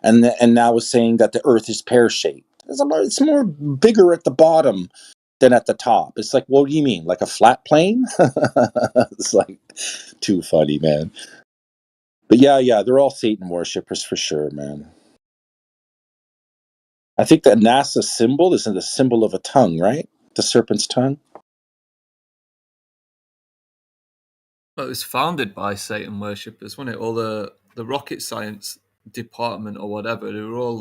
and now is saying that the Earth is pear shaped. It's more bigger at the bottom than at the top. It's like, what do you mean, like a flat plane? It's like too funny, man. But yeah, they're all Satan worshippers for sure, man. I think that NASA symbol is the symbol of a tongue, right? The serpent's tongue. Well, it was founded by Satan worshippers, wasn't it? All the rocket science department or whatever, they were all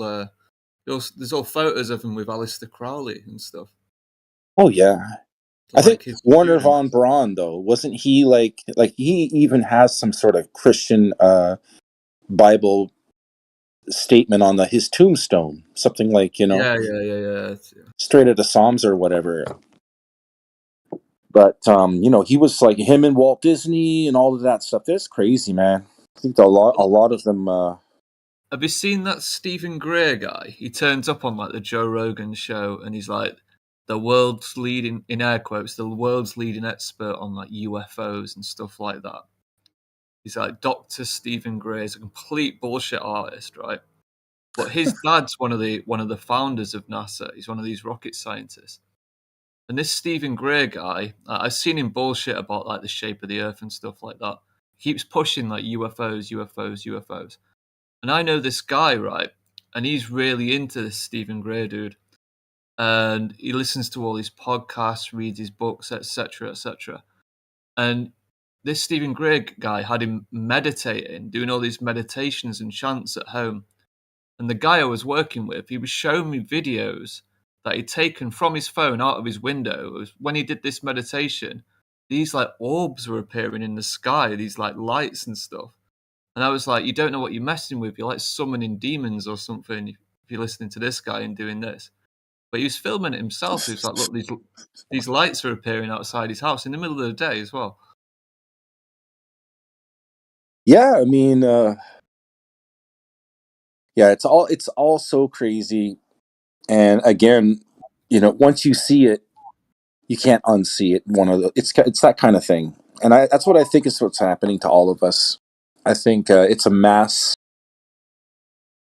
there's all photos of him with Aleister Crowley and stuff. Oh yeah. I think Like his Werner von students. Braun, though, wasn't he like he even has some sort of Christian Bible statement on his tombstone, something like Yeah. straight out of Psalms or whatever. But he was like him and Walt Disney and all of that stuff. That's crazy, man. I think a lot of them. Have you seen that Stephen Gray guy? He turns up on like the Joe Rogan show, and he's like the world's leading, in air quotes, the world's leading expert on like UFOs and stuff like that. He's like Dr. Stephen Gray is a complete bullshit artist, right? But his dad's one of the founders of NASA. He's one of these rocket scientists. And this Stephen Gray guy, I've seen him bullshit about like the shape of the Earth and stuff like that. He keeps pushing like UFOs. And I know this guy, right? And he's really into this Stephen Gray dude. And he listens to all his podcasts, reads his books, etc., etc. And this Stephen Gray guy had him meditating, doing all these meditations and chants at home. And the guy I was working with, he was showing me videos that he'd taken from his phone out of his window. It was when he did this meditation, these like orbs were appearing in the sky, these like lights and stuff. And I was like, you don't know what you're messing with. You're like summoning demons or something if you're listening to this guy and doing this. But he was filming it himself. He was like, look, these lights are appearing outside his house in the middle of the day as well. Yeah, I mean, yeah, it's all so crazy. And again, once you see it, you can't unsee it. It's that kind of thing, and that's what I think is what's happening to all of us. I think it's a mass.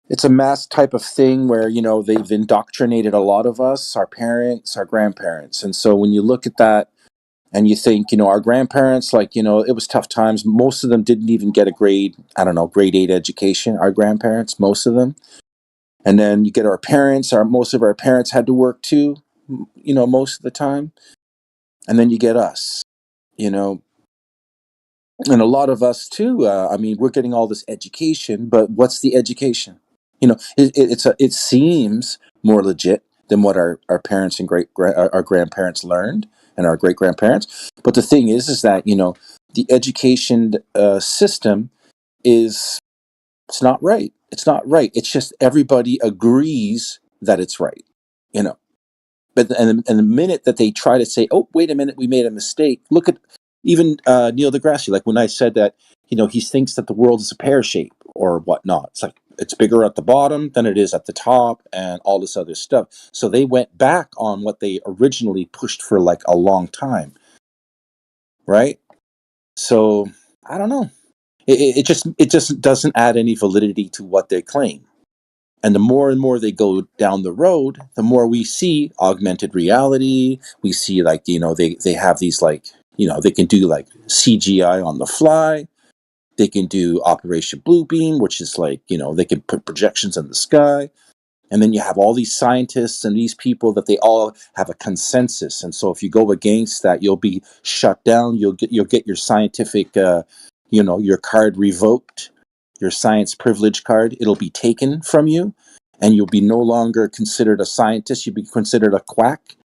It's a mass type of thing where they've indoctrinated a lot of us, our parents, our grandparents, and so when you look at that and you think, our grandparents, like it was tough times. Most of them didn't even get a grade 8 education. Our grandparents, most of them, and then you get our parents. Most of our parents had to work too, most of the time, and then you get us. You know, and a lot of us too. I mean, we're getting all this education, but what's the education? It seems more legit than what our parents and our grandparents learned and our great grandparents. But the thing is that the education system is it's not right. It's not right. It's just everybody agrees that it's right. You know, and the minute that they try to say, "Oh, wait a minute, we made a mistake," look at even Neil deGrasse. Like when I said that, he thinks that the world is a pear shape or whatnot. It's like it's bigger at the bottom than it is at the top, and all this other stuff. So they went back on what they originally pushed for like a long time, right? So I don't know. It just doesn't add any validity to what they claim. And the more and more they go down the road, the more we see augmented reality. We see like, they have these like, they can do like CGI on the fly. They can do Operation Bluebeam, which is like, they can put projections in the sky. And then you have all these scientists and these people that they all have a consensus. And so if you go against that, you'll be shut down. You'll get your scientific, your card revoked, your science privilege card. It'll be taken from you, and you'll be no longer considered a scientist. You'll be considered a quack,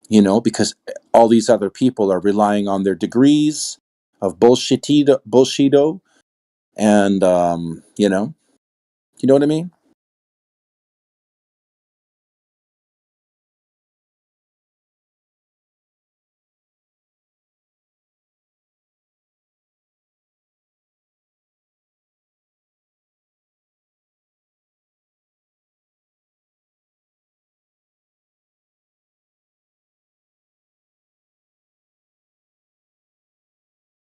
because all these other people are relying on their degrees of bullshito, and you know what I mean.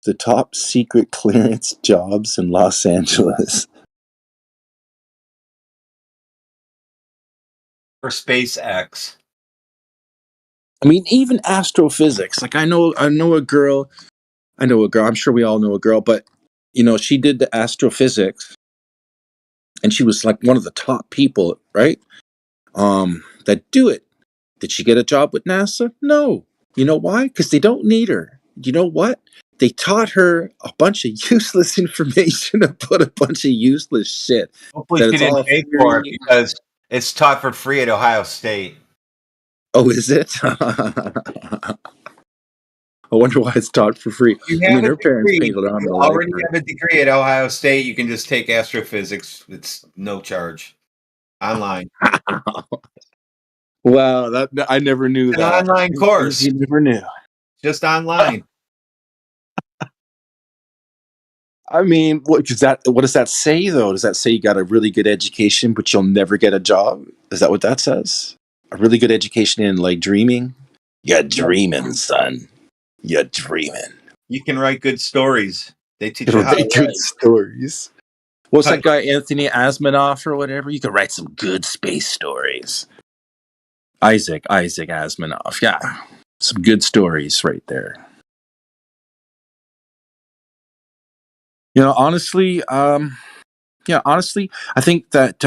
The top secret clearance jobs in Los Angeles. Or SpaceX. I mean, even astrophysics. Like I know a girl. I'm sure we all know a girl, but she did the astrophysics, and she was like one of the top people, right? That do it. Did she get a job with NASA? No. You know why? Because they don't need her. You know what? They taught her a bunch of useless information and put a bunch of useless shit. Hopefully That she it's didn't all pay for it theory. because it's taught for free at Ohio State. Oh, is it? I wonder why it's taught for free. You I have mean, a her parents degree. paid a lot You of already life. have a degree at Ohio State. You can just take astrophysics. It's no charge. Online. Wow, that I never knew An that. online Things course. you never knew. Just online. I mean, what does that say though? Does that say you got a really good education, but you'll never get a job? Is that what that says? A really good education in like dreaming? You're dreaming, son. You're dreaming. You can write good stories. They teach you It'll how to make good write. stories. What's that guy, Anthony Asmanoff or whatever? You can write some good space stories. Isaac Asmanoff. Yeah. Some good stories right there. Honestly, I think that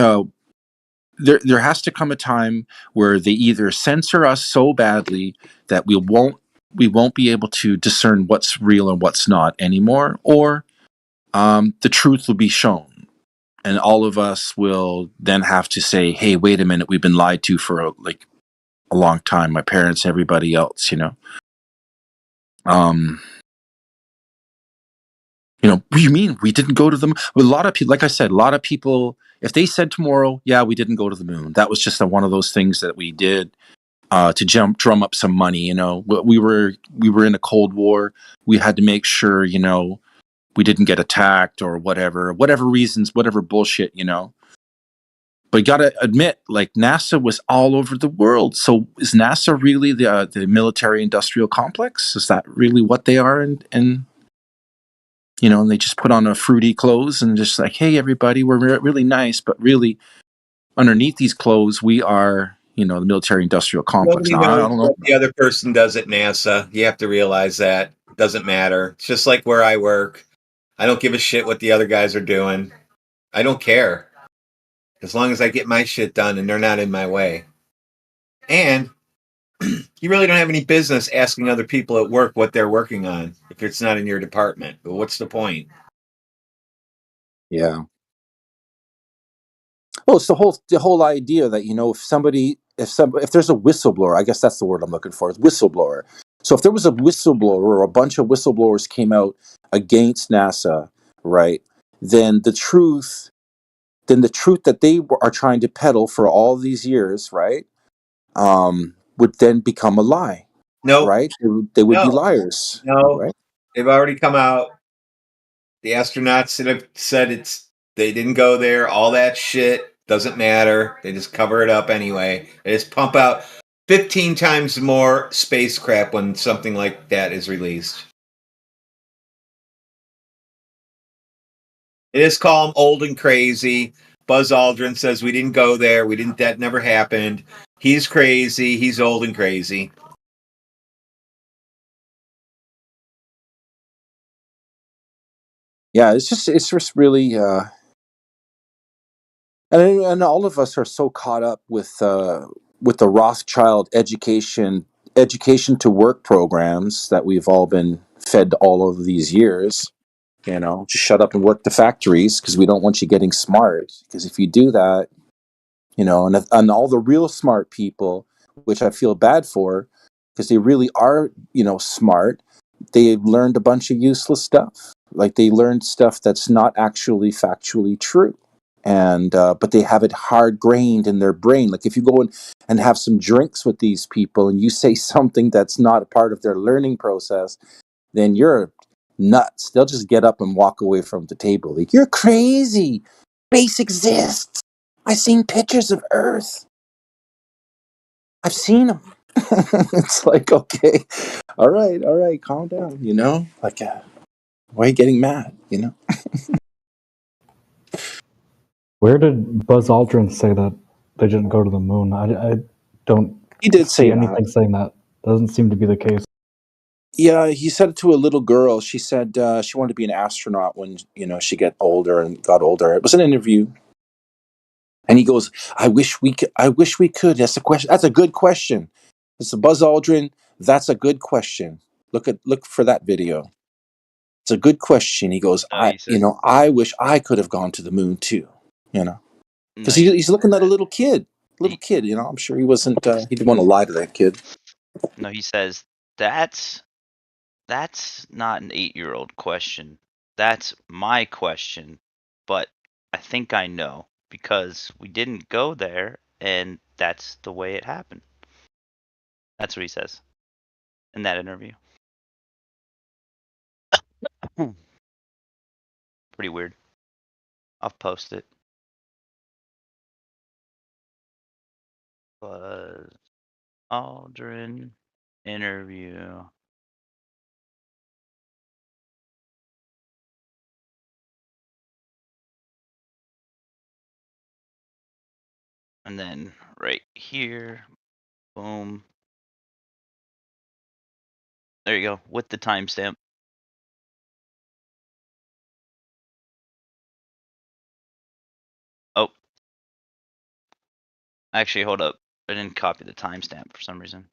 there has to come a time where they either censor us so badly that we won't be able to discern what's real and what's not anymore, or the truth will be shown, and all of us will then have to say, "Hey, wait a minute, we've been lied to for a long time." My parents, everybody else, Um, what do you mean we didn't go to the moon? A lot of people, like I said, a lot of people, if they said tomorrow, yeah, we didn't go to the moon, that was just one of those things that we did to drum up some money. We were in a Cold War. We had to make sure, we didn't get attacked or whatever reasons, whatever bullshit. But you got to admit, like NASA was all over the world. So is NASA really the military-industrial complex? Is that really what they are? And they just put on a fruity clothes and just like, hey, everybody, we're really nice, but really underneath these clothes, we are, the military-industrial complex. Nobody Now, I knows don't know. what the other person does at NASA. You have to realize that. It doesn't matter. It's just like where I work. I don't give a shit what the other guys are doing. I don't care. As long as I get my shit done and they're not in my way. And you really don't have any business asking other people at work what they're working on if it's not in your department. But what's the point? Yeah. Well, it's the whole idea that if there's a whistleblower, I guess that's the word I'm looking for, is whistleblower. So if there was a whistleblower or a bunch of whistleblowers came out against NASA, right? Then the truth that they are trying to peddle for all these years, right, would then become a lie, Nope. right? They would be No. liars, No. right? They've already come out. The astronauts that have said they didn't go there. All that shit doesn't matter. They just cover it up anyway. They just pump out 15 times more space crap when something like that is released. They just call him old and crazy. Buzz Aldrin says we didn't go there. That never happened. He's crazy. He's old and crazy. Yeah, it's just really, and all of us are so caught up with the Rothschild education to work programs that we've all been fed all of these years. Just shut up and work the factories because we don't want you getting smart. Because if you do that, and all the real smart people, which I feel bad for, because they really are, smart. They learned a bunch of useless stuff. Like they learned stuff that's not actually factually true, and but they have it hard grained in their brain. Like if you go and have some drinks with these people, and you say something that's not a part of their learning process, then you're nuts. They'll just get up and walk away from the table. Like, you're crazy. Space exists. I've seen pictures of Earth. I've seen them. It's like, okay, all right, calm down. Like, why are you getting mad? Where did Buzz Aldrin say that? they didn't go to the moon. I don't He did see say anything that. saying that. Doesn't seem to be the case. Yeah, he said it to a little girl. She said she wanted to be an astronaut when she got older and got older. It was an interview, and he goes, "I wish we could. I wish we could." That's a question. That's a good question. It's a Buzz Aldrin. That's a good question. Look for that video. It's a good question. He goes, No, he said. I wish I could have gone to the moon too. No, Because he he's looking at a said- little kid. I'm sure he wasn't. He didn't want to lie to that kid. No, he says that's not an 8-year-old question. That's my question, but I think I know because we didn't go there, and that's the way it happened. That's what he says in that interview. Pretty weird. I'll post it. Buzz Aldrin interview. And then right here, boom. There you go, with the timestamp. Oh. Actually, hold up. I didn't copy the timestamp for some reason.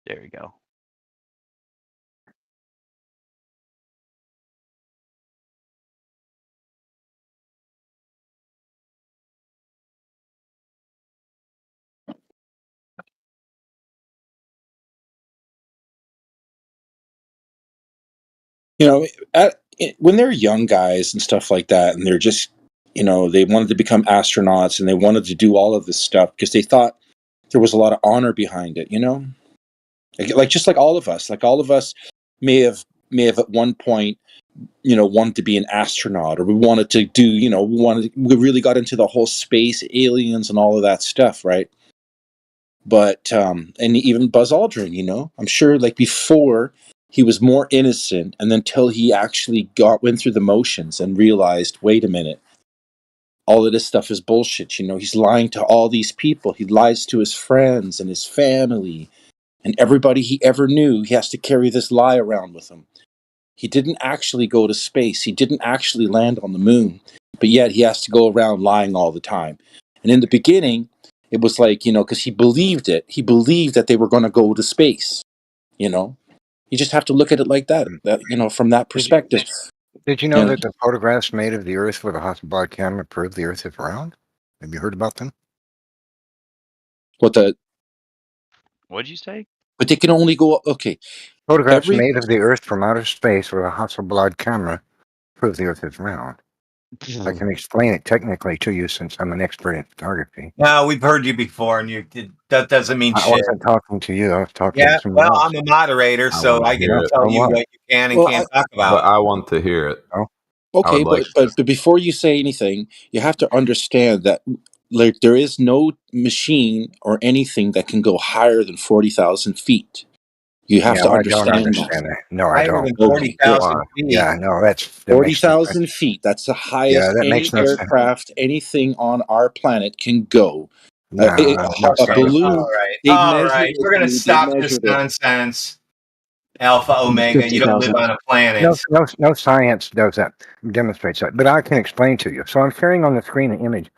There we go. When they're young guys and stuff like that, and they're just, they wanted to become astronauts and they wanted to do all of this stuff because they thought there was a lot of honor behind it. Just like all of us may have at one point wanted to be an astronaut, or we wanted to do we really got into the whole space, aliens, and all of that stuff, right? But and even Buzz Aldrin, I'm sure like before he was more innocent, and until he actually went through the motions and realized, wait a minute, all of this stuff is bullshit. He's lying to all these people. He lies to his friends and his family and everybody he ever knew. He has to carry this lie around with him. He didn't actually go to space. He didn't actually land on the moon, but yet he has to go around lying all the time. And in the beginning, it was like, because he believed it. He believed that they were going to go to space. You just have to look at it like that, from that perspective. Did you know that the photographs made of the Earth with a Hasselblad camera prove the Earth is round? Have you heard about them? What'd you say? But they can only go, okay. Photographs made of the Earth from outer space with a Hasselblad camera prove the Earth is round. I can explain it technically to you since I'm an expert in photography. No, we've heard you before, and that doesn't mean shit. I wasn't talking to you. I was talking to someone else. I'm a moderator, so I get to tell you what you can and can't talk about. But I want to hear it. Oh. Okay, but before you say anything, you have to understand that there is no machine or anything that can go higher than 40,000 feet. You have to understand. I don't understand that. No, I don't. 40,000 feet. Yeah, no, that's 40,000 feet. That's the highest any aircraft, anything on our planet can go. A balloon. All right. We're going to stop this nonsense. Alpha Omega. You don't live on a planet. No science does that, demonstrates that. But I can explain to you. So I'm sharing on the screen an image.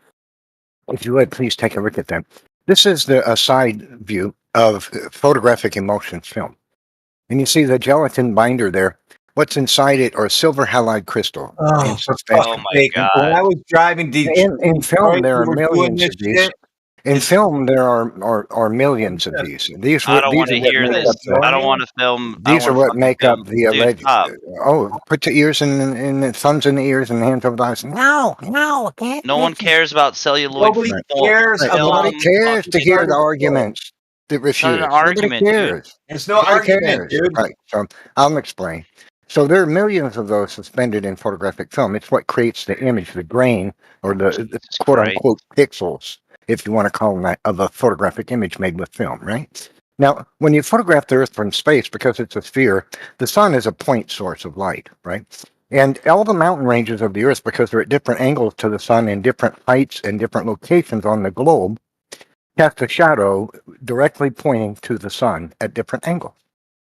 If you would, please take a look at that. This is a side view of photographic emulsion film. And you see the gelatin binder there. What's inside it are silver halide crystal. Oh my God. When I was driving in film, there are millions of these. In film, there are millions of these. I don't want to hear this. I don't want to film. These are what make up the alleged. Put the ears in the thumbs in the ears and the hands over the eyes. No, okay. No one cares about celluloid. Nobody cares. Nobody cares to hear the arguments that refute. Nobody cares. There's no argument, dude. Right. So I'll explain. So there are millions of those suspended in photographic film. It's what creates the image, the grain, or the quote-unquote pixels, if you want to call them that, of a photographic image made with film, right? Now, when you photograph the Earth from space, because it's a sphere, the sun is a point source of light, right? And all the mountain ranges of the Earth, because they're at different angles to the sun and different heights and different locations on the globe, cast a shadow directly pointing to the sun at different angles.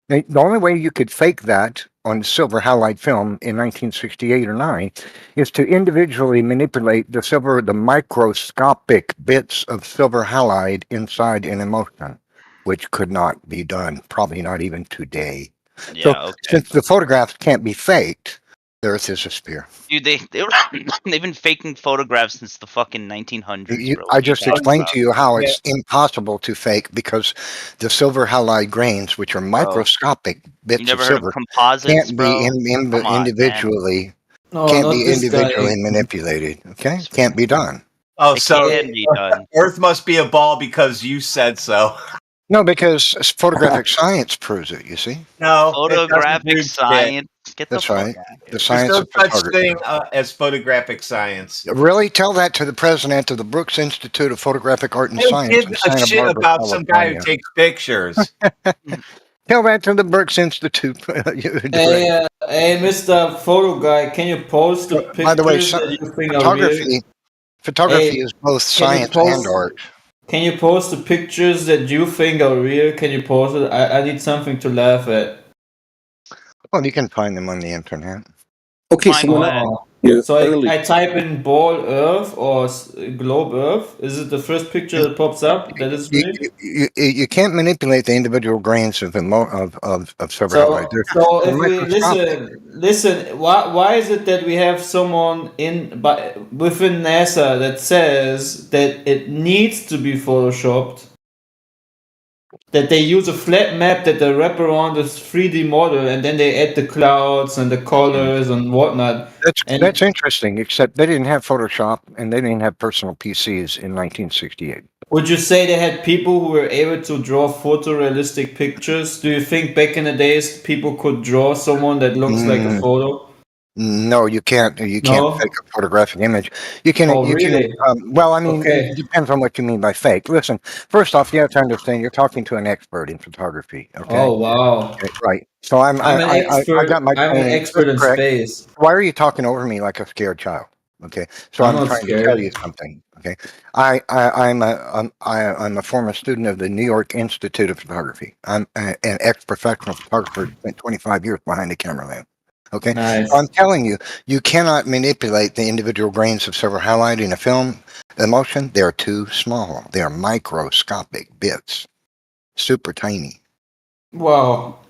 The only way you could fake that on silver halide film in 1968 or 9 is to individually manipulate the microscopic bits of silver halide inside an emulsion, which could not be done, probably not even today. Yeah, So okay. since the photographs can't be faked, the Earth is a sphere. Dude, they've been faking photographs since the fucking 1900s, bro. I just explained to you how Yeah. it's impossible to fake because the silver halide grains, which are microscopic bits You never of heard silver, of composites, can't bro? be Come on, man. individually No, can't not be this individually guy. manipulated. Okay, can't be done. Oh, It so can be done. Earth must be a ball because you said so. No, because photographic science proves it. You see, No, it doesn't Photographic prove shit. science. Get the that's fuck right. out of The here. science There's of no such photography. thing as photographic science. Really, tell that to the president of the Brooks Institute of Photographic Art and I don't Science give in a Santa shit Barbara, about some guy who California. takes pictures. Tell that to the Brooks Institute. Hey, Mr. Photo Guy, can you post the By the way, pictures that you think are real? photography Hey, is both can you science post? and art. Can you post the pictures that you think are real? Can you post it? I need something to laugh at. Well, you can find them on the internet. Okay, Fine so when way. yeah, So early, I type in ball Earth or globe Earth. Is it the first picture that pops up? That is real. You can't manipulate the individual grains of silver halide. So They're if we microscopic. listen, why is it that we have someone within NASA that says that it needs to be photoshopped? That they use a flat map that they wrap around this 3D model and then they add the clouds and the colors and whatnot. That's interesting, except they didn't have Photoshop and they didn't have personal PCs in 1968. Would you say they had people who were able to draw photorealistic pictures? Do you think back in the days people could draw someone that looks like a photo? No, you can't. You No? can't fake a photographic image. You can. Oh, You can. really? Well, I mean, Okay. it depends on what you mean by fake. Listen, first off, you have to understand you're talking to an expert in photography. Okay. Oh, wow. Okay, right. So I'm an expert. I got my I'm an training. expert in That's correct. space. Why are you talking over me like a scared child? Okay. So I'm I'm not trying to tell scared. you something. Okay. I'm a former student of the New York Institute of Photography. I'm an ex-professional photographer. Spent 25 years behind the camera man. Okay. Nice. I'm telling you, you cannot manipulate the individual grains of silver halide in a film emulsion. They're too small. They are microscopic bits, super tiny. Wow.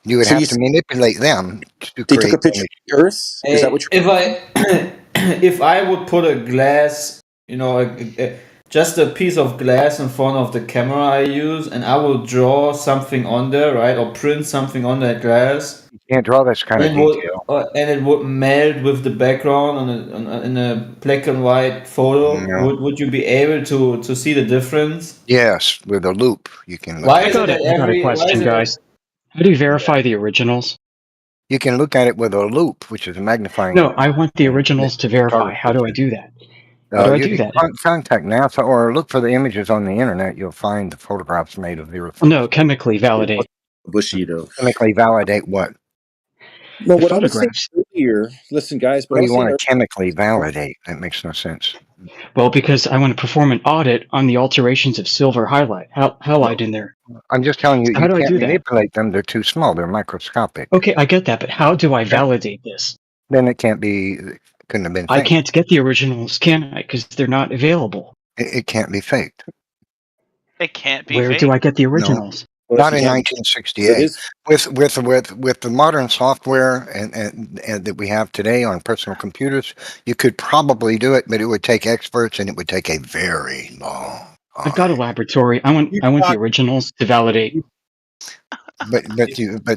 You would So have you to manipulate them to they took create a picture of the Earth. Is that what you're? If I would put a glass, just a piece of glass in front of the camera I use, and I will draw something on there, right, or print something on that glass, You can't draw this kind of detail. and it would meld with the background in a black and white photo. No. Would you be able to see the difference? Yes, with a loop you can look Why at is it. it that I got a question, guys. How do you verify the originals? You can look at it with a loop, which is a magnifying. No, I want the originals to verify. How do I do that? How do I do that? Contact NASA or look for the images on the internet. You'll find the photographs made of the Earth. No, chemically validate. Bushido. Chemically validate what? No, The what I was saying photographs. earlier. Listen, guys, but What I do was you want saying to chemically validate? That makes no sense. Well, because I want to perform an audit on the alterations of silver halide in there. I'm just telling you, How you do I can't do that? manipulate them. They're too small. They're microscopic. Okay, I get that, but how do I validate this? Then it couldn't have been I faked. can't get the originals, can I? Because they're not available. It can't be faked. It can't be Where fake. do I get the originals? Not in It 1968. is. With the modern software and that we have today on personal computers, you could probably do it, but it would take experts and it would take a very long time. I've got a laboratory. I want the originals to validate. But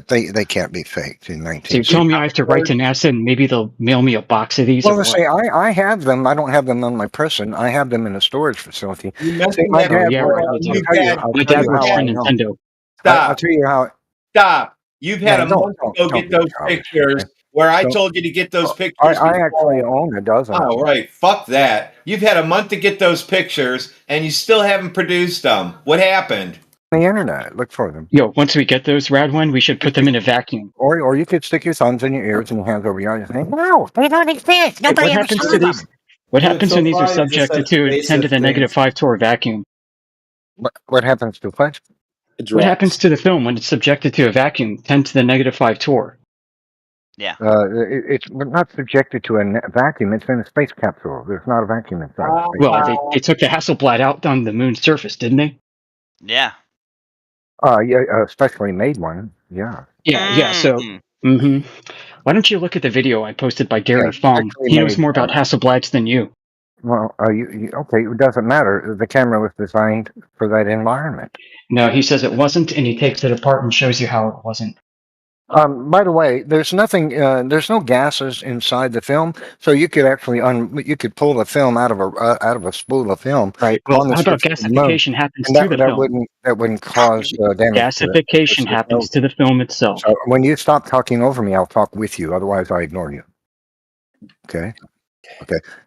they can't be faked in 19. So you're telling me I have to write to NASA and maybe they'll mail me a box of these? Well, or let's what? say I have them. I don't have them on my person. I have them in a storage facility. You mentioned My that dad, yeah, before. right, You've my dad works for I know. Nintendo. I'll Stop. tell you how. Stop. You've had No, a month to go don't get be those childish, pictures okay? where I Don't- told you to get those pictures. I before. actually own a dozen. Oh, right. Fuck that. You've had a month to get those pictures and you still haven't produced them. What happened? the internet. Look for them. Yo, once we get those, Radwin, we should put them in a vacuum. Or you could stick your thumbs in your ears and your hands over your eyes and say, no, they don't exist. Hey, Nobody what ever happens saw to them. these? What happens So when these are far, you just subjected said to 10 to the racist negative things. 5 torr vacuum? What happens to what? It What drops. happens to the film when it's subjected to a vacuum, 10 to the negative 5 torr? Yeah. It's not subjected to a vacuum. It's in a space capsule. There's not a vacuum inside. the space Well, they took the Hasselblad out on the moon's surface, didn't they? Yeah. Yeah, especially made one. Yeah. Yeah. So, Mm. why don't you look at the video I posted by Gary Yeah, Fong? actually He knows made, more about Hasselblads than you. Well, okay, it doesn't matter. The camera was designed for that environment. No, he says it wasn't, and he takes it apart and shows you how it wasn't. By the way, there's nothing. There's no gases inside the film, so you could actually you could pull the film out of a spool of film. Right. Well, on the how about surface of the moon, gasification happens and to the film? wouldn't cause damage. Gasification happens to the film itself. So when you stop talking over me, I'll talk with you. Otherwise, I ignore you. Okay.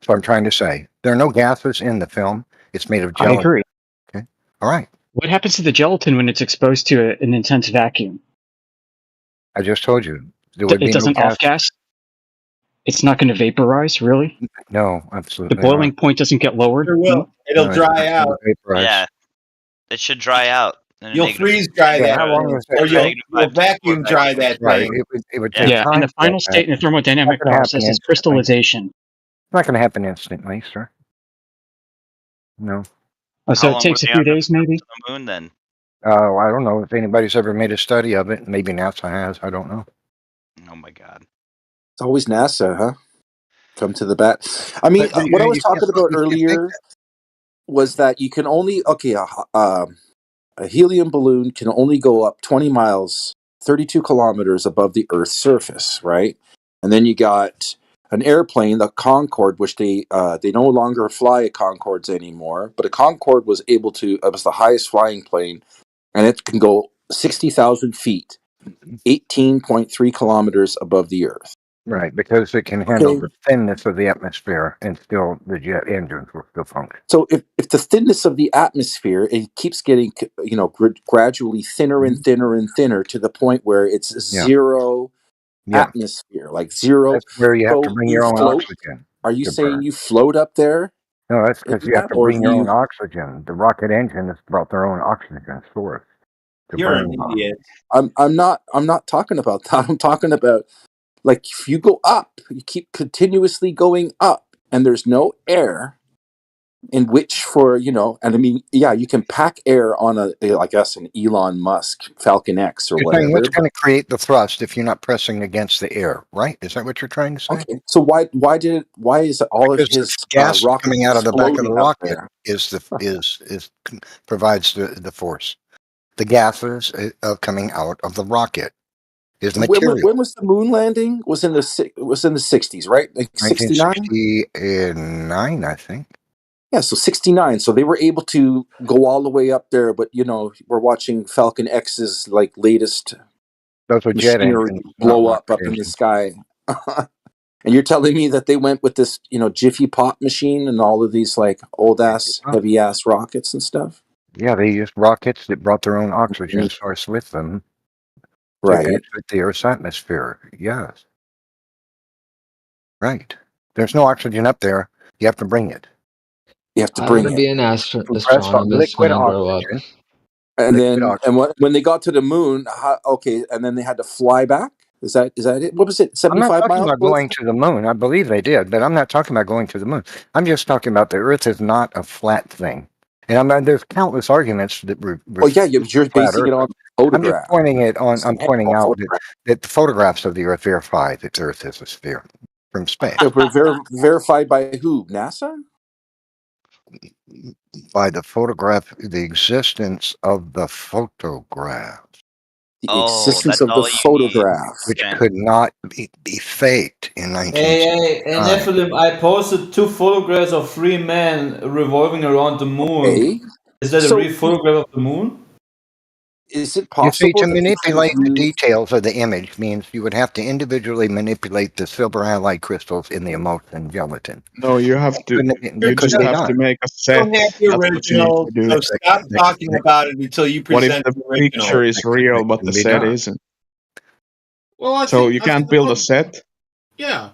So I'm trying to say there are no gases in the film. It's made of gelatin. I agree. Okay. All right. What happens to the gelatin when it's exposed to an intense vacuum? I just told you. There would It be doesn't no off gas? It's not going to vaporize, really? No, absolutely. The boiling point doesn't get lowered? Sure will. It'll dry out. Yeah. It should dry out. You'll freeze dry that, how long is or that? you'll vacuum dry that Right. thing. It would take Yeah, time. and the final state in the thermodynamic Not gonna happen process is instantly. crystallization. It's not going to happen instantly, sir. No. Oh, so How it long takes a would few the days, maybe? to the moon then? I don't know if anybody's ever made a study of it. Maybe NASA has. I don't know. Oh my god. It's always NASA, huh? Come to the bat. I mean, But what I was talking about you think earlier was that you can only a helium balloon can only go up 20 miles, 32 kilometers above the Earth's surface, right? And then you got an airplane, the Concorde, which they no longer fly Concordes anymore, but a Concorde was able to. It was the highest flying plane, and it can go 60,000 feet, 18.3 kilometers above the Earth. Right, because it can handle the thinness of the atmosphere, and still the jet engines will still function. So if the thinness of the atmosphere, it keeps getting gradually thinner and thinner and thinner to the point where it's zero atmosphere, like zero. That's where you have to bring your own oxygen. Are you saying you float up there? No, that's because you have to bring your own oxygen. The rocket engine has brought their own oxygen source. You're an idiot. I'm not talking about that. I'm talking about, like, if you go up, you keep continuously going up, and there's no air in which and I mean, yeah, you can pack air on an Elon Musk Falcon X or whatever. What's going to create the thrust if you're not pressing against the air, right? Is that what you're trying to say? Okay, so why is all because of his gas rockets coming out of the back of the exploding rocket provides the force. The gases coming out of the rocket is material. When was the moon landing? Was in the 60s, right? Like 69? 1969, I think. Yeah, so 69. So they were able to go all the way up there, but we're watching Falcon X's latest machinery blow up in the sky. And you're telling me that they went with this, Jiffy Pop machine and all of these old ass, heavy ass rockets and stuff? Yeah, they used rockets that brought their own oxygen source with them. Right. To penetrate the Earth's atmosphere. Yes. Right. There's no oxygen up there. You have to bring it. You have to bring it. be an astronomist liquid when I grow up. oxygen. And then, when they got to the moon, and then they had to fly back. Is that it? What was it? 75 miles? I'm not talking about going to the moon. I believe they did, but I'm not talking about going to the moon. I'm just talking about the Earth is not a flat thing. And there's countless arguments that. You're basing it on photographs. I'm just pointing out that the photographs of the Earth verify that the Earth is a sphere from space. They were verified by who? NASA? By the existence of the photograph. The existence of the photograph. Which could not be faked in 1969. Hey, Nephilim, I posted 2 photographs of 3 men revolving around the moon. Okay. Is that a real photograph of the moon? Is it You see, possible to that they could manipulate the use? details of the image means you would have to individually manipulate the silver halide crystals in the emulsion gelatin. No, you have to. That You couldn't just be have done. to make a You set. don't have the That's what you need original, to do. so stop talking about it until you What if present the the original. picture is real, but can the be set done. isn't? Well, I So think you I think can't the build a problem- set. Yeah,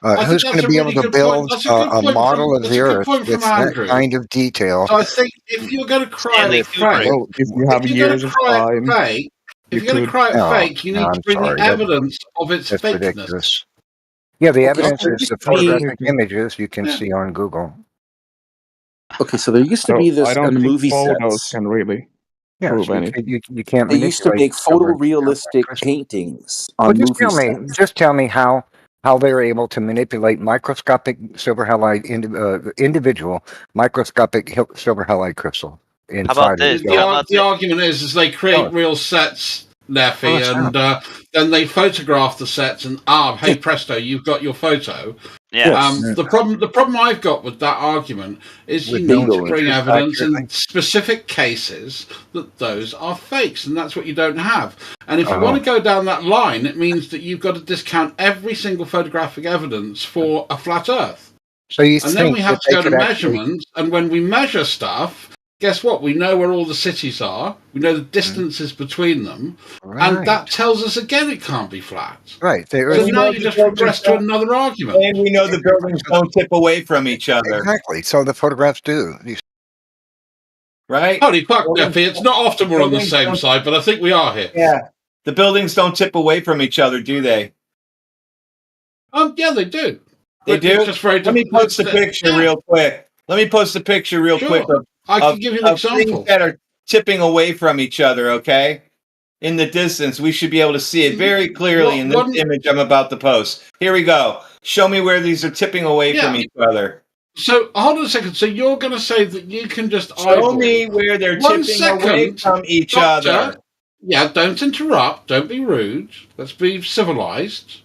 I think Who's that's going to a be really able to good point. build That's a good a point model of that's the a good Earth point with from that Andrew. kind of detail? So I think if you're going to cry Stanley it Kubrick. fake, Well, if you have if you're going years to of cry time, it fake, you if you're going could. to cry it No, fake, you no, need I'm to bring sorry. the evidence of its That's fakeness. ridiculous. Yeah, the Okay, evidence so there is used the to be photographic Okay. images you can Yeah. see on Google. okay. So there used to So be I this don't on think movie photos sets. can really Yeah, prove so anything. you can't They used to manipulate make silver photorealistic crystals. paintings Well, on movie sets. just tell me how they're able to manipulate microscopic silver halide individual microscopic silver halide crystal How inside about of this? the How about The this? argument is they create real sets, Neffy, that's and then they photograph the sets, and hey presto, you've got your photo. Yeah. Yes. The problem I've got with that argument is you With There you need go, to Lynn. bring pictures evidence accurately. in specific cases that those are fakes, and that's what you don't have. And if you Uh-huh. want to go down that line, it means that you've got to discount every single photographic evidence for a flat Earth. So you And then think we that have to they go to could actually measurements, and when we measure stuff, guess what? We know where all the cities are. We know the distances between them, and right, that tells us again it can't be flat. right. The So Earth we now know you the just buildings progress to don't, another argument. and we know the buildings don't tip away from each other, exactly. So the photographs do. right? Holy fuck, Buildings- Neffy, it's not often we're on the buildings same don't- side, but I think we are here. Yeah, the buildings don't tip away from each other, do they? Yeah, they do. They But do. it's just very Let me difficult. post the picture real quick. Let me post the picture real Sure. quick I can give you an of things example. that are tipping away from each other. Okay, in the distance, we should be able to see it very clearly in this image I'm about to post. Here we go. Show me where these are tipping away from each other. So hold on a second. So you're going to say that you can just Show eyeball me where they're 1 tipping away second, from each Doctor. other. Yeah, don't interrupt. Don't be rude. Let's be civilized.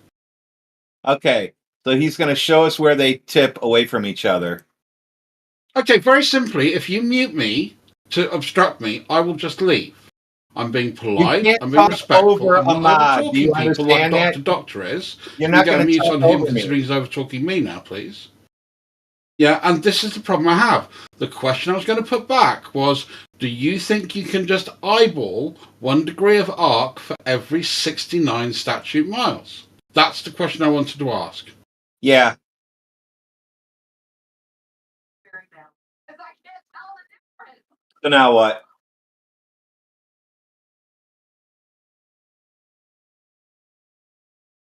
Okay, so he's going to show us where they tip away from each other. Okay, very simply, if you mute me to obstruct me, I will just leave. I'm being polite. can't I'm being talk respectful. over I'm not Ahmad. Do over-talking you people like understand that? Doctor is. You're Can not we get a going to mute talk on him over considering me. he's over-talking me now, please? Yeah, and this is the problem I have. The question I was going to put back was, do you think you can just eyeball 1 degree of arc for every 69 statute miles? That's the question I wanted to ask. Yeah. So now what?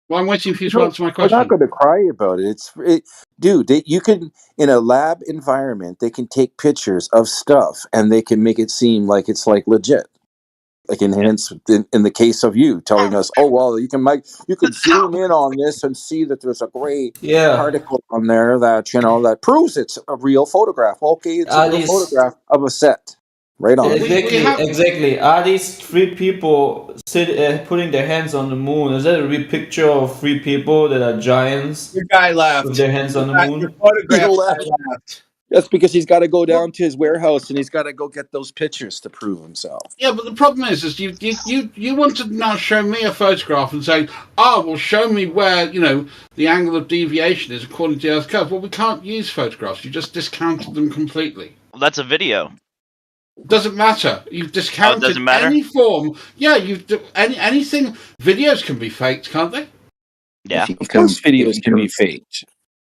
Well, I'm waiting for you to No, answer my we're not question. going to cry about it. Dude. You can, in a lab environment, they can take pictures of stuff and they can make it seem like it's like legit. Like in the case of you telling us, oh well, you can zoom in on this and see that there's a gray particle on there that that proves it's a real photograph. Okay, it's a real photograph of a set. Right on. Exactly. Are these 3 people putting their hands on the moon? Is that a real picture of 3 people that are giants? Your guy left. With their hands on the moon? Your photograph left. That's because he's got to go down to his warehouse and he's got to go get those pictures to prove himself. Yeah, but the problem is you want to now show me a photograph and say, well, show me where, the angle of deviation is according to the Earth's curve. Well, we can't use photographs. You just discounted them completely. Well, that's a video. Doesn't matter. You've discounted doesn't matter? any form. Yeah, anything. Videos can be faked, can't they? Yeah. Of course, videos can be faked.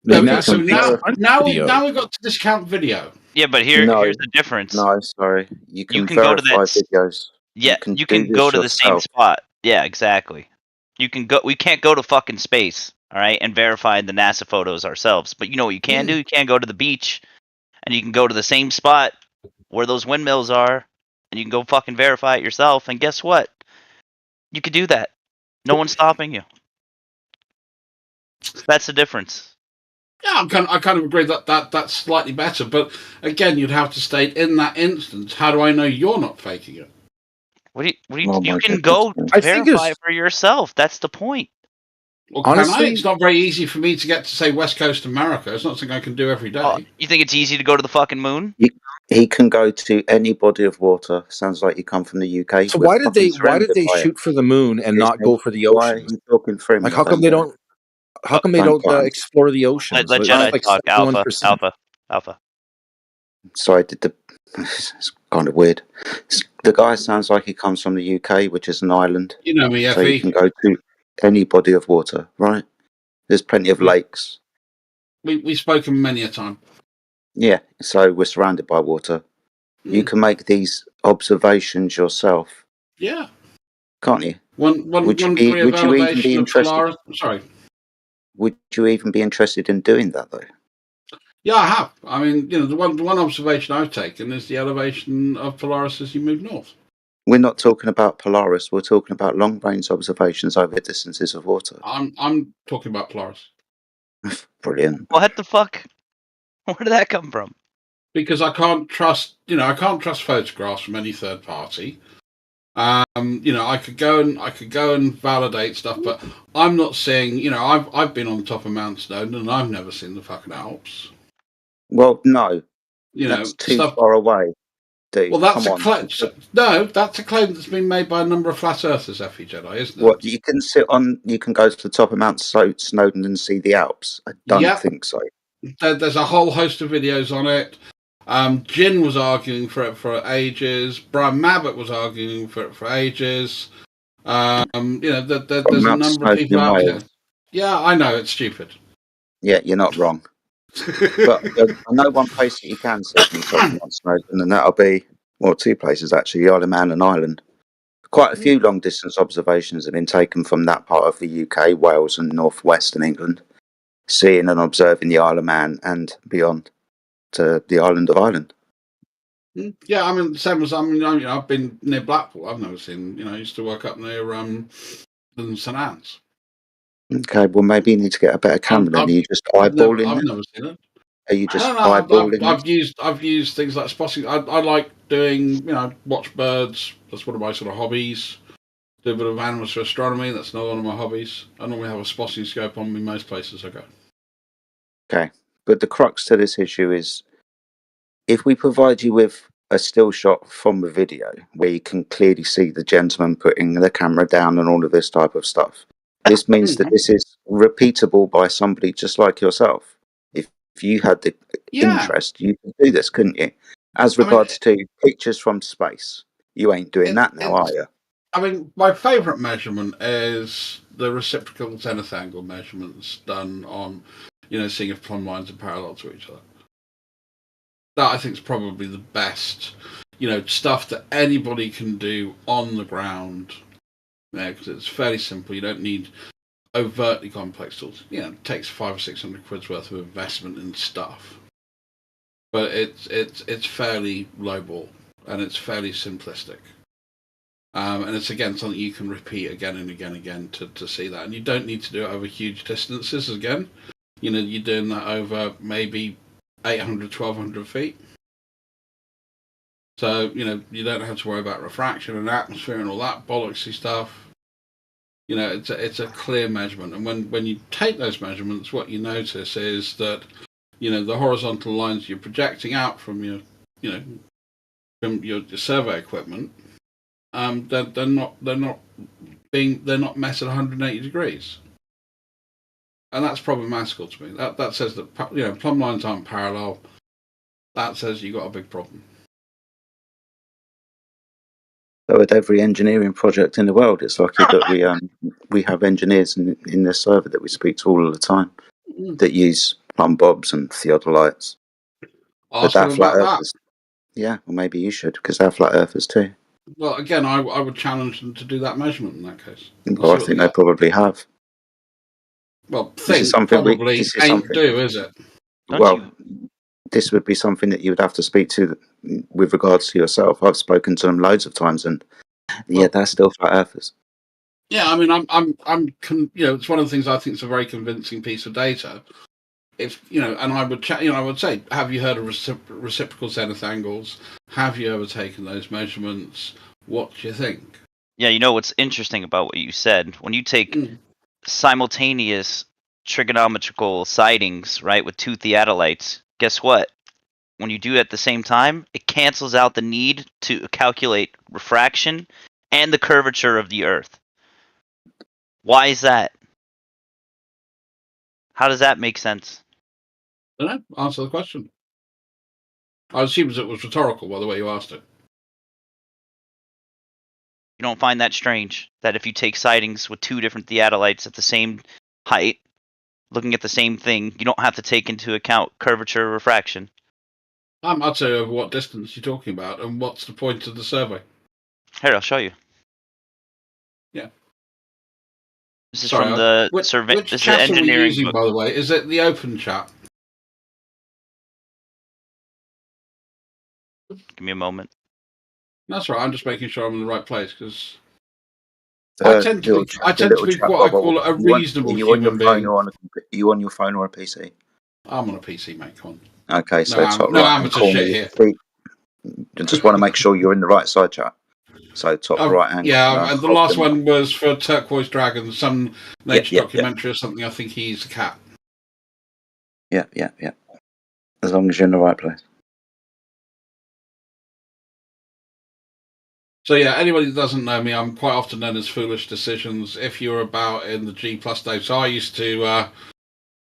So now we've got to discount video. Yeah, but here's the difference. No, sorry. You can go to verify that. videos. Yeah, you can do go this to the same yourself. spot. Yeah, exactly. You can go. We can't go to fucking space, all right, and verify the NASA photos ourselves. But you know what you can do? You can go to the beach, and you can go to the same spot where those windmills are, and you can go fucking verify it yourself. And guess what? You could do that. No one's stopping you. That's the difference. Yeah, I kind of agree that's slightly better. But again, you'd have to state in that instance, how do I know you're not faking it? You can go verify it for yourself. That's the point. Well, honestly, it's not very easy for me to get to, say, West Coast America. It's not something I can do every day. You think it's easy to go to the fucking moon? He can go to any body of water. Sounds like you come from the UK. So We're why did fucking they surrounded by it. shoot for the moon and not Disney, go for the why are oceans? you talking through me? Like, I how come they get it. don't? How come they Don't don't quite explore the oceans? Let It's Jedi like talk. 71%. Alpha. Sorry, did the? It's kind of weird. The guy sounds like he comes from the UK, which is an island, You know me, so you Effie. can go to any body of water, right? There's plenty of lakes. We've spoken many a time. Yeah, so we're surrounded by water. You can make these observations yourself, Yeah. can't you? One Would you degree of even be elevation of interested? Polaris. Sorry. Would you even be interested in doing that though? Yeah, I have. I mean, the one observation I've taken is the elevation of Polaris as you move north. We're not talking about Polaris. We're talking about long-range observations over distances of water. I'm talking about Polaris. Brilliant. What the fuck? Where did that come from? Because I can't trust photographs from any third party. I could go and validate stuff, but I'm not seeing. I've been on the top of Mount Snowdon and I've never seen the fucking Alps. Well, no, that's too far away, dude. Well, that's come a on. claim. No, that's a claim that's been made by a number of flat earthers, Effie Jedi, isn't it? What you can you can go to the top of Mount Snowdon and see the Alps. I don't think so. There's a whole host of videos on it. Jin was arguing for it for ages. Brian Mabbott was arguing for it for ages. There's a number of people out here. Yeah, I know it's stupid. Yeah, you're not wrong. But I know one place that you can see from the top of Mount Snowdon, and that'll be two places actually: the Isle of Man and Ireland. Quite a few long distance observations have been taken from that part of the UK, Wales, and northwestern England, seeing and observing the Isle of Man and beyond to the island of Ireland. Yeah, I mean, same as I've been near Blackpool. I've never seen. I used to work up near St Anne's. Okay, well maybe you need to get a better camera. Then are you just eyeballing I've it? never seen it. Are you just eyeballing it? I've used things like spotting. I like doing watch birds. That's one of my sort of hobbies. Do a bit of animals for astronomy. That's another one of my hobbies. I normally have a spotting scope on me most places I go. Okay, but the crux to this issue is if we provide you with a still shot from the video where you can clearly see the gentleman putting the camera down and all of this type of stuff, this means that this is repeatable by somebody just like yourself. If you had the interest, you could do this, couldn't you? As regards to pictures from space, you ain't doing that now, are you? I mean, my favourite measurement is the reciprocal zenith angle measurements done on, seeing if plumb lines are parallel to each other. That I think is probably the best, stuff that anybody can do on the ground. Because it's fairly simple. You don't need overtly complex tools. It takes 500 or 600 quid's worth of investment in stuff, but it's fairly lowball and it's fairly simplistic. And it's again something you can repeat again and again and again to see that. And you don't need to do it over huge distances again. You're doing that over maybe 800, 1200 feet. So, you don't have to worry about refraction and atmosphere and all that bollocksy stuff. It's a clear measurement. And when you take those measurements, what you notice is that, the horizontal lines you're projecting out from your survey equipment, they're not met at 180 degrees, and that's problematical to me. That says that plumb lines aren't parallel. That says you got a big problem. So with every engineering project in the world, it's lucky that we have engineers in this server that we speak to all of the time that use plumb bobs and theodolites. Ask them about that. Yeah, well maybe you should, because they're flat earthers too. Well, again, I would challenge them to do that measurement in that case. Well, I think they probably have. Well, this is something is it? This would be something that you would have to speak to with regards to yourself. I've spoken to them loads of times, and they're still flat earthers. Yeah, I mean, it's one of the things I think is a very convincing piece of data. If and I would say, have you heard of reciprocal zenith angles? Have you ever taken those measurements? What do you think? Yeah, what's interesting about what you said, when you take simultaneous trigonometrical sightings, right, with two theodolites, guess what? when you do it at the same time, it cancels out the need to calculate refraction and the curvature of the Earth. Why is that? How does that make sense? I don't know. Answer the question. I assumed it was rhetorical by the way you asked it. You don't find that strange that if you take sightings with two different theodolites at the same height, looking at the same thing, you don't have to take into account curvature or refraction? I'd say over what distance you're talking about and what's the point of the survey. Here, I'll show you. Yeah. This is Sorry, from the which survey. This is the chat are we engineering using, book. by the way? Is it the open chat? Give me a moment. That's right. I'm just making sure I'm in the right place because The I tend to little be chat what I bubble. call a Are reasonable you on your human phone being. or on are you on your phone or a PC? I'm on a PC, mate. Come on. Okay, so top No right hand amateur corner. shit here. I just want to make sure you're in the right side chat. So top right hand corner. Yeah, and the last one was for Turquoise Dragon, some nature documentary or something. I think he's a cat. Yeah. As long as you're in the right place. So yeah, anybody that doesn't know me, I'm quite often known as Foolish Decisions. If you're about in the G+ days, so I used to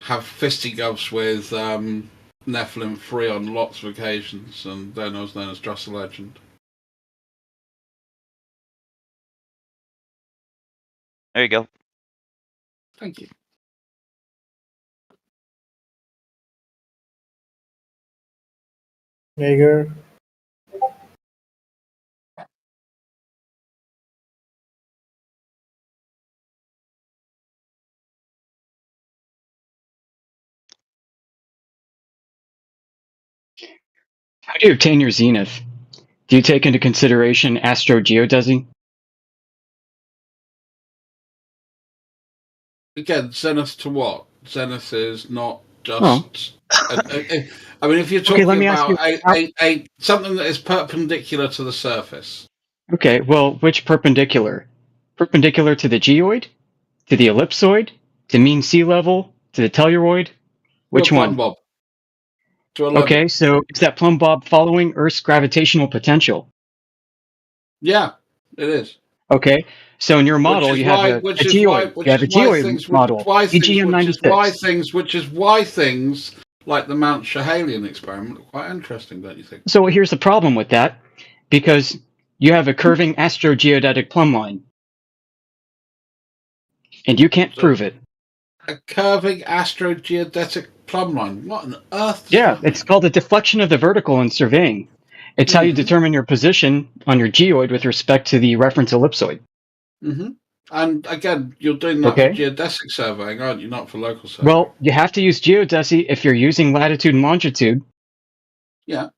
have fisticuffs with Nephilim Free on lots of occasions, and then I was known as Just a Legend. There you go. Thank you. Jaeger. How do you obtain your zenith? Do you take into consideration astro-geodesy? Again, Zenith to what? Zenith is not just. I mean, if you're talking about something that is perpendicular to the surface. Okay, well, which perpendicular? Perpendicular to the geoid? To the ellipsoid? To mean sea level? To the telluride? Which one? Bob. Okay, so is that plumb bob following Earth's gravitational potential? Yeah, it is. Okay, so in your model you have a geoid. You have a geoid model, EGM96. Which is why things like the Mount Schehalian experiment are quite interesting, don't you think? So here's the problem with that, because you have a curving astrogeodetic plumb line, and you can't prove it. A curving astrogeodetic plumb line? What on earth? Yeah, it's called a deflection of the vertical in surveying. It's how you determine your position on your geoid with respect to the reference ellipsoid. Mm-hmm. And again, you're doing that for geodesic surveying, aren't you? Not for local surveying. Well, you have to use geodesy if you're using latitude and longitude. Yeah,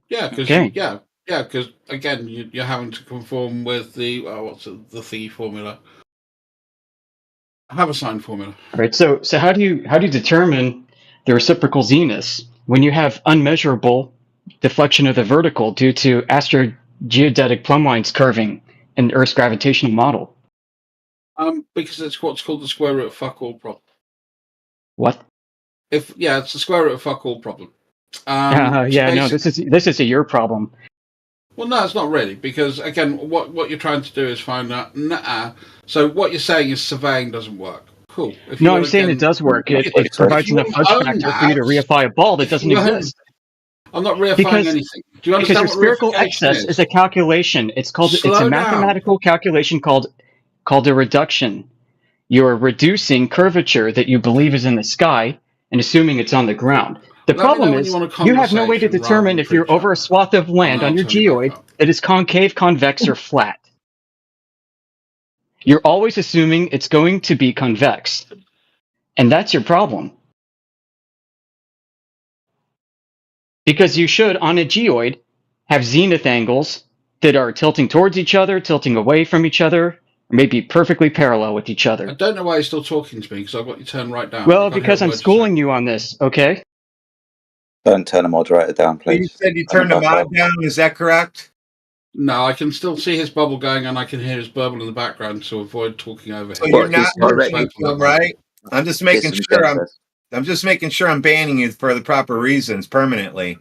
because again, you're having to conform with the the thingy formula. Haversine formula. All right. So how do you determine the reciprocal zeniths when you have unmeasurable deflection of the vertical due to astrogeodetic plumb lines curving in Earth's gravitational model? Because it's what's called the square root of fuck all problem. What? It's the square root of fuck all problem. No, this is a your problem. Well, no, it's not really, because again, what you're trying to do is find out. So what you're saying is surveying doesn't work. Cool. No, I'm saying it does work. It provides enough fudge factor for you to reify a ball that doesn't exist. I'm not reifying anything. Do you understand because your spherical excess is a calculation. It's a mathematical calculation called a reduction. You're reducing curvature that you believe is in the sky and assuming it's on the ground. The problem is you have no way to determine if you're over a swath of land on your geoid that is concave, convex, or flat. You're always assuming it's going to be convex. And that's your problem. Because you should, on a geoid, have zenith angles that are tilting towards each other, tilting away from each other, or maybe perfectly parallel with each other. I don't know why you're still talking to me, because I've got you turned right down. Well, because I'm schooling you on this, okay? Don't turn the moderator down, please. You said you turned the mod down, is that correct? No, I can still see his bubble going, and I can hear his burble in the background to avoid talking over him. So you're not listening to him, right? I'm just making sure I'm banning you for the proper reasons permanently.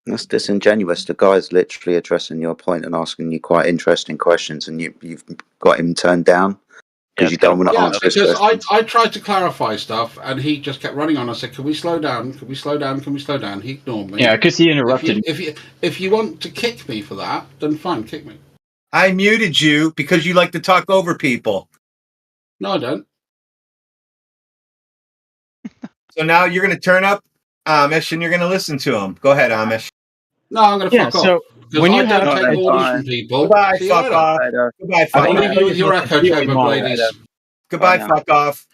That's disingenuous. The guy's literally addressing your point and asking you quite interesting questions, and you've got him turned down because you don't want to Yeah, answer his because questions. I tried to clarify stuff, and he just kept running on. I said, "Can we slow down? Can we slow down? Can we slow down?" He ignored me. Yeah, because he interrupted. If you want to kick me for that, then fine, kick me. I muted you because you like to talk over people. No, I don't. So now you're going to turn up Amish and you're going to listen to him. Go ahead, Amish. No, I'm going to fuck off. Because I don't take orders from people. Goodbye, See you fuck later. off. Goodbye, fuck I'll off. leave you with your echo chamber, ladies. Goodbye, fuck off.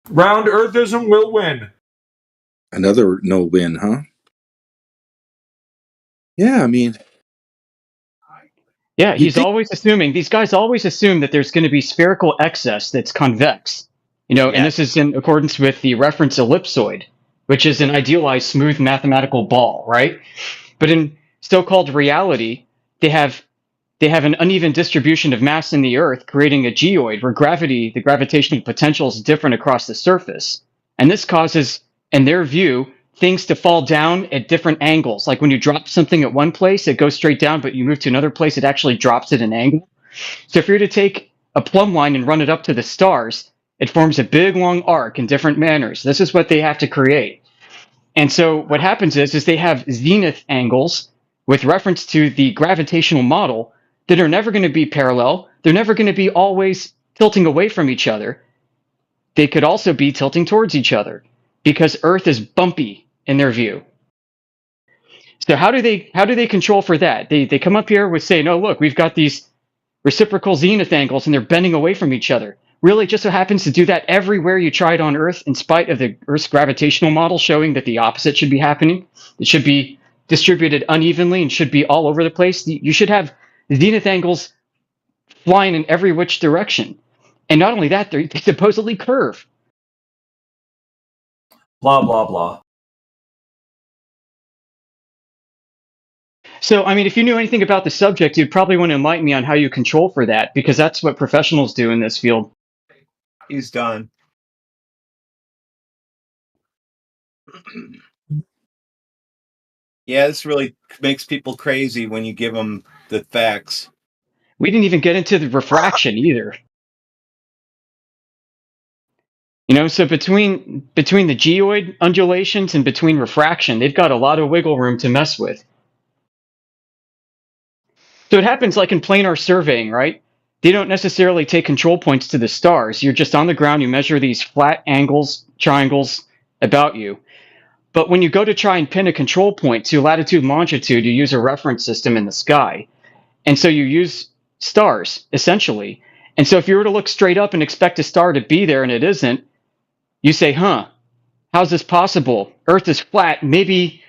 Round Earthism will win. Another no win, huh? Yeah, I mean. Yeah, he's always assuming, these guys always assume that there's going to be spherical excess that's convex. And this is in accordance with the reference ellipsoid, which is an idealized smooth mathematical ball, right? But in so-called reality, they have an uneven distribution of mass in the Earth, creating a geoid where the gravitational potential is different across the surface. And this causes, in their view, things to fall down at different angles. Like when you drop something at one place, it goes straight down, but you move to another place, it actually drops at an angle. So if you were to take a plumb line and run it up to the stars, it forms a big long arc in different manners. This is what they have to create. And so what happens is they have zenith angles with reference to the gravitational model that are never going to be parallel. They're never going to be always tilting away from each other. They could also be tilting towards each other because Earth is bumpy in their view. So how do they control for that? They come up here with saying, "Oh, look, we've got these reciprocal zenith angles and they're bending away from each other." Really just so happens to do that everywhere you try it on Earth, in spite of the Earth's gravitational model showing that the opposite should be happening. It should be distributed unevenly and should be all over the place. You should have zenith angles flying in every which direction. And not only that, they supposedly curve. Blah, blah, blah. So, I mean, if you knew anything about the subject, you'd probably want to enlighten me on how you control for that, because that's what professionals do in this field. He's done. Yeah, this really makes people crazy when you give them the facts. We didn't even get into the refraction either. So between the geoid undulations and between refraction, they've got a lot of wiggle room to mess with. So it happens like in planar surveying, right? They don't necessarily take control points to the stars. You're just on the ground, you measure these flat angles, triangles about you. But when you go to try and pin a control point to latitude and longitude, you use a reference system in the sky. And so you use stars, essentially. And so if you were to look straight up and expect a star to be there and it isn't, you say, how's this possible? Earth is flat. Maybe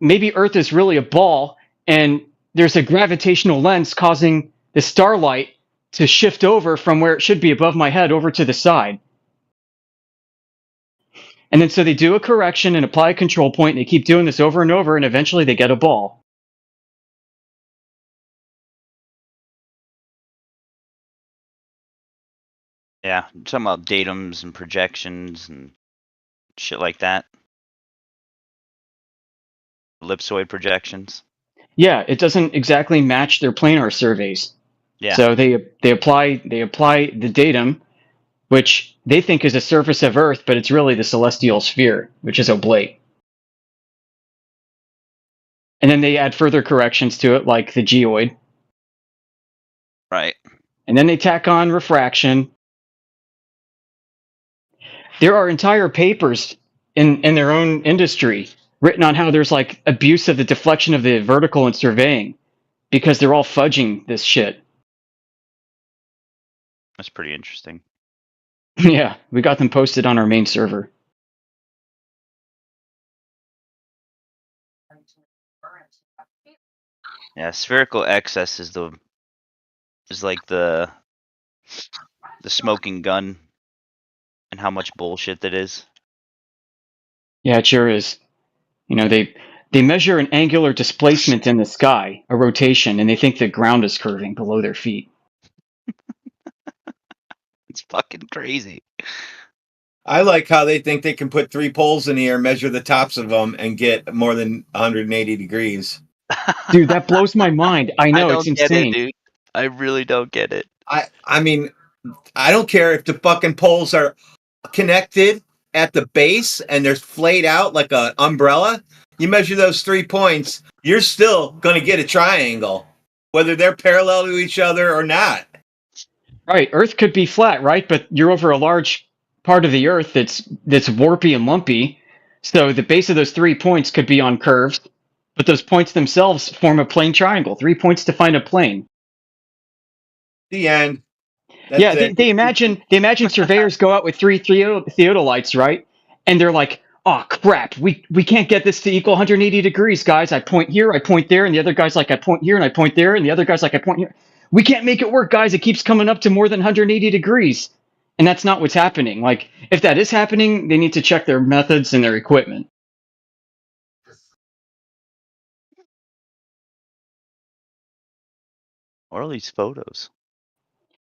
Earth is really a ball, and there's a gravitational lens causing the starlight to shift over from where it should be above my head over to the side. And then so they do a correction and apply a control point, and they keep doing this over and over, and eventually they get a ball. Yeah, talking about datums and projections and shit like that. Ellipsoid projections. Yeah, it doesn't exactly match their planar surveys. Yeah. So they apply the datum, which they think is a surface of Earth, but it's really the celestial sphere, which is oblate. And then they add further corrections to it, like the geoid. Right. And then they tack on refraction. There are entire papers in their own industry written on how there's like abuse of the deflection of the vertical in surveying because they're all fudging this shit. That's pretty interesting. Yeah, we got them posted on our main server. Yeah, spherical excess is like the smoking gun and how much bullshit that is. Yeah, it sure is. They measure an angular displacement in the sky, a rotation, and they think the ground is curving below their feet. It's fucking crazy. I like how they think they can put 3 poles in the air, measure the tops of them, and get more than 180 degrees. Dude, that blows my mind. I know, it's don't get it, insane. dude. I really don't get it. I mean, I don't care if the fucking poles are connected at the base and they're flayed out like an umbrella. You measure those 3 points, you're still going to get a triangle, whether they're parallel to each other or not. Right, Earth could be flat, right? But you're over a large part of the Earth that's warpy and lumpy. So the base of those 3 points could be on curves, but those points themselves form a plane triangle. 3 points define a plane. The end. That's yeah, it. they imagine surveyors go out with 3 theodolites, right? And they're like, "Oh crap, we can't get this to equal 180 degrees, guys. I point here, I point there, and the other guy's like, I point here and I point there, and the other guy's like, I point here. We can't make it work, guys. It keeps coming up to more than 180 degrees." And that's not what's happening. Like, if that is happening, they need to check their methods and their equipment. What are these photos?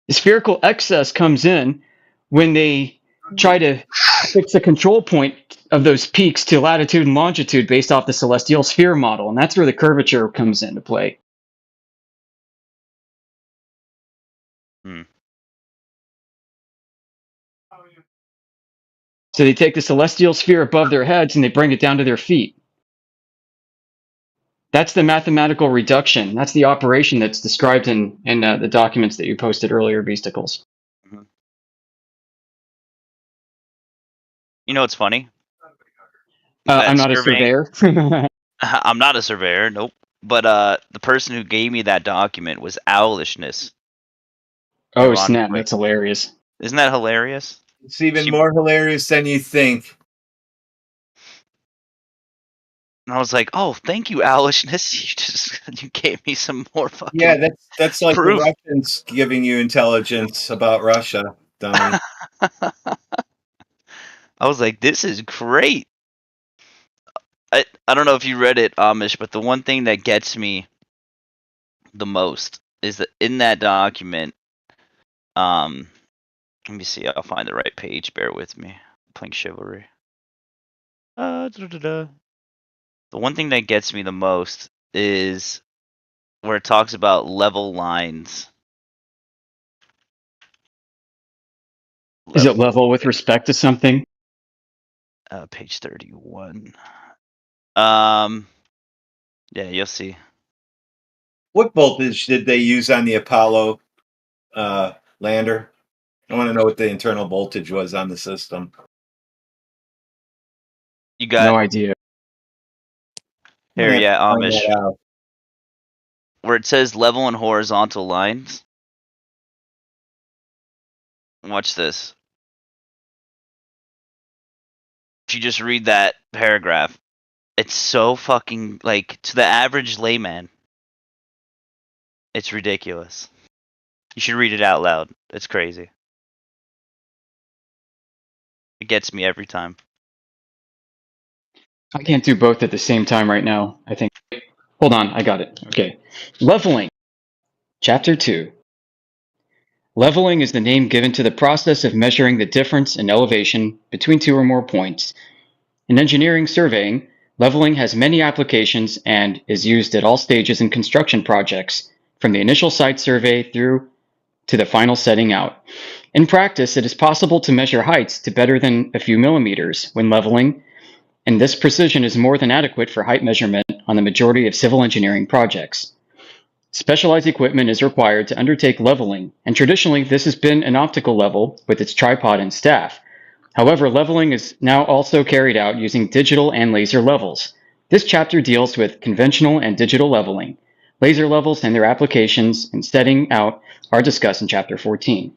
The spherical excess comes in when they try to fix the control point of those peaks to latitude and longitude based off the celestial sphere model, and that's where the curvature comes into play. So they take the celestial sphere above their heads and they bring it down to their feet. That's the mathematical reduction. That's the operation that's described in the documents that you posted earlier, Beasticles. You know what's funny? I'm not a surveyor. I'm not a surveyor, nope. But the person who gave me that document was owlishness. Oh, snap. That's hilarious. Isn't that hilarious? It's even more hilarious than you think. And I was like, "Oh, thank you, owlishness. You gave me some more fucking that's like proof." the Russians giving you intelligence about Russia, dummy. I was like, "This is great." I don't know if you read it, Amish, but the one thing that gets me the most is that in that document, let me see, I'll find the right page. Bear with me. Playing Chivalry. The one thing that gets me the most is where it talks about level lines. Is it level with respect to something? Page 31. Yeah, you'll see. What voltage did they use on the Apollo lander? I want to know what the internal voltage was on the system. You got no idea. Here, yeah, Amish. Where it says level and horizontal lines. Watch this. If you just read that paragraph, it's so fucking, like, to the average layman, it's ridiculous. You should read it out loud. It's crazy. It gets me every time. I can't do both at the same time right now, I think. Hold on, I got it. Okay. Leveling. Chapter 2. Leveling is the name given to the process of measuring the difference in elevation between two or more points. In engineering surveying, leveling has many applications and is used at all stages in construction projects, from the initial site survey through to the final setting out. In practice, it is possible to measure heights to better than a few millimeters when leveling, and this precision is more than adequate for height measurement on the majority of civil engineering projects. Specialized equipment is required to undertake leveling, and traditionally this has been an optical level with its tripod and staff. However, leveling is now also carried out using digital and laser levels. This chapter deals with conventional and digital leveling. Laser levels and their applications and setting out are discussed in Chapter 14.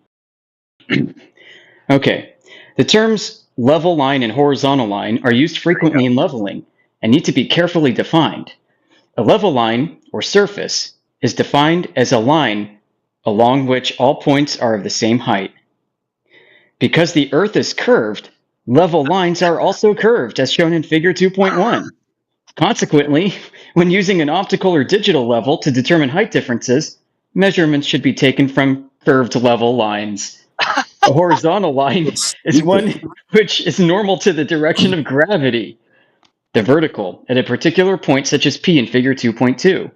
Okay, the terms level line and horizontal line are used frequently in leveling and need to be carefully defined. A level line, or surface, is defined as a line along which all points are of the same height. Because the Earth is curved, level lines are also curved, as shown in Figure 2.1. Consequently, when using an optical or digital level to determine height differences, measurements should be taken from curved level lines. A horizontal line is one which is normal to the direction of gravity, the vertical, at a particular point such as P in figure 2.2.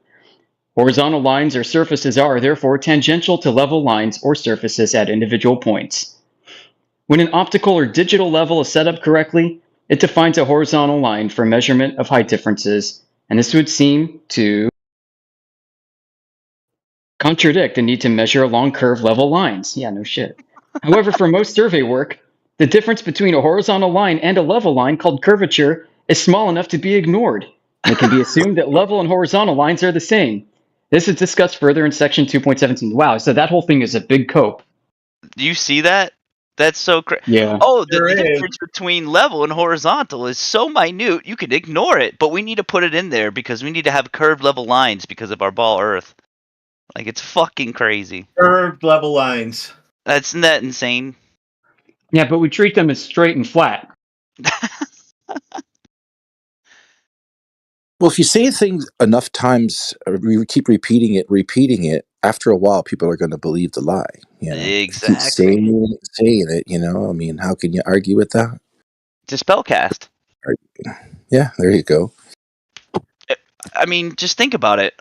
Horizontal lines or surfaces are therefore tangential to level lines or surfaces at individual points. When an optical or digital level is set up correctly, it defines a horizontal line for measurement of height differences, and this would seem to contradict the need to measure along curved level lines. Yeah, no shit. However, for most survey work, the difference between a horizontal line and a level line called curvature is small enough to be ignored, and it can be assumed that level and horizontal lines are the same. This is discussed further in section 2.17. Wow, so that whole thing is a big cope. Do you see that? That's so crazy. Yeah. Oh, the Sure is. difference between level and horizontal is so minute, you can ignore it, but we need to put it in there because we need to have curved level lines because of our ball Earth. Like, it's fucking crazy. Curved level lines. Isn't that insane? Yeah, but we treat them as straight and flat. Well, if you say things enough times, we keep repeating it, after a while, people are going to believe the lie. You know, Exactly. keep saying it. You know, I mean, how can you argue with that? It's a spellcast. Yeah, there you go. I mean, just think about it.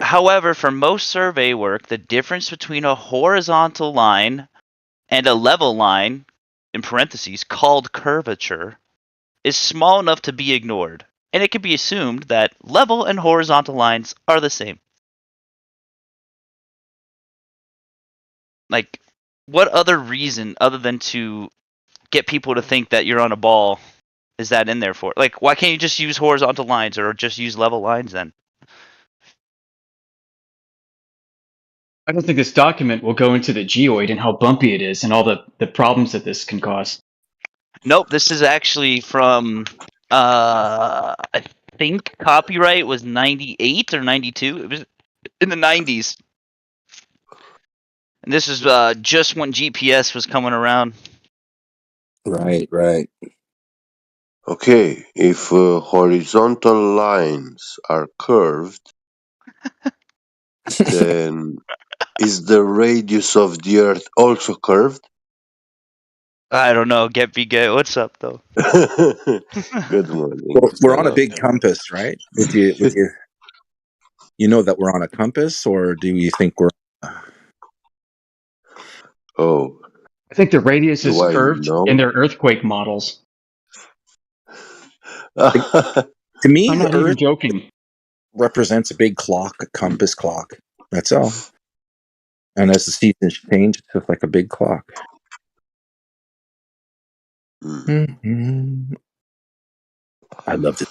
However, for most survey work, the difference between a horizontal line and a level line, in parentheses, called curvature, is small enough to be ignored, and it can be assumed that level and horizontal lines are the same. Like, what other reason other than to get people to think that you're on a ball is that in there for? Like, why can't you just use horizontal lines or just use level lines then? I don't think this document will go into the geoid and how bumpy it is and all the problems that this can cause. Nope, this is actually from, I think copyright was 98 or 92. It was in the 90s. And this is just when GPS was coming around. Right. Okay, if horizontal lines are curved, then is the radius of the Earth also curved? I don't know. Get be gay. What's up, though? Good morning. Well, we're on a Hello. big compass, right? With you, you know that we're on a compass, or do you think we're? Oh, I think the radius is do I curved in know? their earthquake models. To me, I'm the not even Earth joking. represents a big clock, a compass clock. That's all. And as the seasons change, it's just like a big clock. Mm-hmm. I loved it.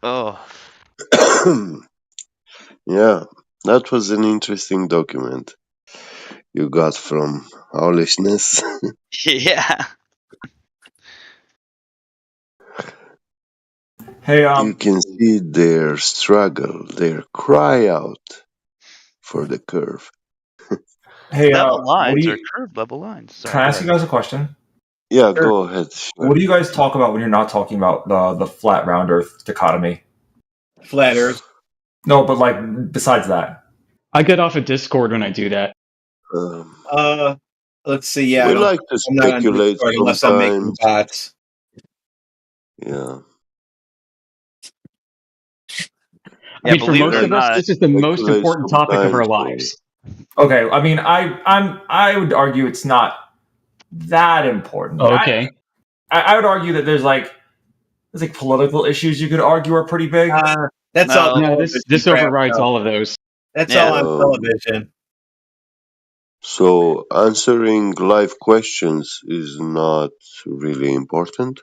Oh. Yeah, that was an interesting document you got from Owlishness. Yeah. Hey, You can see their struggle, their cry out for the curve. hey, Level what do lines are you? curved level lines. Sorry, Can I go ask you ahead. guys a question? Yeah, Sure. go ahead. What do you guys talk about when you're not talking about the flat round Earth dichotomy? Flat Earth. No, but like besides that. I get off of Discord when I do that. Let's see. Yeah, We like to I'm not on speculate Discord unless I'm making sometimes. bots. Yeah. I mean, for believe it most or of us, not, this is the most Speculate important topic of our sometimes. lives. Okay, I mean, I would argue it's not that important. Oh, okay. I would argue that there's like political issues you could argue are pretty big. That's No. all. No, television this crap, overrides though. all of those. That's Yeah. all on television. So answering live questions is not really important.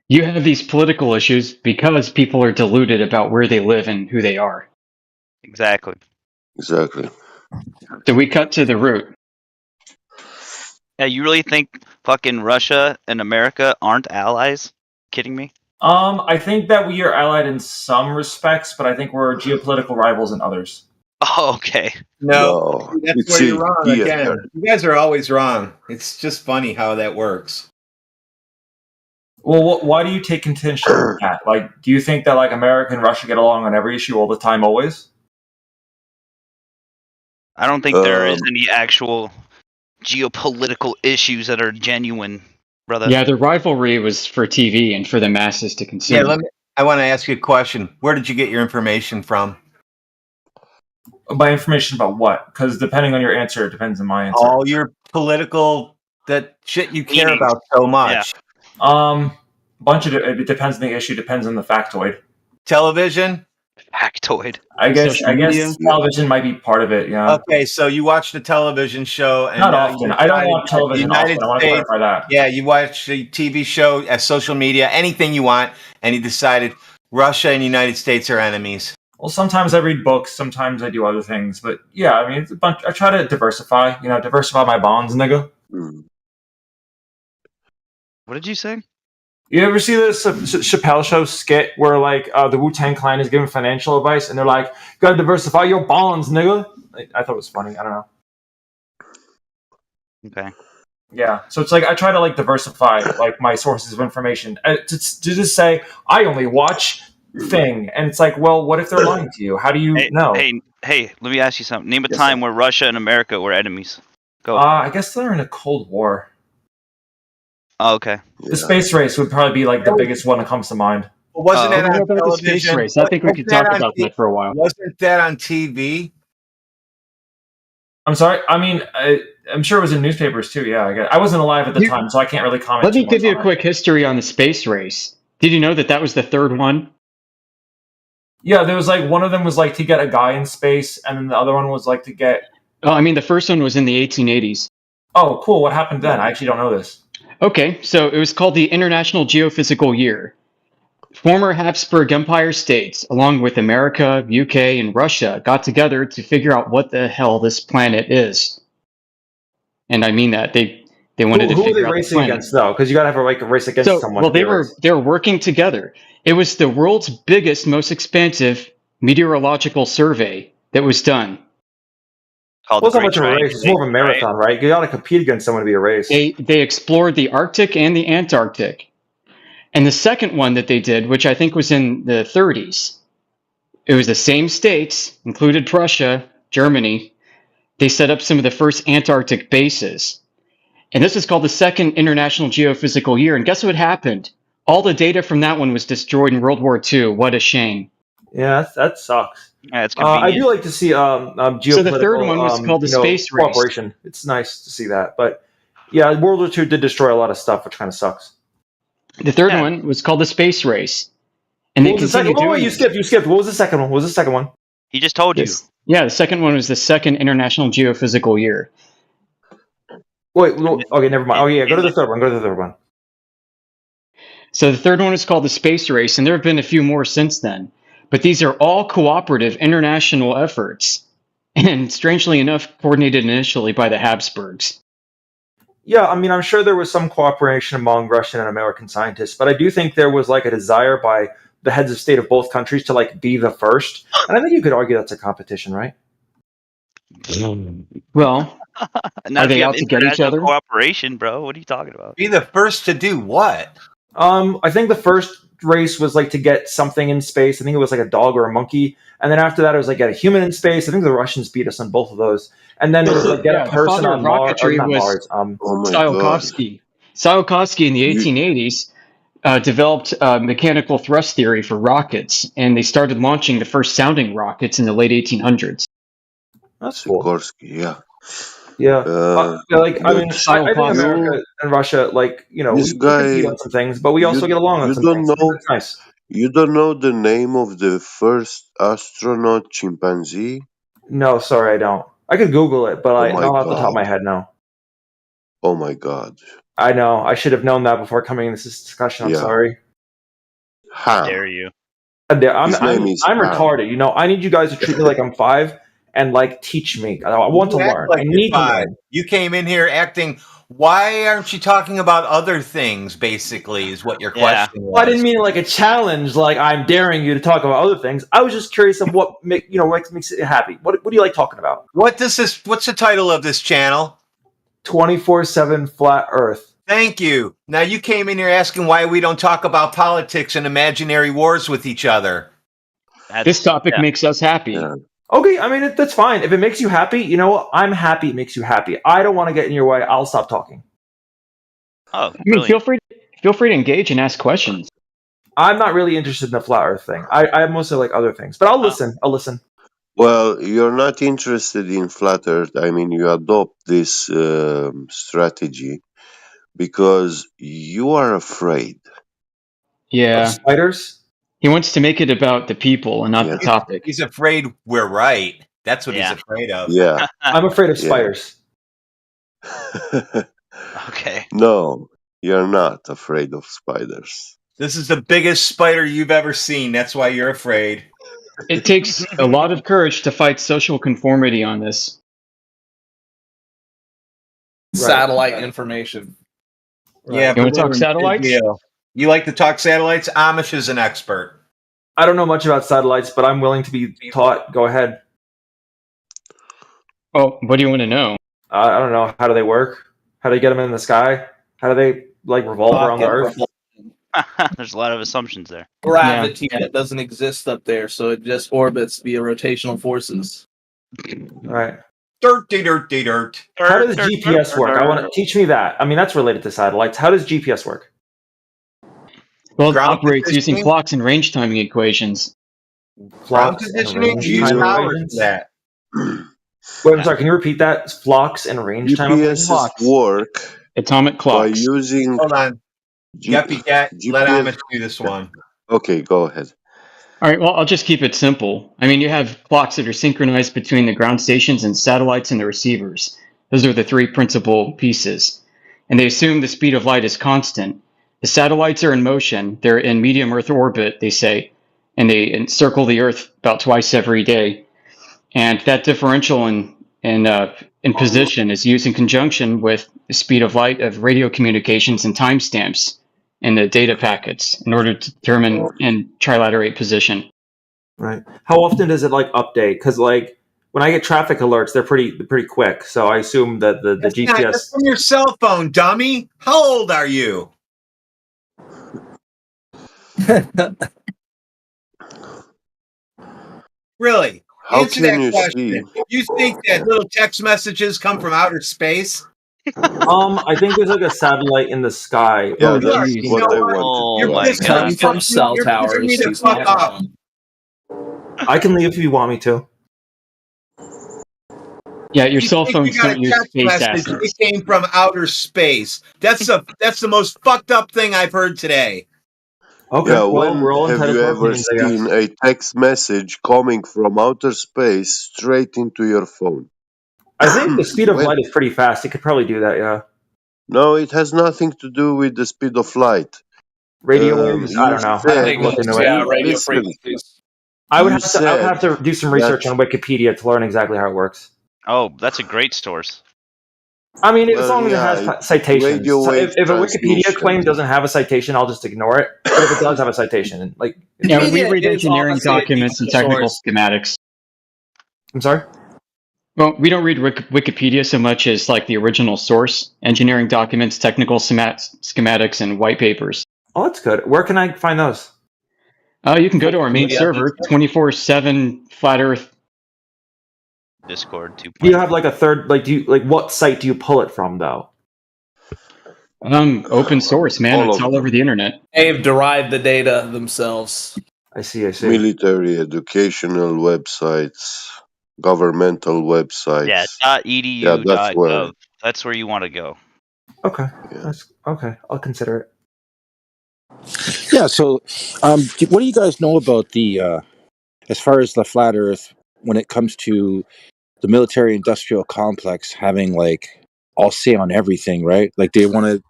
You have these political issues because people are deluded about where they live and who they are. Exactly. Exactly. So we cut to the root. Yeah, you really think fucking Russia and America aren't allies? Kidding me? I think that we are allied in some respects, but I think we're geopolitical rivals in others. Oh, okay. No, No, that's it's where a you're wrong theater. again. You guys are always wrong. It's just funny how that works. Well, why do you take contention with that? Like, do you think that like America and Russia get along on every issue all the time, always? I don't think there is any actual geopolitical issues that are genuine, brother. Yeah, the rivalry was for TV and for the masses to consume. Yeah, I want to ask you a question. Where did you get your information from? By information about what? Because depending on your answer, it depends on my answer. All your political, that shit you care about so much. Yeah. Bunch of it depends on the issue, depends on the factoid. Television? Factoid. I guess television might be part of it, yeah. Okay, so you watched a television show and not often. I don't watch television often. I want to clarify that. Yeah, you watch a TV show, a social media, anything you want, and you decided Russia and the United States are enemies. Well, sometimes I read books, sometimes I do other things, but yeah, I mean, it's a bunch. I try to diversify. Diversify my bonds, nigga. What did you say? You ever see this Chappelle Show skit where like the Wu-Tang Clan is giving financial advice and they're like, "You gotta diversify your bonds, nigga." I thought it was funny. I don't know. Okay. Yeah, so it's like I try to like diversify like my sources of information to just say I only watch thing, and it's like, well, what if they're lying to you? How do you know? Hey, let me ask you something. Name a time where Russia and America were enemies. Go. I guess they're in a Cold War. Oh, okay. The space race would probably be like the biggest one that comes to mind. Wasn't that on about the space race? I think we could talk about that for a while. Wasn't that on TV? I'm sorry. I mean, I'm sure it was in newspapers too. Yeah, I wasn't alive at the time, so I can't really comment. Let me give you a quick history on the space race. Did you know that was the third one? Yeah, there was like one of them was like to get a guy in space, and then the other one was like to get. Oh, I mean, the first one was in the 1880s. Oh, cool. What happened then? I actually don't know this. Okay, so it was called the International Geophysical Year. Former Habsburg Empire states, along with America, UK, and Russia, got together to figure out what the hell this planet is. And I mean that they wanted to figure out. Who were they racing against, though? Because you got to have a race against someone. Well, they were working together. It was the world's biggest, most expansive meteorological survey that was done. Well, it's not much of a race. It's more of a marathon, right? You got to compete against someone to be a race. They explored the Arctic and the Antarctic. And the second one that they did, which I think was in the 30s, it was the same states, included Prussia, Germany. They set up some of the first Antarctic bases. And this is called the Second International Geophysical Year. And guess what happened? All the data from that one was destroyed in World War II. What a shame. Yeah, that sucks. Yeah, it's convenient. I do like to see geopolitical. So the third one was called the space race. Cooperation. It's nice to see that, but yeah, World War II did destroy a lot of stuff, which kind of sucks. The third one was called the space race, and they continued doing. You skipped. What was the second one? What was the second one? He just told you. Yeah, the second one was the Second International Geophysical Year. Wait, okay, never mind. Oh yeah, go to the third one. So the third one is called the space race, and there have been a few more since then. But these are all cooperative international efforts, and strangely enough, coordinated initially by the Habsburgs. Yeah, I mean, I'm sure there was some cooperation among Russian and American scientists, but I do think there was like a desire by the heads of state of both countries to like be the first. And I think you could argue that's a competition, right? Well, are they out to get each other? Cooperation, bro. What are you talking about? Be the first to do what? I think the first race was like to get something in space. I think it was like a dog or a monkey. And then after that, it was like get a human in space. I think the Russians beat us on both of those. And then it was like get a person on Mars. Tsiolkovsky. Tsiolkovsky in the 1880s developed mechanical thrust theory for rockets, and they started launching the first sounding rockets in the late 1800s. That's cool. Sikorsky, yeah. Yeah, I mean, I think America and Russia, like, we compete on some things, but we also get along on some things. It's nice. You don't know the name of the first astronaut chimpanzee? No, sorry, I don't. I could Google it, but not off the top of my head now. Oh my God. I know. I should have known that before coming into this discussion. I'm sorry. How dare you? I'm retarded. I need you guys to treat me like I'm 5. And like teach me. I want to learn. I need to learn. You came in here acting. Why aren't you talking about other things? Basically, is what your question was. Well, I didn't mean like a challenge. Like I'm daring you to talk about other things. I was just curious of what makes it happy. What do you like talking about? What's the title of this channel? 24/7 Flat Earth. Thank you. Now you came in here asking why we don't talk about politics and imaginary wars with each other. This topic makes us happy. Yeah. Okay, I mean that's fine. If it makes you happy, you know what? I'm happy. It makes you happy. I don't want to get in your way. I'll stop talking. Oh, I mean, feel free to engage and ask questions. I'm not really interested in the flat Earth thing. I mostly like other things, but I'll listen. I'll listen. Well, you're not interested in flat Earth. I mean, you adopt this strategy because you are afraid. Yeah. Spiders? He wants to make it about the people and not the topic. He's afraid we're right. That's what he's afraid of. Yeah. I'm afraid of Yeah. spiders. Okay. No, you're not afraid of spiders. This is the biggest spider you've ever seen. That's why you're afraid. It takes a lot of courage to fight social conformity on this. Satellite information. Yeah, You want to talk big satellites? deal. You like to talk satellites? Amish is an expert. I don't know much about satellites, but I'm willing to be taught. Go ahead. Oh, what do you want to know? I don't know. How do they work? How do you get them in the sky? How do they revolve around the Earth? There's a lot of assumptions there. Gravity that doesn't exist up there, so it just orbits via rotational forces. Right. Dirt. How does GPS work? I want to teach me that. I mean, that's related to satellites. How does GPS work? Well, it operates using flux and range timing equations. Ground positioning? Use powers for that. Wait, I'm sorry. Can you repeat that? Flux and range time. GPSs work atomic by clocks. using. Hold on. Geppy Cat, let Amish do this one. Okay, go ahead. All right, well, I'll just keep it simple. I mean, you have clocks that are synchronized between the ground stations and satellites and the receivers. Those are the three principal pieces. And they assume the speed of light is constant. The satellites are in motion. They're in medium Earth orbit, they say, and they encircle the Earth about twice every day. And that differential in position is used in conjunction with the speed of light of radio communications and timestamps in the data packets in order to determine and trilaterate position. Right. How often does it update? Because when I get traffic alerts, they're pretty quick. So I assume that the GPS. That's from your cell phone, dummy. How old are you? Really? How Answer can that you question. see? You think that little text messages come from outer space? I think there's a satellite in the sky. Yeah, that's what I want. You're my God. From cell you're towers. pissing me the He's fuck not off. wrong. I can leave if you want me to. Yeah, your You cell think phones you got don't a use text space message, assets. it came from outer space. That's the most fucked up thing I've heard today. Okay, Yeah, well, we're all when have entitled you to our ever opinions, I guess. seen a text message coming from outer space straight into your phone? I think the speed of When? light is pretty fast. It could probably do that, yeah. No, it has nothing to do with the speed of light. Radio waves? I You don't know. I'd have said, to look into Yeah, it. radio listen, frequencies. I would you have to do some research that- on Wikipedia to learn exactly how it works. Oh, that's a great source. I mean, as Well, long as it yeah, has citations. radio So wave if a Wikipedia transmission. claim doesn't have a citation, I'll just ignore it. But if it does have a citation, Yeah, we Wikipedia read is engineering honestly a documents and decent technical source. schematics. I'm sorry? Well, we don't read Wikipedia so much as the original source, engineering documents, technical schematics, and white papers. Oh, that's good. Where can I find those? You can go to our main Yeah. server, 24/7 Flat Earth. Discord 2.0. Do you have a third? What site do you pull it from, though? Open source, man. All It's of all them. over the internet. They've derived the data themselves. I see. Military, educational websites, governmental websites. Yeah, .edu, Yeah, that's where. .gov. That's where you want to go. Okay. Yeah. That's okay. I'll consider it. Yeah. So, what do you guys know about the as far as the flat Earth when it comes to the military-industrial complex having all say on everything, right? They want to.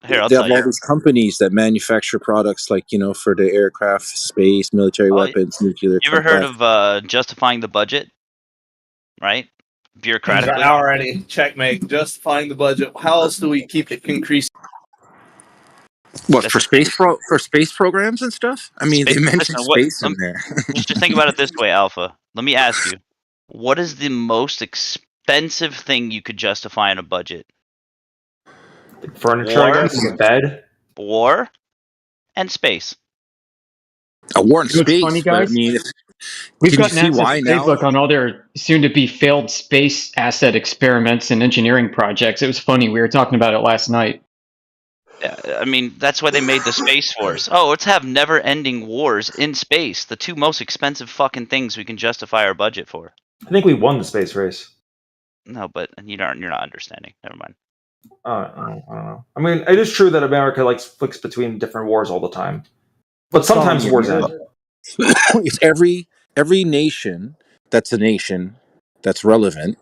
Here, I'll They tell have all you. these companies that manufacture products for the aircraft, space, military weapons, nuclear. You ever heard of justifying the budget? Right? Bureaucratically. Already, checkmate. Justifying the budget. How else do we keep it increasing? What That's for the thing. for space programs and stuff? I mean, they mentioned space in there. Just think about it this way, Alpha. Let me ask you, what is the most expensive thing you could justify in a budget? Furniture, I guess, a bed. War and space. A war in You know what's space, funny, but I guys? mean, We've Can you got see NASA's why now? playbook on all their soon-to-be failed space asset experiments and engineering projects. It was funny. We were talking about it last night. I mean, that's why they made the Space Force. Oh, let's have never-ending wars in space. The two most expensive fucking things we can justify our budget for. I think we won the space race. No, but you're not understanding. Never mind. I don't know. I mean, it is true that America flicks between different wars all the time, but sometimes wars end. It's every nation that's a nation that's relevant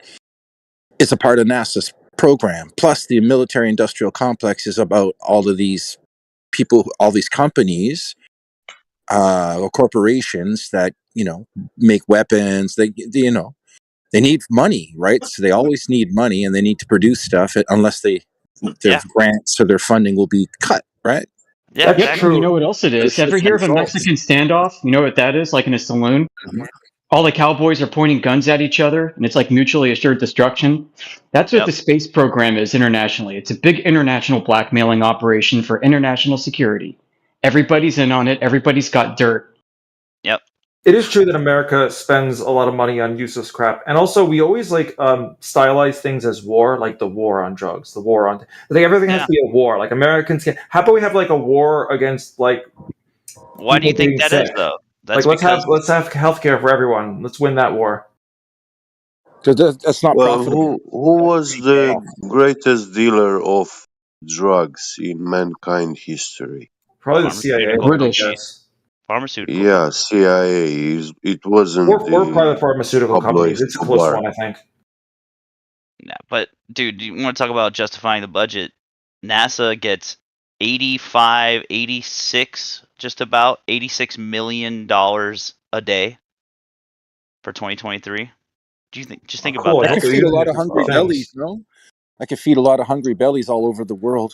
is a part of NASA's program. Plus, the military-industrial complex is about all of these people, all these companies or corporations that make weapons. They need money, right? So they always need money, and they need to produce stuff unless their grants or their funding will be cut, right? Yeah, Yep. exactly. You know what else it is? Ever hear of a Mexican standoff? You know what that is? Like in a saloon? Mm-hmm. All the cowboys are pointing guns at each other, and it's like mutually assured destruction. That's what the space program is internationally. It's a big international blackmailing operation for international security. Everybody's in on it. Everybody's got dirt. Yep. It is true that America spends a lot of money on useless crap, and also we always stylize things as war, like the war on drugs, the war on. I think everything has to be a war. Like Americans can. How about we have a war against Why do you think that is though? That's let's have healthcare for everyone. Let's win that war. That's not profitable. Who was the greatest dealer of drugs in mankind history? Probably the CIA. British. Pharmaceutical. Yeah, CIA. It wasn't. Or private pharmaceutical companies. It's a close one, I think. Yeah, but dude, you want to talk about justifying the budget? NASA gets 86 million a day for 2023. Do you think? Just think about that. I could feed a lot of hungry bellies, no? I could feed a lot of hungry bellies all over the world.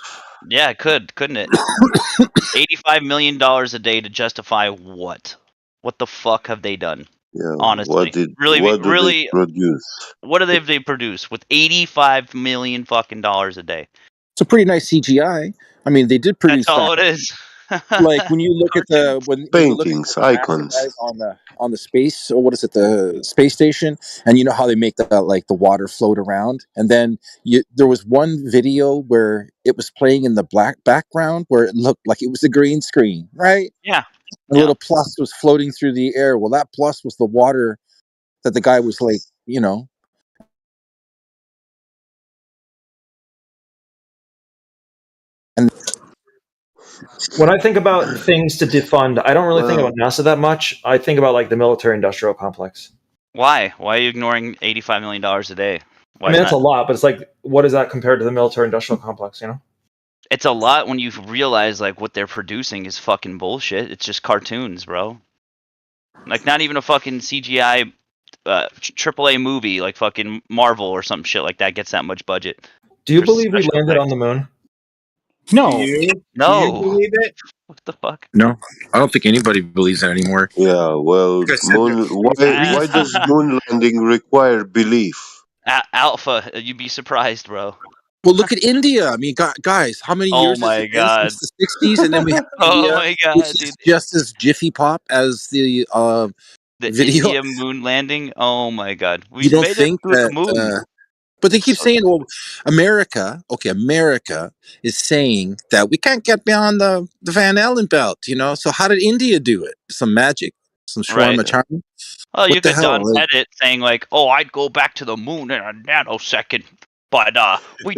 Yeah, it couldn't it? $85 million a day to justify what? What the fuck have they done? Yeah, honestly, what did they produce? What do they produce with $85 million fucking dollars a day? It's a pretty nice CGI. I mean, they did produce. That's all it is. Like when you look at paintings, icons on the space, or what is it, the space station, and you know how they make the water float around, and then there was one video where it was playing in the black background where it looked like it was a green screen, right? Yeah. A little plus was floating through the air. Well, that plus was the water that the guy was and when I think about things to defund, I don't really think about NASA that much. I think about the military-industrial complex. Why? Why are you ignoring $85 million a day? I mean, that's a lot, but it's what is that compared to the military-industrial complex? It's a lot when you realize what they're producing is fucking bullshit. It's just cartoons, bro. Not even a fucking CGI AAA movie like fucking Marvel or some shit like that gets that much budget. Do you believe we landed on the moon? No. No. Do you believe it? What the fuck? No, I don't think anybody believes that anymore. Yeah, well, moon. Why does moon landing require belief? Alpha, you'd be surprised, bro. Well, look at India. I mean, guys, how many years has it been since the 60s? And then we have India, my God, which is just as jiffy pop as the video. India moon landing. Oh my God, You don't think that? The moon. But they keep saying, "Well, America is saying that we can't get beyond the Van Allen belt." So how did India do it? Some magic, some shawarma charm. Oh, you got Don Pettit saying "Oh, I'd go back to the moon in a nanosecond." But we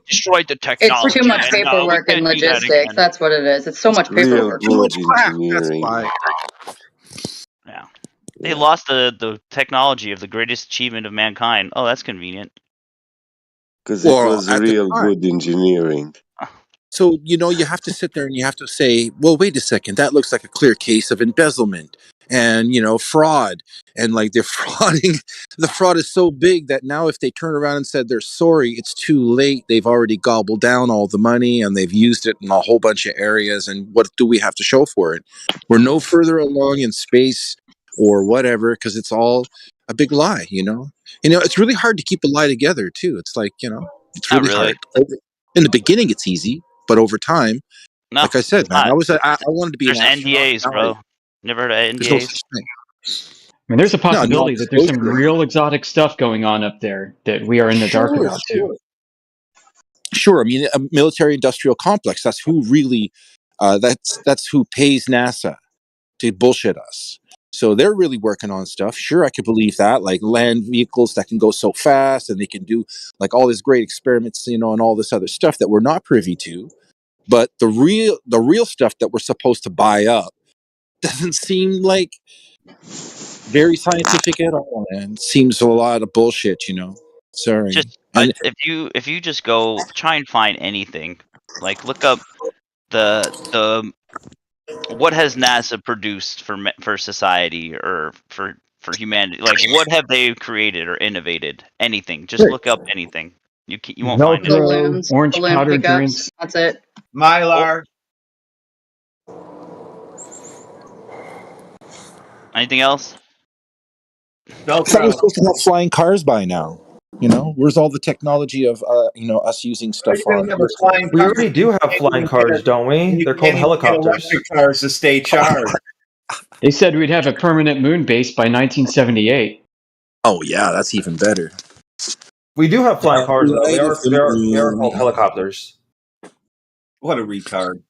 destroyed the technology. It's too much paperwork and logistics. That's what it is. It's so much paperwork. Too much engineering. Yeah. They lost the technology of the greatest achievement of mankind. Oh, that's convenient. Because it was real good engineering. So, you have to sit there and you have to say, well, wait a second, that looks like a clear case of embezzlement and, fraud. And they're frauding. The fraud is so big that now if they turn around and said they're sorry, it's too late. They've already gobbled down all the money and they've used it in a whole bunch of areas. And what do we have to show for it? We're no further along in space or whatever, because it's all a big lie, it's really hard to keep a lie together too. It's it's really hard. In the beginning, it's easy, but over time, like I said, man, I wanted to be There's an astronaut. NDAs, bro. Never heard of NDAs? There's no such thing. mean, there's a possibility that there's some non-disclosure. real exotic stuff going on up there that we are in the dark about too. Sure. I mean, a military-industrial complex. That's who really. That's who pays NASA to bullshit us. So they're really working on stuff. Sure, I could believe that, like land vehicles that can go so fast, and they can do like all these great experiments, and all this other stuff that we're not privy to. But the real stuff that we're supposed to buy up doesn't seem like very scientific at all, and seems a lot of bullshit. Sorry. Just And if you just go try and find anything, like look up the what has NASA produced for society or for humanity? Like what have they created or innovated? Anything. Just look up anything. You won't find it. Balloons, orange balloon powder pickups. drinks. That's it. Mylar. Anything else? I thought we're supposed to have flying cars by now. Where's all the technology of us using stuff on? We already do have flying cars, don't we? They're called helicopters. Electric cars to stay charged. They said we'd have a permanent moon base by 1978. Oh yeah, that's even better. We do have flying cars, though. They are moon. called helicopters. What a retard.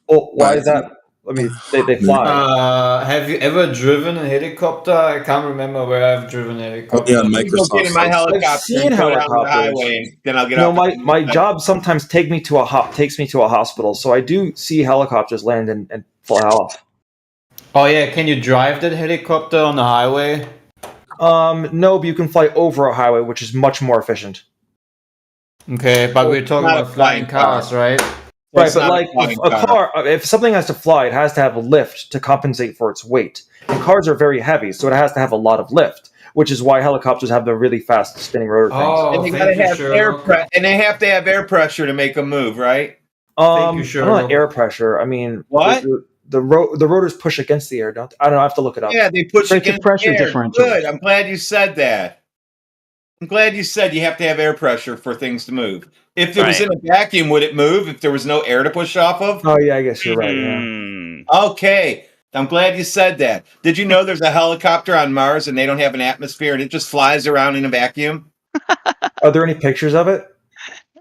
Well, why is that? I mean, they fly. Have you ever driven a helicopter? I can't remember where I've driven a helicopter. Yeah, Go get in my helicopter I've seen and go down the helicopters. highway, then I'll get off. My job sometimes takes me to a hospital, so I do see helicopters land and fly off. Oh yeah, can you drive that helicopter on the highway? No, but you can fly over a highway, which is much more efficient. Okay, but we're talking about flying cars, right? Right, but like a car, if something has to fly, it has to have a lift to compensate for its weight. And cars are very heavy, so it has to have a lot of lift, which is why helicopters have the really fast spinning rotor things. And they gotta have and they have to have air pressure to make them move, right? Not air pressure. I mean, what? The rotors push against the air, don't? I don't know. I have to look it up. Yeah, they push against pressure the air. differential. Good. I'm glad you said that. I'm glad you said you have to have air pressure for things to move. If it was in a vacuum, would it move if there was no air to push off of? Oh, yeah, I guess you're right. Yeah. Okay. I'm glad you said that. Did you know there's a helicopter on Mars and they don't have an atmosphere and it just flies around in a vacuum? Are there any pictures of it?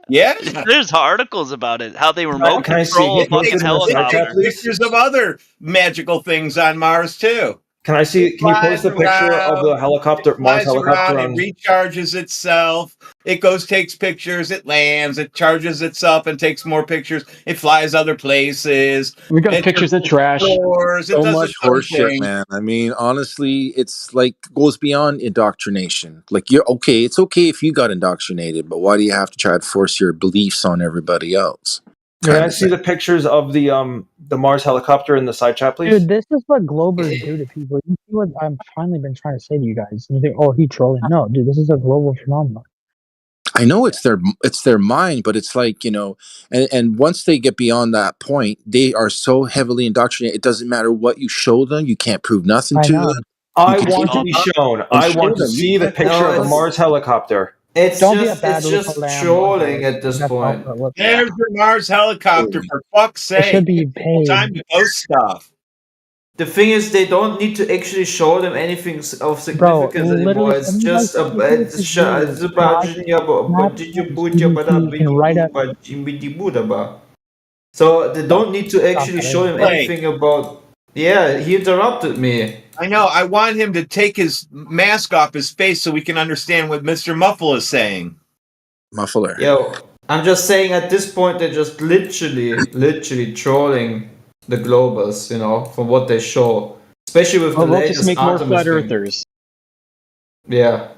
Yeah. There's articles about it. How they remote Can I control see a fucking helicopter. Pictures of other magical things on Mars too. Can I see? Can you post a picture of the helicopter, Mars helicopter? It recharges itself. It takes pictures. It lands. It charges itself and takes more pictures. It flies other places. We got pictures of trash. So much horseshit, man. I mean, honestly, it's like goes beyond indoctrination. Like it's okay if you got indoctrinated, but why do you have to try to force your beliefs on everybody else? Can I see the pictures of the Mars helicopter in the side chat, please? Dude, this is what Globers do to people. You see what I've finally been trying to say to you guys. You think, oh, he trolling. No, dude, this is a global phenomenon. I know it's their mind, but it's like, and once they get beyond that point, they are so heavily indoctrinated. It doesn't matter what you show them. You can't prove nothing to them. I want to be shown. I want to see the picture of a Mars helicopter. It's just trolling at this point. There's the Mars helicopter, for fuck's sake. It should be paid. Time to post stuff. The thing is, they don't need to actually show them anything of significance anymore. It's just it's about so they don't need to actually show him anything about. Yeah, he interrupted me. I know. I want him to take his mask off his face so we can understand what Mr. Muffle is saying. Muffler. Yo, I'm just saying at this point they're just literally trolling the globals, from what they show, especially with the latest just make more Artemis flat thing. earthers. Yeah.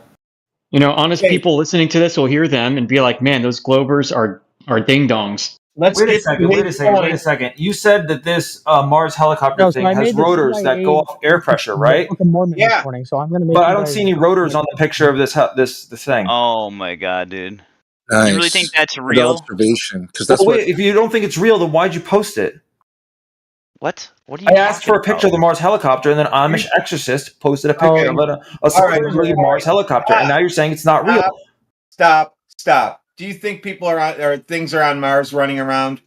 Honest people listening to this will hear them and be like, "Man, those globers are ding dongs." Wait a second. You said that this Mars helicopter thing has rotors that go off air pressure, right? Yeah. Morning, so I'm gonna make but I don't see any rotors on the picture of this thing. Oh my god, dude! Nice. You really think that's Good real? observation, because that's wait, if you don't think it's real, then why'd you post it? What? What are you? I asked for a picture of the Mars helicopter, and then Amish Exorcist posted a picture of a supposedly Mars helicopter, and now you're saying it's not real. Stop. Do you think people or things are on Mars running around?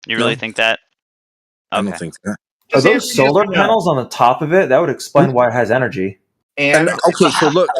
You really think that? Okay. I don't think that. Are Just those answer yes solar or no. panels on the top of it? That would explain why it has energy. And okay, so look,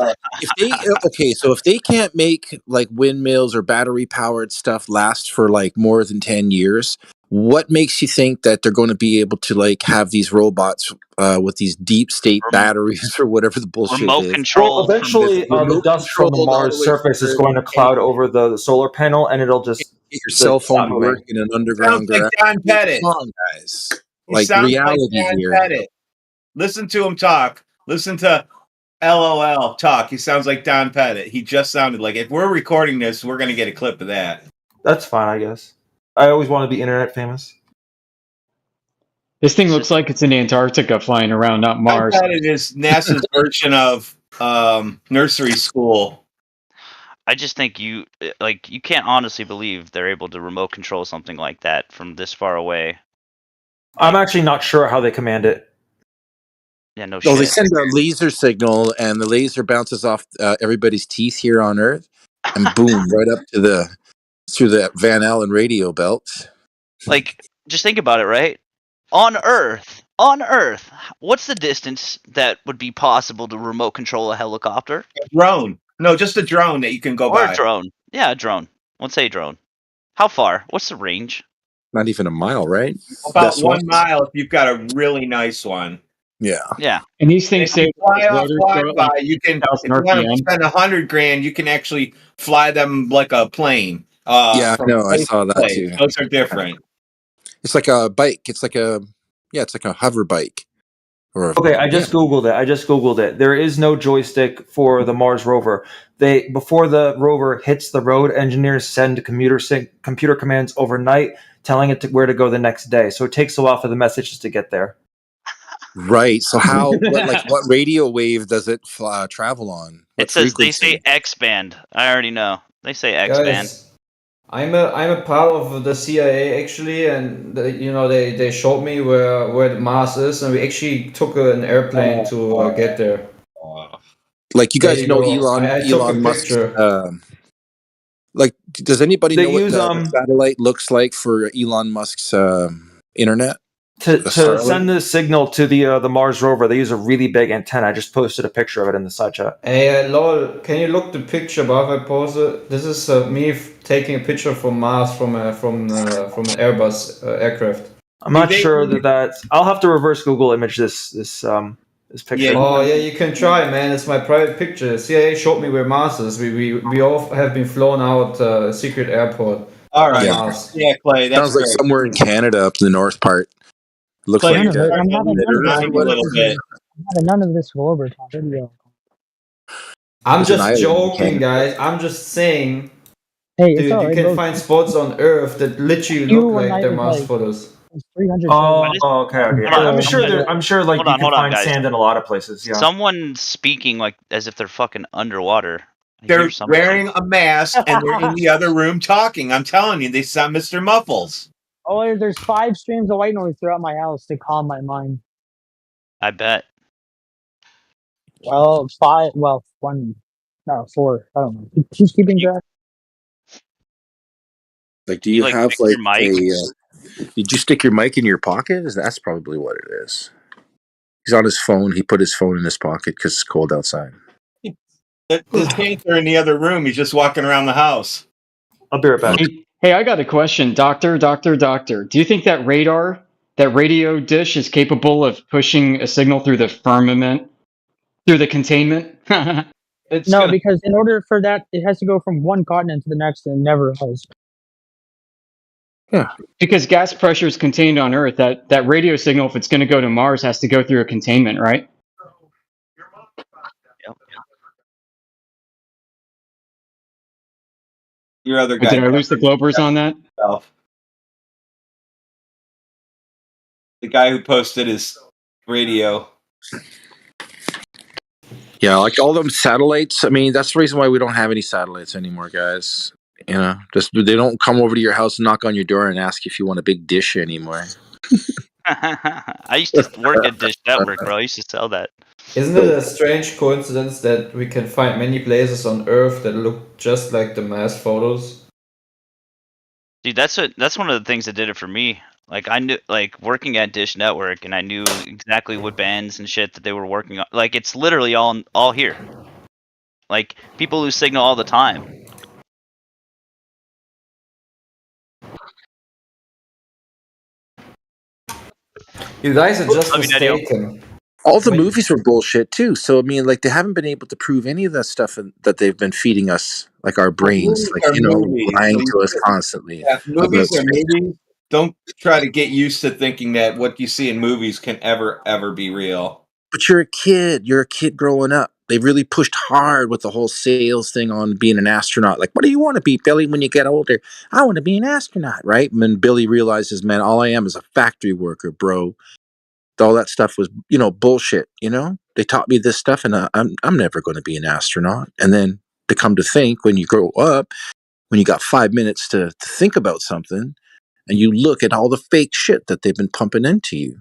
if they can't make like windmills or battery powered stuff last for like more than 10 years, what makes you think that they're going to be able to like have these robots with these deep state batteries or whatever the bullshit Remote is? control. Well, eventually, the dust from the Mars surface is going to cloud over the solar panel, and it'll just get your cell phone stop to moving. work in an Sounds underground like garage. Don Pettit. Come on, guys. He Like sounds like reality Dan here. Pettit. Listen to him talk. Listen to LOL talk. He sounds like Don Pettit. He just sounded like, if we're recording this, we're going to get a clip of that. That's fine, I guess. I always want to be internet famous. This thing looks like it's in Antarctica flying around, not Don Mars. Pettit is NASA's version of nursery school. I just think you can't honestly believe they're able to remote control something like that from this far away. I'm actually not sure how they command it. Yeah, no Oh, shit. they send a laser signal, and the laser bounces off everybody's teeth here on Earth, and boom, right up to through the Van Allen radio belt. Like, just think about it, right? On Earth, what's the distance that would be possible to remote control a helicopter? A drone. No, just a drone that you can go Or by. a drone. Yeah, a drone. Let's say a drone. How far? What's the range? Not even a mile, right? About Best 1 one? mile if you've got a really nice one. Yeah. Yeah. And these things If you say fly off rotors go at Wi-Fi, like you can. If 1,000 you want to RPM. spend $100,000, you can actually fly them like a plane. Yeah, from no, I place saw to that place. too. Those are different. It's like a bike. It's like a hover bike. Okay, I just googled it. There is no joystick for the Mars rover. Before the rover hits the road, engineers send computer commands overnight, telling it where to go the next day. So it takes a while for the messages to get there. Right. So what radio wave does it travel on? What It says frequency? they say X band. I already know. They say X band. Guys, I'm a part of the CIA actually, and they showed me where the Mars is, and we actually took an airplane to get there. Like you There guys you know go. I took a Elon Musk's. picture. Like, does anybody They know what use the satellite looks like for Elon Musk's internet? to send the signal to the Mars rover. They use a really big antenna. I just posted a picture of it in the side chat. Hey, lol, can you look the picture above I posted? This is me taking a picture from Mars from an Airbus aircraft. I'm not sure that's. I'll have to reverse Google image this picture. Oh yeah, you can try, man. It's my private picture. CIA showed me where Mars is. We all have been flown out a secret airport. All right. Yeah. Mars. Yeah, Clay. That's Sounds like great. somewhere in Canada, up in the north part. Looks Clay, like you're I'm having a little bit. none of this will overtime video. I'm There's an just island in joking, Canada. guys. I'm just saying. Hey, Dude, you can find spots on Earth that literally look like they're Mars photos. 300. Oh, okay. I'm sure like Hold you on, can find guys. sand in a lot of places. Yeah. Someone speaking like as if they're fucking underwater. They're wearing a mask and they're in the other room talking. I'm telling you, they sound Mr. Muffles. Oh, there's 5 streams of white noise throughout my house to calm my mind. I bet. Well, 5. Well, 1. No, 4. I don't know. Who's keeping track? Like, do you have fix like your mic? did you stick your mic in your pocket? That's probably what it is. He's on his phone. He put his phone in his pocket because it's cold outside. His pants are in the other room. He's just walking around the house. I'll be right back. Hey, I got a question, doctor. Do you think that radio dish is capable of pushing a signal through the firmament, through the containment? Because in order for that, it has to go from one continent to the next, and it never has. Yeah. Because gas pressure is contained on Earth. That radio signal, if it's going to go to Mars, has to go through a containment, right? Yep. Your other guy. Did I lose the Globers on that? The guy who posted his radio. Yeah, like all them satellites. I mean, that's the reason why we don't have any satellites anymore, guys. You know, just they don't come over to your house and knock on your door and ask if you want a big dish anymore. I used to work at Dish Network, bro. I used to sell that. Isn't it a strange coincidence that we can find many places on Earth that look just like the Mars photos? Dude, that's one of the things that did it for me. Like I knew, like working at Dish Network, and I knew exactly what bands and shit that they were working on. Like it's literally all here. Like people lose signal all the time. You guys are just Love you, Daddy-O. mistaken. All the movies were bullshit too. So I mean, like they haven't been able to prove any of that stuff that they've been feeding us, like our brains, Movies like are movies. lying So to us constantly movies about are space. movies. Don't try to get used to thinking that what you see in movies can ever be real. But you're a kid. You're a kid growing up. They really pushed hard with the whole sales thing on being an astronaut. Like, what do you want to be, Billy, when you get older? I want to be an astronaut, right? And then Billy realizes, man, all I am is a factory worker, bro. All that stuff was, bullshit. They taught me this stuff, and I'm never going to be an astronaut. And then to come to think, when you grow up, when you got 5 minutes to think about something, and you look at all the fake shit that they've been pumping into you,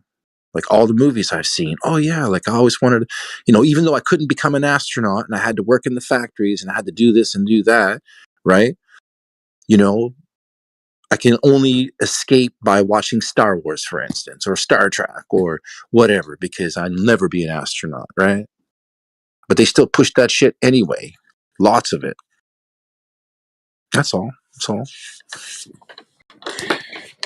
like all the movies I've seen. Oh yeah, like I always wanted, even though I couldn't become an astronaut and I had to work in the factories and I had to do this and do that, right? You know, I can only escape by watching Star Wars, for instance, or Star Trek or whatever, because I'll never be an astronaut, right? But they still push that shit anyway. Lots of it. That's all. That's all.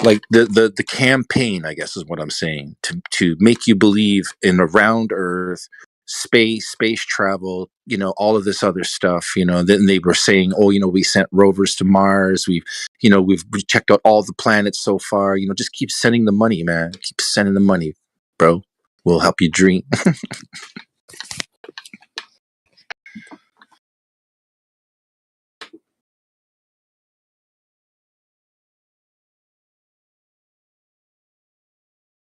Like the campaign, I guess, is what I'm saying, to make you believe in a round Earth, space travel, all of this other stuff. Then they were saying, oh, we sent rovers to Mars. We've checked out all the planets so far. Just keep sending the money, man. Keep sending the money, bro. We'll help you dream.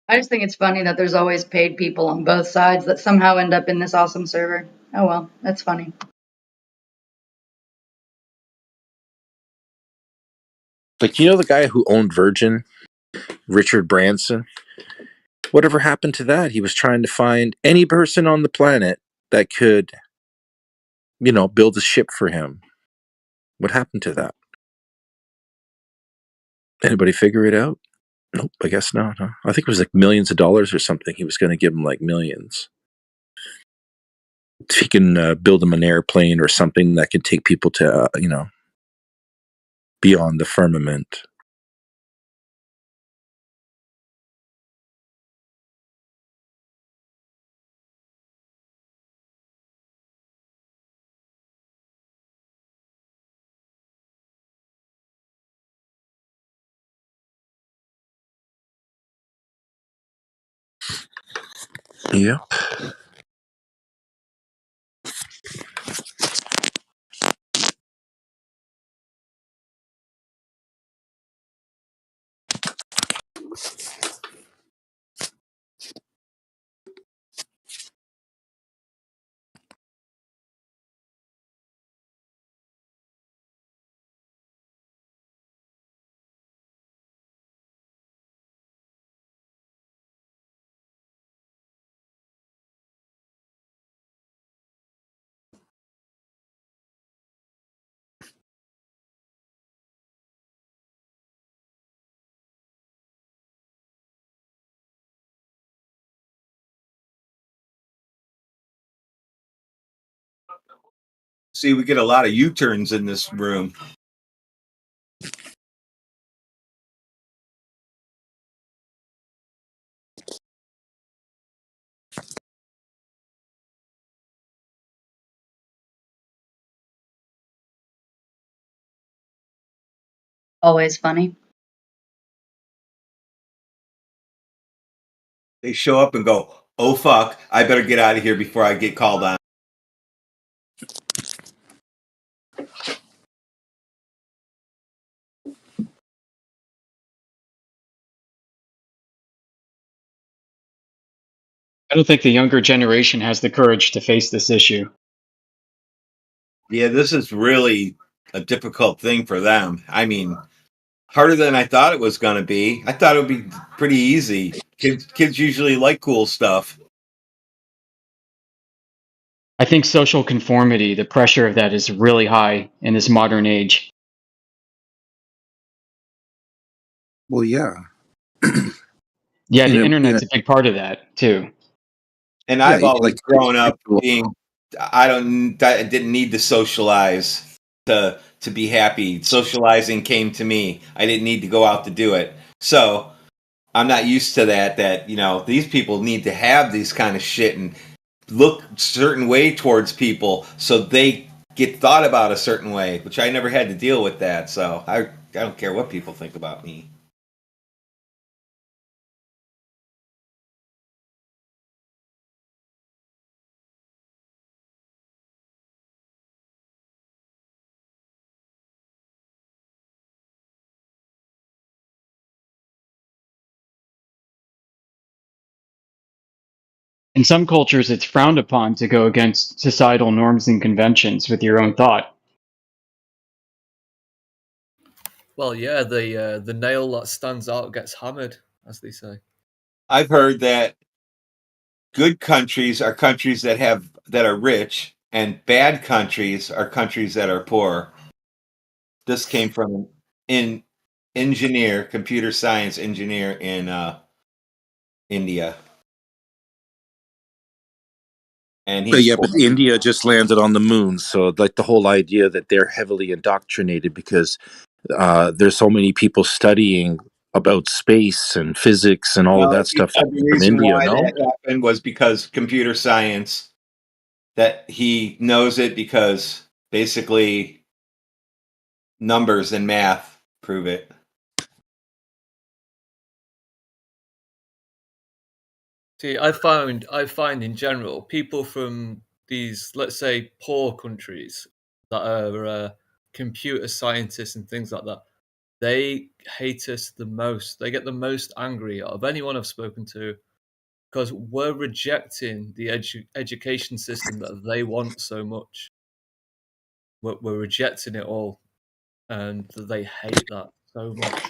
I just think it's funny that there's always paid people on both sides that somehow end up in this awesome server. Oh well, that's funny. Like, the guy who owned Virgin, Richard Branson? Whatever happened to that? He was trying to find any person on the planet that could, build a ship for him. What happened to that? Anybody figure it out? Nope, I guess not. Huh? I think it was like millions of dollars or something. He was going to give him like millions. If he can build him an airplane or something that can take people to, beyond the firmament. Yeah. See, we get a lot of U-turns in this room. Always funny. They show up and go, oh fuck, I better get out of here before I get called on. I don't think the younger generation has the courage to face this issue. Yeah, this is really a difficult thing for them. I mean, harder than I thought it was going to be. I thought it would be pretty easy. Kids usually like cool stuff. I think social conformity, the pressure of that is really high in this modern age. Well, yeah. Yeah, In the a, in internet's a, a big part of that too. And yeah, I've always like grown up being, I didn't need to socialize to be happy. Socializing came to me. I didn't need to go out to do it. So I'm not used to that, these people need to have these kind of shit and look a certain way towards people so they get thought about a certain way, which I never had to deal with that. So I don't care what people think about me. In some cultures, it's frowned upon to go against societal norms and conventions with your own thought. Well, yeah, the nail that stands out gets hammered, as they say. I've heard that good countries are countries that are rich, and bad countries are countries that are poor. This came from an computer science engineer in India. And But he's yeah, poor. but India just landed on the moon, so like the whole idea that they're heavily indoctrinated because there's so many people studying about space and physics and all of Well, that he stuff said the from reason India. why No, that happened was because computer science, that he knows it because basically numbers and math prove it. See, I find in general people from these, let's say, poor countries that are computer scientists and things like that, they hate us the most. They get the most angry out of anyone I've spoken to because we're rejecting the education system that they want so much. We're rejecting it all, and they hate that so much.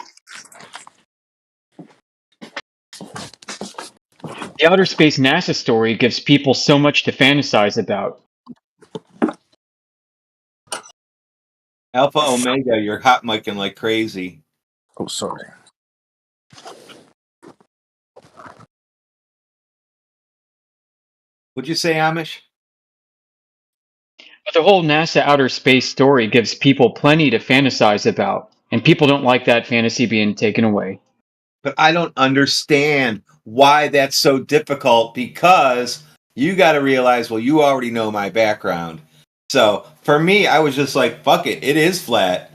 The outer space NASA story gives people so much to fantasize about. Alpha Omega, you're hot micing like crazy. oh sorry. What'd you say, Amish? But the whole NASA outer space story gives people plenty to fantasize about, and people don't like that fantasy being taken away. But I don't understand why that's so difficult, because you got to realize, well, you already know my background. So for me, I was just like, fuck it, it is flat.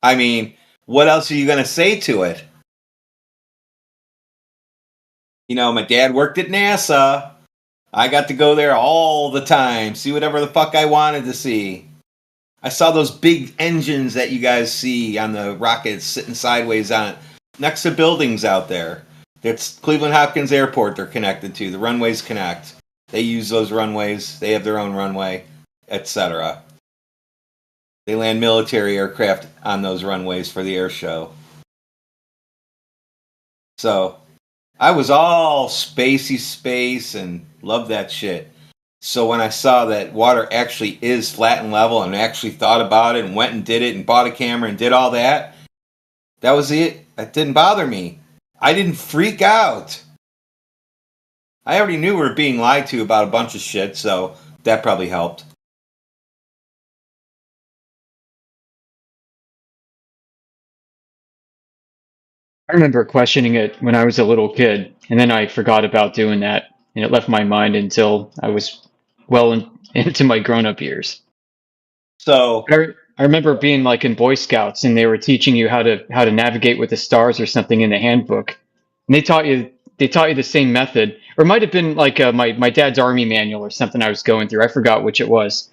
I mean, what else are you going to say to it? My dad worked at NASA. I got to go there all the time, see whatever the fuck I wanted to see. I saw those big engines that you guys see on the rockets sitting sideways on it, next to buildings out there. It's Cleveland Hopkins Airport they're connected to. The runways connect. They use those runways. They have their own runway, etc. They land military aircraft on those runways for the air show. So I was all spacey space and loved that shit. So when I saw that water actually is flat and level, and actually thought about it and went and did it and bought a camera and did all that, that was it. That didn't bother me. I didn't freak out. I already knew we were being lied to about a bunch of shit, so that probably helped. I remember questioning it when I was a little kid, and then I forgot about doing that, and it left my mind until I was into my grown-up years. So I remember being like in Boy Scouts, and they were teaching you how to navigate with the stars or something in the handbook, and they taught you the same method, or it might have been like my dad's army manual or something I was going through. I forgot which it was.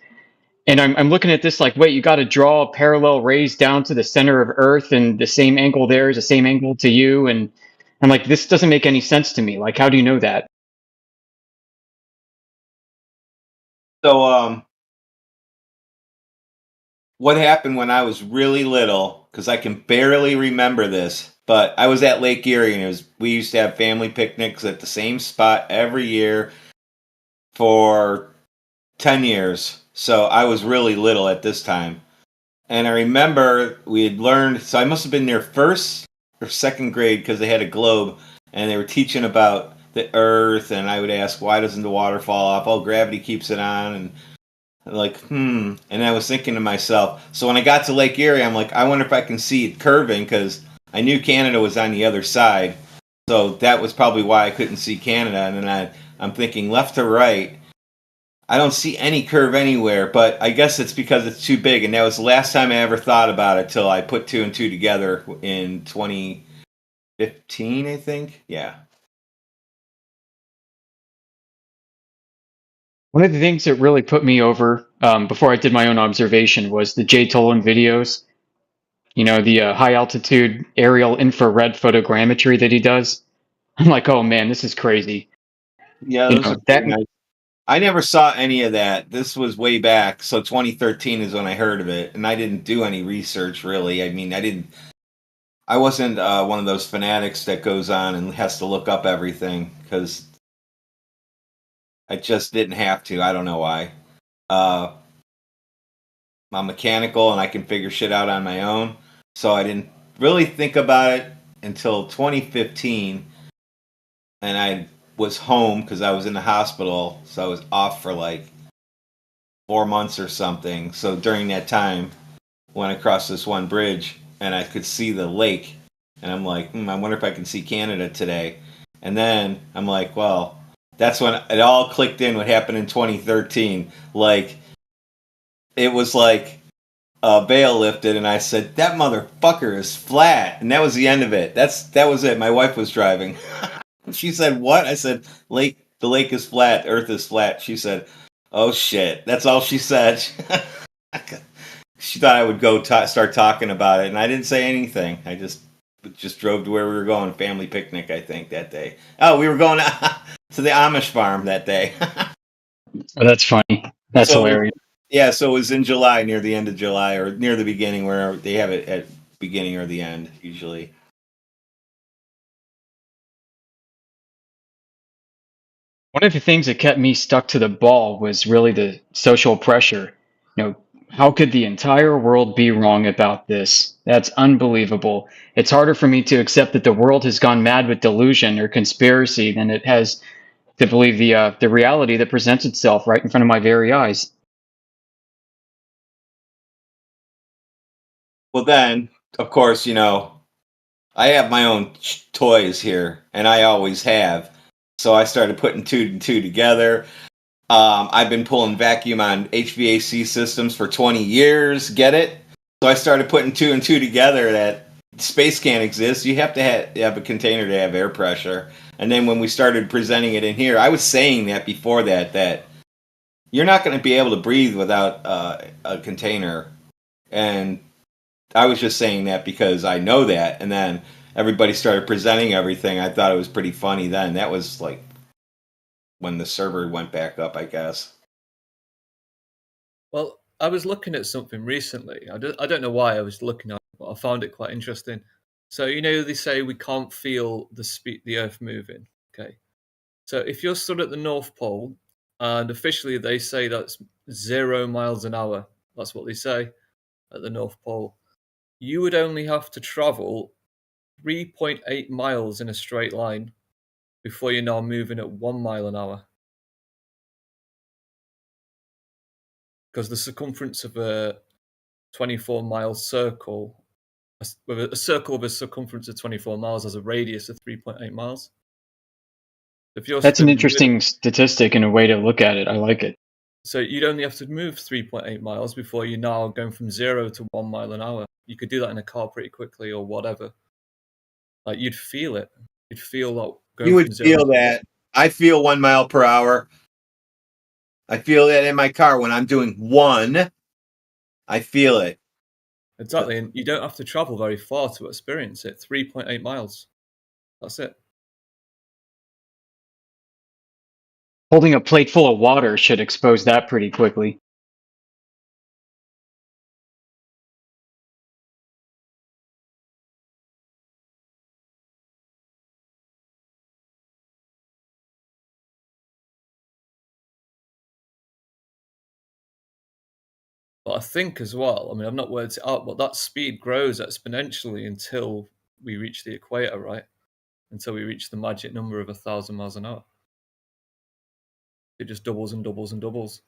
And I'm looking at this like, wait, you got to draw parallel rays down to the center of Earth, and the same angle there is the same angle to you, and I'm like, this doesn't make any sense to me. Like, how do you know that? So what happened when I was really little, because I can barely remember this, but I was at Lake Erie, and we used to have family picnics at the same spot every year for 10 years. So I was really little at this time. And I remember we had learned, so I must have been there first or second grade because they had a globe and they were teaching about the Earth, and I would ask, why doesn't the water fall off? Oh, gravity keeps it on, and I'm like, And I was thinking to myself, so when I got to Lake Erie, I'm like, I wonder if I can see it curving, because I knew Canada was on the other side. So that was probably why I couldn't see Canada. And then I'm thinking left to right. I don't see any curve anywhere, but I guess it's because it's too big. And that was the last time I ever thought about it till I put two and two together in 2015, I think. Yeah. One of the things that really put me over before I did my own observation was the Jay Tolan videos. You know, the high altitude aerial infrared photogrammetry that he does. I'm like, oh man, this is crazy. Yeah, You those know, are pretty nice. I never saw any of that. This was way back. So 2013 is when I heard of it. And I didn't do any research, really. I mean, I wasn't one of those fanatics that goes on and has to look up everything, because I just didn't have to. I don't know why. I'm mechanical and I can figure shit out on my own. So I didn't really think about it until 2015. And I was home because I was in the hospital. So I was off for like 4 months or something. So during that time, went across this one bridge and I could see the lake. And I'm like, I wonder if I can see Canada today. And then I'm like, well, that's when it all clicked in what happened in 2013. Like, it was like a veil lifted, and I said, that motherfucker is flat. And that was the end of it. That was it. My wife was driving. She said, what? I said, the lake is flat. Earth is flat. She said, oh shit. That's all she said. She thought I would go start talking about it, and I didn't say anything. I just drove to where we were going, family picnic, I think, that day. Oh, we were going to the Amish farm that day. Oh, that's funny. That's So hilarious. yeah, so it was in July, near the end of July, or near the beginning, where they have it at beginning or the end usually. One of the things that kept me stuck to the ball was really the social pressure. You know, how could the entire world be wrong about this? That's unbelievable. It's harder for me to accept that the world has gone mad with delusion or conspiracy than it has to believe the reality that presents itself right in front of my very eyes. Well, then, of course, I have my own toys here, and I always have. So I started putting two and two together. I've been pulling vacuum on HVAC systems for 20 years. Get it? So I started putting two and two together that space can't exist. You have to have a container to have air pressure. And then when we started presenting it in here, I was saying that before that you're not going to be able to breathe without a container. And I was just saying that because I know that. And then everybody started presenting everything. I thought it was pretty funny then. That was like when the server went back up, I guess. Well, I was looking at something recently. I don't know why I was looking at it, but I found it quite interesting. So, they say we can't feel the Earth moving. Okay. So if you're stood at the North Pole, and officially they say that's 0 miles an hour, that's what they say at the North Pole, you would only have to travel 3.8 miles in a straight line before you're now moving at 1 mile an hour. Because the circumference of a 24-mile circle, a circle with a circumference of 24 miles has a radius of 3.8 miles. If you're That's stood an in the middle, interesting statistic and a way to look at it. I like it. so you'd only have to move 3.8 miles before you're now going from 0 to 1 mile an hour. You could do that in a car pretty quickly or whatever. Like, you'd feel it. You'd feel like going You would from 0 feel to 1. that. I feel 1 mile per hour. I feel that in my car when I'm doing one. I feel it. Exactly, and you don't have to travel very far to experience it. 3.8 miles. That's it. Holding a plate full of water should expose that pretty quickly. But I think as well, I mean, I've not worked it out, but that speed grows exponentially until we reach the equator, right? Until we reach the magic number of 1,000 miles an hour. It just doubles and doubles and doubles.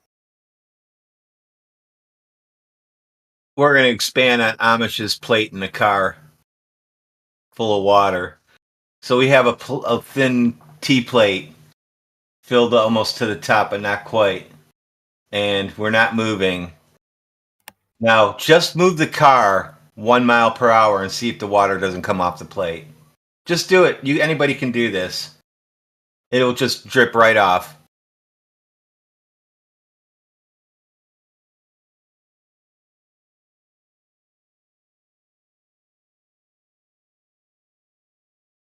We're going to expand on Amish's plate in the car full of water. So we have a thin tea plate filled almost to the top, but not quite. And we're not moving. Now, just move the car 1 mile per hour and see if the water doesn't come off the plate. Just do it. Anybody can do this. It'll just drip right off.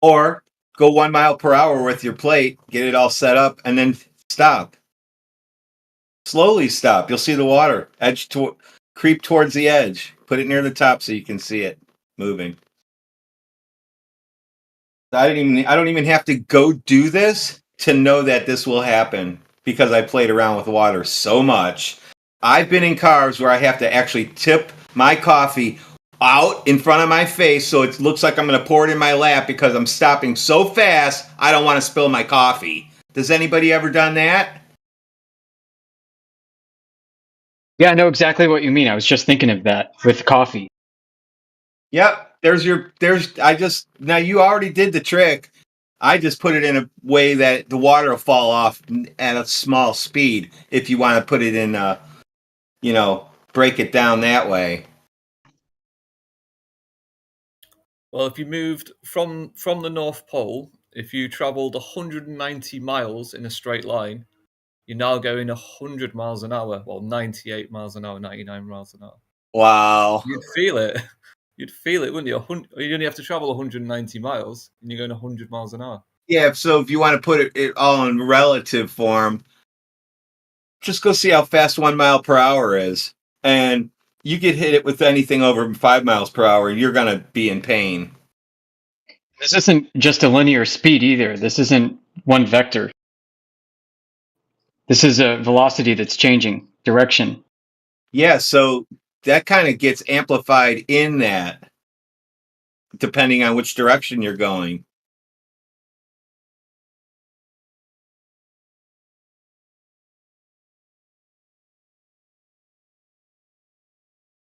Or go 1 mile per hour with your plate, get it all set up, and then stop. Slowly stop. You'll see the water creep towards the edge. Put it near the top so you can see it moving. I don't even have to go do this to know that this will happen because I played around with water so much. I've been in cars where I have to actually tip my coffee out in front of my face so it looks like I'm going to pour it in my lap because I'm stopping so fast I don't want to spill my coffee. Does anybody ever done that? Yeah, I know exactly what you mean. I was just thinking of that with coffee. Yep. Now you already did the trick. I just put it in a way that the water will fall off at a small speed if you want to put it in break it down that way. Well, if you moved from the North Pole, if you traveled 190 miles in a straight line, you're now going 100 miles an hour. Well, 98 miles an hour, 99 miles an hour. Wow. You'd feel it. You'd feel it, wouldn't you? You only have to travel 190 miles, and you're going 100 miles an hour. Yeah, so if you want to put it all in relative form, just go see how fast 1 mile per hour is. And you get hit it with anything over 5 miles per hour, you're going to be in pain. This isn't just a linear speed either. This isn't one vector. This is a velocity that's changing direction. Yeah, so that kind of gets amplified in that, depending on which direction you're going.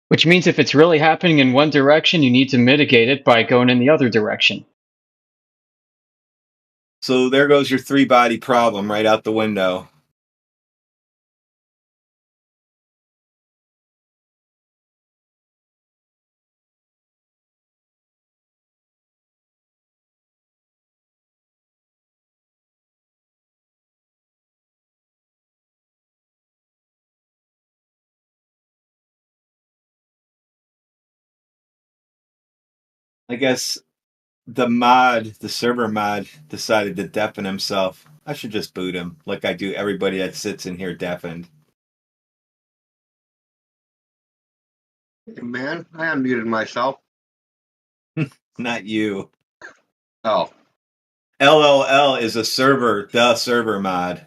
Which means if it's really happening in one direction, you need to mitigate it by going in the other direction. So there goes your 3-body problem right out the window. I guess the server mod, decided to deafen himself. I should just boot him, like I do everybody that sits in here deafened. Man, I unmuted myself. Not you. Oh. LOL is the server mod.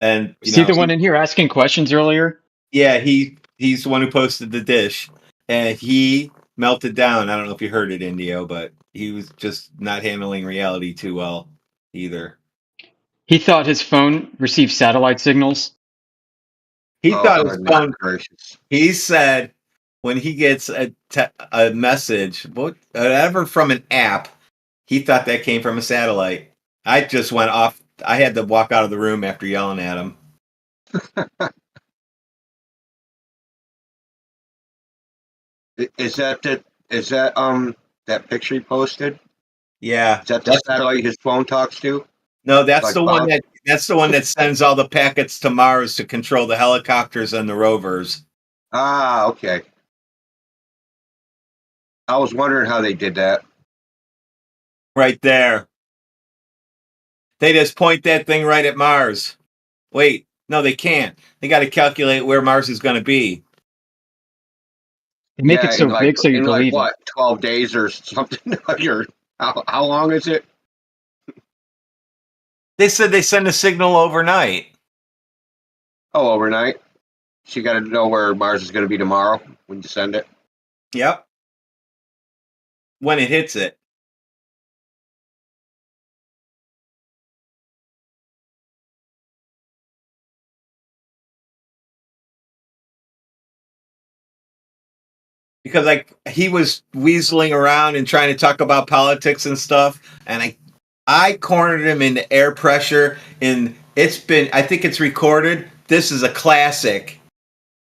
And See the one in here asking questions earlier? Yeah, he's the one who posted the dish, and he melted down. I don't know if you heard it, Indio, but he was just not handling reality too well either. He thought his phone received satellite signals. He thought his phone. He said when he gets a message, whatever from an app, he thought that came from a satellite. I just went off. I had to walk out of the room after yelling at him. Is that that picture he posted? Yeah. Is that the satellite his phone talks to? No, that's Like the Bob? one that's the one that sends all the packets to Mars to control the helicopters and the rovers. Ah, okay. I was wondering how they did that. Right there. They just point that thing right at Mars. Wait, no, they can't. They got to calculate where Mars is going to be. They make it so big so you in believe what, 12 days or something? How long is it? They said they send a signal overnight. Oh, overnight? So you got to know where Mars is going to be tomorrow when you send it? Yep. when it hits it. Because like he was weaseling around and trying to talk about politics and stuff, and I cornered him into air pressure, and I think it's recorded. This is a classic.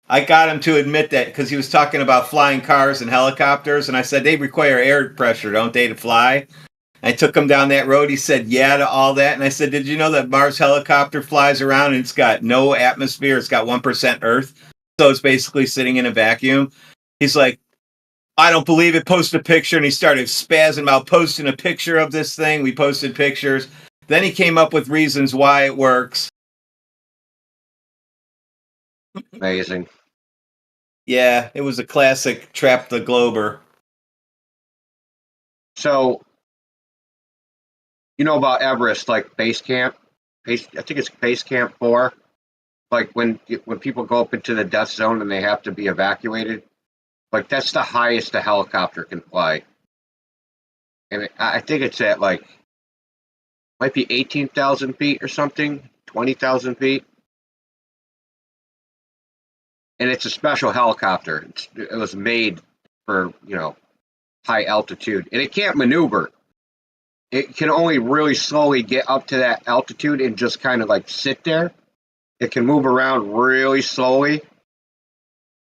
I got him to admit that because he was talking about flying cars and helicopters, and I said they require air pressure, don't they, to fly? I took him down that road. He said, yeah, to all that. And I said, did you know that Mars helicopter flies around and it's got no atmosphere? It's got 1% Earth. So it's basically sitting in a vacuum. He's like, I don't believe it. Post a picture. And he started spazzing about posting a picture of this thing. We posted pictures. Then he came up with reasons why it works. Amazing. Yeah, it was a classic Trap the Glober. So, you know about Everest, like base camp? I think it's base camp 4. Like when people go up into the death zone and they have to be evacuated, like that's the highest a helicopter can fly. And I think it's at like, might be 18,000 feet or something, 20,000 feet. And it's a special helicopter. It was made for, high altitude. And it can't maneuver. It can only really slowly get up to that altitude and just kind of like sit there. It can move around really slowly.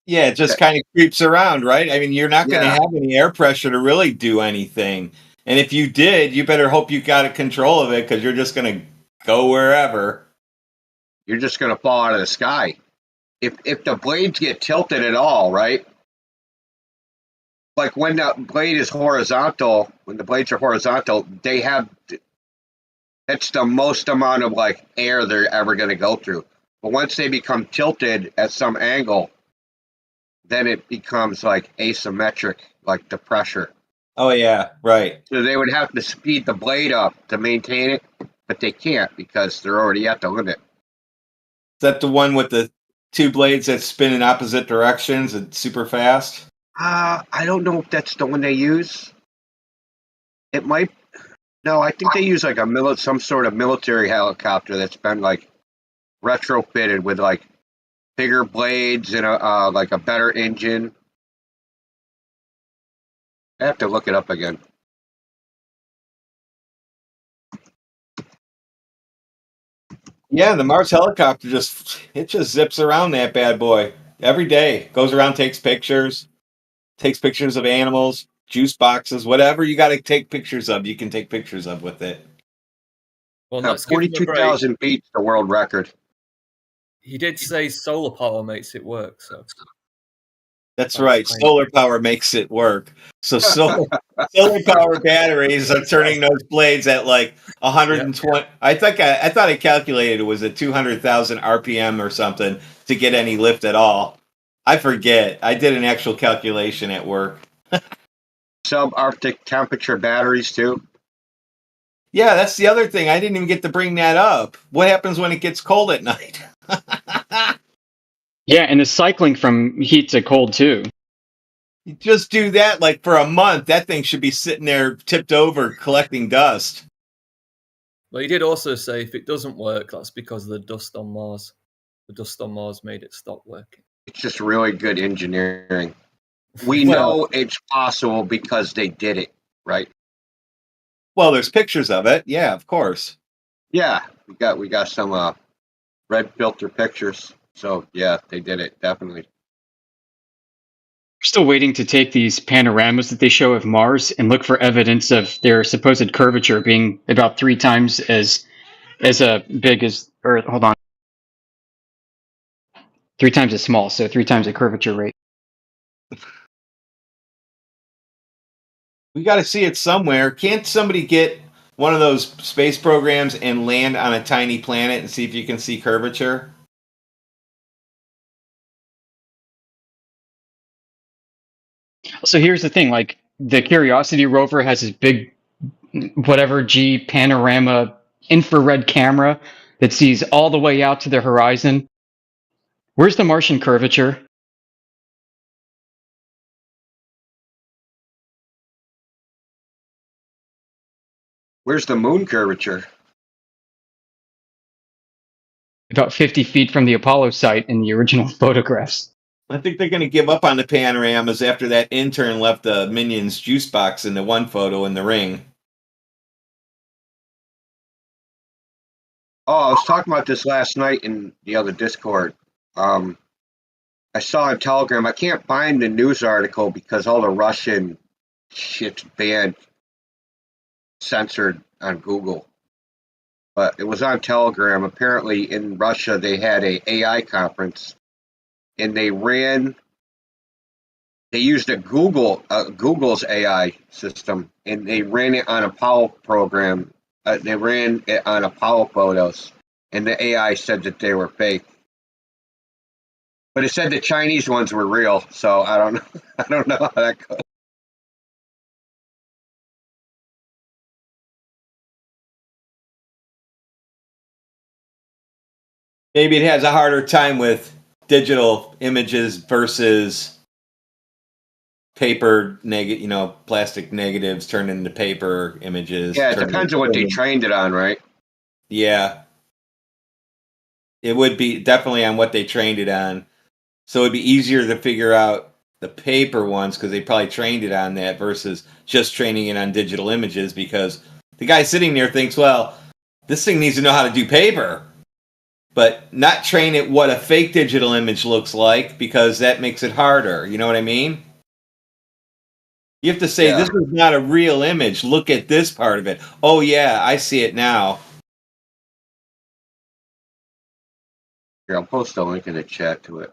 Yeah, it just kind of creeps around, right? I mean, you're not going to Yeah. have any air pressure to really do anything. And if you did, you better hope you got a control of it because you're just going to go wherever. You're just going to fall out of the sky. If the blades get tilted at all, right? Like when the blade is horizontal, when the blades are horizontal, that's the most amount of like air they're ever going to go through. But once they become tilted at some angle, then it becomes like asymmetric, like the pressure. Oh, yeah, right. So they would have to speed the blade up to maintain it, but they can't because they're already at the limit. Is that the one with the 2 blades that spin in opposite directions and super fast? I don't know if that's the one they use. It might. No, I think they use like some sort of military helicopter that's been like retrofitted with like bigger blades and like a better engine. I have to look it up again. Yeah, the Mars helicopter just zips around that bad boy every day. Goes around, takes pictures of animals, juice boxes, whatever you got to take pictures of. You can take pictures of with it. Well, let's give him a break. 42,000 feet is the world record. He did say solar power makes it work, so. That's right. Solar power makes it work. So solar power batteries are turning those blades at like 120. Yep. I thought I calculated it was at 200,000 RPM or something to get any lift at all. I forget. I did an actual calculation at work. Subarctic temperature batteries too. Yeah, that's the other thing. I didn't even get to bring that up. What happens when it gets cold at night? Yeah, and the cycling from heat to cold too. You just do that like for a month. That thing should be sitting there tipped over collecting dust. Well, he did also say if it doesn't work, that's because of the dust on Mars. The dust on Mars made it stop working. It's just really good engineering. We know it's possible because they did it, right? Well, there's pictures of it. Yeah, of course. Yeah, we got some red filter pictures. So yeah, they did it, definitely. We're still waiting to take these panoramas that they show of Mars and look for evidence of their supposed curvature being about 3 times as big as Earth. Hold on. 3 times as small, so 3 times the curvature rate. We got to see it somewhere. Can't somebody get one of those space programs and land on a tiny planet and see if you can see curvature? So here's the thing, like the Curiosity rover has this big whatever G panorama infrared camera that sees all the way out to the horizon. Where's the Martian curvature? Where's the moon curvature? About 50 feet from the Apollo site in the original photographs. I think they're going to give up on the panoramas after that intern left the Minions juice box in the one photo in the ring. Oh, I was talking about this last night in the other Discord. I saw on Telegram. I can't find the news article because all the Russian shit's banned, censored on Google. But it was on Telegram. Apparently, in Russia, they had a AI conference, and they used a Google's AI system, and they ran it on Apollo program. They ran it on Apollo photos, and the AI said that they were fake. But it said the Chinese ones were real, so I don't know. I don't know how that goes. Maybe it has a harder time with digital images versus paper plastic negatives turned into paper images. Yeah, it depends on what they trained it on, right? Yeah. It would be definitely on what they trained it on. So it'd be easier to figure out the paper ones because they probably trained it on that versus just training it on digital images, because the guy sitting there thinks, well, this thing needs to know how to do paper, but not train it what a fake digital image looks like, because that makes it harder. You know what I mean? You have to say, this is not a real image. Look at this part of it. Oh, yeah, I see it now. Here, I'll post a link in the chat to it.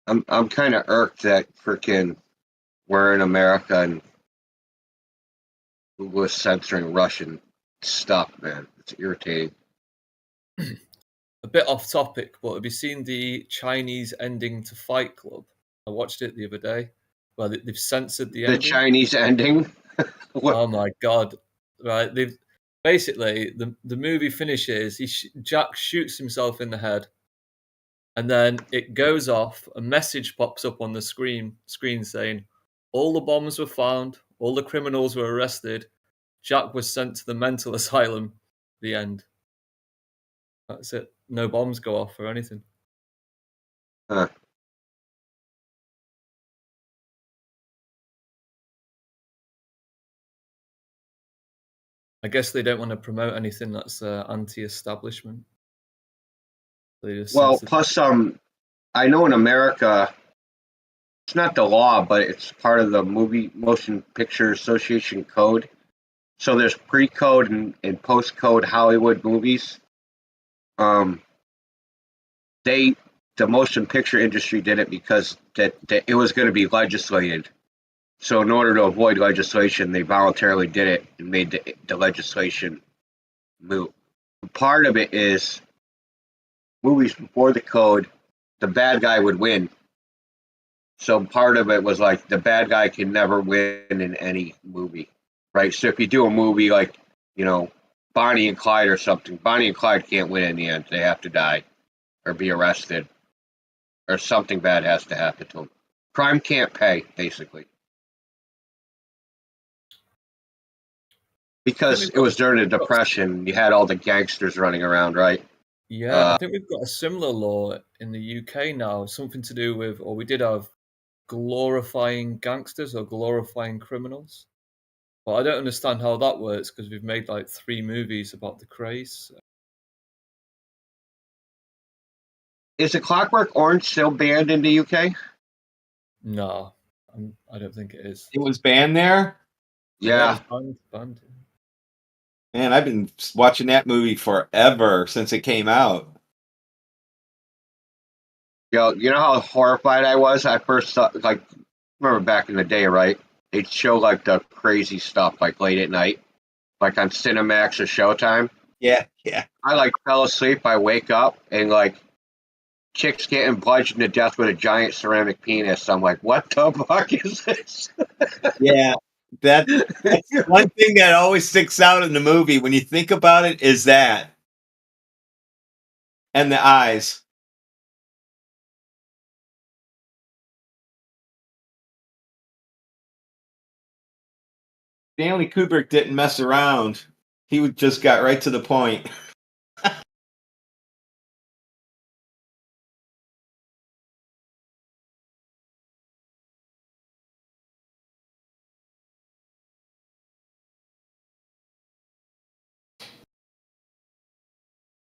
I'm kind of irked that freaking we're in America and Google is censoring Russian stuff, man. It's irritating. A bit off topic, but have you seen the Chinese ending to Fight Club? I watched it the other day. Well, they've censored the ending. The Chinese ending? Oh my god! Right, they've basically the movie finishes. Jack shoots himself in the head, and then it goes off. A message pops up on the screen saying, "All the bombs were found. All the criminals were arrested. Jack was sent to the mental asylum." The end. That's it. No bombs go off or anything. Huh. I guess they don't want to promote anything that's anti-establishment. Well, plus, I know in America, it's not the law, but it's part of the Motion Picture Association code. So there's pre-code and post-code Hollywood movies. The motion picture industry did it because that it was going to be legislated. So in order to avoid legislation, they voluntarily did it and made the legislation moot. Part of it is movies before the code, the bad guy would win. So part of it was like the bad guy can never win in any movie, right? So if you do a movie like, Bonnie and Clyde or something, Bonnie and Clyde can't win in the end. They have to die or be arrested or something bad has to happen to them. Crime can't pay, basically. Because it was during the Depression, you had all the gangsters running around, right? Yeah, I think we've got a similar law in the UK now, something to do with, or we did have glorifying gangsters or glorifying criminals. But I don't understand how that works because we've made like 3 movies about the craze. Is A Clockwork Orange still banned in the UK? No, I don't think it is. It was banned there? Yeah. It was banned. Man, I've been watching that movie forever since it came out. Yo, you know how horrified I was? I first saw, remember back in the day, right? They'd show the crazy stuff late at night, on Cinemax or Showtime. Yeah. I fell asleep. I wake up and chicks getting bludgeoned to death with a giant ceramic penis. I'm like, what the fuck is this? Yeah. That's one thing that always sticks out in the movie when you think about it is that And the eyes. Stanley Kubrick didn't mess around. He just got right to the point.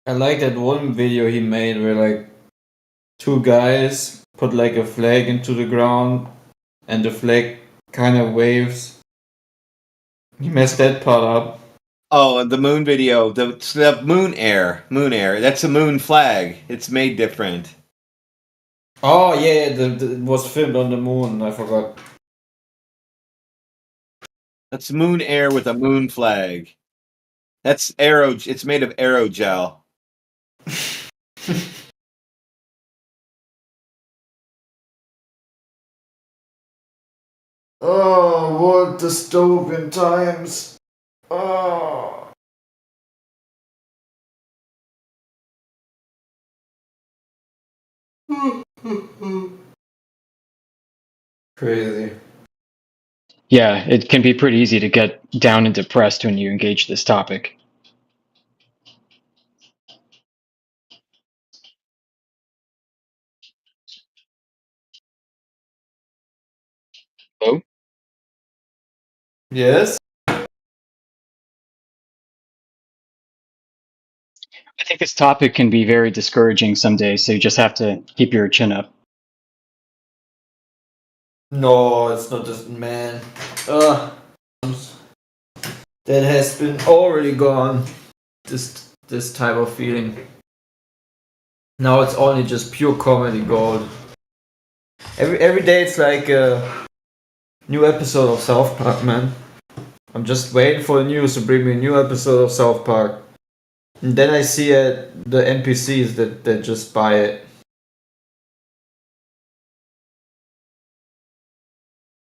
I like that one video he made where like two guys put like a flag into the ground and the flag kind of waves. He messed that part up. Oh, and the moon video, the moon air. That's a moon flag. It's made different. Oh yeah, it was filmed on the moon. I forgot. That's moon air with a moon flag. That's aero. It's made of aerogel. Oh, what dystopian times. Oh. Crazy. Yeah, it can be pretty easy to get down and depressed when you engage this topic. Hello? Yes? I think this topic can be very discouraging some days, so you just have to keep your chin up. No, it's not just man. That has been already gone. This type of feeling. Now it's only just pure comedy gold. Every day it's like a new episode of South Park, man. I'm just waiting for the news to bring me a new episode of South Park. And then I see the NPCs that just buy it.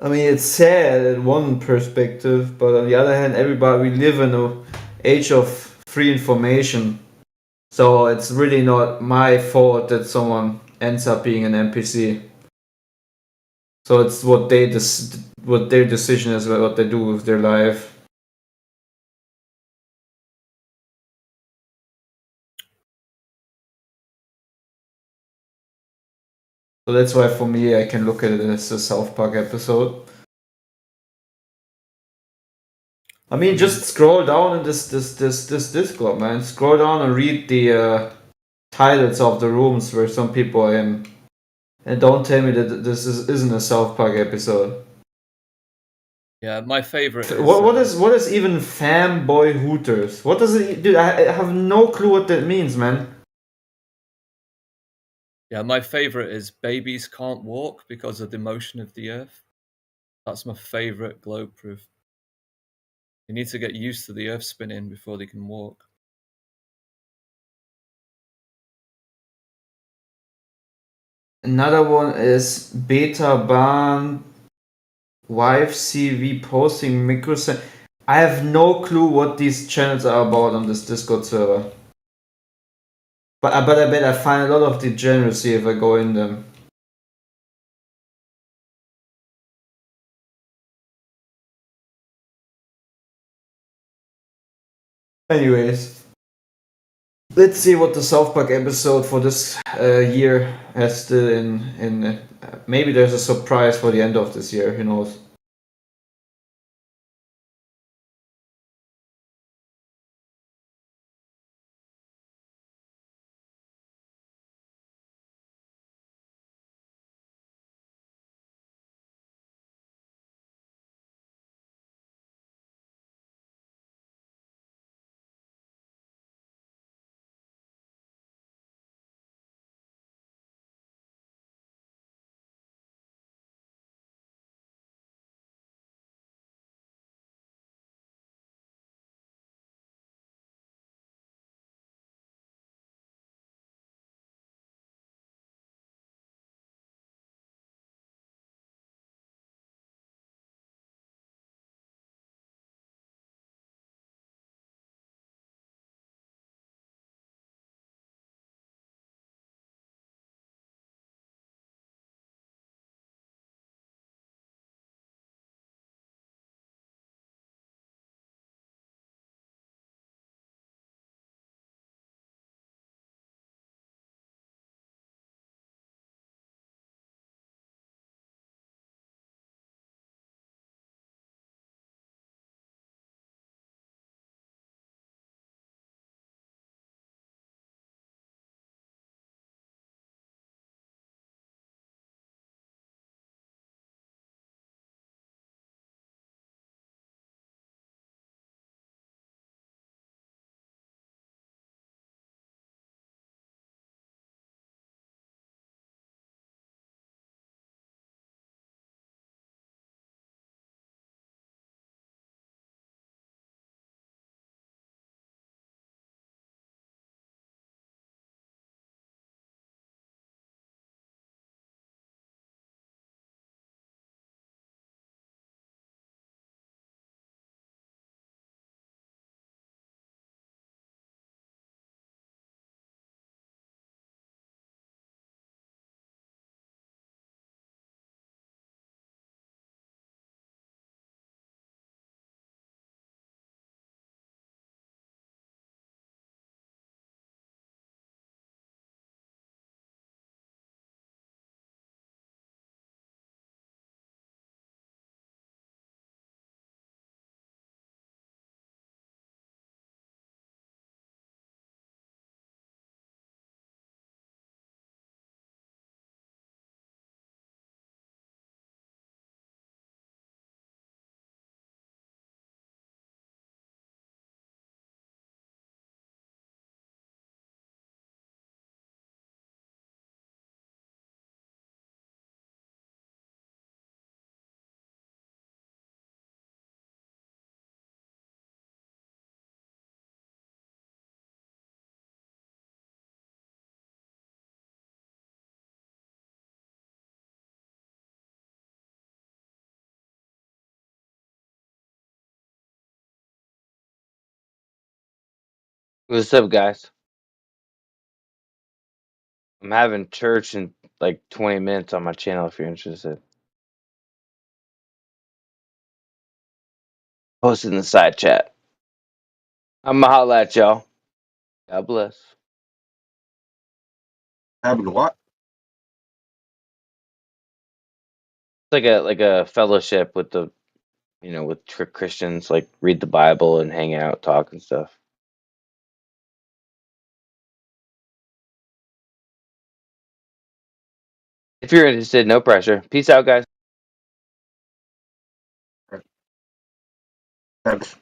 I mean, it's sad in one perspective, but on the other hand, we live in an age of free information. So it's really not my fault that someone ends up being an NPC. So it's what their decision is, what they do with their life. So that's why for me I can look at it as a South Park episode. I mean, just scroll down in this Discord, man. Scroll down and read the titles of the rooms where some people are in, and don't tell me that this isn't a South Park episode. Yeah, my favorite is What is even fanboy Hooters? What does it do? I have no clue what that means, man. Yeah, my favorite is babies can't walk because of the motion of the earth. That's my favorite globe proof. They need to get used to the earth spinning before they can walk. Another one is Beta Ban Wife CV posting micro. I have no clue what these channels are about on this Discord server. But I bet I find a lot of degeneracy if I go in them. Anyways, let's see what the South Park episode for this year has still in. Maybe there's a surprise for the end of this year. Who knows? What's up, guys? I'm having church in like 20 minutes on my channel if you're interested. Post in the side chat. I'm gonna holla at y'all. God bless. Having what? It's like a fellowship with the with Christians, like read the Bible and hang out, talk and stuff. If you're interested, no pressure. Peace out, guys. Thanks.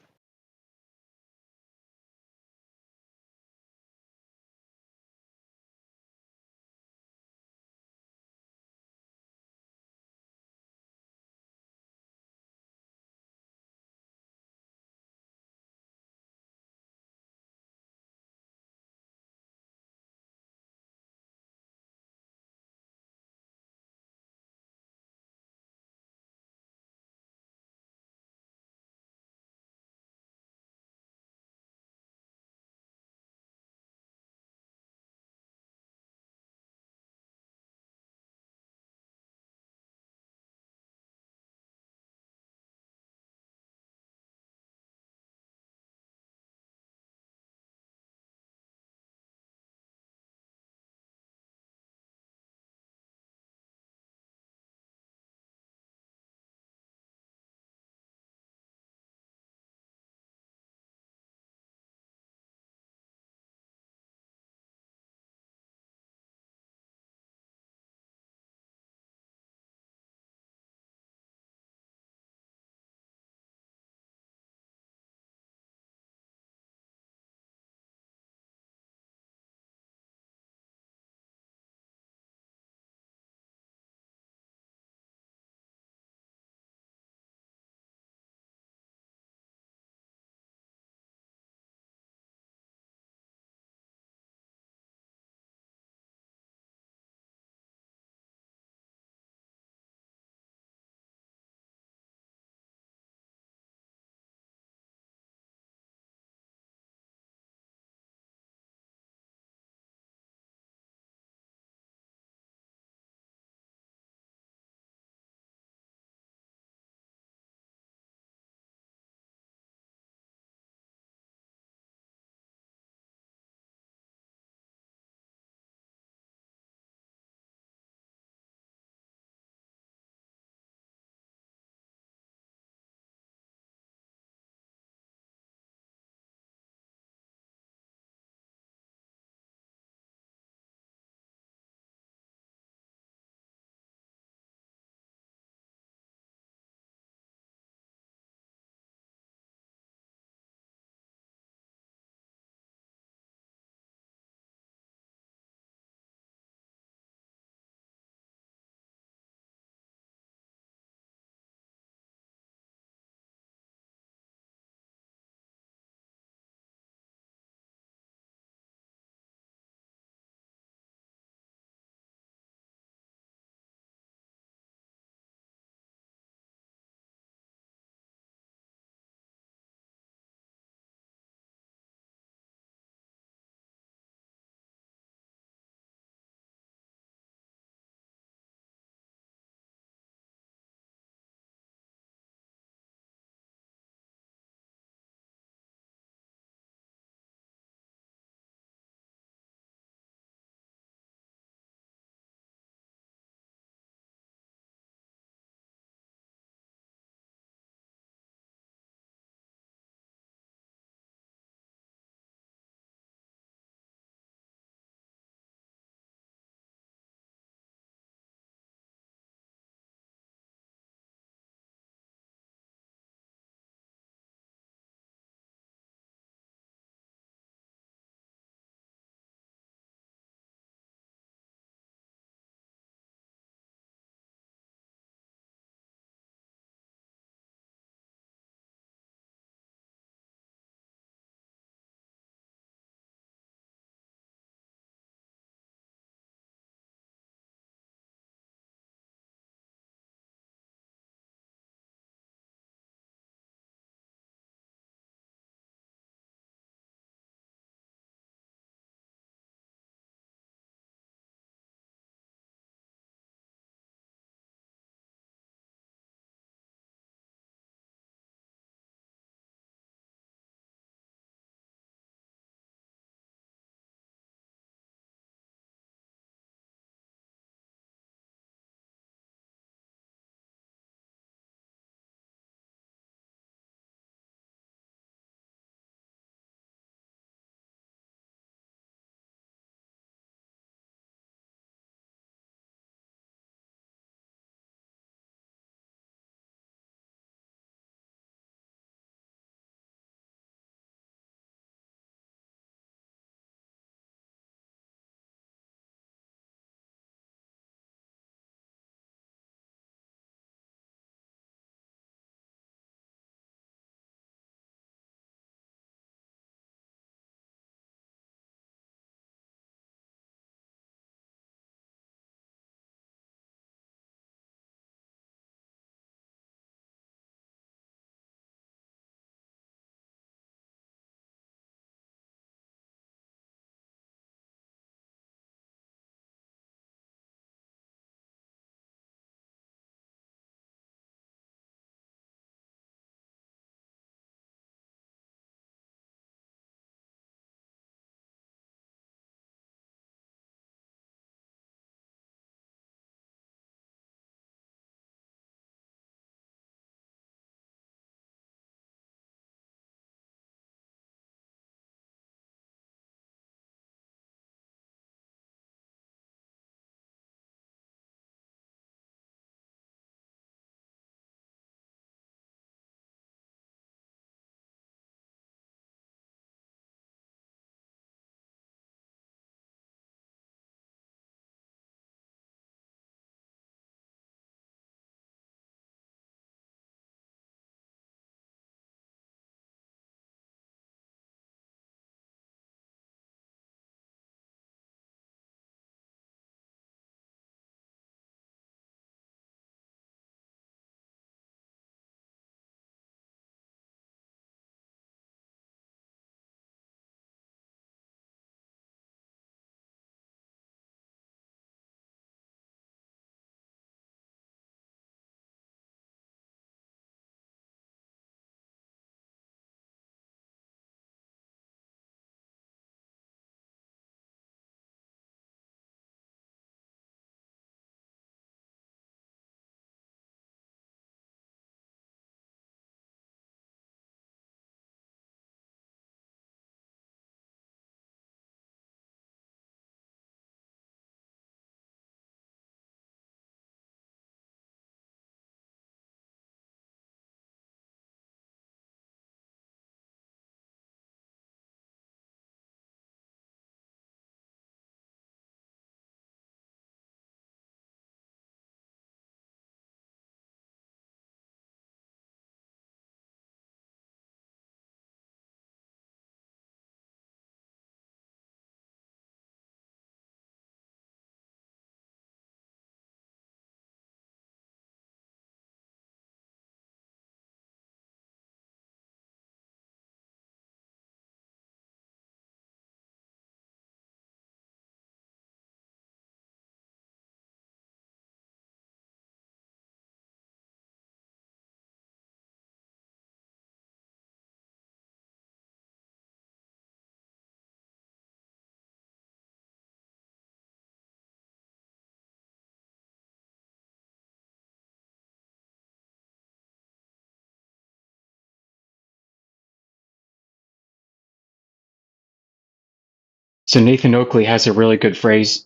So Nathan Oakley has a really good phrase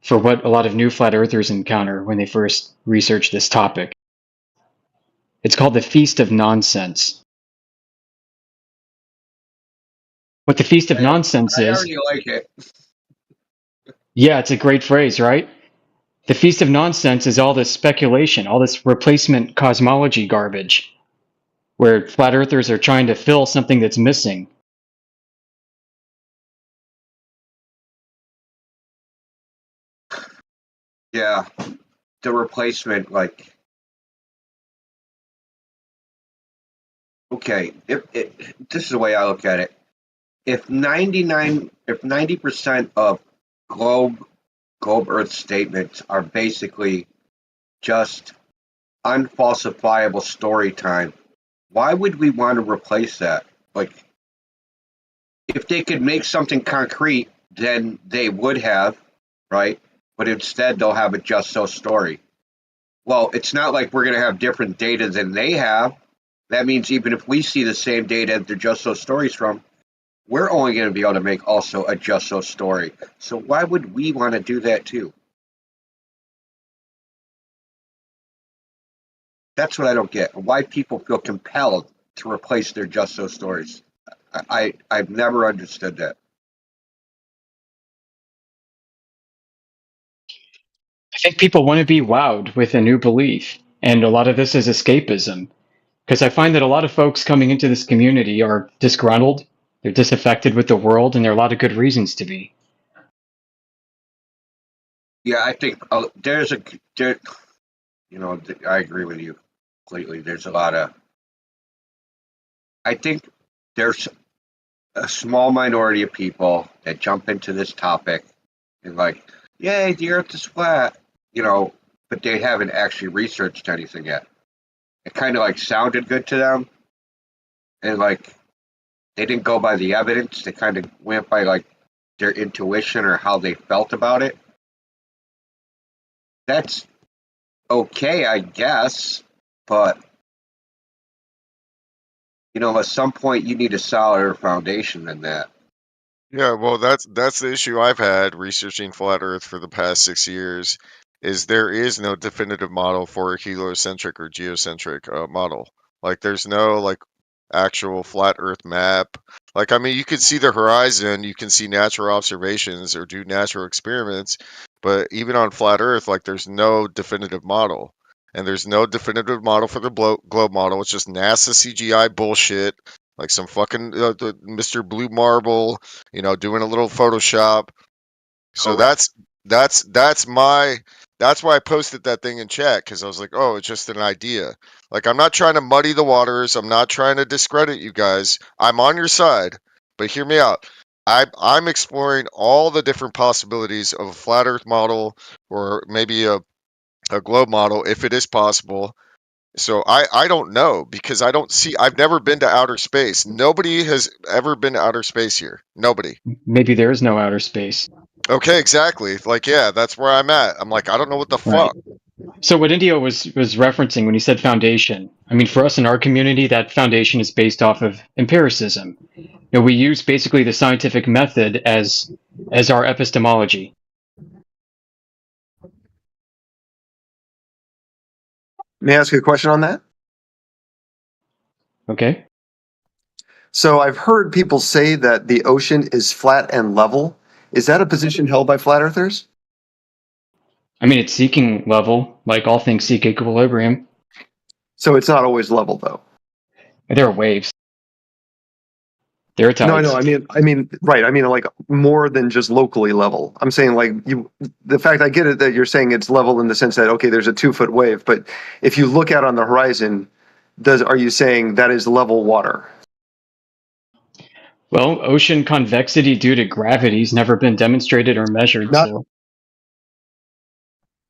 for what a lot of new flat earthers encounter when they first research this topic. It's called the Feast of Nonsense. What the Feast of Nonsense I is... already like it. Yeah, it's a great phrase, right? The Feast of Nonsense is all this speculation, all this replacement cosmology garbage, where flat earthers are trying to fill something that's missing. Yeah, the replacement, like, okay, this is the way I look at it. If 90% of globe Earth statements are basically just unfalsifiable story time, why would we want to replace that? Like, if they could make something concrete, then they would have, right? But instead, they'll have a just so story. Well, it's not like we're going to have different data than they have. That means even if we see the same data they're just so stories from, we're only going to be able to make also a just so story. So why would we want to do that too? That's what I don't get. Why people feel compelled to replace their just so stories. I've never understood that. I think people want to be wowed with a new belief, and a lot of this is escapism. Because I find that a lot of folks coming into this community are disgruntled, they're disaffected with the world, and there are a lot of good reasons to be. Yeah, I think I agree with you completely. There's a lot of, I think there's a small minority of people that jump into this topic and like, yay, the earth is flat, but they haven't actually researched anything yet. It kind of like sounded good to them, and like they didn't go by the evidence. They kind of went by like their intuition or how they felt about it. That's okay, I guess, but at some point you need a solider foundation than that. Yeah, well, that's the issue I've had researching flat Earth for the past 6 years, is there is no definitive model for a heliocentric or geocentric model. Like, there's no like actual flat Earth map. Like, I mean, you can see the horizon, you can see natural observations or do natural experiments, but even on flat Earth, like, there's no definitive model. And there's no definitive model for the globe model. It's just NASA CGI bullshit, like some fucking Mr. Blue Marble, doing a little Photoshop. So that's why I posted that thing in chat, because I was like, oh, it's just an idea. Like, I'm not trying to muddy the waters. I'm not trying to discredit you guys. I'm on your side, but hear me out. I'm exploring all the different possibilities of a flat Earth model, or maybe a globe model, if it is possible. So I don't know, because I've never been to outer space. Nobody has ever been to outer space here. Nobody. Maybe there is no outer space. Okay, exactly. Like, yeah, that's where I'm at. I'm like, I don't know what the Right. fuck. So what Indio was referencing when he said foundation, I mean, for us in our community, that foundation is based off of empiricism. We use basically the scientific method as our epistemology. May I ask you a question on that? Okay. So I've heard people say that the ocean is flat and level. Is that a position held by flat earthers? I mean, it's seeking level, like all things seek equilibrium. So it's not always level, though. There are waves. There are tides. No, I know. I mean, right. I mean, like, more than just locally level. I'm saying, like, the fact, I get it that you're saying it's level in the sense that, okay, there's a 2-foot wave, but if you look out on the horizon, are you saying that is level water? Well, ocean convexity due to gravity has never been demonstrated or measured. So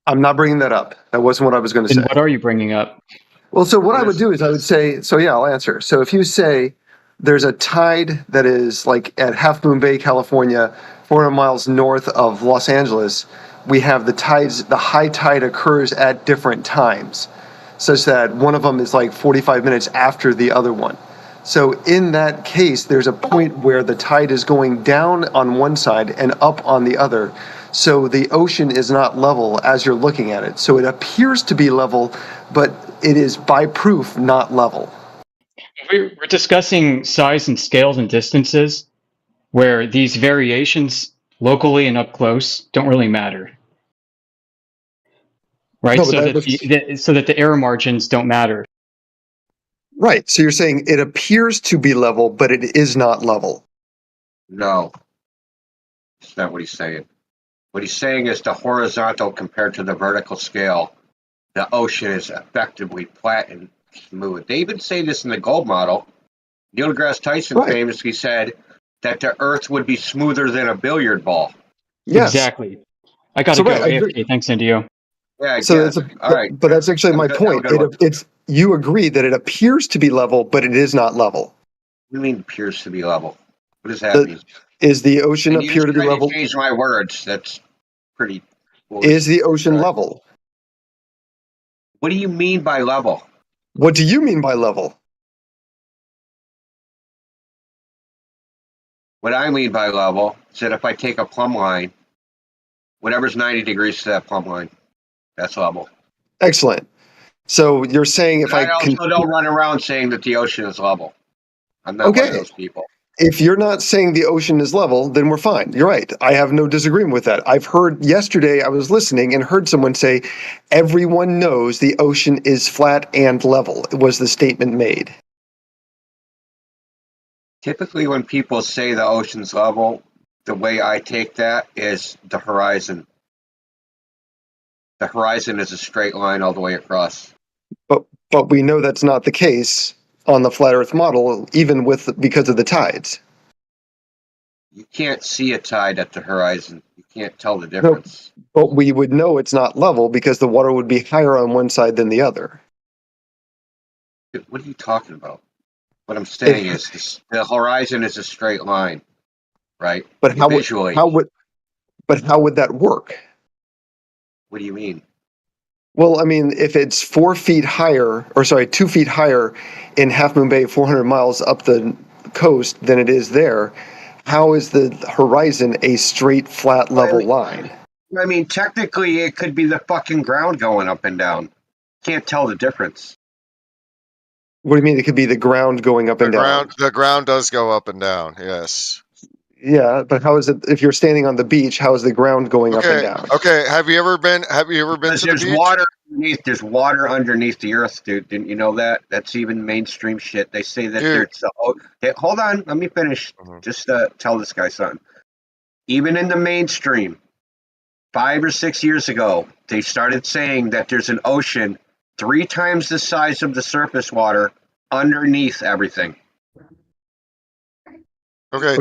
I'm not bringing that up. That wasn't what I was going to say. What are you bringing up? Well, so what I would do is I would say, so yeah, I'll answer. So if you say there's a tide that is like at Half Moon Bay, California, 400 miles north of Los Angeles, we have the high tide occurs at different times, such that one of them is like 45 minutes after the other one. So in that case, there's a point where the tide is going down on one side and up on the other. So the ocean is not level as you're looking at it. So it appears to be level, but it is by proof not level. We're discussing size and scales and distances where these variations locally and up close don't really matter. Right? No, but So that the error margins don't matter. Right. So you're saying it appears to be level, but it is not level. No, that's not what he's saying. What he's saying is the horizontal compared to the vertical scale, the ocean is effectively flat and smooth. They even say this in the gold model. Neil deGrasse Tyson famously said that the Earth would be smoother than a billiard ball. Yes. Exactly. I gotta go. AFK. Thanks, Indio. Yeah, I So guess. All right. but that's actually my point. It's you agree that it appears to be level, but it is not level. What do you mean appears to be level? What does that mean? Is the ocean And you appear just to be tried level? to change my words. That's pretty foolish. Is the ocean level? What do you mean by level? What do you mean by level? What I mean by level is that if I take a plumb line, whatever's 90 degrees to that plumb line, that's level. Excellent. So you're saying if But I can, also don't run around saying that the ocean is level. I'm not one of those people. If you're not saying the ocean is level, then we're fine. You're right. I have no disagreement with that. I've heard yesterday, I was listening and heard someone say, everyone knows the ocean is flat and level, was the statement made. Typically, when people say the ocean's level, the way I take that is the horizon. The horizon is a straight line all the way across. But we know that's not the case on the flat Earth model, even because of the tides. You can't see a tide at the horizon. You can't tell the difference. No, but we would know it's not level because the water would be higher on one side than the other. What are you talking about? What I'm saying is the horizon is a straight line, right? But visually. how would that work? What do you mean? Well, I mean, if it's 2 feet higher in Half Moon Bay, 400 miles up the coast than it is there, how is the horizon a straight, flat, level line? I mean, technically, it could be the fucking ground going up and down. Can't tell the difference. What do you mean? It could be the ground going up and down. The ground does go up and down. Yes. Yeah, but how is it if you're standing on the beach? How is the ground going up and down? Okay. Have you ever been to the beach? Water underneath. There's water underneath the earth, dude. Didn't you know that? That's even mainstream shit. They say that there's. Hold on, let me finish. Just tell this guy something. Even in the mainstream, 5 or 6 years ago, they started saying that there's an ocean 3 times the size of the surface water underneath everything. Okay.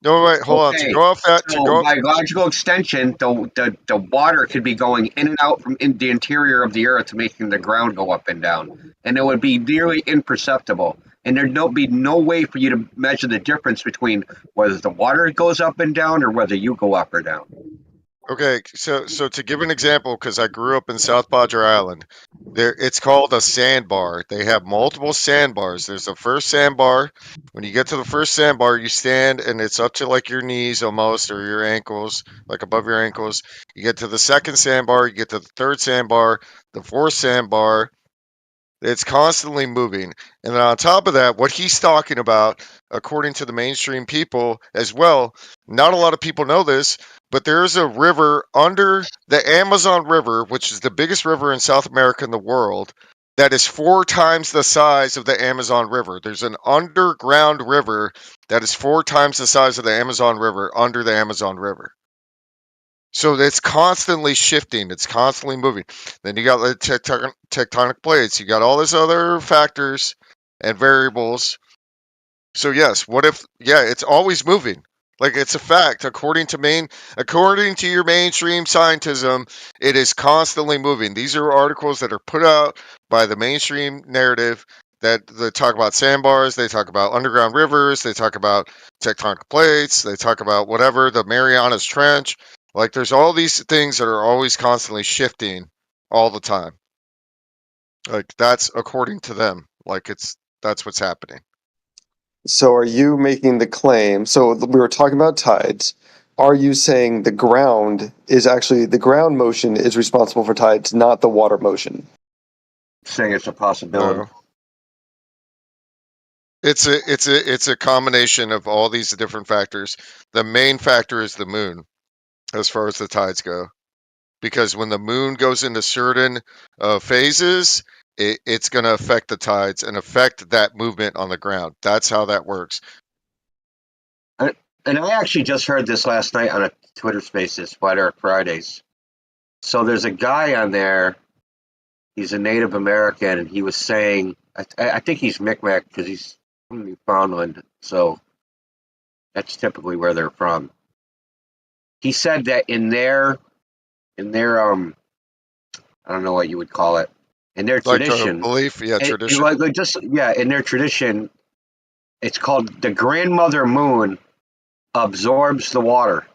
No, wait, hold on. To go off that, by logical extension, the water could be going in and out from in the interior of the earth, making the ground go up and down, and it would be nearly imperceptible. And there'd be no way for you to measure the difference between whether the water goes up and down or whether you go up or down. Okay, so to give an example, because I grew up in South Padre Island, it's called a sandbar. They have multiple sandbars. There's the first sandbar. When you get to the first sandbar, you stand, and it's up to like your knees almost, or your ankles, like above your ankles. You get to the second sandbar, you get to the third sandbar, the fourth sandbar. It's constantly moving. And then on top of that, what he's talking about, according to the mainstream people as well, not a lot of people know this, but there's a river under the Amazon River, which is the biggest river in South America in the world, that is 4 times the size of the Amazon River. There's an underground river that is 4 times the size of the Amazon River under the Amazon River. So it's constantly shifting. It's constantly moving. Then you got the tectonic plates. You got all these other factors and variables. So yes, what if? Yeah, it's always moving. Like it's a fact. According to your mainstream scientism, it is constantly moving. These are articles that are put out by the mainstream narrative that they talk about sandbars. They talk about underground rivers. They talk about tectonic plates. They talk about whatever, the Marianas Trench. Like there's all these things that are always constantly shifting all the time. Like that's according to them. Like that's what's happening. So are you making the claim? So we were talking about tides. Are you saying the ground motion is responsible for tides, not the water motion? Saying it's a possibility. No. It's a combination of all these different factors. The main factor is the moon, as far as the tides go, because when the moon goes into certain phases, it's going to affect the tides and affect that movement on the ground. That's how that works. And I actually just heard this last night on a Twitter Spaces, White Earth Fridays. So there's a guy on there. He's a Native American, and he was saying, I think he's Micmac because he's from Newfoundland, so that's typically where they're from. He said that in their I don't know what you would call it, in their Like tradition, belief, yeah, tradition. in their tradition, it's called the grandmother moon absorbs the water,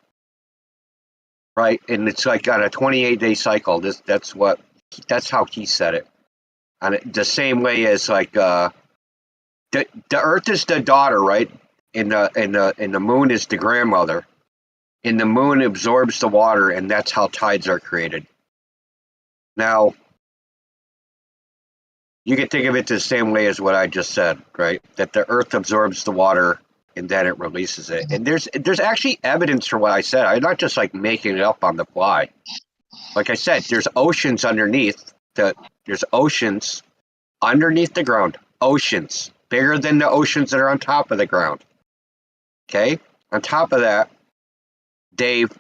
right? And it's like on a 28-day cycle. That's how he said it. And the same way as like the Earth is the daughter, right? And the moon is the grandmother. And the moon absorbs the water, and that's how tides are created. Now, you can think of it the same way as what I just said, right? That the Earth absorbs the water and then it releases it. And there's actually evidence for what I said. I'm not just like making it up on the fly. Like I said, there's oceans underneath. There's oceans underneath the ground. Oceans bigger than the oceans that are on top of the ground. Okay. On top of that, they've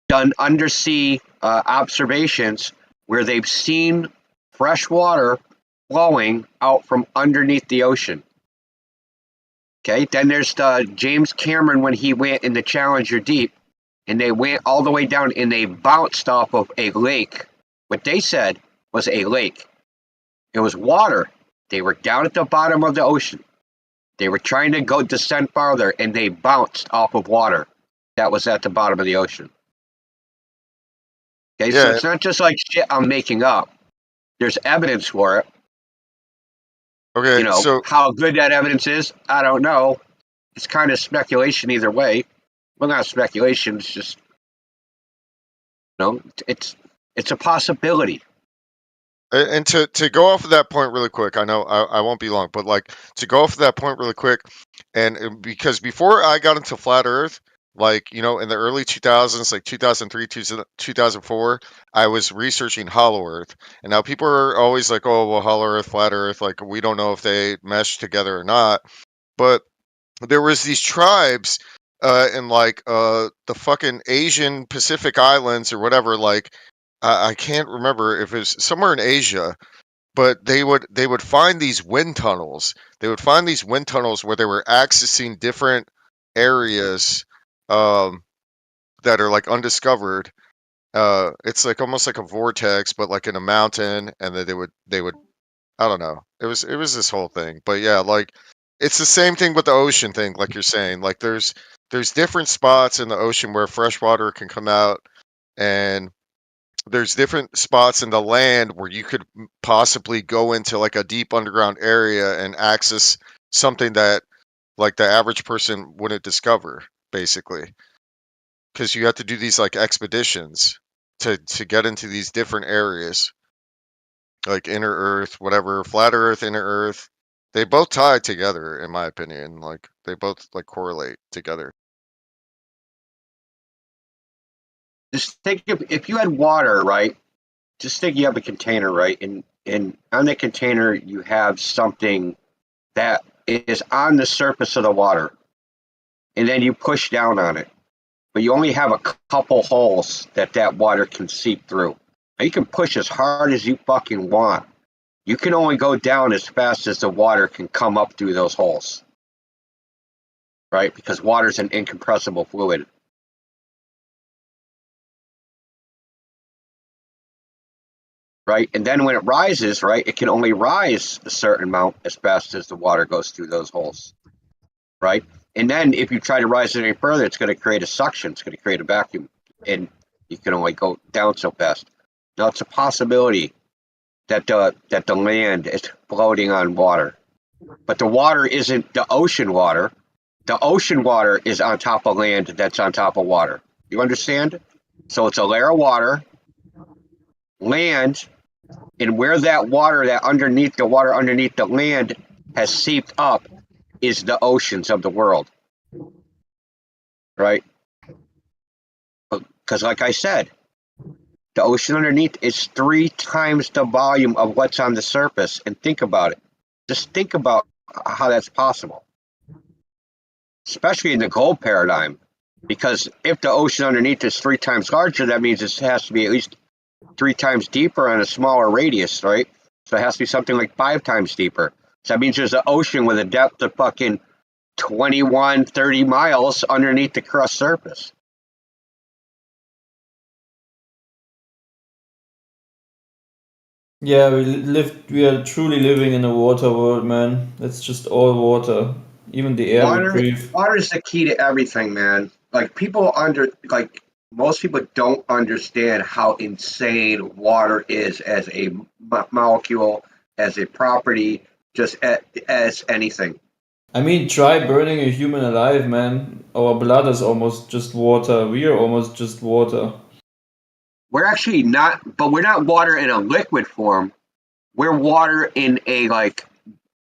done undersea observations where they've seen fresh water flowing out from underneath the ocean. Okay, then there's the James Cameron when he went in the Challenger Deep, and they went all the way down and they bounced off of a lake. What they said was a lake. It was water. They were down at the bottom of the ocean. They were trying to go descend farther, and they bounced off of water that was at the bottom of the ocean. Okay, so it's not just like shit I'm making up. There's evidence for it. Okay, so how good that evidence is, I don't know. It's kind of speculation either way. Well, not speculation. It's just, it's a possibility. And to go off of that point really quick, I know I won't be long, but like to go off of that point really quick, and because before I got into flat Earth, like in the early 2000s, like 2003, 2004, I was researching hollow Earth, and now people are always like, oh well, hollow Earth, flat Earth, like we don't know if they mesh together or not, but there was these tribes in like the fucking Asian Pacific Islands or whatever, like. I can't remember if it was somewhere in Asia, but they would find these wind tunnels. They would find these wind tunnels where they were accessing different areas that are like undiscovered. It's like almost like a vortex, but like in a mountain, and then they would I don't know. It was this whole thing, but yeah, like it's the same thing with the ocean thing, like you're saying. Like there's different spots in the ocean where fresh water can come out, and there's different spots in the land where you could possibly go into like a deep underground area and access something that like the average person wouldn't discover, basically, because you have to do these like expeditions to get into these different areas, like inner Earth, whatever, flat Earth, inner Earth. They both tie together, in my opinion. Like they both like correlate together. Just think if you had water, right? Just think you have a container, right? And on the container you have something that is on the surface of the water, and then you push down on it, but you only have a couple holes that water can seep through. Now, you can push as hard as you fucking want. You can only go down as fast as the water can come up through those holes, right? Because water is an incompressible fluid. Right? And then when it rises, right, it can only rise a certain amount as fast as the water goes through those holes, right? And then if you try to rise it any further, it's going to create a suction. It's going to create a vacuum, and you can only go down so fast. Now, it's a possibility that the land is floating on water, but the water isn't the ocean water. The ocean water is on top of land that's on top of water. You understand? So it's a layer of water, land, and where that water, the water underneath the land has seeped up is the oceans of the world. Right? Because like I said, the ocean underneath is 3 times the volume of what's on the surface. And think about it. Just think about how that's possible. Especially in the gold paradigm. Because if the ocean underneath is 3 times larger, that means it has to be at least 3 times deeper on a smaller radius, right? So it has to be something like 5 times deeper. So that means there's an ocean with a depth of fucking 21, 30 miles underneath the crust surface. Yeah, we are truly living in a water world, man. It's just all water. Even the air we breathe. Water is the key to everything, man. Like most people don't understand how insane water is as a molecule, as a property, just as anything. I mean, try burning a human alive, man. Our blood is almost just water. We are almost just water. We're actually not, but we're not water in a liquid form. We're water in a like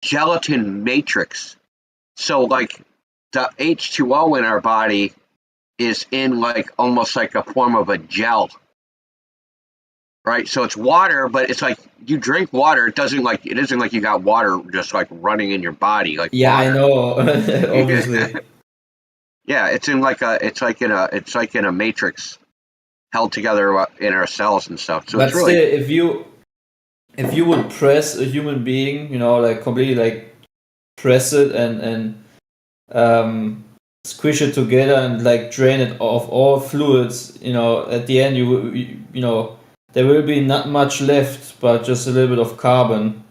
gelatin matrix. So like the H2O in our body is in like almost like a form of a gel. Right? So it's water, but it's like you drink water, it isn't like you got water just like running in your body like Yeah, water. I know. Obviously. Yeah, it's like in a matrix held together in our cells and stuff. So But it's really still, if you would press a human being, like completely like press it and squish it together and like drain it of all fluids, at the end there will be not much left, but just a little bit of carbon,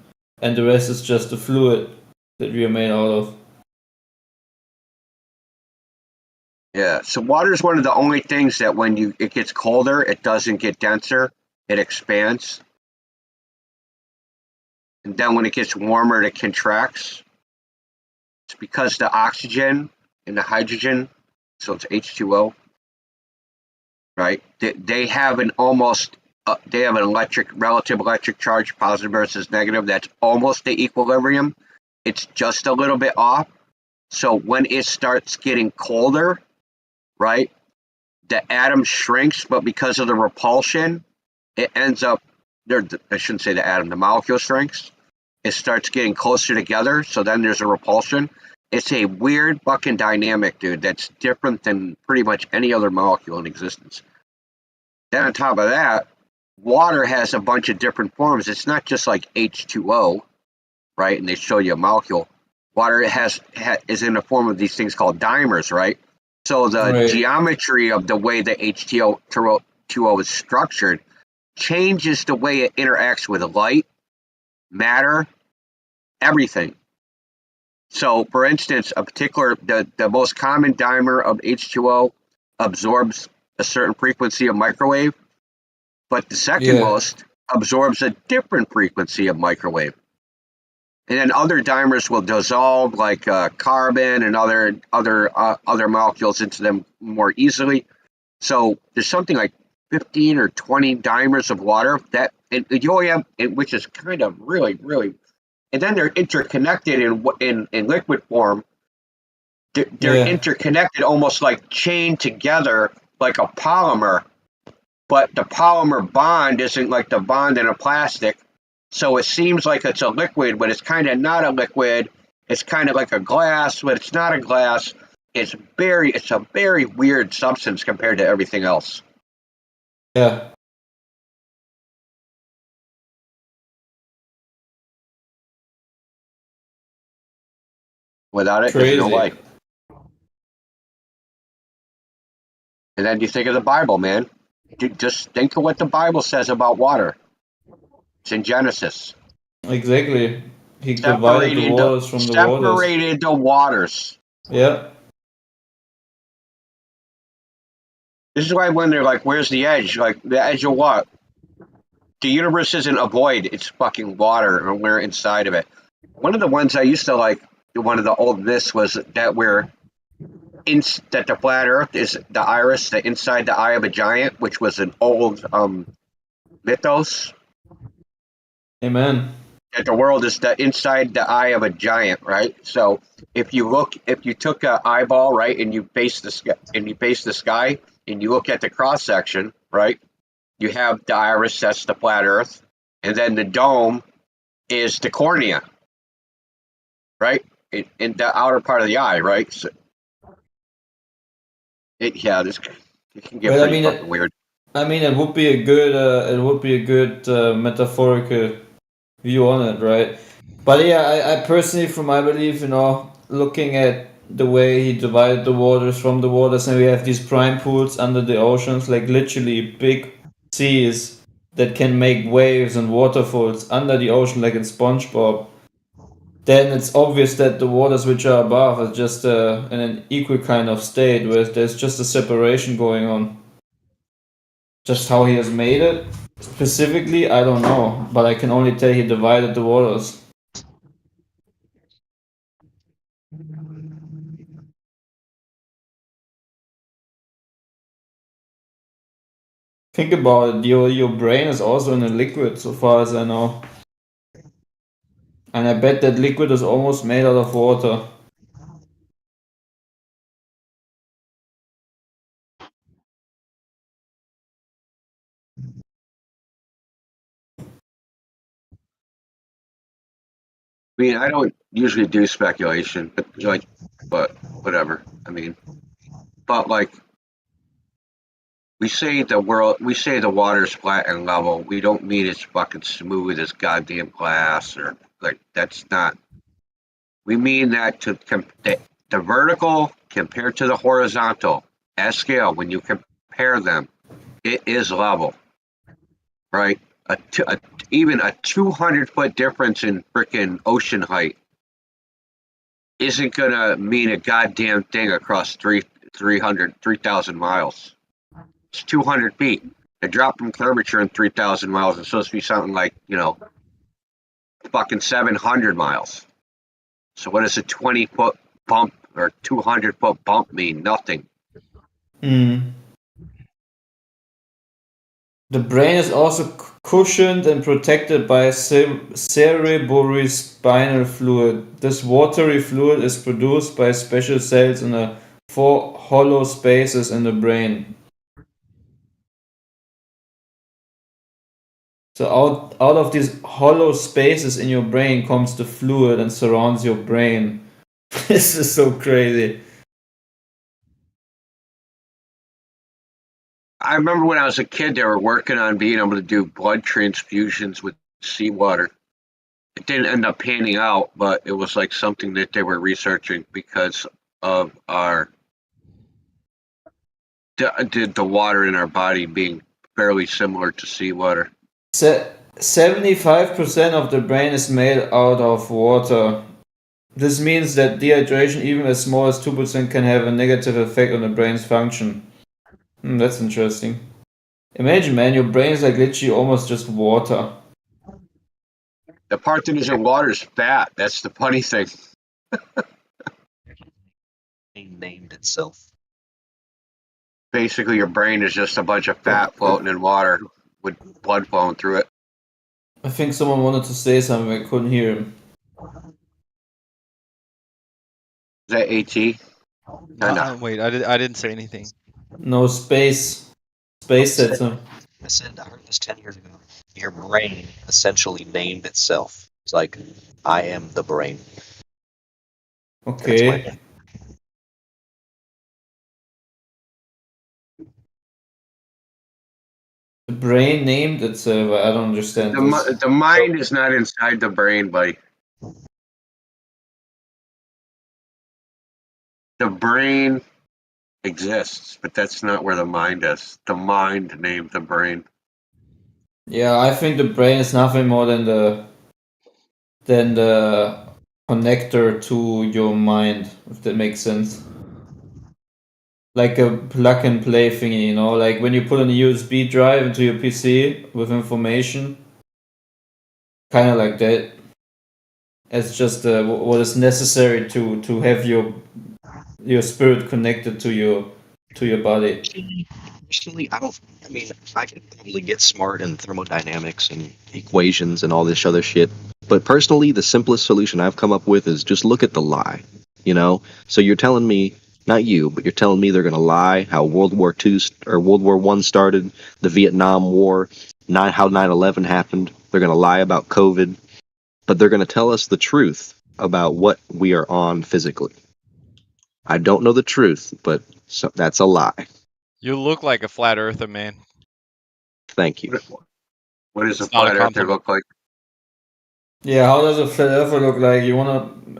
and the rest is just the fluid that we are made out of. Yeah, so water is one of the only things that when it gets colder, it doesn't get denser, it expands. And then when it gets warmer, it contracts. It's because the oxygen and the hydrogen, so it's H2O, right? They have an relative electric charge, positive versus negative, that's almost the equilibrium. It's just a little bit off. So when it starts getting colder, right, the atom shrinks, but because of the repulsion, it ends up there. I shouldn't say the atom, the molecule shrinks. It starts getting closer together, so then there's a repulsion. It's a weird fucking dynamic, dude, that's different than pretty much any other molecule in existence. Then on top of that, water has a bunch of different forms. It's not just like H2O, right? And they show you a molecule. Water is in the form of these things called dimers, right? So the geometry of the way the H2O is structured changes the way it interacts with light, matter, everything. So, for instance, the most common dimer of H2O absorbs a certain frequency of microwave, but the second most absorbs a different frequency of microwave. And then other dimers will dissolve, like carbon and other molecules into them more easily. So there's something like 15 or 20 dimers of water which is kind of really, really, and then they're interconnected in liquid form. They're interconnected almost like chained together like a polymer, but the polymer bond isn't like the bond in a plastic. So it seems like it's a liquid, but it's kind of not a liquid. It's kind of like a glass, but it's not a glass. It's a very weird substance compared to everything else. Yeah. Without it, there's no life. And then you think of the Bible, man. Just think of what the Bible says about water. It's in Genesis. Exactly. He divided the waters from the waters. Separated the waters. Yeah. This is why when they're like, where's the edge? Like, the edge of what? The universe isn't a void. It's fucking water, and we're inside of it. One of the ones I used to like, one of the old myths was that we're that the flat Earth is the iris, the inside the eye of a giant, which was an old mythos. Amen. That the world is the inside the eye of a giant, right? So if you took an eyeball, right, and you face the sky, and you look at the cross section, right, you have the iris, that's the flat Earth, and then the dome is the cornea, right, in the outer part of the eye, right? So it can get Well, I pretty mean, fucking weird. it would be a good metaphorical view on it, right? But yeah, I personally, from my belief, looking at the way he divided the waters from the waters, and we have these prime pools under the oceans, like literally big seas that can make waves and waterfalls under the ocean, like in SpongeBob. Then it's obvious that the waters which are above are just in an equal kind of state, where there's just a separation going on. Just how he has made it specifically, I don't know, but I can only tell he divided the waters. Think about it, your brain is also in a liquid, so far as I know. And I bet that liquid is almost made out of water. I mean, I don't usually do speculation, but whatever. I mean, but like we say the water's flat and level. We don't mean it's fucking smooth as goddamn glass, or like that's not. We mean that the vertical compared to the horizontal at scale, when you compare them, it is level, right? Even a 200-foot difference in frickin' ocean height isn't gonna mean a goddamn thing across 3,000 miles. It's 200 feet. The drop from curvature in 3,000 miles is supposed to be something like, fucking 700 miles. So what does a 20-foot bump or 200-foot bump mean? Nothing. The brain is also cushioned and protected by cerebrospinal fluid. This watery fluid is produced by special cells in the 4 hollow spaces in the brain. So out of these hollow spaces in your brain comes the fluid and surrounds your brain. This is so crazy. I remember when I was a kid, they were working on being able to do blood transfusions with seawater. It didn't end up panning out, but it was like something that they were researching because of the water in our body being fairly similar to seawater. 75% of the brain is made out of water. This means that dehydration, even as small as 2%, can have a negative effect on the brain's function. That's interesting. Imagine, man, your brain is like literally almost just water. The part that isn't water is fat. That's the funny thing. It named itself. Basically, your brain is just a bunch of fat floating in water with blood flowing through it. I think someone wanted to say something, I couldn't hear him. Is that AT? Wait, I didn't say anything. No, space. Space said so. I said, I heard this 10 years ago. Your brain essentially named itself. It's like, I am the brain. Okay. The brain named itself. I don't understand this. The mind is not inside the brain, buddy. The brain exists, but that's not where the mind is. The mind named the brain. Yeah, I think the brain is nothing more than the connector to your mind, if that makes sense. Like a plug and play thingy, like when you put a USB drive into your PC with information, kind of like that. It's just what is necessary to have your your spirit connected to your body. Personally, I mean, I could probably get smart in thermodynamics and equations and all this other shit. But personally, the simplest solution I've come up with is just look at the lie. You know? So you're telling me, not you, but you're telling me they're going to lie how World War II or World War One started, the Vietnam War, how 9/11 happened. They're going to lie about COVID, but they're going to tell us the truth about what we are on physically. I don't know the truth, but that's a lie. You look like a flat earther, man. Thank you. What does a It's not a flat earther compliment. look like? Yeah, how does a flat earther look like? You want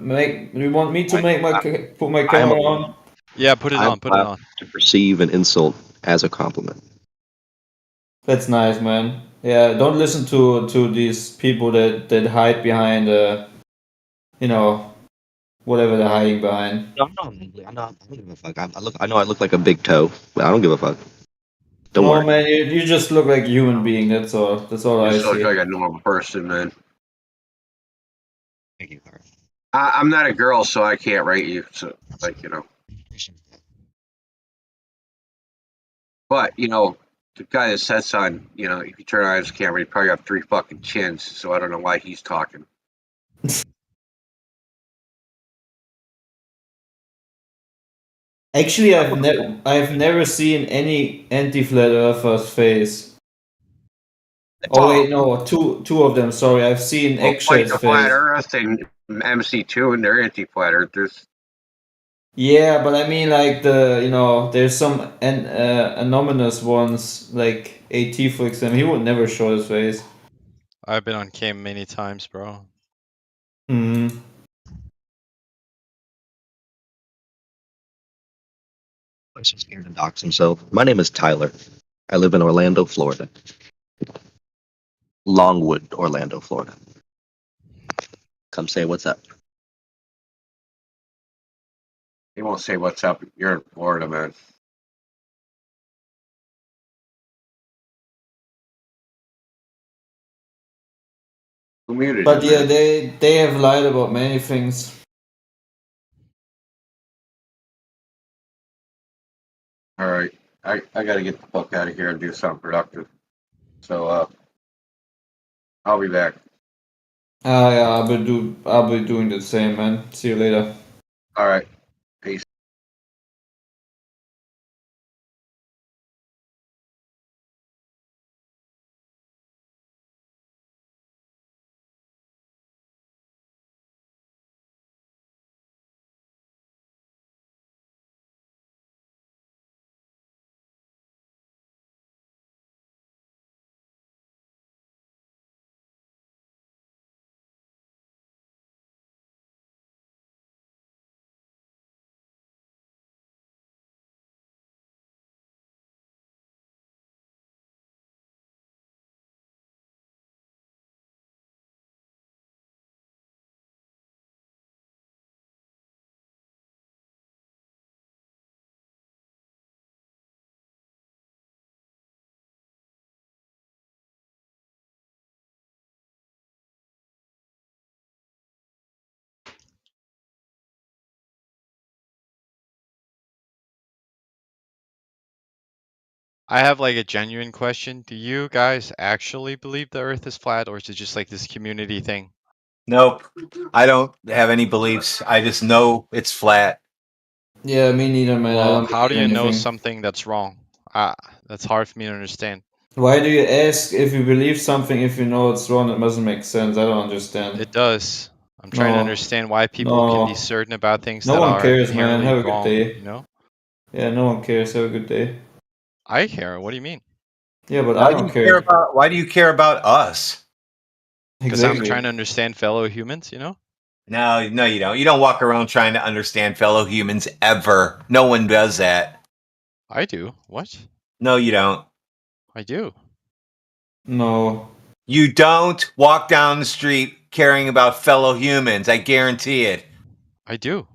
me to put my camera on? Yeah, put it I'm on. Put it allowed on. to perceive an insult as a compliment. That's nice, man. Yeah, don't listen to these people that hide behind whatever they're hiding behind. No, I don't give a fuck. I know I look like a big toe, but I don't give a fuck. Don't No, worry. man, you just look like a human being. That's all. That's all You I just look see. like a normal person, man. Thank you, Carl. I'm not a girl, so I can't rate you. So, But the guy that sets on, if you turn on his camera, he probably got 3 fucking chins. So I don't know why he's talking. Actually, I've never seen any anti-flat earther's face. Oh wait, no, two of them. Sorry, I've seen Well, quite Eggshell's the flat face. Earth and MC2, and they're anti-flat Earthers. Yeah, but I mean, like there's some anonymous ones, like AT for example. He would never show his face. I've been on cam many times, bro. Hmm. I'm so scared to dox himself. My name is Tyler. I live in Orlando, Florida. Longwood, Orlando, Florida. Come say what's up. He won't say what's up. You're in Florida, man. Who muted But him, yeah, man? they have lied about many things. All right. I got to get the fuck out of here and do something productive. So I'll be back. Yeah, I'll be doing the same, man. See you later. All right. Peace. I have like a genuine question. Do you guys actually believe the Earth is flat, or is it just like this community thing? Nope. I don't have any beliefs. I just know it's flat. Yeah, me neither, man. I Well, don't how do believe you know anything. something that's wrong? That's hard for me to understand. Why do you ask if you believe something if you know it's wrong? It doesn't make sense. I don't understand. It does. I'm trying to No, understand why people can be no, certain about things no that one are cares, man. inherently Have a good wrong, day. you know? Yeah, no one cares. Have a good day. I care. What do you mean? Yeah, but I don't care. Why do you care about us? Because I'm Exactly. trying to understand fellow humans, you know? No, you don't. You don't walk around trying to understand fellow humans ever. No one does that. I do. What? No, you don't. I do. No. You don't walk down the street caring about fellow humans. I guarantee it. I do.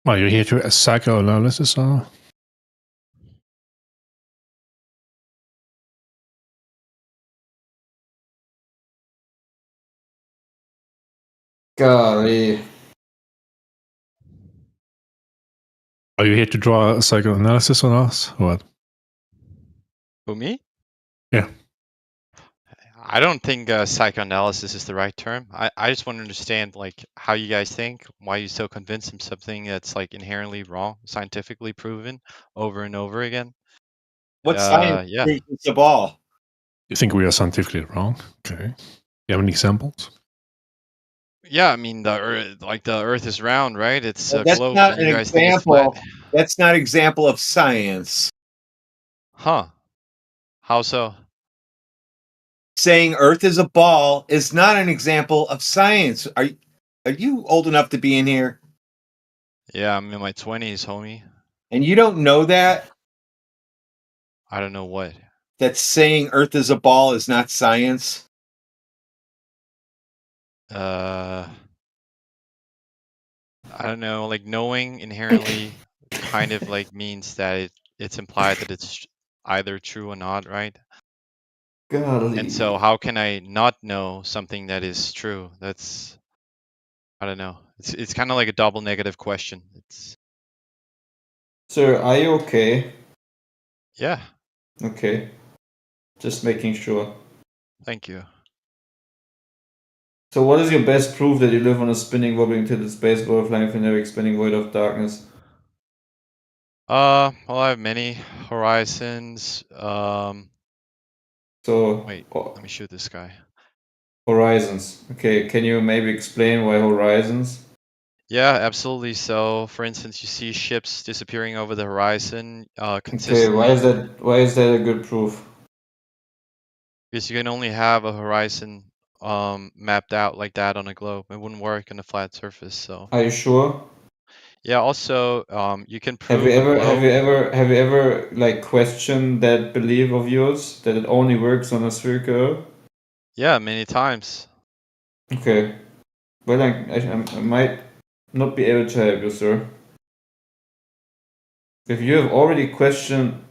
Well, you're here to psychoanalysis, or? Golly. Are you here to draw a psychoanalysis on us, or what? Who, me? Yeah. I don't think psychoanalysis is the right term. I just want to understand like how you guys think, why you so convinced of something that's like inherently wrong, scientifically proven over and over again. What science Yeah. proves it's a ball? You think we are scientifically wrong? Okay. You have any examples? Yeah, I mean the Earth is round, right? It's Well, a that's globe, not and an you guys think it's flat. example. That's not an example of science. Huh? How so? Saying Earth is a ball is not an example of science. Are you old enough to be in here? Yeah, I'm in my 20s, homie. And you don't know that? I don't know what. That saying Earth is a ball is not science? I don't know. Like knowing inherently kind of like means that it's implied that it's either true or not, right? Golly. And so how can I not know something that is true? That's I don't know. It's kind of like a double negative question. It's Sir, are you okay? yeah. Okay. Just making sure. Thank you. So what is your best proof that you live on a spinning, wobbling tilted space ball flying through never expanding void of darkness? Well, I have many horizons. So Wait, let me shoot this guy. horizons. Okay, can you maybe explain why horizons? Yeah, absolutely. So, for instance, you see ships disappearing over the horizon Okay, consistently. why is that a good proof? Because you can only have a horizon mapped out like that on a globe. It wouldn't work on a flat surface. So, Are you sure? yeah. Also, you can Have you prove a globe. have you ever like questioned that belief of yours that it only works on a spherical Earth? Yeah, many times. Okay. Well, I might not be able to help you, sir. If you have already questioned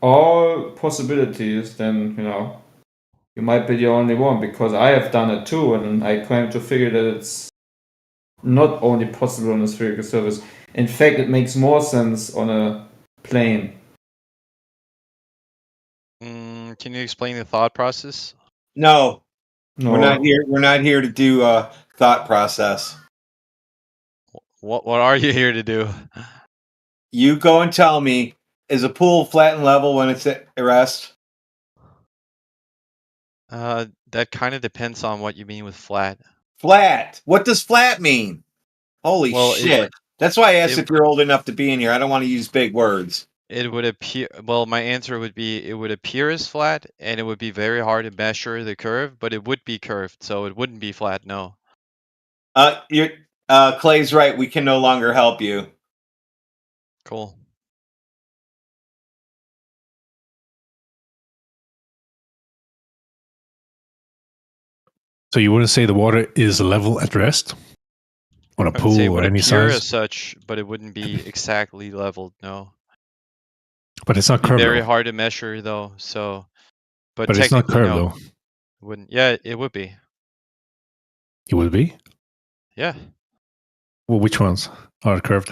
all possibilities, then you might be the only one, because I have done it too, and I claim to figure that it's not only possible on a spherical surface. In fact, it makes more sense on a plane. Can you explain the thought process? No. We're not No. here. We're not here to do thought process. What are you here to do? You go and tell me, is a pool flat and level when it's at rest? That kind of depends on what you mean with flat. Flat. What does flat mean? Holy Well, shit. That's why I asked it if you're old enough to be in here. I don't want to use big words. it would appear. Well, my answer would be it would appear as flat, and it would be very hard to measure the curve, but it would be curved, so it wouldn't be flat. No. You're Clay's right. We can no longer help you. Cool. So you wouldn't say the water is level at rest on a I would say it pool would or any appear size, as such, but it wouldn't be exactly leveled. No. but it's not Be curved very though. hard to measure though. So, but But it's not technically curved no. though. It wouldn't. Yeah, it would be. It would be. Yeah. Well, which ones are curved?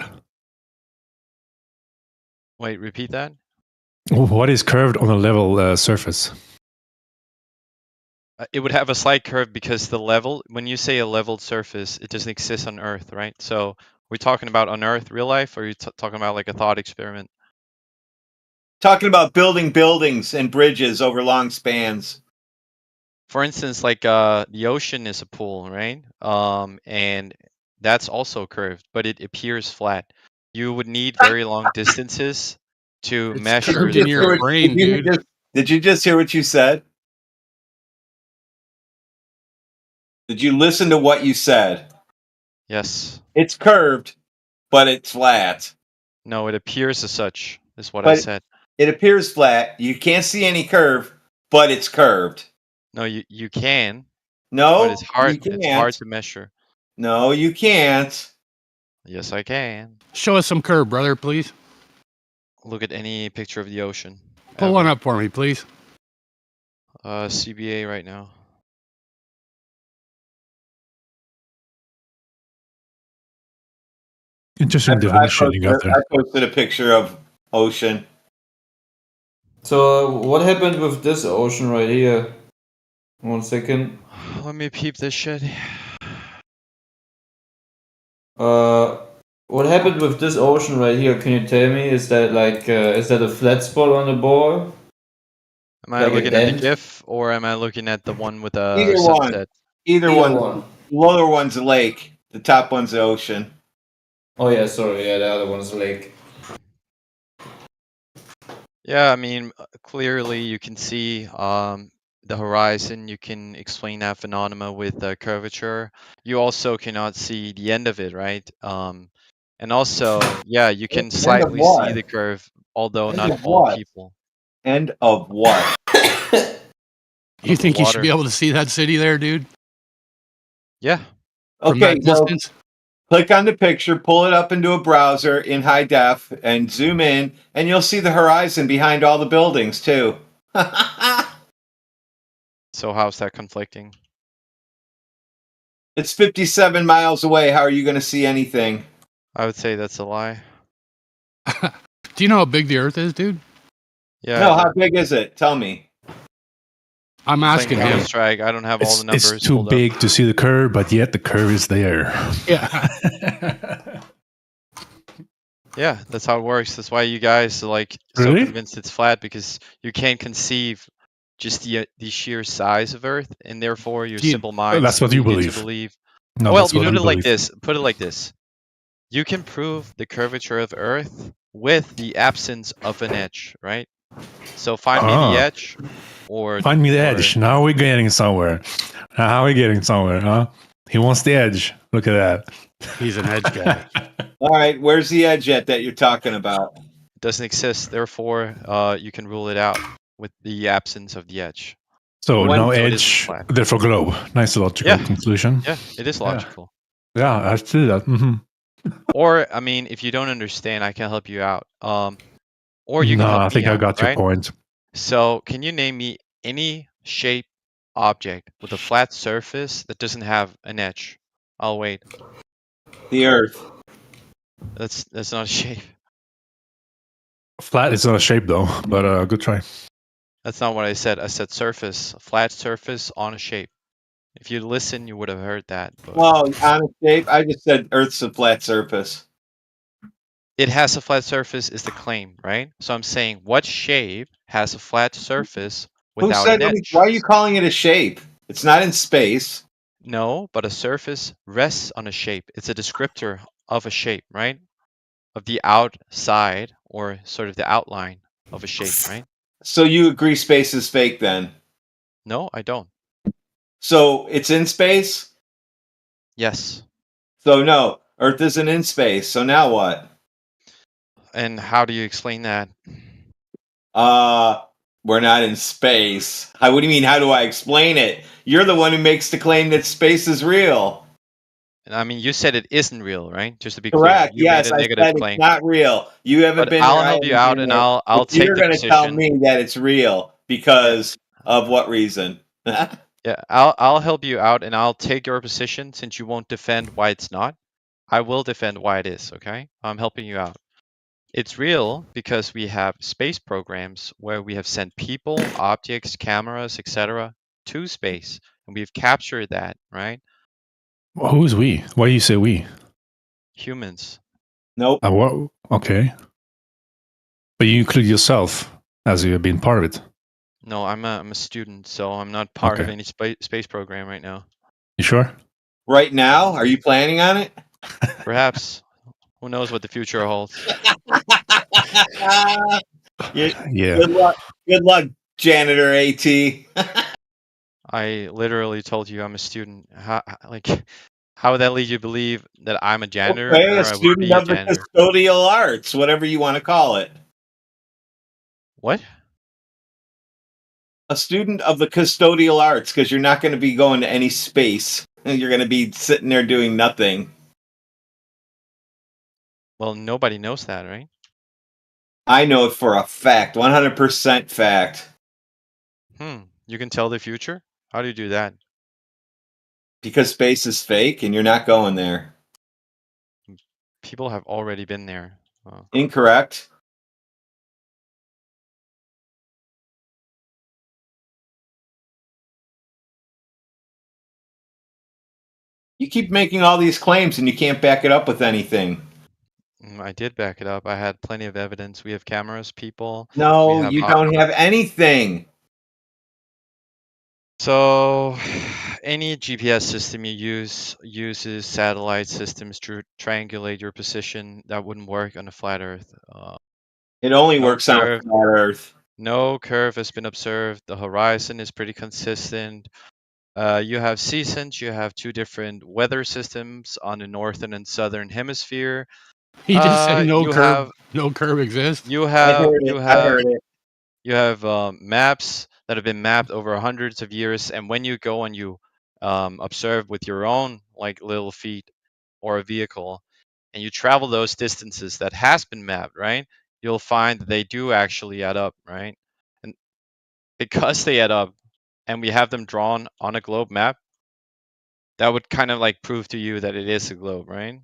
Wait, repeat that. What is curved on a level surface? It would have a slight curve because the level, when you say a leveled surface, it doesn't exist on Earth, right? So we're talking about on Earth, real life, or are you talking about like a thought experiment? Talking about building buildings and bridges over long spans. For instance, like the ocean is a pool, right? And that's also curved, but it appears flat. You would need very long distances to measure the curve. Did you just hear what you said? Did you listen to what you said? Yes. It's curved, but it's flat. No, it appears as such, is what I But said. it appears flat. You can't see any curve, but it's curved. No, you can. No, but it's hard. you can't. It's hard to measure. No, you can't. Yes, I can. Show us some curve, brother, please. Look at any picture of the ocean. Pull one up for me, please. CBA right now. Interesting definition you got there. I posted a picture of ocean. So what happened with this ocean right here? 1 second. Let me peep this shit. What happened with this ocean right here? Can you tell me? Is that like is that a flat spot on the ball? Am I Like a looking at the dent? GIF or am I looking at the one with the Either one. sunset? Either one. The lower one's a lake. The top one's the ocean. Oh yeah, sorry. Yeah, the other one's a lake. Yeah, I mean, clearly you can see the horizon. You can explain that phenomena with the curvature. You also cannot see the end of it, right? And also, yeah, you can End of slightly see what? the curve, although End not of all what? people. End of what? You think you should be water. able to see that city there, dude? Yeah. From Okay, that well, distance? click on the picture, pull it up into a browser in high def, and zoom in, and you'll see the horizon behind all the buildings too. So how's that conflicting? It's 57 miles away. How are you going to see anything? I would say that's a lie. Do you know how big the Earth is, dude? Yeah. No, how big is it? Tell me. I'm Playing asking him. Counter-Strike, I don't have all the numbers It's too pulled up. big to see the curve, but yet the curve is there. Yeah. Yeah, that's how it works. That's why you guys are like so Really? convinced it's flat because you can't conceive just the sheer size of Earth, and therefore your You- simple minds that's what you lead you to believe. believe. No, Well, that's you what put I it like believe. this. Put it like this. You can prove the curvature of Earth with the absence of an edge, right? So find me the edge, or Find me the or- edge. Now we're getting somewhere. Now we're getting somewhere, huh? He wants the edge. Look at that. He's an edge guy. All right, where's the edge at that you're talking about? It doesn't exist. Therefore, you can rule it out with the absence of the edge. So When- no So it isn't edge, flat. therefore globe. Nice logical Yeah. conclusion. Yeah, it is logical. Yeah, I see that. Mm-hmm. Or, I mean, if you don't understand, I can help you out. Or you can No, help I me think I out, got your right? point. So, can you name me any shape object with a flat surface that doesn't have an edge? I'll wait. The Earth. That's not a shape. Flat is not a shape though, but good try. That's not what I said. I said surface, a flat surface on a shape. If you listen, you would have heard that. But Oh, on a shape? I just said Earth's a flat surface. it has a flat surface is the claim, right? So I'm saying, what shape has a flat surface Who without said? an edge? Why are you calling it a shape? It's not in space. No, but a surface rests on a shape. It's a descriptor of a shape, right? Of the outside or sort of the outline of a shape, right? So you agree space is fake then? No, I don't. So it's in space? Yes. So no, Earth isn't in space. So now what? And how do you explain that? We're not in space. What do you mean? How do I explain it? You're the one who makes the claim that space is real. And I mean, you said it isn't real, right? Just to be Correct. clear, you Yes, made a I negative said claim. it's not real. You haven't But been I'll there. I help you haven't out, been and there. I'll But take you're the going to tell position. me that it's real because of what reason? Yeah, I'll help you out, and I'll take your position since you won't defend why it's not. I will defend why it is. Okay, I'm helping you out. It's real because we have space programs where we have sent people, objects, cameras, etc. to space, and we've captured that, right? Well, who's we? Why do you say we? Humans. Nope. What? Okay. But you include yourself as you have been part of it. No, I'm a student, so I'm not part of Okay. any space program right now. You sure? Right now? Are you planning on it? Perhaps. Who knows what the future holds? Yeah. Good luck. Good luck, janitor AT. I literally told you I'm a student. How would that lead you to believe that I'm a janitor Okay, or a I would student be a of the janitor? custodial arts, whatever you want to call it. What? A student of the custodial arts, because you're not going to be going to any space. You're going to be sitting there doing nothing. Well, nobody knows that, right? I know it for a fact, 100% fact. You can tell the future? How do you do that? Because space is fake and you're not going there. People have already been there. Incorrect. You keep making all these claims and you can't back it up with anything. I did back it up. I had plenty of evidence. We have cameras, people. We No, have you don't have anything. So, any GPS system you use uses satellite systems to triangulate your position. That wouldn't work on a flat Earth. It only No works on a curve. flat Earth. No curve has been observed. The horizon is pretty consistent. You have seasons. You have two different weather systems on the northern and southern hemisphere. He just said no You curve. have No curve exists. you I have heard you it. I have heard it. you have maps that have been mapped over hundreds of years, and when you go and you observe with your own like little feet or a vehicle, and you travel those distances that has been mapped, right? You'll find that they do actually add up, right? And because they add up, and we have them drawn on a globe map, that would kind of like prove to you that it is a globe, right?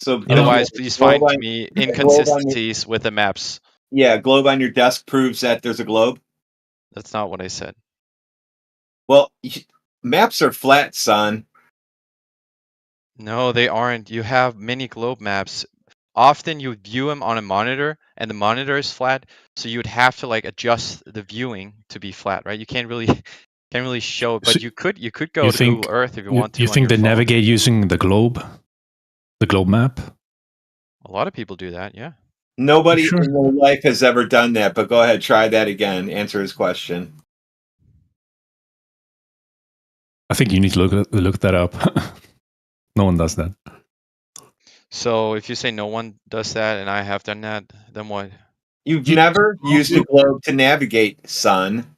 So Otherwise, please find globe me on your, inconsistencies with the maps. yeah, globe on your desk proves that there's a globe. That's not what I said. Well, maps are flat, son. No, they aren't. You have many globe maps. Often you view them on a monitor, and the monitor is flat, so you would have to like adjust the viewing to be flat, right? You can't really can't really show it, but So you could go you to think Google Earth if you you, want to you on think your they phone. navigate using the globe map? A lot of people do that, yeah. Nobody Sure. in their life has ever done that, but go ahead, try that again. Answer his question. I think you need to look that up. No one does that. So if you say no one does that and I have done that, then what? You've never used a globe to navigate, son.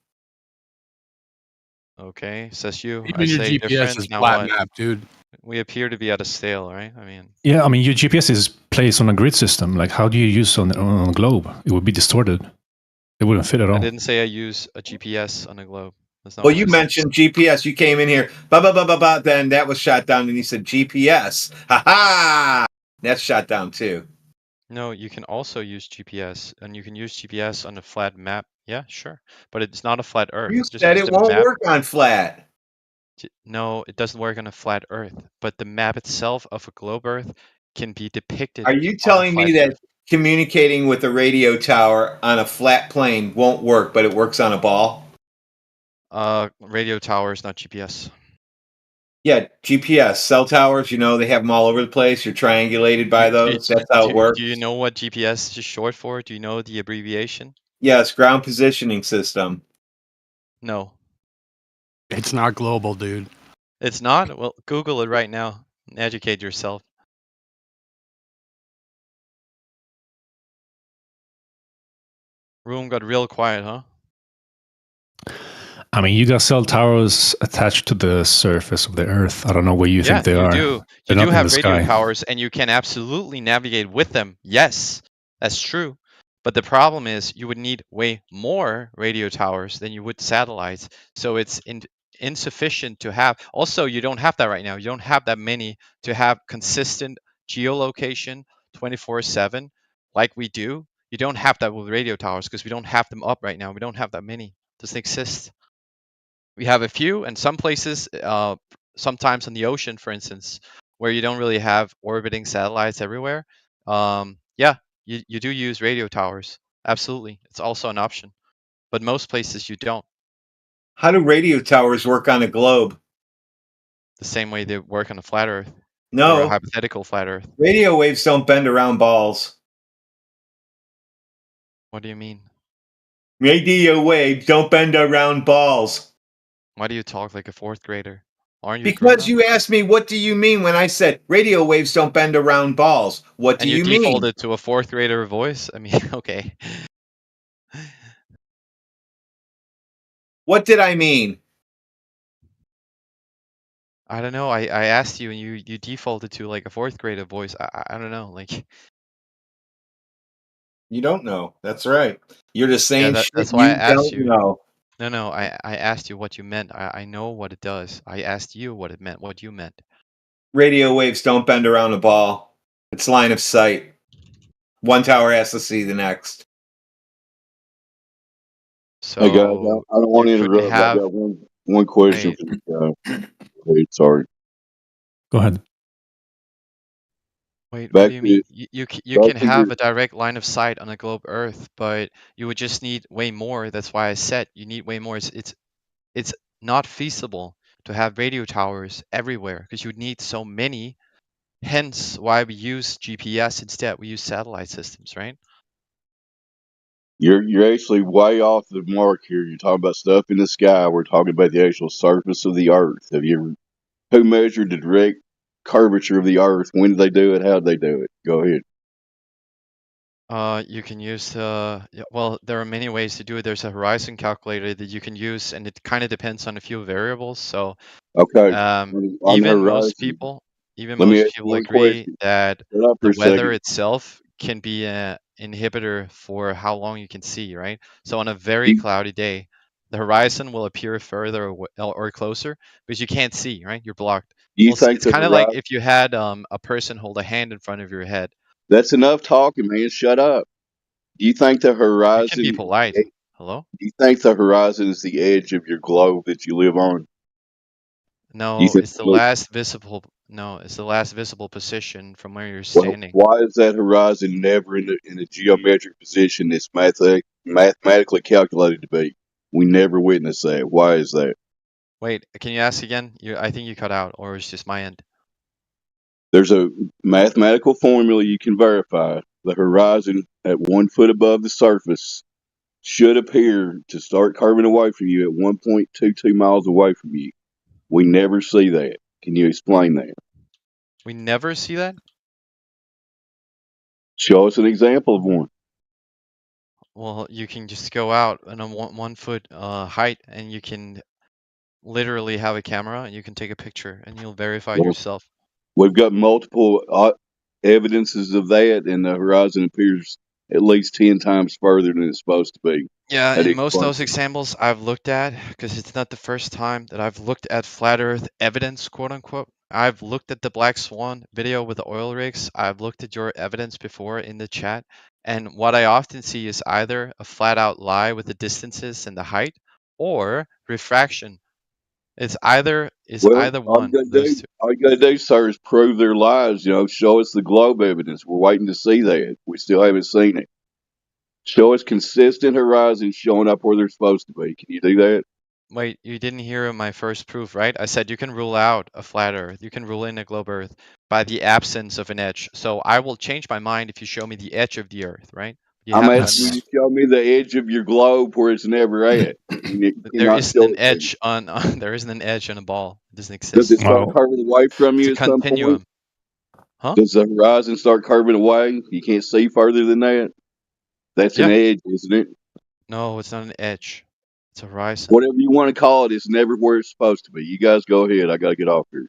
Okay, says you. I Even your say GPS different. is Now flat what? map, dude. We appear to be at a stale, right? I mean, Yeah, I mean your GPS is placed on a grid system. Like, how do you use on a globe? It would be distorted. It wouldn't fit at I all. didn't say I use a GPS on a globe. That's not Well, what you I said. mentioned GPS. You came in here, ba. Then that was shot down, and you said GPS. Ha ha! That's shot down too. No, you can also use GPS, and you can use GPS on a flat map. Yeah, sure, but it's not a flat Earth. You Just said because it the won't map. work on flat. No, it doesn't work on a flat Earth, but the map itself of a globe Earth can be depicted Are you on a telling flat me that Earth. communicating with a radio tower on a flat plane won't work, but it works on a ball? Radio towers, not GPS. Yeah, GPS, cell towers, they have them all over the place. You're triangulated by those. That's how it works. Do you know what GPS is short for? Do you know the abbreviation? Yes, ground positioning system. No. It's not global, dude. It's not? Well, Google it right now. Educate yourself. Room got real quiet, huh? I mean, you got cell towers attached to the surface of the Earth. I don't know where you think they are. You They're do not in have the radio sky. towers, and you can absolutely navigate with them. Yes, that's true. But the problem is you would need way more radio towers than you would satellites. So it's insufficient to have. Also, you don't have that right now. You don't have that many to have consistent geolocation 24/7 like we do. You don't have that with radio towers because we don't have them up right now. We don't have that many. Doesn't exist. We have a few, and some places, sometimes on the ocean, for instance, where you don't really have orbiting satellites everywhere. Yeah, you do use radio towers. Absolutely, it's also an option. But most places you don't. How do radio towers work on a globe? The same way they work on a flat Earth or a No. hypothetical flat Earth. Radio waves don't bend around balls. What do you mean? Radio waves don't bend around balls. Why do you talk like a fourth grader? Aren't you? Because you asked me, what do you mean when I said radio waves don't bend around balls? What do And you you mean? defaulted to a fourth grader voice? I mean, okay. What did I mean? I don't know. I asked you and you defaulted to like a fourth grader voice. I don't know. Like You don't know. That's right. You're just saying shit that's why I you asked don't you. know. No, I asked you what you meant. I know what it does. I asked you what it meant, what you meant. Radio waves don't bend around a ball. It's line of sight. One tower has to see the next. Hey guys, I So don't want to you couldn't interrupt, but I have. got one question Wait, for this guy. Wait, sorry. Go ahead. wait. What Back do you to mean? You back can to your have a direct line of sight on a globe Earth, but you would just need way more. That's why I said you need way more. It's not feasible to have radio towers everywhere because you would need so many. Hence, why we use GPS instead. We use satellite systems, right? you're actually way off the mark here. You're talking about stuff in the sky. We're talking about the actual surface of the Earth. Have you ever who measured the direct curvature of the Earth? When did they do it? How did they do it? Go ahead. You can use well, there are many ways to do it. There's a horizon calculator that you can use, and it kind of depends on a few variables. So, Okay. um, On the even most horizon, people, even let me most ask you people one agree question. that Shut up for the a weather second. itself can be an inhibitor for how long you can see, right? So on a very You, cloudy day, the horizon will appear further or closer because you can't see, right? You're blocked. you Well, think it's the kind of like horizon? if you had a person hold a hand in front of your head. That's enough talking, man. Shut up. Do you think the You can be horizon? polite. Hello? Do you think the horizon is the edge of your globe that you live on? Do you No, think? it's the last visible. No, it's the last visible position from where you're Well, standing. why is that horizon never in a geometric position that's mathematically calculated to be? We never witness that. Why is that? Wait, can you ask again? I think you cut out, or it's just my end. There's a mathematical formula you can verify. The horizon at 1 foot above the surface should appear to start curving away from you at 1.22 miles away from you. We never see that. Can you explain that? We never see that. Show us an example of one. Well, you can just go out on a 1 foot height, and you can literally have a camera, and you can take a picture, and you'll verify it Well, yourself. we've got multiple evidences of that, and the horizon appears at least 10 times further than it's supposed to be. Yeah, How do in you most of explain those examples I've looked at, because it's not the first time that I've looked at flat Earth evidence, quote unquote. I've looked at the Black Swan video with the oil rigs. I've looked at your evidence before in the chat. And what I often see is either a flat out lie with the distances and the height or refraction. It's either Well, all you one gotta of those do, two. all you gotta do, sir, is prove their lies. Show us the globe evidence. We're waiting to see that. We still haven't seen it. Show us consistent horizons showing up where they're supposed to be. Can you do that? Wait, you didn't hear my first proof, right? I said you can rule out a flat Earth. You can rule in a globe Earth by the absence of an edge. So I will change my mind if you show me the edge of the Earth, right? You I'm haven't done asking you that. to show me the edge of your globe where it's never at. You But there cannot isn't show an it to me. edge on there isn't an edge on a ball. It doesn't Does it exist. start Well, curving away from It's you a at some point? continuum. Huh? Does the horizon start curving away? You can't see further than that? That's an Yeah. edge, isn't it? No, it's not an edge. It's a horizon. Whatever you want to call it, it's never where it's supposed to be. You guys go ahead. I got to get off here.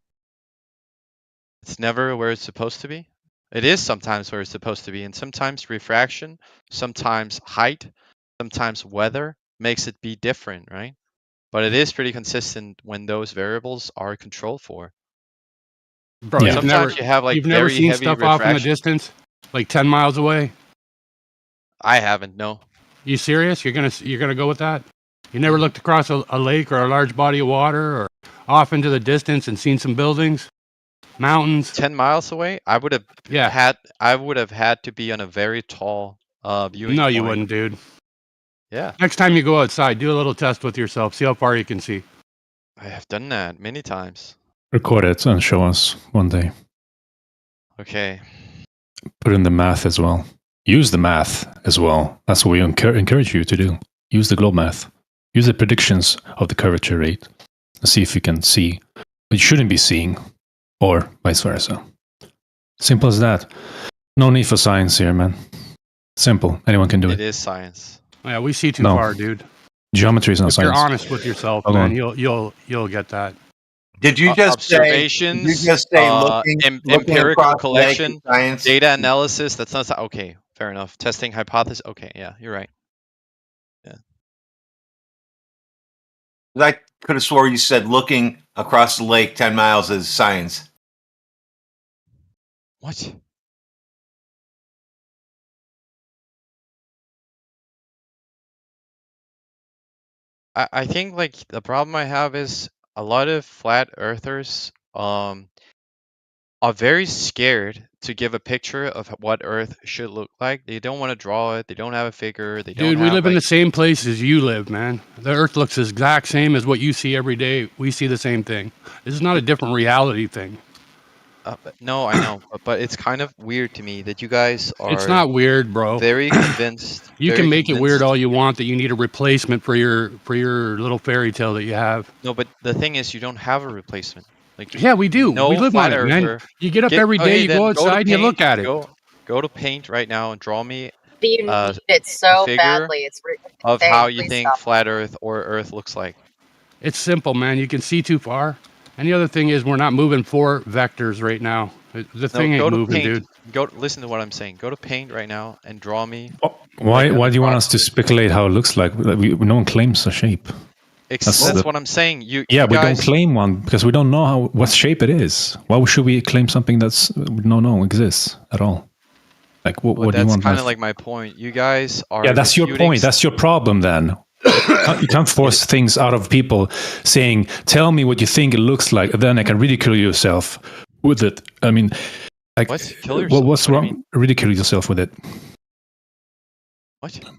It's never where it's supposed to be. It is sometimes where it's supposed to be, and sometimes refraction, sometimes height, sometimes weather makes it be different, right? But it is pretty consistent when those variables are controlled for. Bro, yeah. Sometimes you have like you've never very seen heavy stuff off in the refraction. distance, like 10 miles away. I haven't, no. You serious? You're gonna go with that? You never looked across a lake or a large body of water or off into the distance and seen some buildings, mountains? 10 miles away, I would have Yeah. had to be on a very tall viewing No, you point. wouldn't, dude. Yeah. Next time you go outside, do a little test with yourself. See how far you can see. I have done that many times. Record it and show us one day. Okay. Put in the math as well. Use the math as well. That's what we encourage you to do. Use the globe math. Use the predictions of the curvature rate and see if you can see what you shouldn't be seeing, or vice versa. Simple as that. No need for science here, man. Simple. Anyone can do it. It is science. Yeah, we see too No. far, dude. Geometry is not If science. you're honest with yourself, Hold man, on. you'll get that. Did you just say? Did you Observations, just say looking empirical across the lake is collection, science? data analysis. That's not okay. Fair enough. Testing hypothesis. Okay, yeah, you're right. Yeah. I could have swore you said looking across the lake 10 miles is science. What? I think like the problem I have is a lot of flat earthers are very scared to give a picture of what Earth should look like. They don't want to draw it. They don't have a figure. They don't Dude, we have live in like the same place as you live, man. The Earth looks the exact same as what you see every day. We see the same thing. This is not a different reality thing. no, I know, but it's kind of weird to me that you guys It's are not weird, bro. very convinced. You Very can make it weird convinced. all you want that you need a replacement for your little fairy tale that you have. No, but the thing is, you don't have a replacement. Like, Yeah, we do. We no live on flat it, man. earther. You get up every day, Okay, you go then go to outside, and you paint. look at it. Go to paint right now and draw me But you a need it so figure badly. It's of Faye, how you please think stop. flat Earth or Earth looks like. It's simple, man. You can see too far. And the other thing is, we're not moving 4 vectors right now. The No, thing ain't go to moving, paint. dude. Listen to what I'm saying. Go to paint right now and draw me. Why like, do you want us to speculate how it looks like? No one claims a shape. That's what I'm saying. Yeah, you we don't guys, claim one because we don't know what shape it is. Why should we claim something that's we don't know exists at all? Like, what do you that's want? kind of like my point. You guys are. Yeah, that's your point. That's your problem then. You can't force things out of people saying, tell me what you think it looks like. Then I can ridicule yourself with it. I mean, like, What? Kill yourself? what's What do you wrong? Ridicule yourself with it. What? Oh,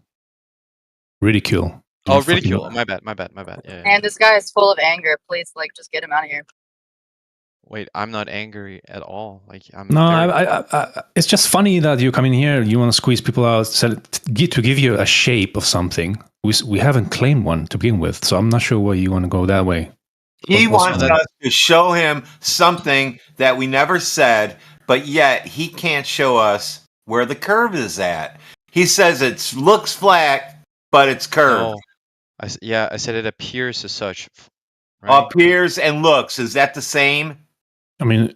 Ridicule. You fucking- ridicule. My bad. Yeah. And this guy is full of anger. Please, like, just get him out of here. Wait, I'm not angry at all. Like, I'm No, very... it's just funny that you come in here, you want to squeeze people out, to give you a shape of something. We haven't claimed one to begin with, so I'm not sure why you want to go that way. He wants us to show him something that we never said, but yet he can't show us where the curve is at. He says it looks flat, but it's curved. No. I said it appears as such. Right? Appears and looks. Is that the same? I mean,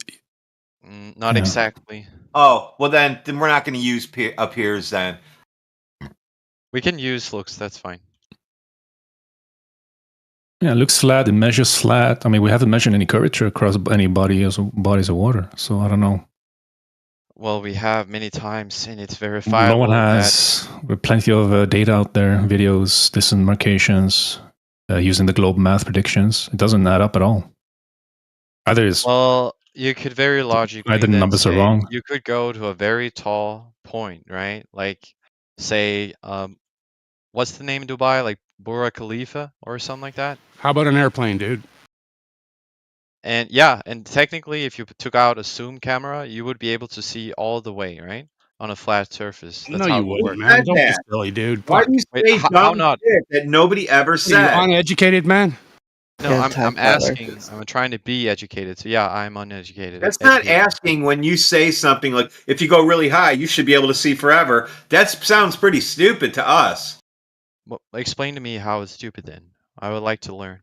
not exactly. Oh, well then we're not going to use appears then. We can use looks. That's fine. Yeah, it looks flat. It measures flat. I mean, we haven't measured any curvature across any bodies of water, so I don't know. Well, we have many times, and it's verifiable. No one has. With plenty of data out there, videos, distant markations, using the globe math predictions. It doesn't add up at all. Well, you could very logically either the numbers say, are wrong. You could go to a very tall point, right? Like, say, what's the name in Dubai? Like Burj Khalifa or something like that? How about an airplane, dude? And yeah, and technically, if you took out a zoom camera, you would be able to see all the way, right? On a flat surface. That's No, how you it wouldn't, works. man. Don't be silly, dude. Why Fuck. do you say how dumb not? shit that nobody ever Are you said? uneducated, man? No, I'm asking. I'm trying to be educated. So yeah, I'm uneducated. That's not asking when you say something like, if you go really high, you should be able to see forever. That sounds pretty stupid to us. Well, explain to me how it's stupid then. I would like to learn.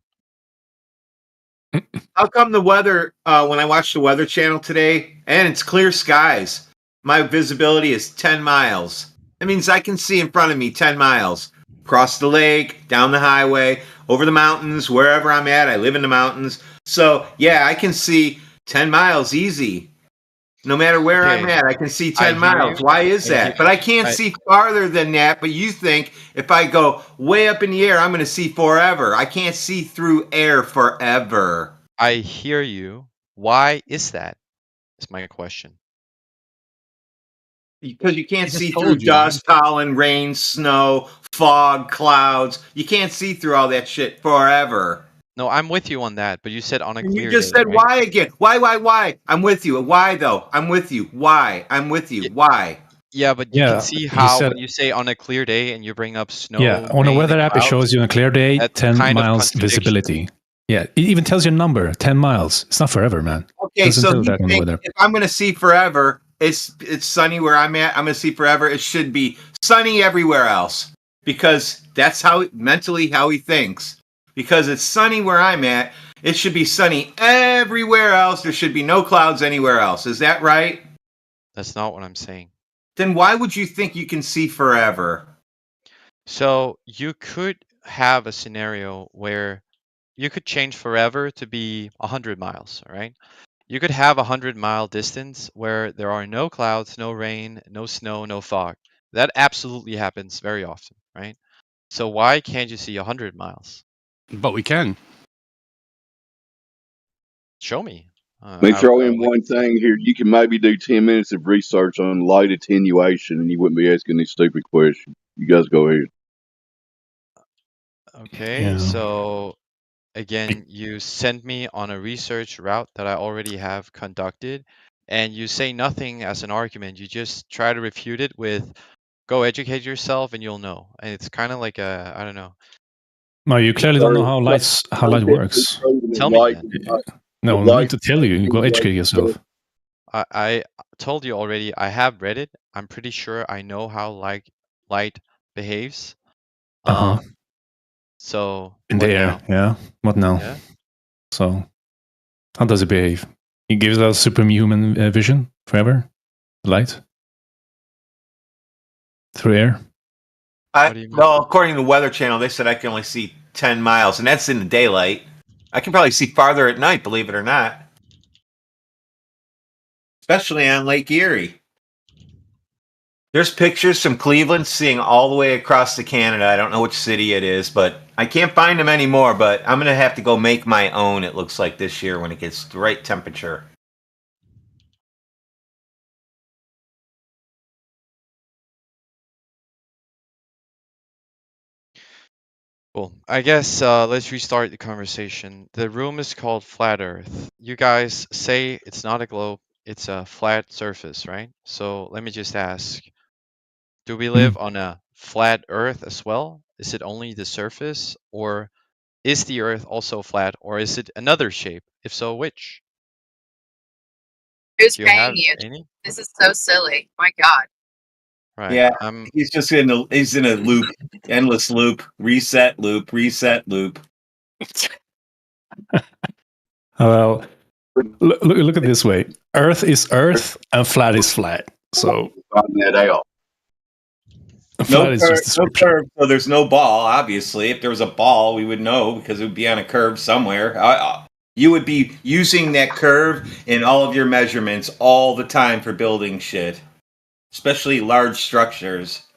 How come the weather, when I watched the Weather Channel today, and it's clear skies, my visibility is 10 miles. That means I can see in front of me 10 miles. Across the lake, down the highway, over the mountains, wherever I'm at. I live in the mountains. So, yeah, I can see 10 miles easy. No matter where I'm at, I can see 10 miles. Why is that? But I can't see farther than that. But you think if I go way up in the air, I'm going to see forever. I can't see through air forever. I hear you. Why is that? Is my question. Because you can't see through dust, pollen, rain, snow, fog, clouds. You can't see through all that shit forever. No, I'm with you on that, but you said on a clear day. You just said right? why again? Why? I'm with you. Why though? I'm with you. Why? I'm with you. Why? Yeah, but you Yeah, can see he how said- when you say on a clear day and you bring up snow. Yeah, on a rain, weather and app, it clouds, shows you on a clear day, that's 10 kind of miles contradiction. visibility. Yeah, it even tells you a number, 10 miles. It's not forever, man. Okay, Doesn't so tell you that on the think weather. if I'm going to see forever, it's sunny where I'm at. I'm going to see forever. It should be sunny everywhere else because that's how mentally how he thinks. Because it's sunny where I'm at, it should be sunny everywhere else. There should be no clouds anywhere else. Is that right? That's not what I'm saying. Then why would you think you can see forever? So you could have a scenario where you could change forever to be 100 miles, all right? You could have a 100-mile distance where there are no clouds, no rain, no snow, no fog. That absolutely happens very often, right? So why can't you see 100 miles? But we can. Show me. Let me throw I in would like one thing here. You can maybe do 10 minutes of research on light attenuation and you wouldn't be asking these stupid questions. You guys go ahead. Okay, Yeah. so again, you sent me on a research route that I already have conducted, and you say nothing as an argument. You just try to refute it with, go educate yourself and you'll know. And it's kind of like a, I don't know. No, you clearly don't know how light works. Tell me then. No, I need to tell you. You go educate yourself. I told you already, I have read it. I'm pretty sure I know how light behaves. So In what the air, now? yeah. What now? Yeah. So, how does it behave? It gives us superhuman vision forever. Light through air. Well, according to the Weather Channel, they said I can only see 10 miles, and that's in the daylight. I can probably see farther at night, believe it or not. Especially on Lake Erie. There's pictures from Cleveland seeing all the way across to Canada. I don't know which city it is, but I can't find them anymore. But I'm going to have to go make my own, it looks like, this year when it gets the right temperature. Cool. I guess let's restart the conversation. The room is called Flat Earth. You guys say it's not a globe, it's a flat surface, right? So let me just ask, do we live on a flat Earth as well? Is it only the surface? Or is the Earth also flat? Or is it another shape? If so, which? Who's Do you paying have you? any? This is so silly. My God. Right. Yeah, he's just in a loop, endless loop, reset loop, reset loop. Well, look at it this way: Earth is Earth, and flat is flat. So that out. Flat is just No curve, so there's no ball. Obviously, if there was a ball, we would know because it would be on a curve somewhere. You would be using that curve in all of your measurements all the time for building shit, especially large structures.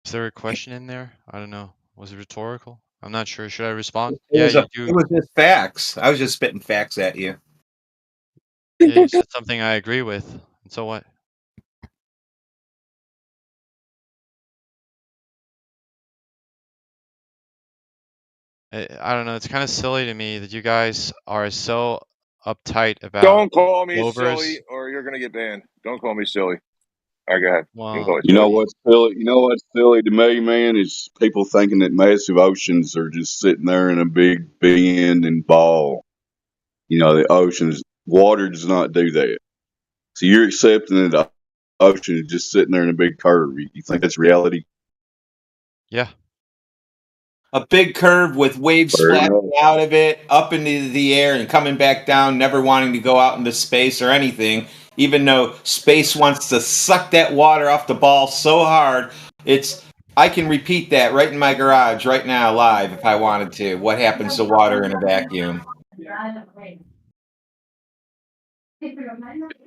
Is there a question in there? I don't know. Was it rhetorical? I'm not sure. Should I respond? It was just facts. I was just spitting facts at you. Yeah, you said something I agree with. And so what? I don't know. It's kind of silly to me that you guys are so uptight about Don't call me Clovers. silly, or you're gonna get banned. Don't call me silly. All right, go ahead. You can call me You know silly. what's silly? You know what's silly to me, man, is people thinking that massive oceans are just sitting there in a big bend and ball. You know, the oceans, water does not do that. So you're accepting that the ocean is just sitting there in a big curve. You think that's reality? Yeah. A big curve with waves Fair enough. splashing out of it, up into the air and coming back down, never wanting to go out into space or anything, even though space wants to suck that water off the ball so hard. I can repeat that right in my garage right now live if I wanted to. What happens to water in a vacuum?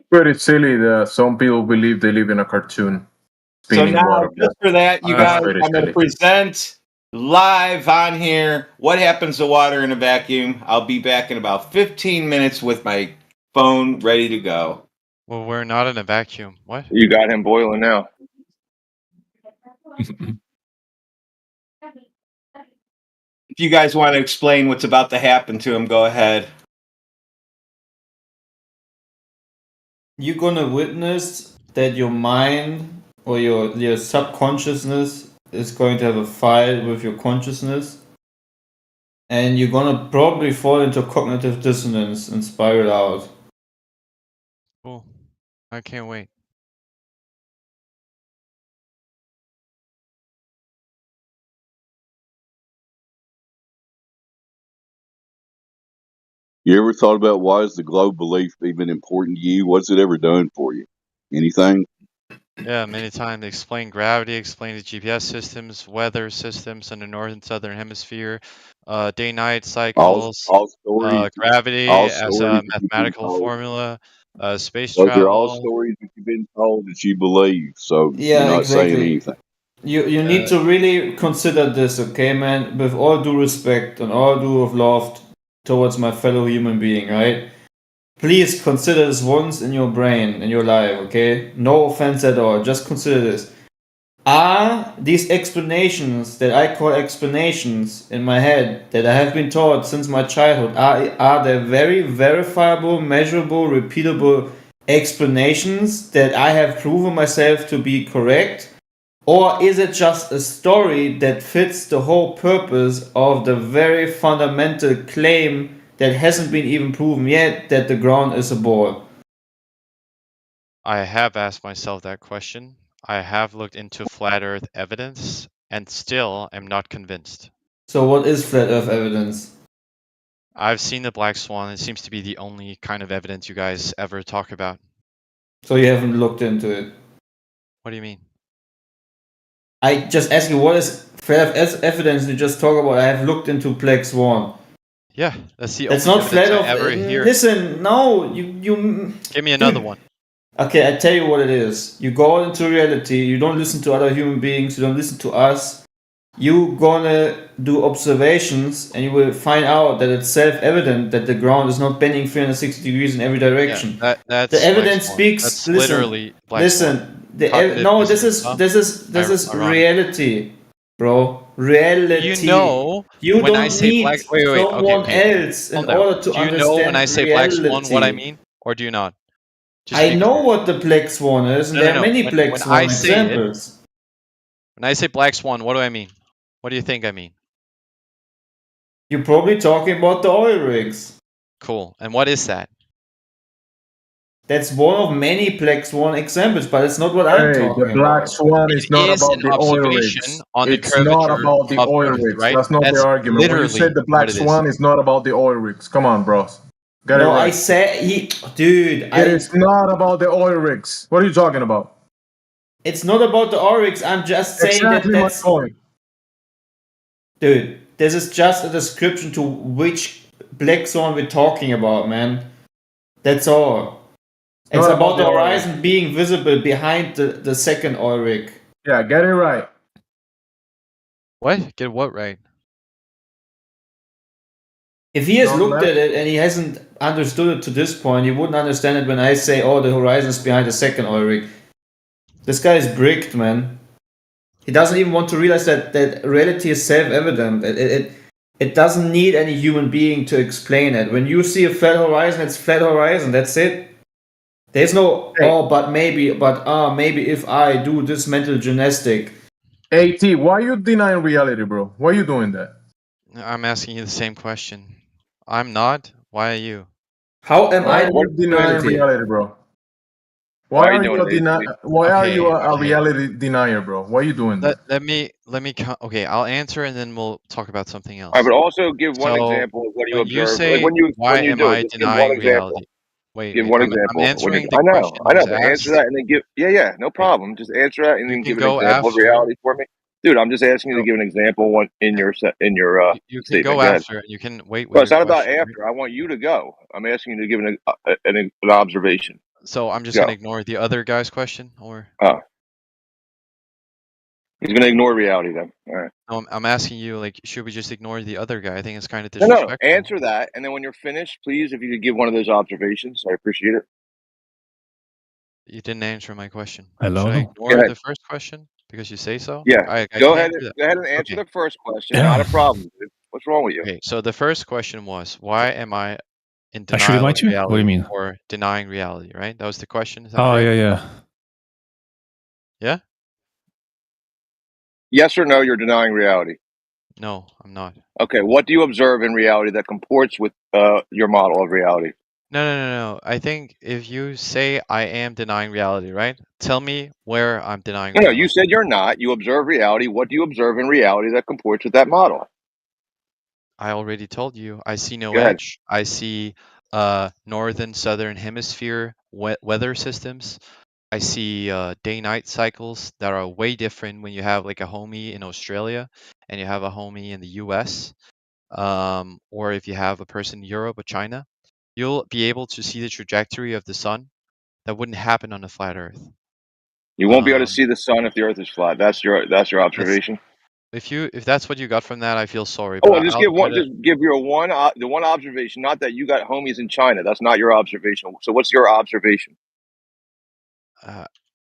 Pretty silly that some people believe they live in a cartoon. So Spinning now, water. just for that, you That's guys, pretty I'm going to silly. present live on here what happens to water in a vacuum. I'll be back in about 15 minutes with my phone ready to go. Well, we're not in a vacuum. What? You got him boiling now. If you guys want to explain what's about to happen to him, go ahead. You're gonna witness that your mind or your subconsciousness is going to have a fight with your consciousness, and you're gonna probably fall into cognitive dissonance and spiral out. Cool. I can't wait. You ever thought about why is the globe belief even important to you? What's it ever done for you? Anything? Yeah, many times they explain gravity, explain the GPS systems, weather systems in the northern and southern hemisphere, day-night cycles, All stories. gravity All as a stories have been mathematical told. formula, Space Those are all travel. stories that you've been told that you believe, so you're Yeah, not saying exactly. anything. You need to really consider this, okay, man? With all due respect and all due of love towards my fellow human being, right? Please consider this once in your brain, in your life, okay? No offense at all. Just consider this. Are these explanations that I call explanations in my head that I have been taught since my childhood, are they very verifiable, measurable, repeatable explanations that I have proven myself to be correct? Or is it just a story that fits the whole purpose of the very fundamental claim that hasn't been even proven yet that the ground is a ball? I have asked myself that question. I have looked into flat Earth evidence, and still am not convinced. So, what is flat Earth evidence? I've seen the black swan. It seems to be the only kind of evidence you guys ever talk about. So, you haven't looked into it? What do you mean? I just ask you, what is flat Earth evidence you just talk about? I have looked into black swan. Yeah, that's the That's only not flat evidence I Earth. ever hear. Listen, no, you. Give me another one. Okay, I tell you what it is. You go out into reality. You don't listen to other human beings. You don't listen to us. You gonna do observations, and you will find out that it's self-evident that the ground is not bending 360 degrees in every direction. Yeah, that's The black evidence swan. speaks. That's Listen, literally black swan. listen. Cognitive No, this dissonance, is huh? this is Ironic. reality, bro. Reality. You know You when I don't say need black. Wait. Okay, someone okay. else in Calm down. order to Do you know when I understand say black swan what I reality. mean, or do you not? Just I be know clear. what the black swan is, and there are No. many black When I swan say it, examples. when I say black swan, what do I mean? What do you think I mean? You're probably talking about the oil rigs. Cool. And what is that? That's one of many black swan examples, but it's not what I'm Hey, the talking black about. swan is not Is about an the oil observation rigs. on the It's not curvature about the of oil Earth, rigs. right? That's not the That's argument. When you said literally the what black it is. swan is not about the oil rigs, come on, bros. Get it No, I right. said dude. It is not about the oil rigs. What are you talking about? It's not about the oil rigs. I'm just saying that Exactly my that's point. dude. This is just a description to which black swan we're talking about, man. That's all. It's Not about about the the oil rigs. horizon being visible behind the second oil rig. Yeah, get it right. What? Get what right? If he has Don't looked let- at it and he hasn't understood it to this point, he wouldn't understand it when I say, "Oh, the horizon is behind the second oil rig." This guy is bricked, man. He doesn't even want to realize that reality is self-evident. It doesn't need any human being to explain it. When you see a flat horizon, it's flat horizon. That's it. There's no but maybe if I do this mental gymnastic. AT, why you denying reality, bro? Why you doing that? I'm asking you the same question. I'm not. Why are you? How am Why I are you denying reality? reality, bro? Why are you Why doing it, AT? are you a Okay. reality denier, bro? Why are you doing that? Let me okay, I'll answer and then we'll talk about something All right, else. but also give one So example of what you when you observe. Like say when why you am do it, I just give one denying example. reality? Wait, Give wait. one I'm example. When you, answering the question that I know, was but answer asked. that and then give. Yeah, no problem. Just answer that and You then can give an go example of after. reality for me, dude. I'm just asking you to So give an example one in your you can statement. go Go ahead. after and you can wait with Well, your it's not about question, right? after. I want you to go. I'm asking you to give an observation. So I'm just Go. gonna ignore the other guy's question, or Oh, he's gonna ignore reality then. All right. no, I'm asking you, like, should we just ignore the other guy? I think it's kind of No. disrespectful. Answer that, and then when you're finished, please, if you could give one of those observations, I appreciate it. You didn't answer my question. Hello? Should I Go ignore ahead. the first question because you say so? Yeah. I Go can ahead. answer that. Go ahead and answer Okay. the first question. Not Yeah. a problem, dude. What's wrong with you? Okay. So the first question was, why am I in I should denial of invite you? What do you reality mean? or denying reality? Right? That was the question. Is that Oh, correct? yeah. Yeah. Yes or no? You're denying reality. No, I'm not. Okay. What do you observe in reality that comports with your model of reality? No. I think if you say I am denying reality, right? Tell me where I'm denying No. You reality. said you're not. You observe reality. What do you observe in reality that comports with that model? I already told you. I see no Go ahead. edge. I see northern, southern hemisphere weather systems. I see day-night cycles that are way different when you have like a homie in Australia and you have a homie in the US, or if you have a person in Europe or China. you'll be able to see the trajectory of the sun. That wouldn't happen on a flat Earth. You won't be able to see the sun if the Earth is flat. That's your observation. If that's what you got from that, I feel sorry, Oh, but and just I'll give try one. to. Just give your the one observation. Not that you got homies in China. That's not your observation. So what's your observation?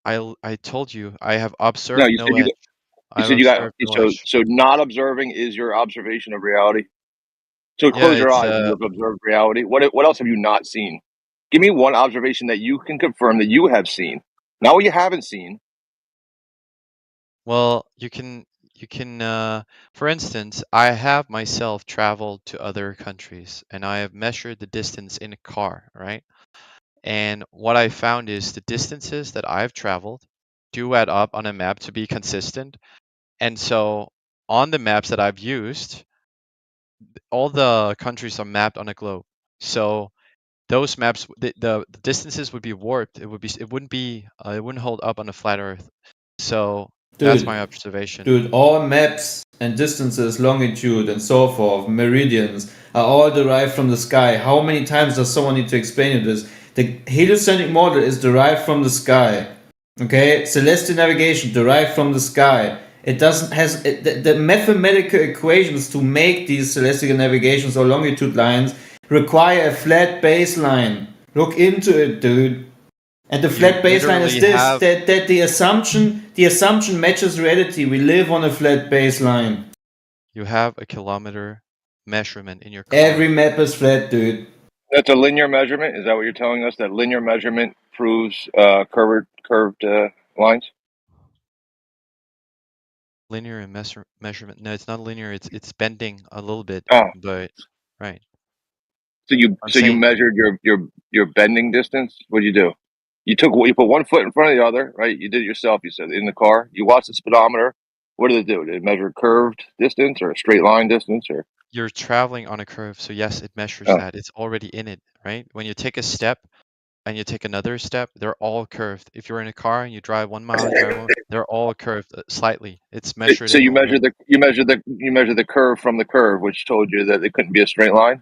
I told you I have No, observed you no said you edge. got. You I've said you got. observed no So edge. so not observing is your observation of reality. So Yeah, close your it's eyes and you have observed reality. What else have you not seen? Give me one observation that you can confirm that you have seen. Not what you haven't seen. well, you can for instance, I have myself traveled to other countries and I have measured the distance in a car, right? And what I found is the distances that I've traveled do add up on a map to be consistent. And so on the maps that I've used, all the countries are mapped on a globe. So those maps, the distances would be warped. It wouldn't hold up on a flat Earth. So that's my observation. Dude, all maps and distances, longitude and so forth, meridians, are all derived from the sky. How many times does someone need to explain you this? The heliocentric model is derived from the sky. Okay, celestial navigation derived from the sky. It doesn't has the mathematical equations to make these celestial navigations or longitude lines require a flat baseline. Look into it, dude. And the You flat baseline is literally this: have that the assumption matches reality. We live on a flat baseline. a kilometer measurement in your car. Every map is flat, dude. That's a linear measurement. Is that what you're telling us? That linear measurement proves curved lines? Linear and measurement. No, it's not linear. It's bending a little bit, Oh, but right. so you I'm saying measured your bending distance. What did you do? You put one foot in front of the other, right? You did it yourself. You said in the car. You watched the speedometer. What did it do? Did it measure curved distance or a straight line distance or? you're traveling on a curve, so yes, it measures Oh. that. It's already in it, right? When you take a step and you take another step, they're all curved. If you're in a car and you drive 1 mile, you drive one, they're all curved slightly. It's measured So in you already. measure the curve from the curve, which told you that it couldn't be a straight line.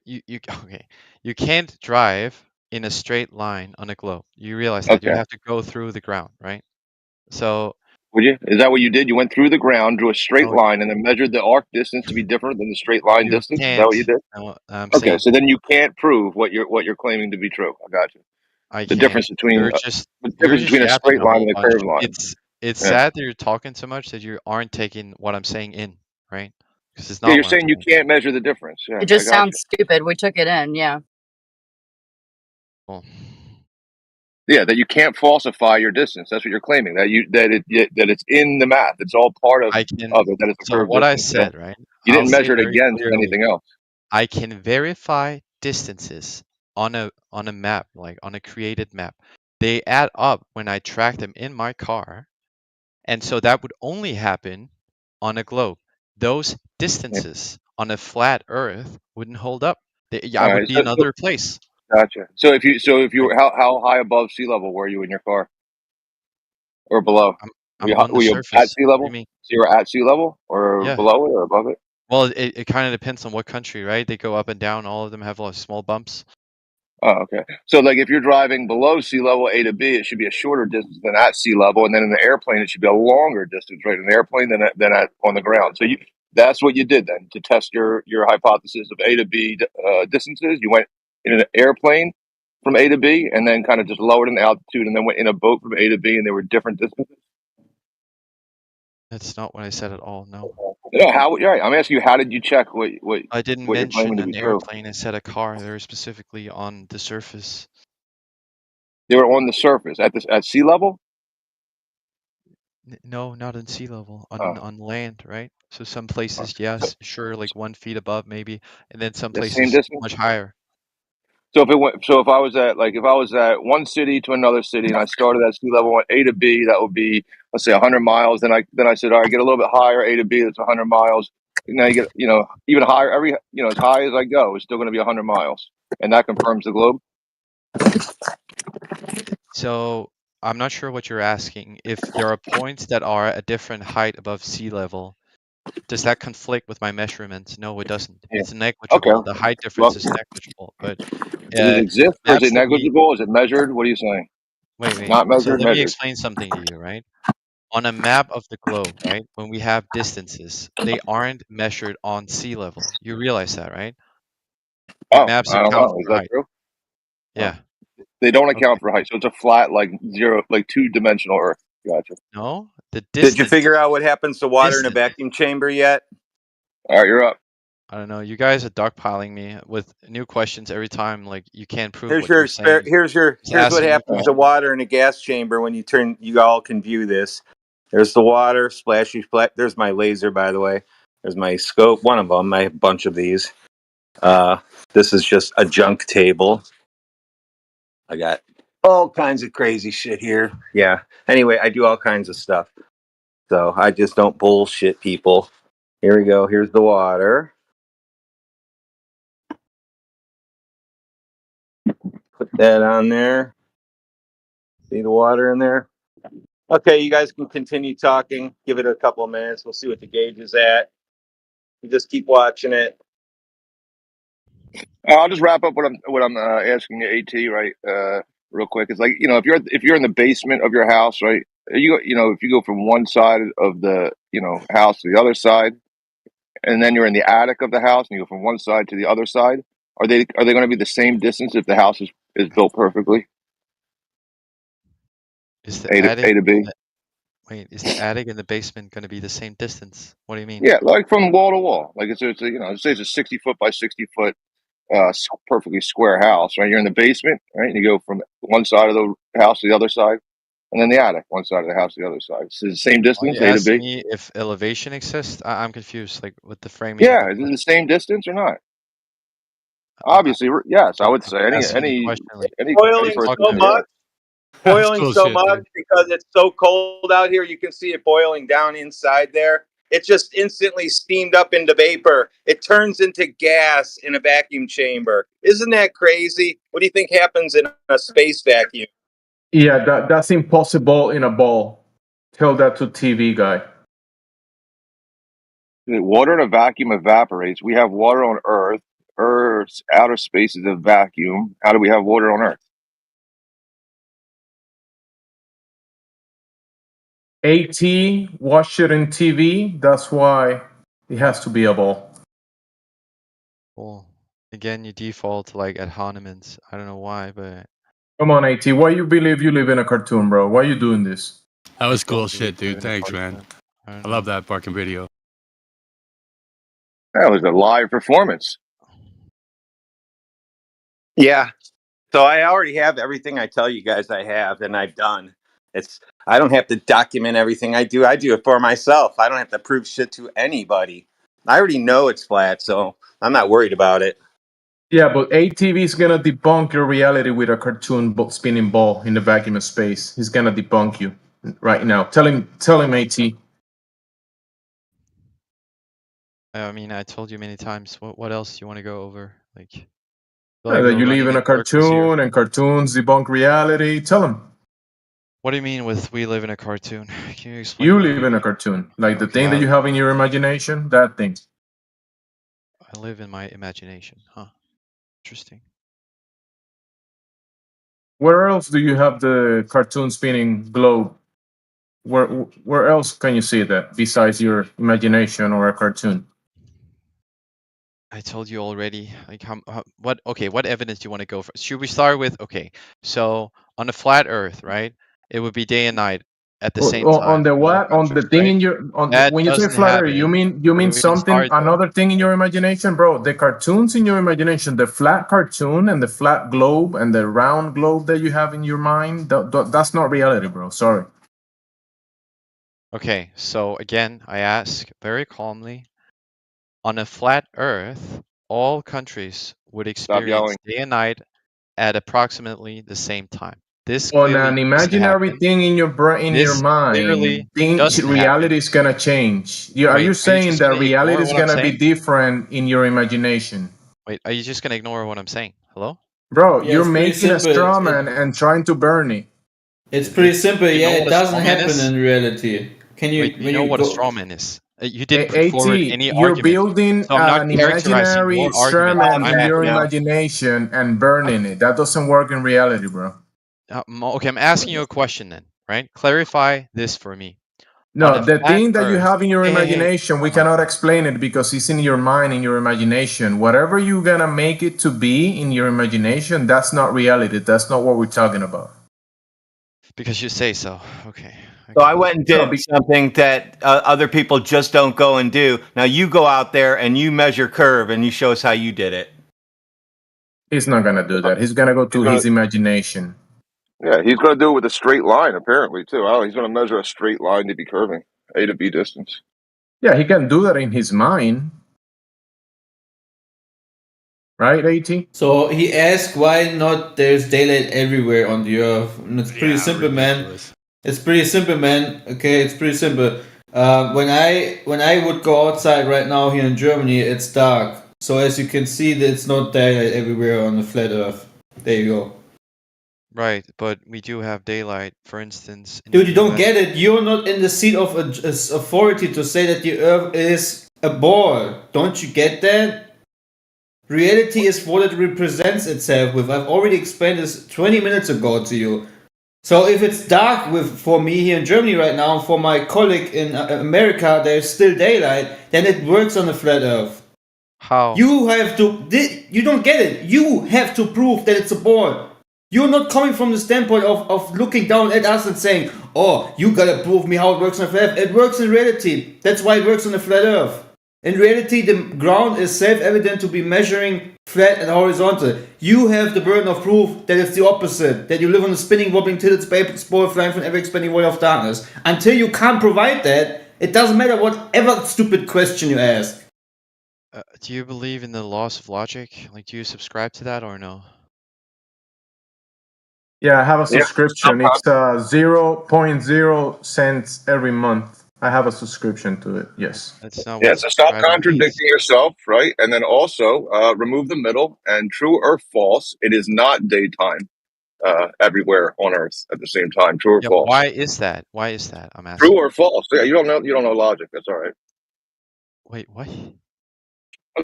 You okay? You can't drive in a straight line on a globe. You realize that you Okay. have to go through the ground, right? So Would you? Is that what you did? You went through the ground, drew a straight no, line, and then measured the arc distance to be different than the straight line you distance. Is that what you can't. did? No, I'm Okay, saying so then you can't prove what you're claiming to be true. I got you. I The can. difference between You're just a yapping straight a line whole and a bunch. curved line. It's Yeah. sad that you're talking so much that you aren't taking what I'm saying in, right? Because it's Yeah, not you're what I'm saying you saying. can't measure the difference. Yeah, It I just got you. sounds stupid. We took it in, yeah. Well, Yeah, that you can't falsify your distance. That's what you're claiming. That it's in the math. It's all part of I can. it. That it's a So curved what I distance. Yeah. said, right? You I'll didn't say measure it very against clearly. anything else. I can verify distances on a map, like on a created map. They add up when I track them in my car, and so that would only happen on a globe. Those distances on a flat Earth wouldn't hold up. I All would right. be another place. Gotcha. So if you were how high above sea level were you in your car or below? I'm on the Were you at surface. sea What do you level? mean? So you were at sea level or Yeah. below it or above it? Well, it kind of depends on what country, right? They go up and down. All of them have like small bumps. Oh, okay. So like if you're driving below sea level A to B, it should be a shorter distance than at sea level, and then in the airplane it should be a longer distance, right? In the airplane than on the ground. So that's what you did then to test your hypothesis of A to B distances. You went in an airplane from A to B, and then kind of just lowered in altitude, and then went in a boat from A to B, and they were different distances. That's not what I said at all. No. No, how? Right. I'm asking you, how did you check I didn't what you're claiming mention to be an true? airplane. I said a car. They were specifically on the surface. They were on the surface at sea level. No, not in sea level. Oh. On land, right? So some places, yes, sure, like 1 feet above maybe, and then some The same places distance. much higher. So if I was at one city to another city, and I started at sea level at A to B, that would be, let's say, 100 miles. Then I said, all right, get a little bit higher, A to B, that's 100 miles. And now you get even higher. As high as I go, it's still going to be 100 miles, and that confirms the globe. So I'm not sure what you're asking. If there are points that are a different height above sea level, Does that conflict with my measurements? No, it doesn't. Yeah. It's negligible. Okay. The height Well, difference is negligible. But does it exist, or is maps it that we negligible? Is it measured? What are you saying? wait. Not So measured, let me measured. explain something to you, right? On a map of the globe, right? When we have distances, they aren't measured on sea level. You realize that, right? Like Oh, maps I don't account know. Is for that height. true? Yeah. They don't Okay. account for height, so it's a flat, like zero, like two-dimensional Earth. Gotcha. No, the Did you distance. figure out what happens to water in a Distance. vacuum chamber yet? All right, you're up. I don't know. You guys are dogpiling me with new questions every time. Like you can't prove Here's what you're your saying. here's what Asking new happens to questions. water in a gas chamber when you all can view this. There's the water, splashy splash. There's my laser, by the way. There's my scope, one of them. I have a bunch of these. This is just a junk table. I got all kinds of crazy shit here. Yeah. Anyway, I do all kinds of stuff. So I just don't bullshit people. Here we go. Here's the water. Put that on there. See the water in there? Okay, you guys can continue talking. Give it a couple of minutes. We'll see what the gauge is at. You just keep watching it. I'll just wrap up what I'm asking the AT, right? Real quick. It's like, if you're in the basement of your house, right? If you go from one side of the house to the other side, and then you're in the attic of the house, and you go from one side to the other side, are they going to be the same distance if the house is built perfectly? Is the A attic to B. Wait, is the attic and the basement going to be the same distance? What do you mean? Yeah, like from wall to wall. Like it's a, say it's a 60-foot by 60-foot perfectly square house, right? You're in the basement, right? And you go from one side of the house to the other side, and then the attic, one side of the house to the other side. So it's the same Are distance, you A to asking B. me if elevation exists? I'm confused, like with the framing of Yeah, the is it question. the same distance or not? Obviously, yes. I Like, would say I'm asking the any question, like, any Boiling person so say much. yes. That's Boiling so bullshit, much dude. because it's so cold out here. You can see it boiling down inside there. It just instantly steamed up into vapor. It turns into gas in a vacuum chamber. Isn't that crazy? What do you think happens in a space vacuum? Yeah, that's impossible in a ball. Tell that to TV guy. Water in a vacuum evaporates. We have water on Earth. Earth's outer space is a vacuum. How do we have water on Earth? AT watch it in TV. That's why it has to be a ball. Cool. Again, you default to like ad hominems. I don't know why, but Come on, AT. Why you believe you live in a cartoon, bro? Why you doing this? That was don't cool believe shit, I live dude. in a Thanks, man. cartoon. I don't I know. love that fucking video. That was a live performance. Yeah. So I already have everything I tell you guys I have and I've done. I don't have to document everything I do. I do it for myself. I don't have to prove shit to anybody. I already know it's flat, so I'm not worried about it. Yeah, but ATV is gonna debunk your reality with a cartoon spinning ball in the vacuum of space. He's gonna debunk you right now. Tell him, AT. I mean, I told you many times. What else do you want to go over? Like, I feel like That we're you live running in in a circles here. cartoon and cartoons debunk reality. Tell him. What do you mean with we live in a cartoon? Can you explain You that? live in a cartoon. Like the Okay, thing that you have in your imagination, that thing. I live in my imagination. Huh. Interesting. Where else do you have the cartoon spinning globe? Where else can you see that besides your imagination or a cartoon? I told you already. Like, what? Okay, what evidence do you want to go for? Should we start with? Okay, so on a flat Earth, right? It would be day and night at the same On time the in all what? On the countries, thing right? in your That when you say doesn't flat Earth, happen. you mean We can something start there. another thing in your imagination, bro? The cartoons in your imagination, the flat cartoon and the flat globe and the round globe that you have in your mind, that's not reality, bro. Sorry. Okay, so again, I ask very calmly. On a flat Earth, all countries would Stop experience yelling. day and night at approximately the same time. This On clearly an doesn't imaginary happen. thing in your brain, in your This clearly mind, doesn't happen. reality is gonna change. Are you Wait, are you saying just that gonna reality ignore is what I'm gonna be saying? different in your imagination? Wait, are you just gonna ignore what I'm saying? Hello? Bro, Yeah, you're it's pretty making a simple. straw man and trying to burn it. It's pretty simple. You Yeah, know it what a doesn't straw man happen is? in reality. Can Wait, you do you when know you what a go? straw man is? You didn't put AT, forward any you're argument, building so I'm not an characterizing imaginary your argument experiment as in Matt, your now. imagination and burning it. That doesn't work in reality, bro. Okay, I'm asking you a question then, right? Clarify this for me. On a No, the flat thing that you Earth, have in your hey, imagination, we come on. cannot explain it because it's in your mind, in your imagination. Whatever you're gonna make it to be in your imagination, that's not reality. That's not what we're talking about. Because you say so. Okay. So I went and No, did something that other people just don't go and do. Now you go out there and you measure curve and you show us how you did it. he's not gonna do that. He's gonna go to gonna- his imagination. Yeah, he's going to do it with a straight line, apparently, too. Oh, he's going to measure a straight line to be curving, A to B distance. Yeah, he can do that in his mind. Right, AT? So he asked why not there's daylight everywhere on the Earth. And it's pretty simple, man. It's pretty simple, man. Okay, it's pretty simple. When I would go outside right now here in Germany, it's dark. So as you can see, it's not daylight everywhere on the flat Earth. There you go. Right, but we do have daylight, for instance. Dude, you don't get it. You're not in the seat of authority to say that the Earth is a ball. Don't you get that? Reality is what it represents itself with. I've already explained this 20 minutes ago to you. So if it's dark for me here in Germany right now, for my colleague in America, there's still daylight, then it works on the flat Earth. How? You have to... You don't get it. You have to prove that it's a ball. You're not coming from the standpoint of looking down at us and saying, oh, you gotta prove me how it works on the flat Earth. It works in reality. That's why it works on the flat Earth. In reality, the ground is self-evident to be measuring flat and horizontal. You have the burden of proof that it's the opposite, that you live on a spinning, wobbling, tilted spore flying from ever expanding void of darkness. Until you can't provide that, it doesn't matter whatever stupid question you ask. Do you believe in the laws of logic? Like, do you subscribe to that or no? Yeah, I have a subscription. It's 0.0 cents every month. I have a subscription to it. Yes. That's not Yeah, what so stop subscribing means. contradicting yourself, right? And then also remove the middle and true or false. It is not daytime everywhere on Earth at the same time. True or Yeah, false? why is that? Why is that? I'm asking. True or false? Yeah, you don't know logic. That's all right. Wait, what?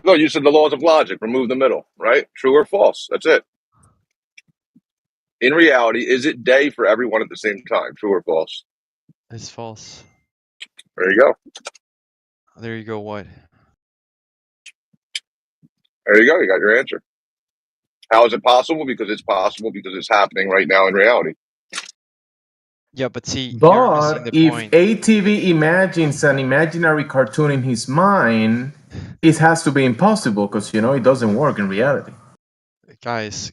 No, you said the laws of logic. Remove the middle, right? True or false? That's it. In reality, is it day for everyone at the same time? True or false? It's false. There you go. There you go, what? There you go. You got your answer. How is it possible? Because it's possible because it's happening right now in reality. Yeah, but see, you're missing But the if point. ATV imagines an imaginary cartoon in his mind, it has to be impossible because, it doesn't work in reality. Guys,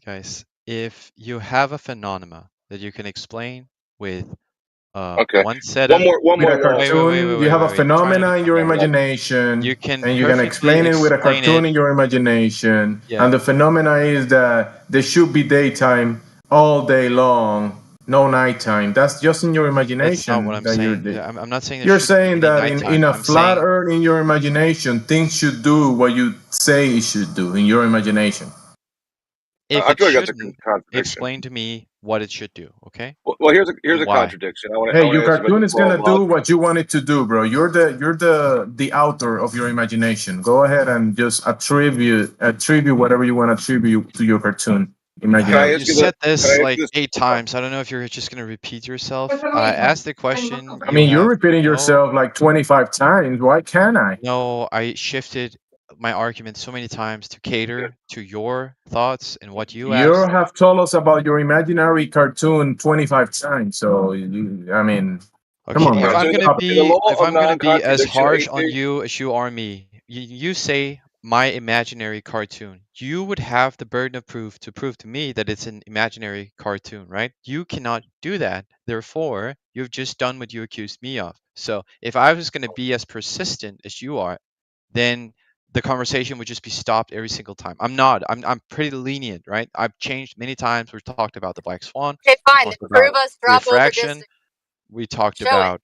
if you have a phenomena that you can explain with Okay. one set of... One With a more law. cartoon, you have a Wait. I'm trying to phenomena in your defend it. imagination, You can and you're going to perfectly explain it with a explain cartoon it. in your imagination. Yeah. And the phenomena is that there should be daytime all day long, no nighttime. That's just in your imagination. That's not what I'm that saying. you're, I'm not saying there You're shouldn't be saying any that nighttime. in a I'm flat saying... earth in your imagination, things should do what you say it should do in your imagination. If I it feel like that's a shouldn't, contradiction. explain to me what it should do, okay? Well, here's a Why? contradiction. I want Hey, to your ask about cartoon the is law gonna of do logic. what you want it to do, bro. You're the author of your imagination. Go ahead and just attribute whatever you want to attribute to your cartoon. Imaginary. You said this like 8 times. I don't know if you're just gonna repeat yourself. I asked the question. I mean, you're have repeating no... yourself like 25 times. Why can't I? No, I shifted my argument so many times to cater to your thoughts and what you You asked. have told us about your imaginary cartoon 25 times. So, I mean, come Okay, on, if man. I'm gonna Stop. be as harsh on you as you are me, you say my imaginary cartoon. You would have the burden of proof to prove to me that it's an imaginary cartoon, right? You cannot do that. Therefore, you've just done what you accused me of. So if I was gonna be as persistent as you are, then the conversation would just be stopped every single time. I'm not. I'm pretty lenient, right? I've changed many times. We've talked about the black swan. Okay, We fine. talked Then about prove us drop over refraction. distance. We talked Show it.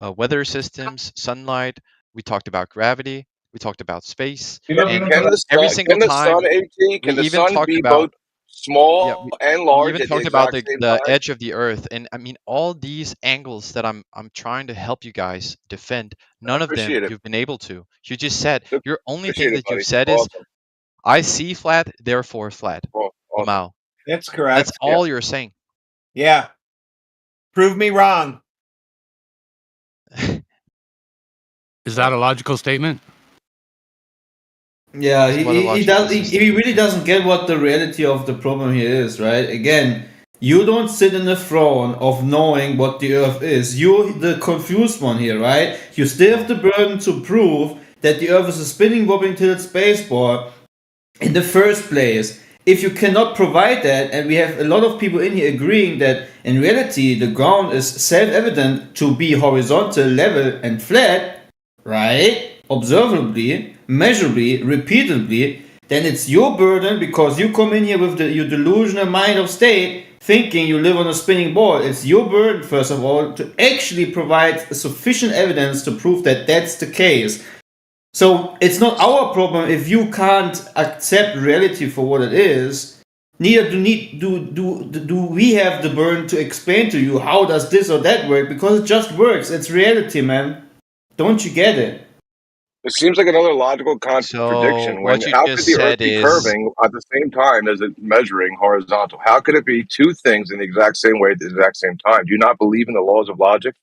about weather systems, sunlight. We talked about gravity. We talked about space. And every single Can the time, sun, AT, we can the even sun talked be about... both small Yeah, and we large even at the talked about exact same the time. edge of the Earth, and I mean all these angles that I'm trying to help you guys defend. I None of them appreciate it. you've been able to. You just said your only thing Appreciate it, that you've buddy. said is Awesome. I see flat, therefore flat. Awesome. Lamau. That's That's correct. all you're saying. Yeah. Prove me wrong. Is that a logical statement? Yeah, What a he logic does. is this He really doesn't get what the reality of the problem here is, right? Again, you don't sit in the throne of knowing what the Earth is. You're the confused one here, right? You still have the burden to prove that the Earth is a spinning, wobbling tilted spaceball in the first place. If you cannot provide that, and we have a lot of people in here agreeing that in reality the ground is self-evident to be horizontal, level, and flat, right? Observably, measurably, repeatedly, then it's your burden because you come in here with your delusional mind of state thinking you live on a spinning ball. It's your burden, first of all, to actually provide sufficient evidence to prove that that's the case. So it's not our problem if you can't accept reality for what it is. Neither do we have the burden to explain to you how does this or that work, because it just works. It's reality, man. Don't you get it? It seems like another logical So contradiction. When what you how could just the Earth said be is curving at the same time as it measuring horizontal? How could it be two things in the exact same way at the exact same time? Do you not believe in the laws of logic?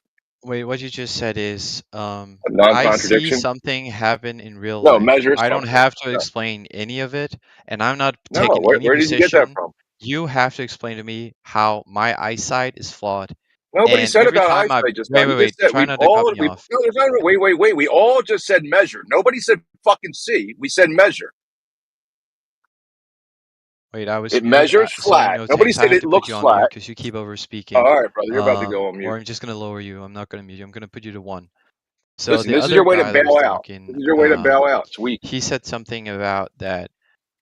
wait, what you just said is A I see non-contradiction? something happen in real No, life. measure I don't something. have to No. explain any of it, and I'm not No, taking any where did you get that position. from? You have to explain to me how my eyesight is flawed. Nobody And said every about time I eyesight just now. wait, You wait, just wait, said try not to cut me off. no, there's not even, wait. We all just said measure. Nobody said fucking see. We said measure. Wait, I was It muted. measures So you flat. know Nobody things. I said have it to put looks you on mute flat. because you keep over All speaking. right, brother, you're about to go on mute. Or I'm just gonna lower you. I'm not gonna mute you. I'm gonna put you to 1. So Listen, the this is other your way to guy that was bail out. talking, This is your way to bail out. It's weak. he said something about that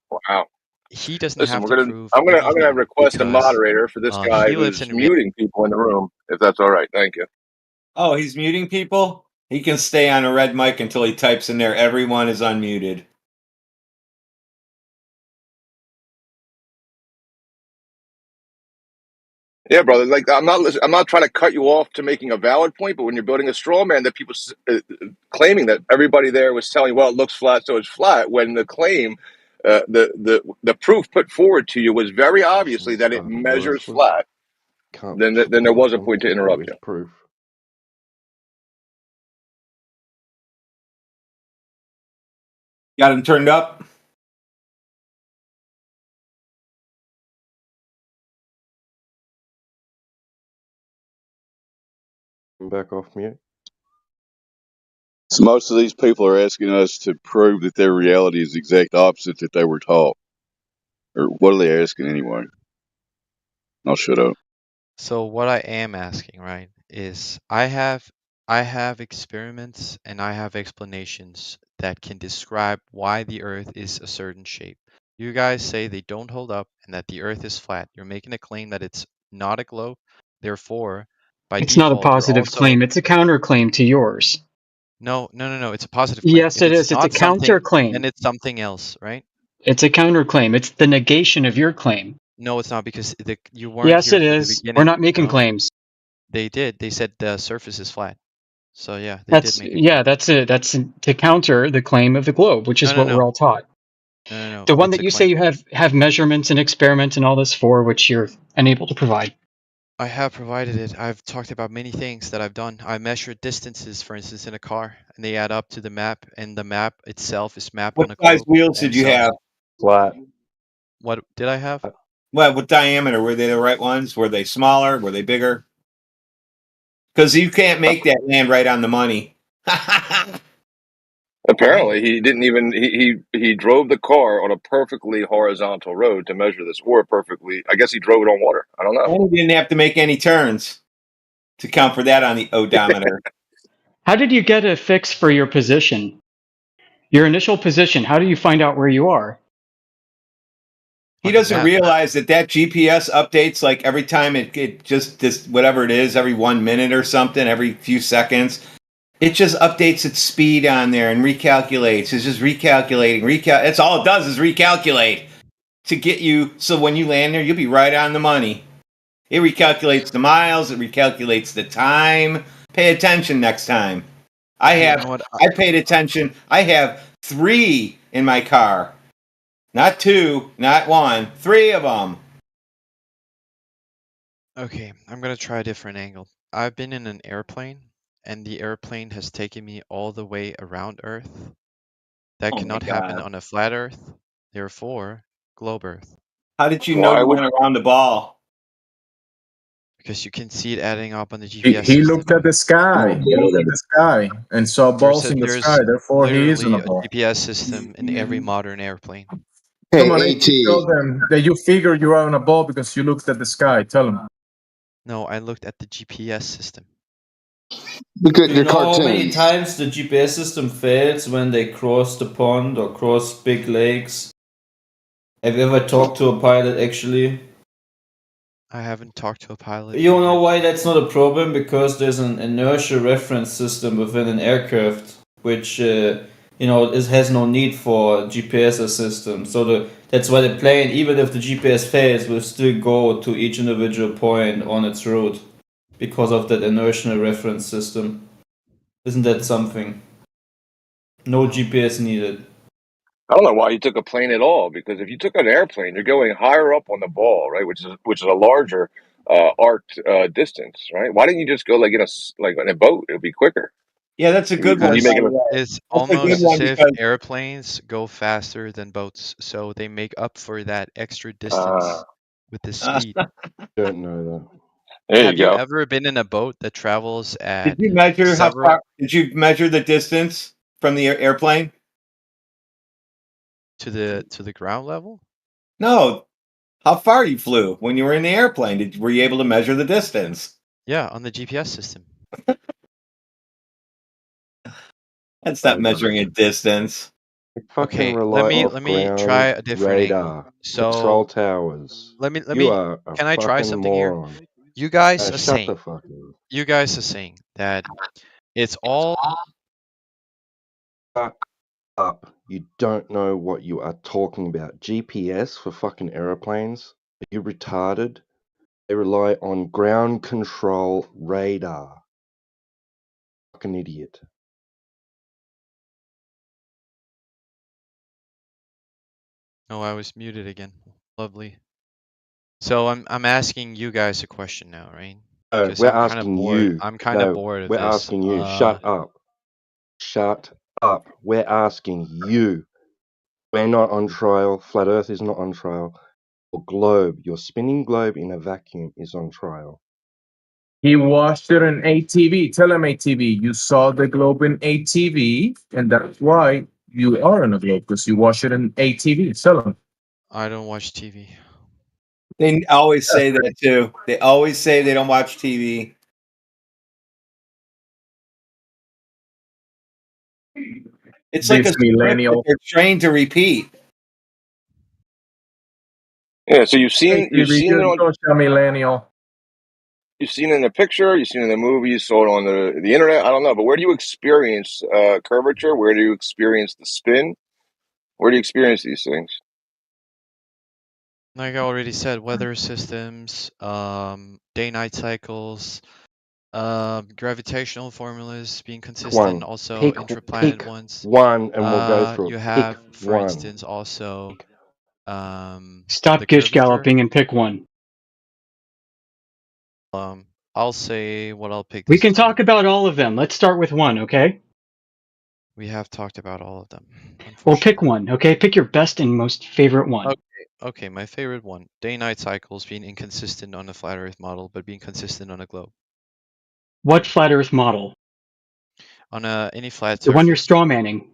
Wow. he doesn't Listen, have to prove I'm gonna anything request a because moderator for this guy he lives who's in real. muting people in the room, if that's all right. Thank you. Oh, he's muting people? He can stay on a red mic until he types in there, everyone is unmuted. Yeah, brother. Like I'm not trying to cut you off to making a valid point, but when you're building a straw man, that people claiming that everybody there was telling, well, it looks flat, so it's flat. When the claim, the proof put forward to you was very obviously that it measures flat. Then there was a point to interrupt you. Proof. Got him turned up? Back off mute. So most of these people are asking us to prove that their reality is the exact opposite that they were taught. Or what are they asking anyway? I'll shut up. So what I am asking, right, is I have experiments and I have explanations that can describe why the Earth is a certain shape. You guys say they don't hold up and that the Earth is flat. You're making a claim that it's not a globe. Therefore, by It's not a default, you're positive also claim. It's a counterclaim to yours. no. It's a positive claim. Yes, If it it's is. It's a not something, then counterclaim. it's something else, right? It's a counterclaim. It's the negation of your claim. No, it's not because you weren't Yes, here it from the is. We're beginning. not making No, claims. they did. They said the surface is flat. So yeah, they did That's make a claim. that's to counter the claim of the globe, which is what we're all taught. No. The one It's that a you say claim. you have measurements and experiments and all this for, which you're unable to provide. I have provided it. I've talked about many things that I've done. I measured distances, for instance, in a car, and they add up to the map, and the map itself is mapped What on a size globe. wheels And did you so, have? Flat. what did I have? Well, what diameter? Were they the right ones? Were they smaller? Were they bigger? Because you can't make that land right on the money. Apparently, he didn't even he drove the car on a perfectly horizontal road to measure this, or perfectly. I guess he drove it on water. I don't know. And he didn't have to make any turns to count for that on the odometer. How did you get a fix for your position? Your initial position, how do you find out where you are? He doesn't realize that GPS updates like every time it just this whatever it is, every 1 minute or something, every few seconds. It just updates its speed on there and recalculates. It's just recalculating. That's all it does is recalculate. to get you so when you land there, you'll be right on the money. It recalculates the miles. It recalculates the time. Pay attention next time. I paid attention. I have 3 in my car. Not 2, not 1. 3 of them. Okay, I'm gonna try a different angle. I've been in an airplane, and the airplane has taken me all the way around Earth. That Oh my cannot happen God. on a flat Earth, therefore, globe Earth. How did you know you went around the ball? Because you can see it adding up on the He, GPS he system. looked at the sky. He looked at the sky and saw balls in the sky. There's Therefore, he is on literally a a ball. GPS system in every modern airplane. Come on, AT, tell them that you figure you're on a ball because you looked at the sky. Tell them. No, I looked at the GPS system. Do you know how many times the GPS system fails when they cross the pond or cross big lakes? Have you ever talked to a pilot actually? I haven't talked to a pilot. You know why that's not a problem? Because there's an inertia reference system within an aircraft, which has no need for GPS system. So that's why the plane, even if the GPS fails, will still go to each individual point on its route because of that inertial reference system. Isn't that something? No GPS needed. I don't know why you took a plane at all, because if you took an airplane, you're going higher up on the ball, right? Which is a larger arced distance, right? Why didn't you just go like in a boat? It would be quicker. Yeah, that's a good one. Because by the way. it's That's a good almost one as if because airplanes go faster than boats, so they make up for that extra distance with the speed. Don't know that. There Have you you go. ever been in a boat that travels did at you measure how several far? Did you measure the distance from the airplane? to the ground level? No. How far you flew when you were in the airplane? Were you able to measure the distance? Yeah, on the GPS system. That's not measuring a distance. Fucking Okay, rely let me try a different radar, angle. So control towers. let me You are a can I try fucking something here? moron. You guys are Shut the saying fuck up. that it's all Shut up. You don't know what you are talking about. GPS for fucking aeroplanes? Are you retarded? They rely on ground control radar. Fucking idiot. Oh, I was muted again. Lovely. So I'm asking you guys a question now, right? No, Because we're I'm kind of asking bored. you. I'm kind of No, bored of we're this. asking you. Shut up. Shut up. We're asking you. We're not on trial. Flat Earth is not on trial. Your globe, your spinning globe in a vacuum is on trial. He watched it in ATV. Tell him ATV. You saw the globe in ATV, and that's why you are on a globe, because you watched it in ATV. Tell him. I don't watch TV. They always say that too. They always say they don't watch TV. It's like a This script that millennial. they're trained to repeat. Yeah, so you've ATV, seen it on just a millennial. you've seen it in the picture, you've seen it in the movie, you saw it on the internet. I don't know, but where do you experience curvature? Where do you experience the spin? Where do you experience these things? Like I already said, weather systems, day-night cycles, gravitational formulas being consistent, One. also Pick intraplanet ones. one and we'll go through You it. have, Pick for one. instance, also Stop the gish curvature. galloping and pick one. I'll say what I'll pick We this can time. talk about all of them. Let's start with one, okay? We have talked about all of them. Well, pick one, okay? Pick your best and most favorite one. Okay, my favorite one. Day-night cycles being inconsistent on a flat Earth model, but being consistent on a globe. What flat Earth model? On any flat The one you're surface. strawmanning.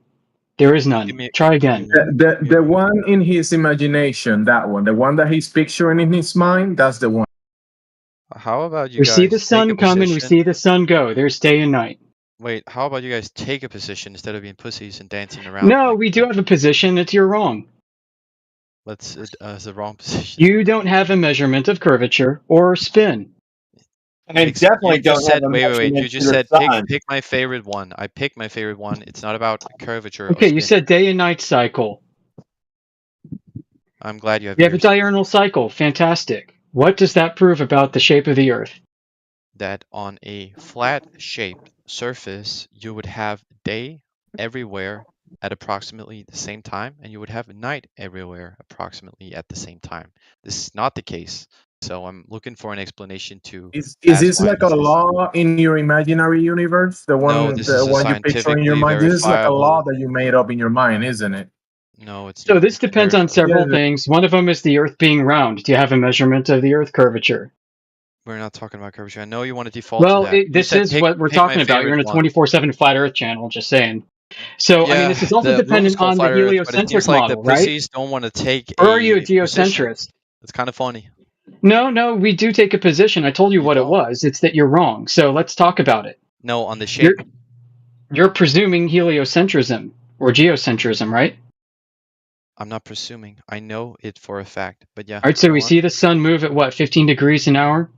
There is none. Try again. The one in his imagination, that one. The one that he's picturing in his mind, that's the one. How about you We guys see the take a sun come and we position? see the sun go. There's day and night. Wait, how about you guys take a position instead of being pussies and dancing around? No, we do have a position. It's you're wrong. It's the wrong position. You don't have a measurement of curvature or spin. And definitely You just don't have said a wait. You measurement just to the said sun. pick my favorite one. I picked my favorite one. It's not about curvature or Okay, spin. you said day and night cycle. I'm glad you have You have a ears. diurnal cycle. Fantastic. What does that prove about the shape of the Earth? That on a flat-shaped surface, you would have day everywhere at approximately the same time, and you would have night everywhere approximately at the same time. This is not the case. So I'm looking for an explanation to Is ask this why like a this is. law in your imaginary universe? The No, one this is the a one you picture in your scientifically mind? This is like a law verifiable. that you made up in your mind, isn't it? No, it's So not. this It's depends on verifiable. several things. One of them is the Earth being round. Do you have a measurement of the Earth curvature? We're not talking about curvature. I know you want to default to Well, that. You this said is pick what we're pick my talking about. You're favorite in a one. 24/7 flat Earth channel, just saying. So, I mean, Yeah, this is also the room is dependent called on the Flat Earth, but it seems heliocentric like the model, right? pussies don't want to take Or are you a a position. geocentrist? It's kind of funny. No, we do take a position. I told you You what it don't. was. It's that you're wrong. So let's talk about it. No, on the You're shape. you're presuming heliocentrism or geocentrism, right? I'm not presuming. I know it for a fact. But yeah, All right, so go we on. see the sun move at what, 15 degrees an hour?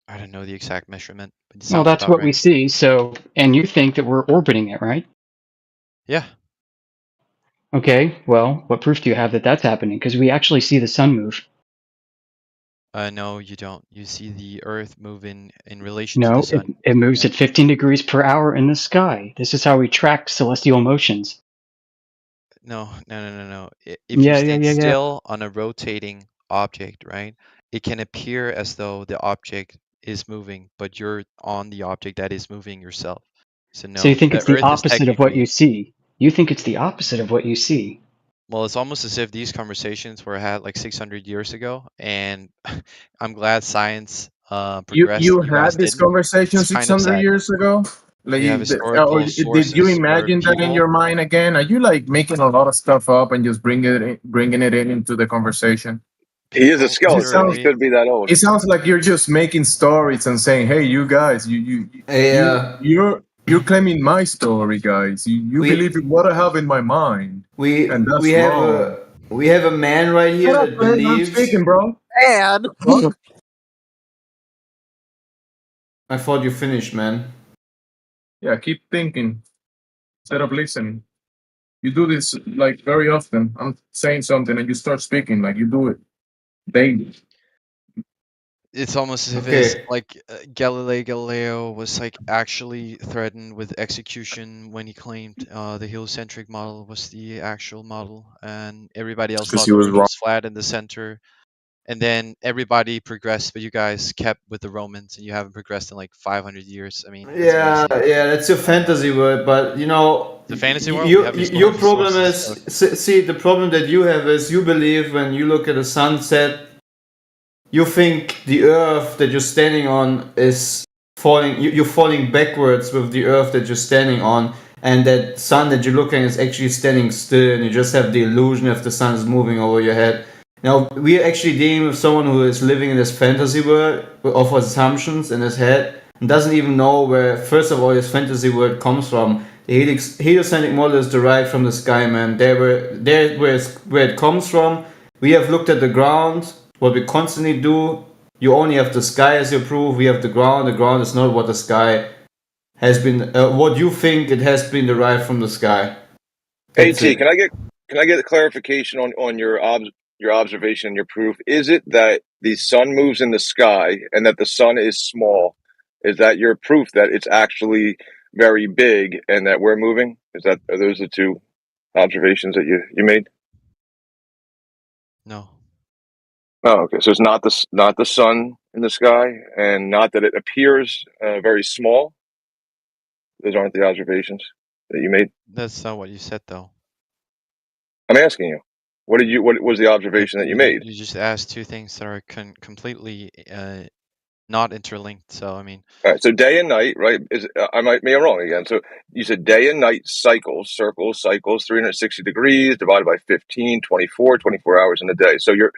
I don't know the exact measurement, but it Well, sounds that's about what we right. see. So, and you think that we're orbiting it, right? Yeah. Okay, well, what proof do you have that that's happening? Because we actually see the sun move. No, you don't. You see the Earth moving in relation to the No, sun. it moves at 15 degrees per hour in the sky. This is how we track celestial motions. No. If you stand Yeah. still on a rotating object, right, it can appear as though the object is moving, but you're on the object that is moving yourself. So So you no, think the it's the Earth is opposite of what you technically. see. You think it's the opposite of what you see. Well, it's almost as if these conversations were had like 600 years ago, and I'm glad science progressed You and you guys had this didn't. conversation It's kind of 600 sad. years ago. Like, We have or historical did you sources where imagine that in people. your mind again? Are you like making a lot of stuff up and just bringing it in into the conversation? He is a People 'Cause skeleton. He literally. could be that old. it sounds like you're just making stories and saying, "Hey, you guys, Yeah. you're claiming my story, guys. You We believe in what I have in my mind, and we that's have wrong." a man right here Shut up, that man. I'm believes. speaking, bro. And The fuck? I thought you finished, man. Yeah, keep thinking instead of listening. You do this like very often. I'm saying something and you start speaking like you do it daily. It's almost as if it's Okay. like Galileo was like actually threatened with execution when he claimed the heliocentric model was the actual model, and everybody else because thought he the was Earth wrong. was flat in the center. And then everybody progressed, but you guys kept with the Romans, and you haven't progressed in like 500 years. I mean, it's Yeah, amazing. that's your fantasy world, but you know, It's a fantasy world. We have your historical problem sources is of. see the problem that you have is you believe when you look at a sunset, you think the Earth that you're standing on is falling. You're falling backwards with the Earth that you're standing on, and that sun that you're looking at is actually standing still, and you just have the illusion of the sun is moving over your head. Now we are actually dealing with someone who is living in this fantasy world of assumptions in his head and doesn't even know where, first of all, his fantasy world comes from. The heliocentric model is derived from the sky, man. There where it comes from. We have looked at the ground, what we constantly do. You only have the sky as your proof. We have the ground. The ground is not what the sky has been. What you think it has been derived from the sky. At, That's it. can I get a clarification on your observation and your proof? Is it that the sun moves in the sky and that the sun is small? Is that your proof that it's actually very big and that we're moving? Are those the two observations that you made? No. Oh, okay. So it's not the sun in the sky, and not that it appears very small. Those aren't the observations that you made. That's not what you said, though. I'm asking you. What was the Like observation that you made? you just asked two things that are completely not interlinked. So I mean, All right, so day and night, right? I might be wrong again. So you said day and night circles, 360 degrees divided by 15, 24 hours in a day. So your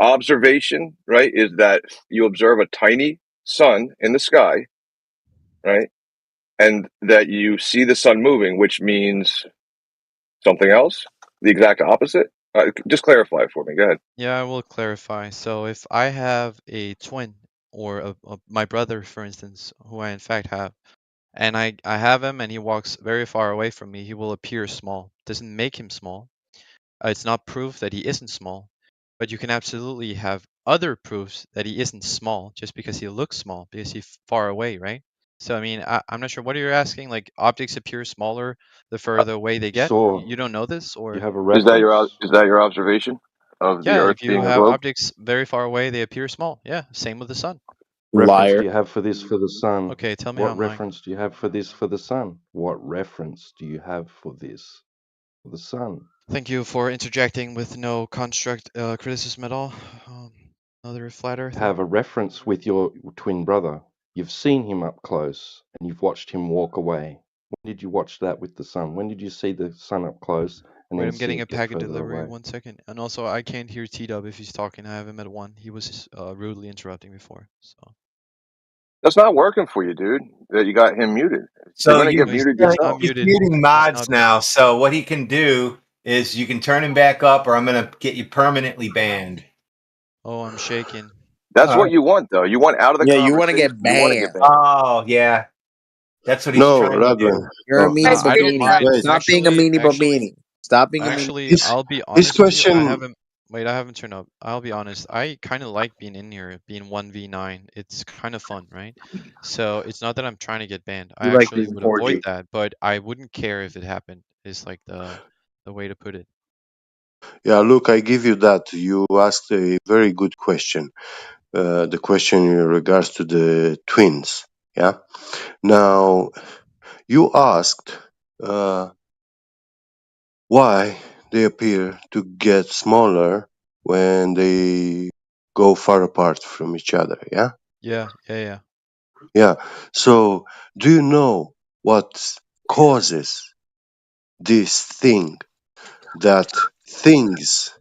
observation, right, is that you observe a tiny sun in the sky, right? And that you see the sun moving, which means something else, the exact opposite. Just clarify it for me. Go ahead. yeah, I will clarify. So if I have a twin or my brother, for instance, who I in fact have, and I have him and he walks very far away from me, he will appear small. Doesn't make him small. It's not proof that he isn't small, but you can absolutely have other proofs that he isn't small just because he looks small because he's far away, right? So I mean, I'm not sure what you're asking. Like objects appear smaller the further away they get. Sure. You don't know this, You or have a Is that your reference. is that your observation of the yeah, Earth if you being a have globe? objects very far away, they appear small. Yeah, same with the sun. Reference do Liar. you have for this for the sun? Okay, tell me how What I'm lying. reference do you have for this for the sun? What reference do you have for this for the sun? Thank you for interjecting with no construct criticism at all. Another flat earther. Have a reference with your twin brother. You've seen him up close and you've watched him walk away. When did you watch that with the sun? When did you see the sun up close and Wait, then I'm see getting a it get packet further delivery. away? 1 second. And also, I can't hear T-Dub if he's talking. I have him at 1. He was rudely interrupting before. So That's not working for you, dude. That you got him muted. You're So gonna get no, he's muted not yourself. he's muted. muting He's mods not now. muted. So what he can do is you can turn him back up, or I'm gonna get you permanently banned. Oh, I'm shaking. That's what you want, though. You want out of the Yeah, you want to conversation. get You want to get banned. banned. Oh yeah, that's what he's No, trying to Radwin. do. You're a No. meanie Guys, I figure don't this bikini. out. mind. Wait. Stop being a meanie bikini. Stop being a meanie. Actually, This I'll be this honest with you. I question. haven't. Wait, I haven't turned up. I'll be honest. I kind of like being in here, being 1v9. It's kind of fun, right? So it's not that I'm trying to get banned. I You like actually being would avoid 4G. that, but I wouldn't care if it happened. Is like the way to put it. Yeah, look, I give you that. You asked a very good question. The question in regards to the twins. Yeah. Now you asked why they appear to get smaller when they go far apart from each other. Yeah. Yeah, yeah, yeah. Yeah. So do you know what causes this thing that things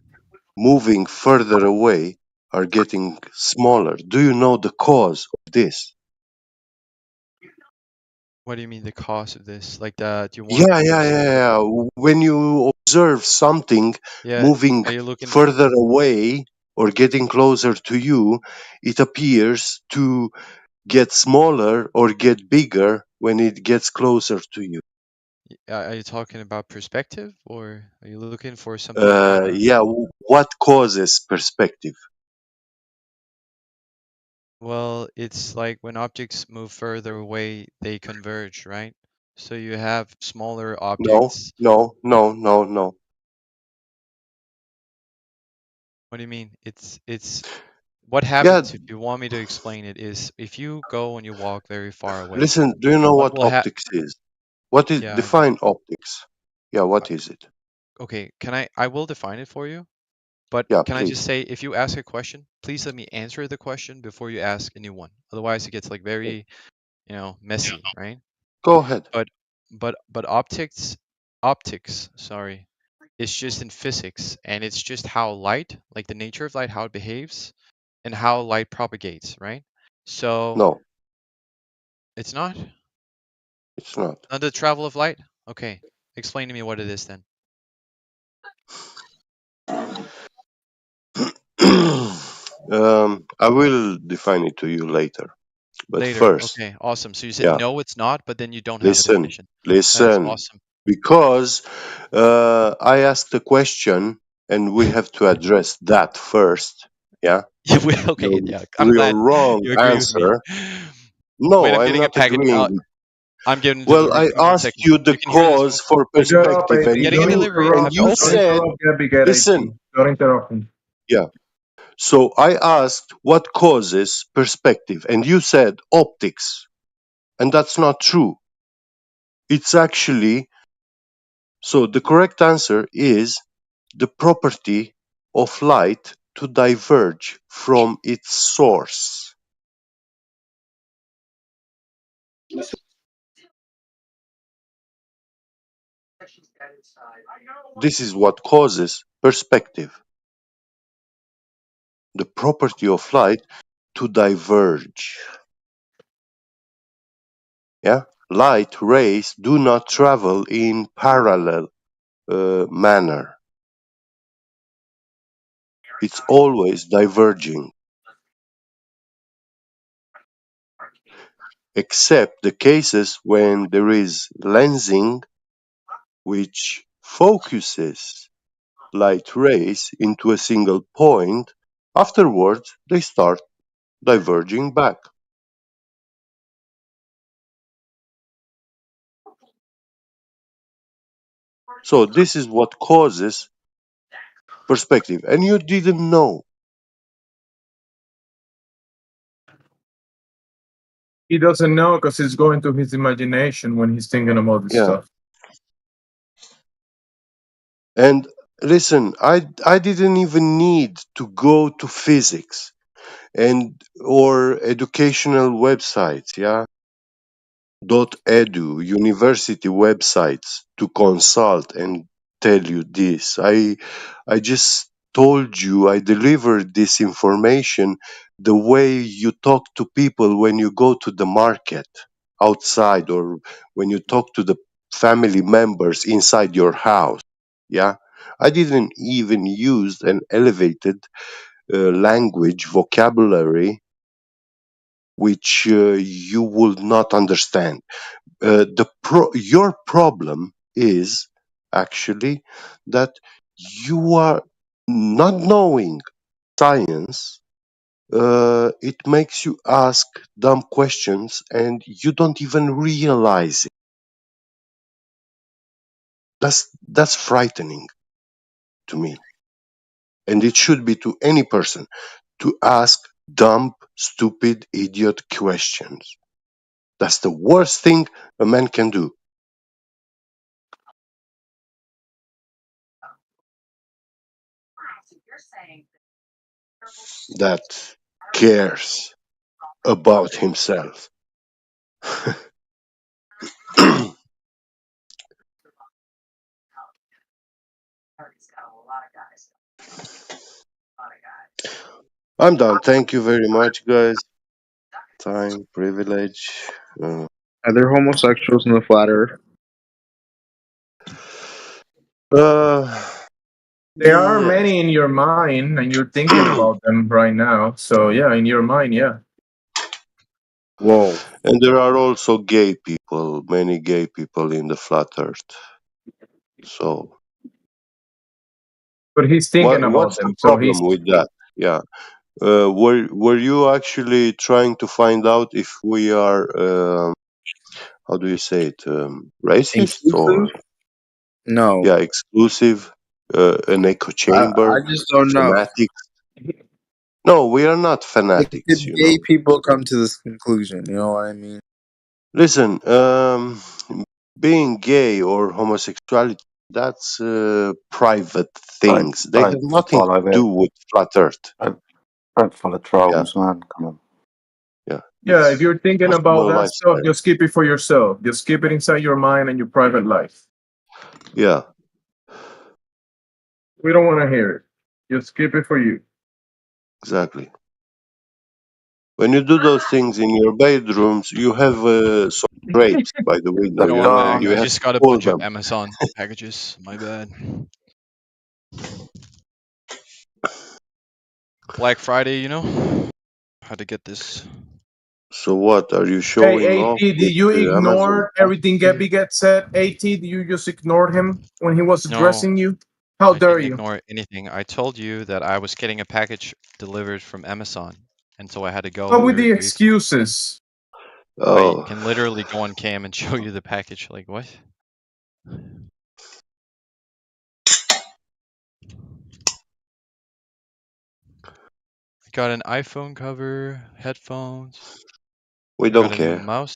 moving further away are getting smaller? Do you know the cause of this? What do you mean the cost of this? Like that you want Yeah, me to yeah, yeah, explain? yeah. When you observe something Yeah, moving are you looking? further away or getting closer to you, it appears to get smaller or get bigger when it gets closer to you. Are you talking about perspective, or are you looking for something more? Yeah, what causes perspective? Well, it's like when objects move further away, they converge, right? So you have smaller No, objects. no, no, no, no. What do you mean? It's what Yeah, happens if you want me to explain it is if you go and you walk very far away, listen, do you know what what will optics is? What is yeah, I know. define optics? Yeah, Uh, what is it? Okay, I will define it for you, but Yeah, can I just please. say if you ask a question, please let me answer the question before you ask a new one. Otherwise it gets like very, messy, right? Go ahead. But optics, sorry, it's just in physics, and it's just how light, like the nature of light, how it behaves, and how light propagates, right? So No, it's not it's not. the travel of light. Okay, explain to me what it is then. I will define it to you later. But Later. first, Okay, awesome. So you said yeah, no, it's not, but then you don't have a listen, definition. That is listen. awesome. Because I asked a question and we have to address that first. Yeah? Okay, The yeah. I'm real glad wrong you agree with me. answer. Wait, No, I'm I'm getting a not packet. agreeing. I'm getting a Well, delivery. I Give me 1 asked second. you You the can hear this one. cause for Pick it up, perspective, I'm and getting a Don't delivery. and Have interrupt. you you opened Don't it? said, interrupt Gabby get listen, 18. Don't interrupt him. yeah. So I asked what causes perspective, and you said optics, and that's not true. It's actually so. The correct answer is the property of light to diverge from its source. This is what causes perspective. The property of light to diverge. Yeah, light rays do not travel in parallel manner. It's always diverging, except the cases when there is lensing, which focuses light rays into a single point, afterwards they start diverging back. So this is what causes perspective. And you didn't know. He doesn't know because it's going to his imagination when he's thinking about this Yeah. stuff. And listen, I didn't even need to go to physics and or educational websites, yeah, .edu, university websites to consult and tell you this. I just told you, I delivered this information the way you talk to people when you go to the market outside, or when you talk to the family members inside your house. Yeah, I didn't even use an elevated language vocabulary which you will not understand. Your problem is actually that you are not knowing science. It makes you ask dumb questions and you don't even realize it. That's frightening to me, and it should be to any person to ask dumb, stupid, idiot questions. That's the worst thing a man can do. That cares about himself. I'm done. Thank you very much, guys. Time, privilege. Are there homosexuals in the flat earth? There are Yeah. many in your mind, and you're thinking about them right now. So yeah, in your mind, yeah. Whoa. And there are also gay people, many gay people in the flat earth. So But he's thinking about what's the them. So problem he's with that? Yeah. Were you actually trying to find out if we are how do you say it, racist or Inclusive? No. yeah, exclusive, an echo I chamber, just don't know. fanatics? No, we are not fanatics, Could you gay know. people come to this conclusion? You know what I mean? Listen, being gay or homosexuality, that's private things. They have Don't nothing follow to do it. with flat earth. Don't follow Yeah, trolls, man. Come on. yeah. yeah. If It's you're thinking about personal that stuff, lifestyle. just keep it for yourself. Just keep it inside your mind and your private life. Yeah, We don't want to hear it. Just keep it for you. exactly. When you do those things in your bedrooms, you have some grapes by the window. Yo, You I'm know, back. you I have just to got a pull bunch of them. Amazon packages. My bad. Black Friday, you know? Had to get this. So what are you Hey, showing AT, off did with you Amazon? ignore everything Gabby get said? AT, did you just ignored him when he was No, addressing you? How I dare didn't you? ignore anything. I told you that I was getting a package delivered from Amazon, and so I had to go Stop with very the briefly. excuses. I Oh, can literally go on cam and show you the package. Like, what? I got an iPhone cover, headphones. we I don't got a new care. mouse.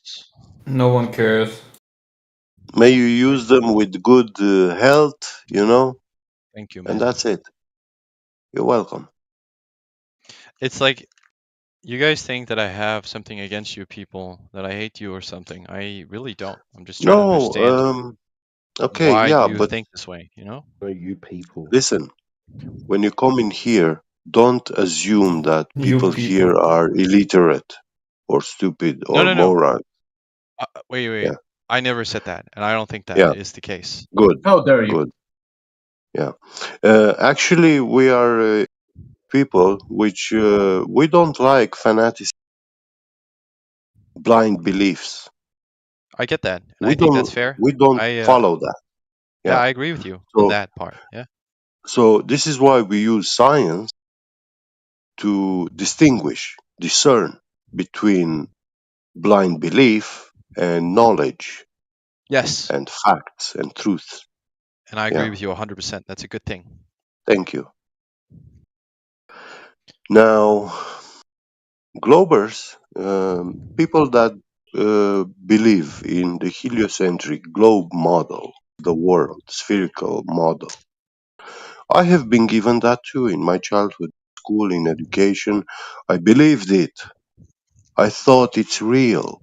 No one cares. May you use them with good health, you know, Thank you, and man. that's it. You're welcome. It's like you guys think that I have something against you people, that I hate you or something. I really don't. I'm just trying to No, understand okay, why yeah, you but think this way, you know? You people. listen, when you come in here, don't assume that You people people. here are illiterate or stupid No, or no, no. moron. Wait, wait. Yeah, I never said that, and I don't think that yeah, is the case. good, How dare you? good. Yeah. Actually, we are people which we don't like fanatics, blind beliefs. I get that, and We I think that's don't fair. we don't I follow that. yeah, Yeah. I agree with you on So that part. Yeah. So this is why we use science to discern between blind belief and knowledge Yes, and facts and truth. and I agree Yeah, with you 100%. That's a good thing. thank you. Now, Globers, people that believe in the heliocentric globe model, the world, spherical model. I have been given that too in my childhood, school, in education. I believed it. I thought it's real.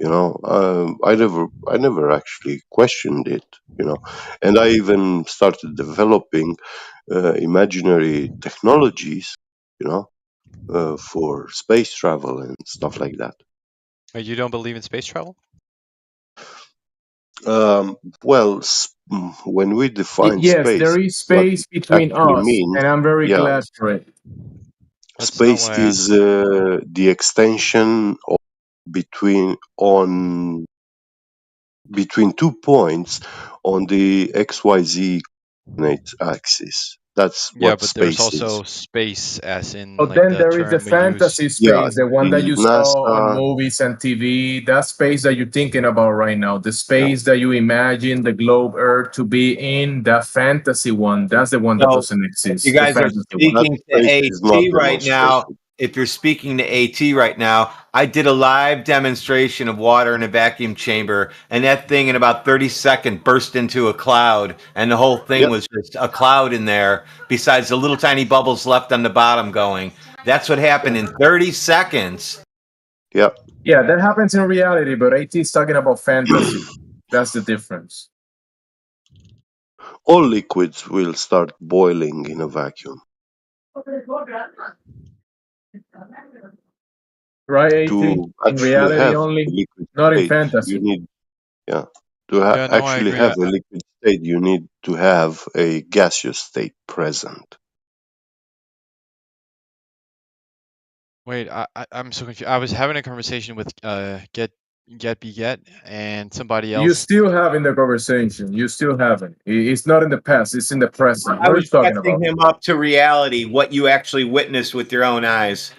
I never actually questioned it. And I even started developing imaginary technologies. You know, for space travel and stuff like that. You don't believe in space travel? Well, when we define Yes, space, there is what space it between actually us, means, and I'm very yeah, glad for it. That's not space what I is asked. the extension of between on between 2 points on the XYZ coordinate axis. That's Yeah, what but there's space is. also space, as in But like then the there is the term we use. fantasy Yeah, space, the one that the you saw on NASA. movies and TV. That space that you're thinking about right now, the Yeah. space that you imagine the globe Earth to be in, that fantasy one, that's the one that So doesn't if you exist. The guys are fantasy one. That speaking to space is not AT right now, demonstrated. if you're speaking to AT right now, I did a live demonstration of water in a vacuum chamber, and that thing in about 30 seconds burst into a cloud, and the whole thing Yep. was just a cloud in there, besides the little tiny bubbles left on the bottom going. That's what happened in 30 seconds. Yep. Yeah, that happens in reality, but AT is talking about fantasy. That's the difference. All liquids will start boiling in a vacuum. Right, AT? To In actually reality have a only, liquid not in state, you fantasy. need, yeah, to Yeah, no, I actually agree. have a liquid state, you need to have a gaseous state present. Wait, I'm so confused. I was having a conversation with get and somebody You else. still having the conversation. You still haven't. It's not in the past. It's in the present. I What are you was talking catching about? him up to reality, what you actually witnessed with your own eyes.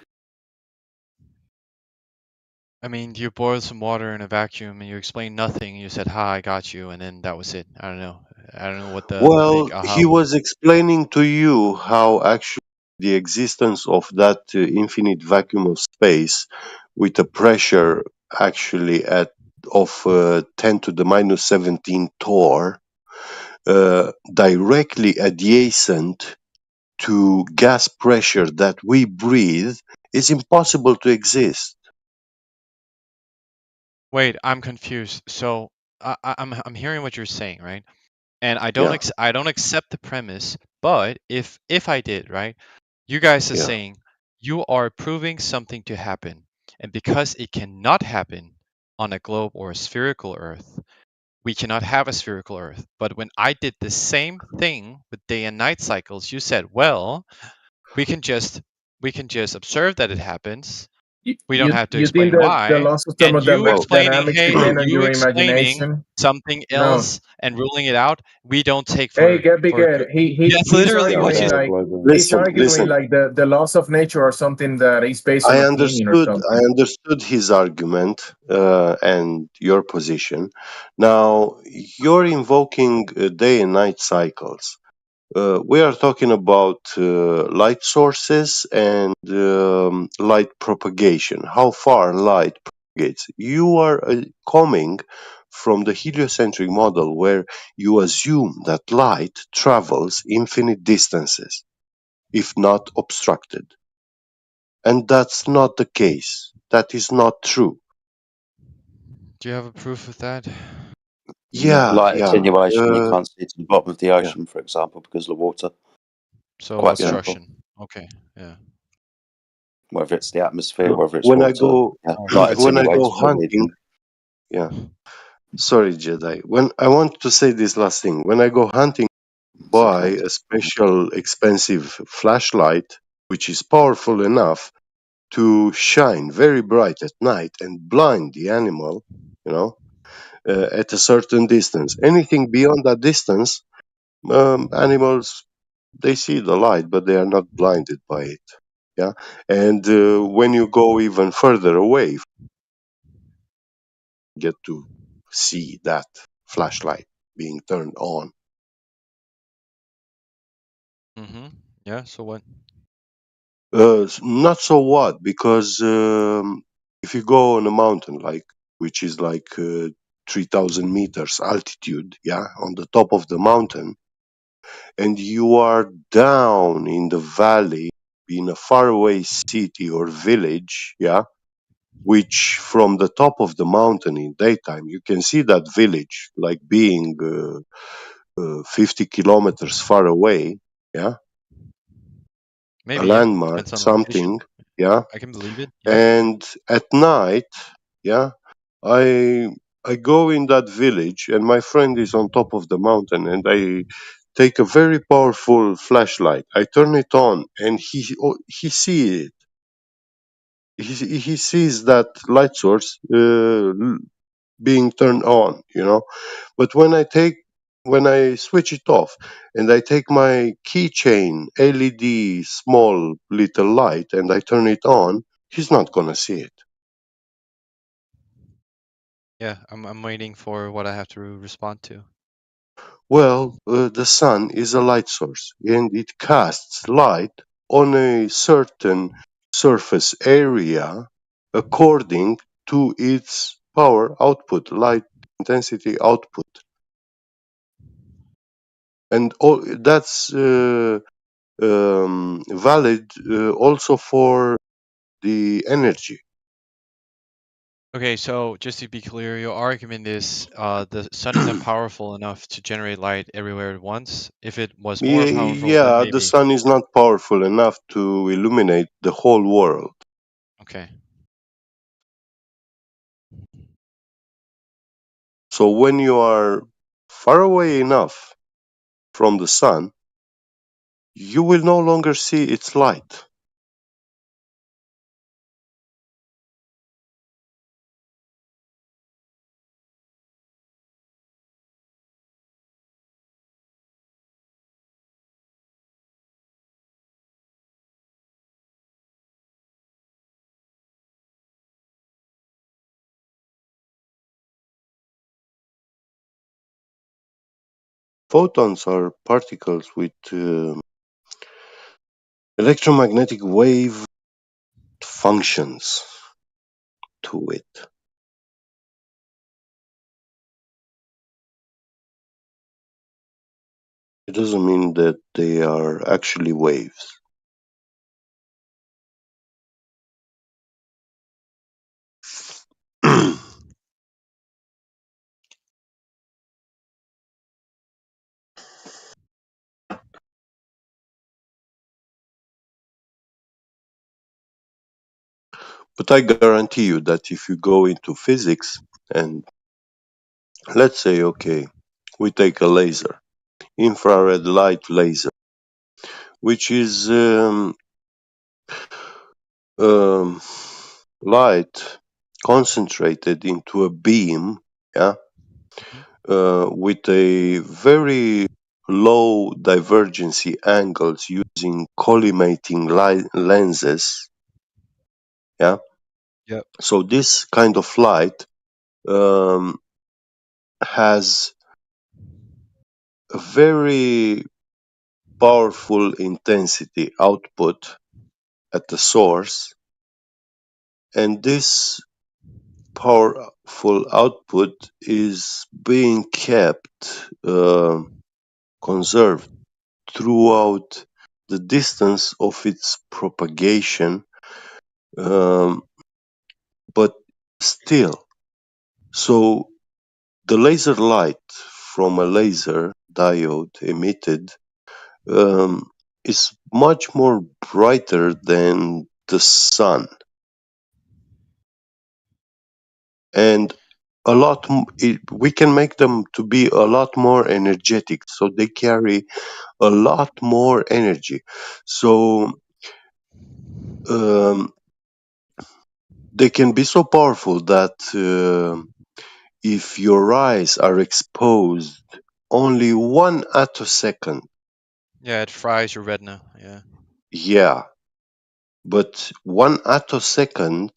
I mean, you boiled some water in a vacuum and you explained nothing. You said, "Ha, I got you," and then that was it. I don't know. I don't know what the Well, big aha he was. was explaining to you how actually the existence of that infinite vacuum of space with a pressure actually at of 10 to the minus 17 torr directly adjacent to gas pressure that we breathe is impossible to exist. Wait, I'm confused. So I'm hearing what you're saying, right? And Yeah, I don't accept the premise. But if I did, right? You guys are yeah. saying you are proving something to happen, and because it cannot happen on a globe or a spherical Earth, we cannot have a spherical Earth. But when I did the same thing with day and night cycles, you said, well, we can just observe that it happens. We don't have to You think explain that the why. laws of And you Well, explaining, thermodynamics hey, depend on you your explaining imagination? something No. else and ruling it out, we don't take Hey, for get big for Ed. That's He's literally what arguing you okay. said. like Listen, listen. the laws of nature are something that is based on I opinion or understood. I something. understood his argument and your position. Now you're invoking day and night cycles. We are talking about light sources and light propagation. How far light propagates? You are coming from the heliocentric model, where you assume that light travels infinite distances, if not obstructed. And that's not the case. That is not true. Do you have a proof of that? Yeah, Light yeah, attenuation, you can't see to the bottom of the yeah, ocean, for example, because of the water. So Quite yeah. simple. obstruction. Okay, yeah. Whether it's the atmosphere, whether it's When I water, go, yeah. All right, Light fair when I enough. go attenuates for a hunting, reason. yeah. Sorry, Jedi. When I want to say this last thing, when I go hunting, It's buy okay. a special expensive flashlight, which is powerful enough to shine very bright at night and blind the animal, you know, at a certain distance. Anything beyond that distance, animals They see the light, but they are not blinded by it. Yeah, and when you go even further away, you get to see that flashlight being turned on. Mm-hmm. Yeah. So what? Not so what, because if you go on a mountain, which is like 3,000 meters altitude, yeah, on the top of the mountain, and you are down in the valley in a faraway city or village, yeah, which from the top of the mountain in daytime, you can see that village like being 50 kilometers far away, yeah, a Maybe. Yeah. landmark, Depends on the location. something, yeah. I can believe it. Yeah. And at night, yeah, I I go in that village, and my friend is on top of the mountain, and I take a very powerful flashlight. I turn it on, and he see it. He sees that light source being turned on, you know. But when I switch it off, and I take my keychain LED small little light, and I turn it on, he's not gonna see it. Yeah. I'm waiting for what I have to respond to. Well, the sun is a light source, and it casts light on a certain surface area according to its power output, light intensity output. And that's valid also for the energy. Okay, so just to be clear, your argument is the sun isn't powerful enough to generate light everywhere at once. If it was more powerful, then Yeah, the maybe. sun is not powerful enough to illuminate the whole world. Okay. So when you are far away enough from the sun, you will no longer see its light. Photons are particles with electromagnetic wave functions to it. It doesn't mean that they are actually waves. But I guarantee you that if you go into physics and let's say, okay, we take a laser, infrared light laser, which is um, light concentrated into a beam, yeah, with a very low divergency angles using collimating lenses, yeah. Yep. So this kind of light um, has a very powerful intensity output at the source, and this powerful output is being kept conserved throughout the distance of its propagation, um, but still. So the laser light from a laser diode emitted is much more brighter than the sun, and we can make them to be a lot more energetic, so they carry a lot more energy. So they can be so powerful that if your eyes are exposed only 1 attosecond Yeah, it fries your retina. Yeah. Yeah, but 1 attosecond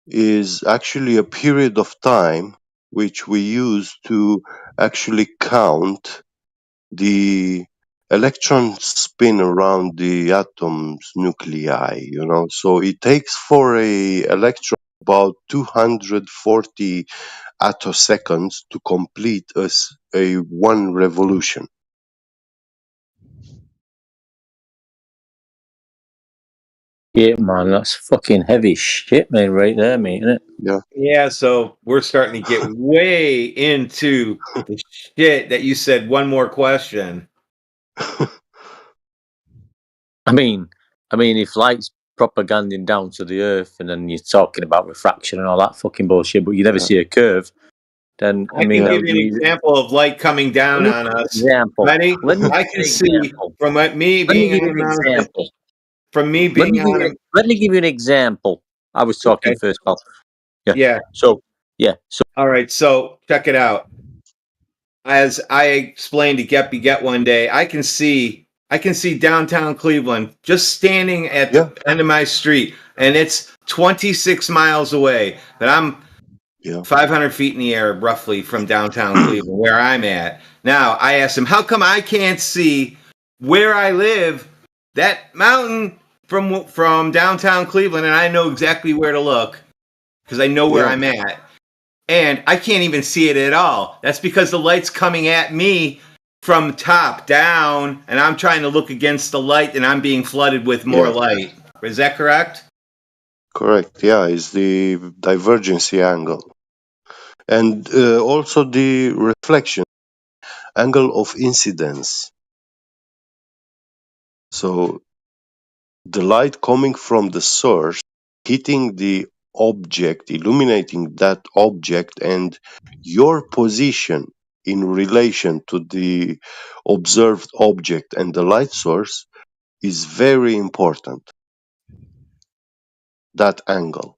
is actually a period of time which we use to actually count the electron spin around the atom's nuclei, so it takes for a electron about 240 attoseconds to complete a one revolution. Yeah, man, that's fucking heavy shit, man, right there, mate, isn't it? Yeah. Yeah, so we're starting to get way into the shit that you said. One more question. I mean, if light's propaganding down to the earth, and then you're talking about refraction and all that fucking bullshit, but you never see a curve, then I can give you an example of light coming down on us. Example. Ready? Let me I give can you an see example. from me Let me being give you on an example. from me Let being me give on you, let me give you an example. I was talking Okay. first, pal. Yeah. Yeah. So, yeah. So, All right. So check it out. As I explained to Get one day, I can see downtown Cleveland just standing at the end of my street, and it's 26 miles away. But I'm 500 feet in the air, roughly, from downtown Cleveland, where I'm at. Now, I asked him, how come I can't see where I live, that mountain from downtown Cleveland, and I know exactly where to look because I know where I'm at. And I can't even see it at all. That's because the light's coming at me from top down, and I'm trying to look against the light, and I'm being flooded with more light. Is that correct? Correct. Yeah, is the divergency angle. And also the reflection angle of incidence. So the light coming from the source hitting the object, illuminating that object, and your position in relation to the observed object and the light source is very important. That angle.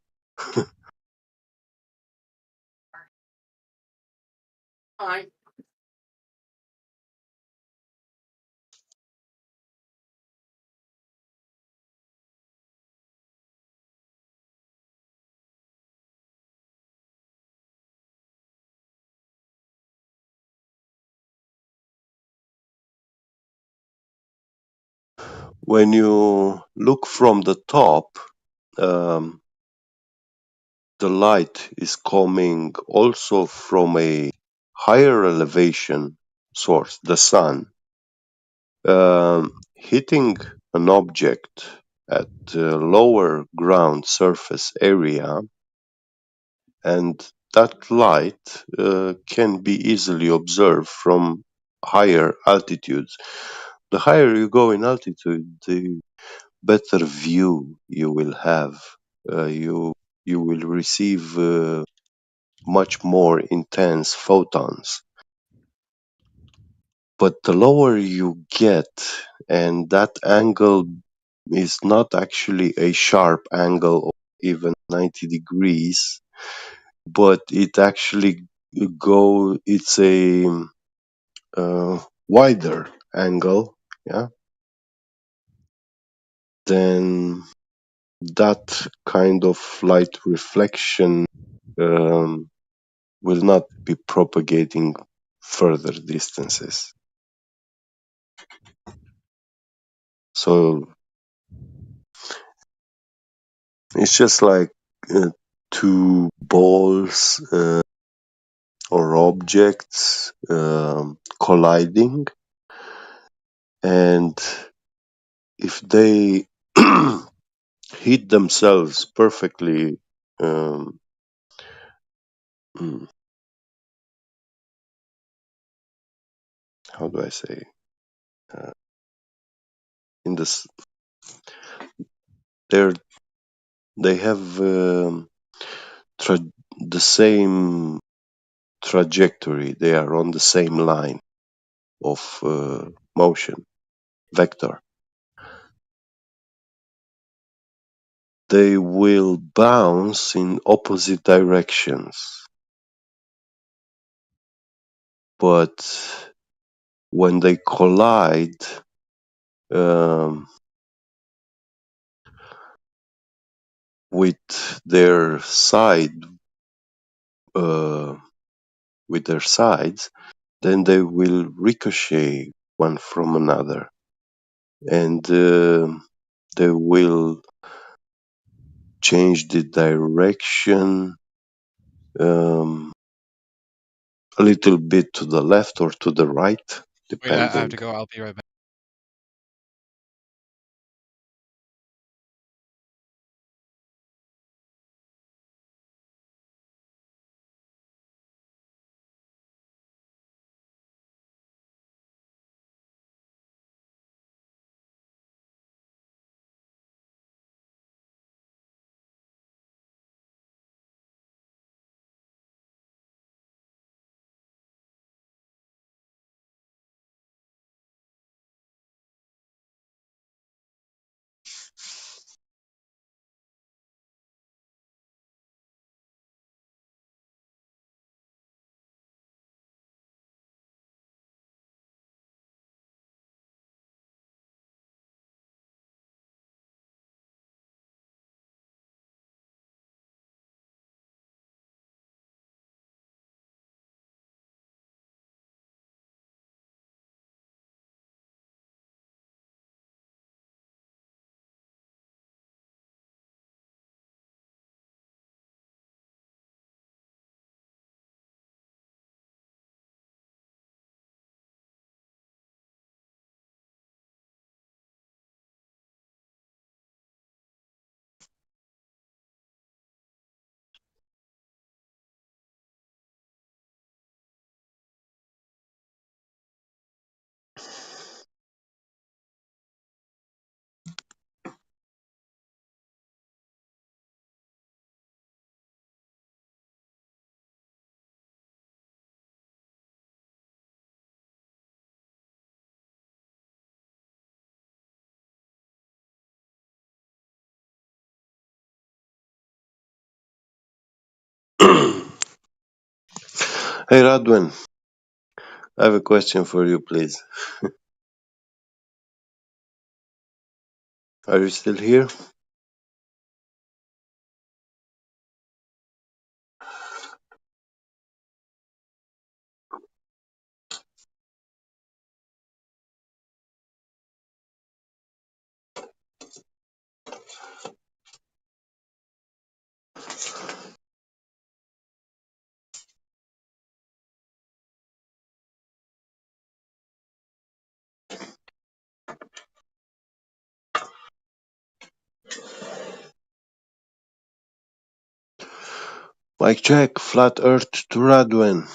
When you look from the top, the light is coming also from a higher elevation source, the sun, hitting an object at lower ground surface area, and that light can be easily observed from higher altitudes. The higher you go in altitude, the better view you will have. You will receive much more intense photons. But the lower you get, and that angle is not actually a sharp angle of even 90 degrees, but it actually it's a wider angle, yeah, then that kind of light reflection will not be propagating further distances. So it's just like two balls or objects colliding, and if they hit themselves perfectly, um, mm, how do I say? In this, they have the same trajectory. They are on the same line of motion vector. They will bounce in opposite directions, but when they collide, um, with their side, uh, with their sides, then they will ricochet one from another, and they will change the direction a little bit to the left or to the right, Wait, I have depending. to go. I'll be right back. Hey Radwin, I have a question for you, please. Are you still here? Mike check, flat earth to Radwin.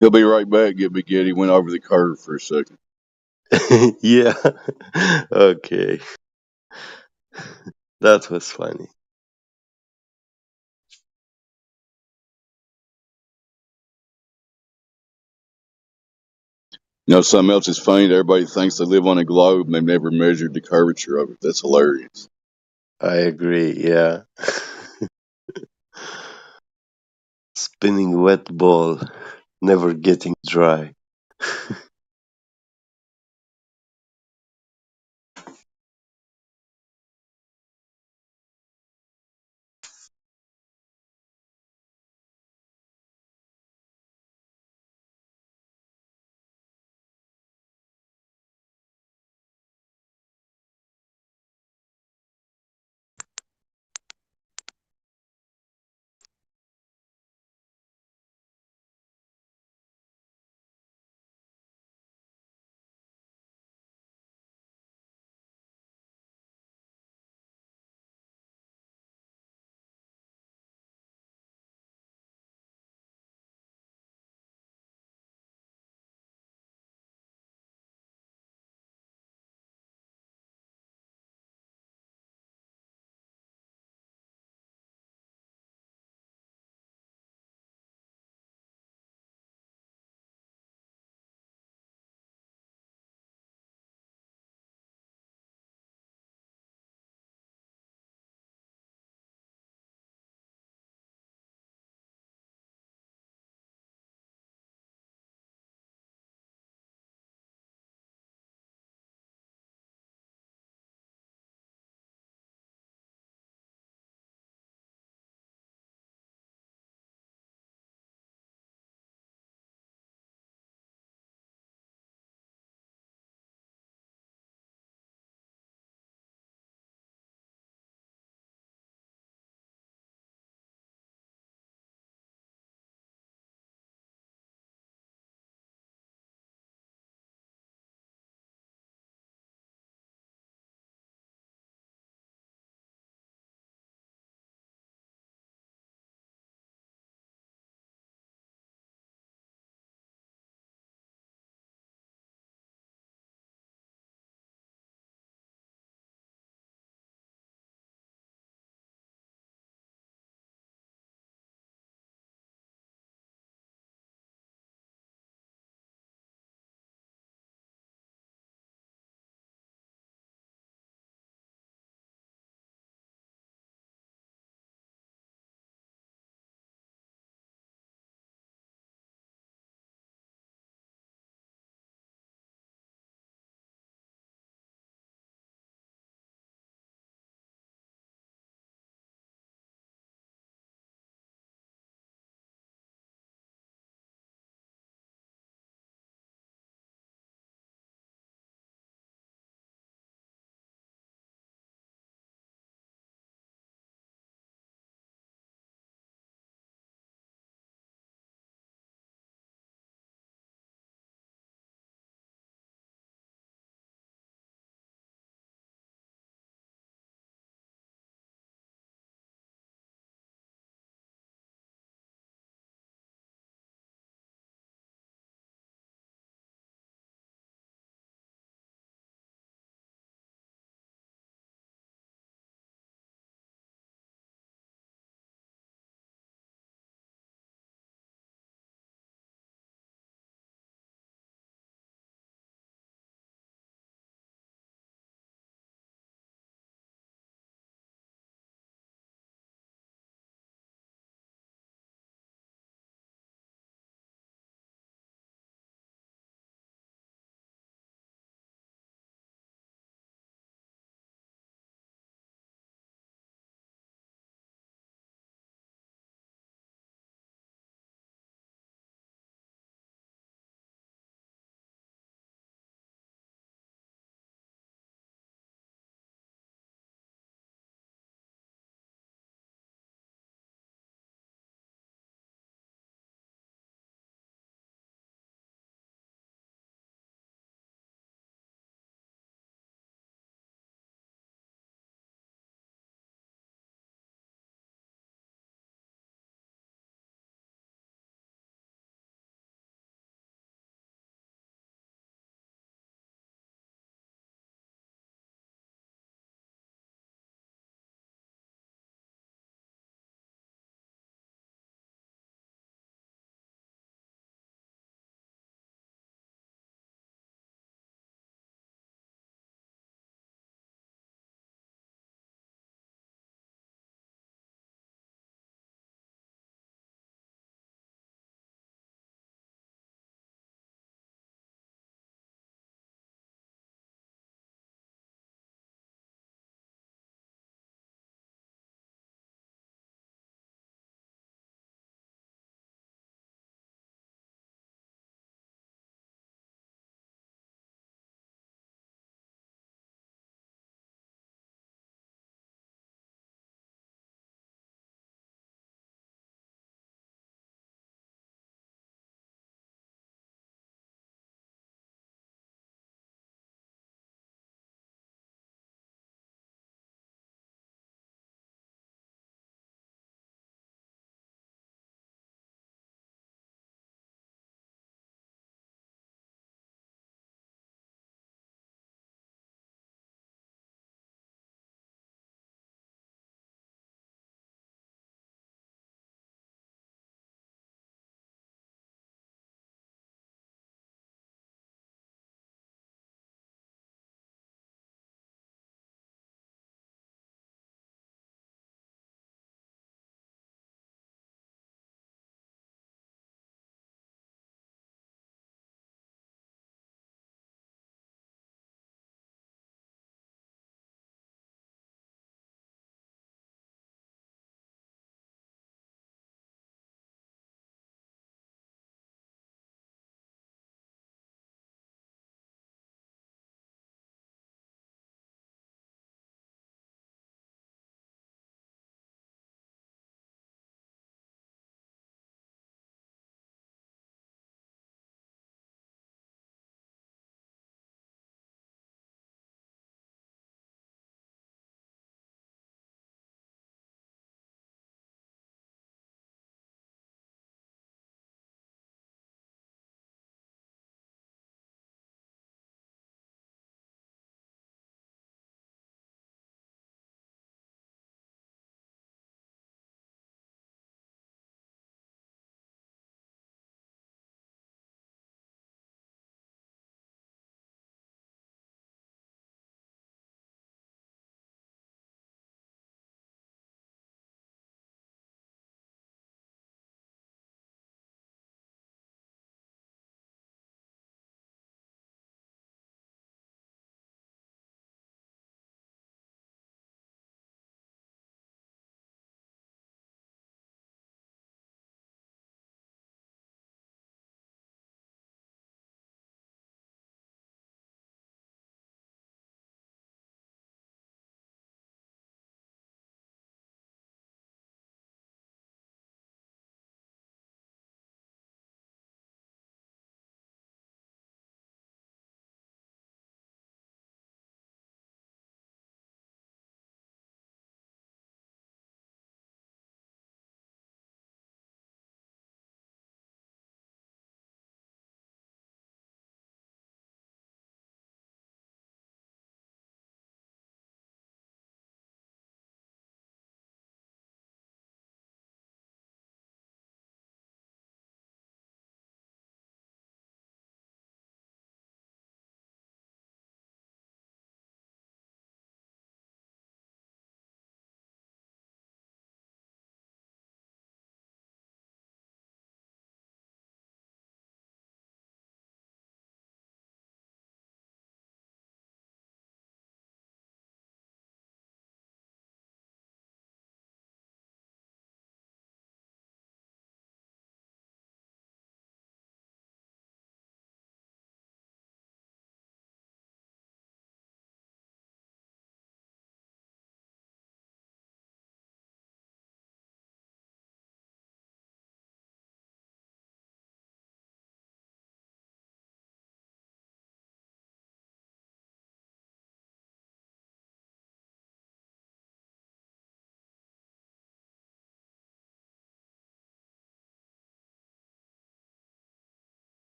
He'll be right back. Get Big Eddie went over the curve for a second. Yeah, okay. That was funny. You know, something else is funny. Everybody thinks they live on a globe and they've never measured the curvature of it. That's hilarious. I agree, yeah. Spinning wet ball, never getting dry.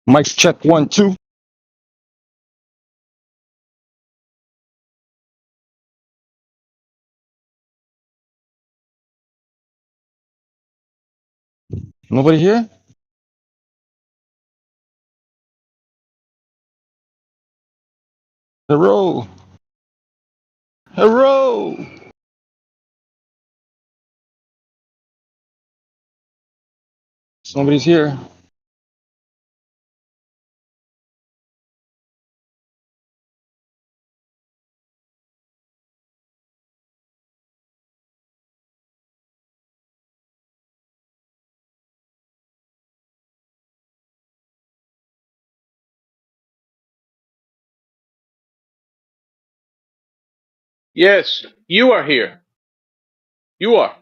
Mic check 1, 2. Nobody here? Hello. Hello. Somebody's here. Yes, you are here. You are.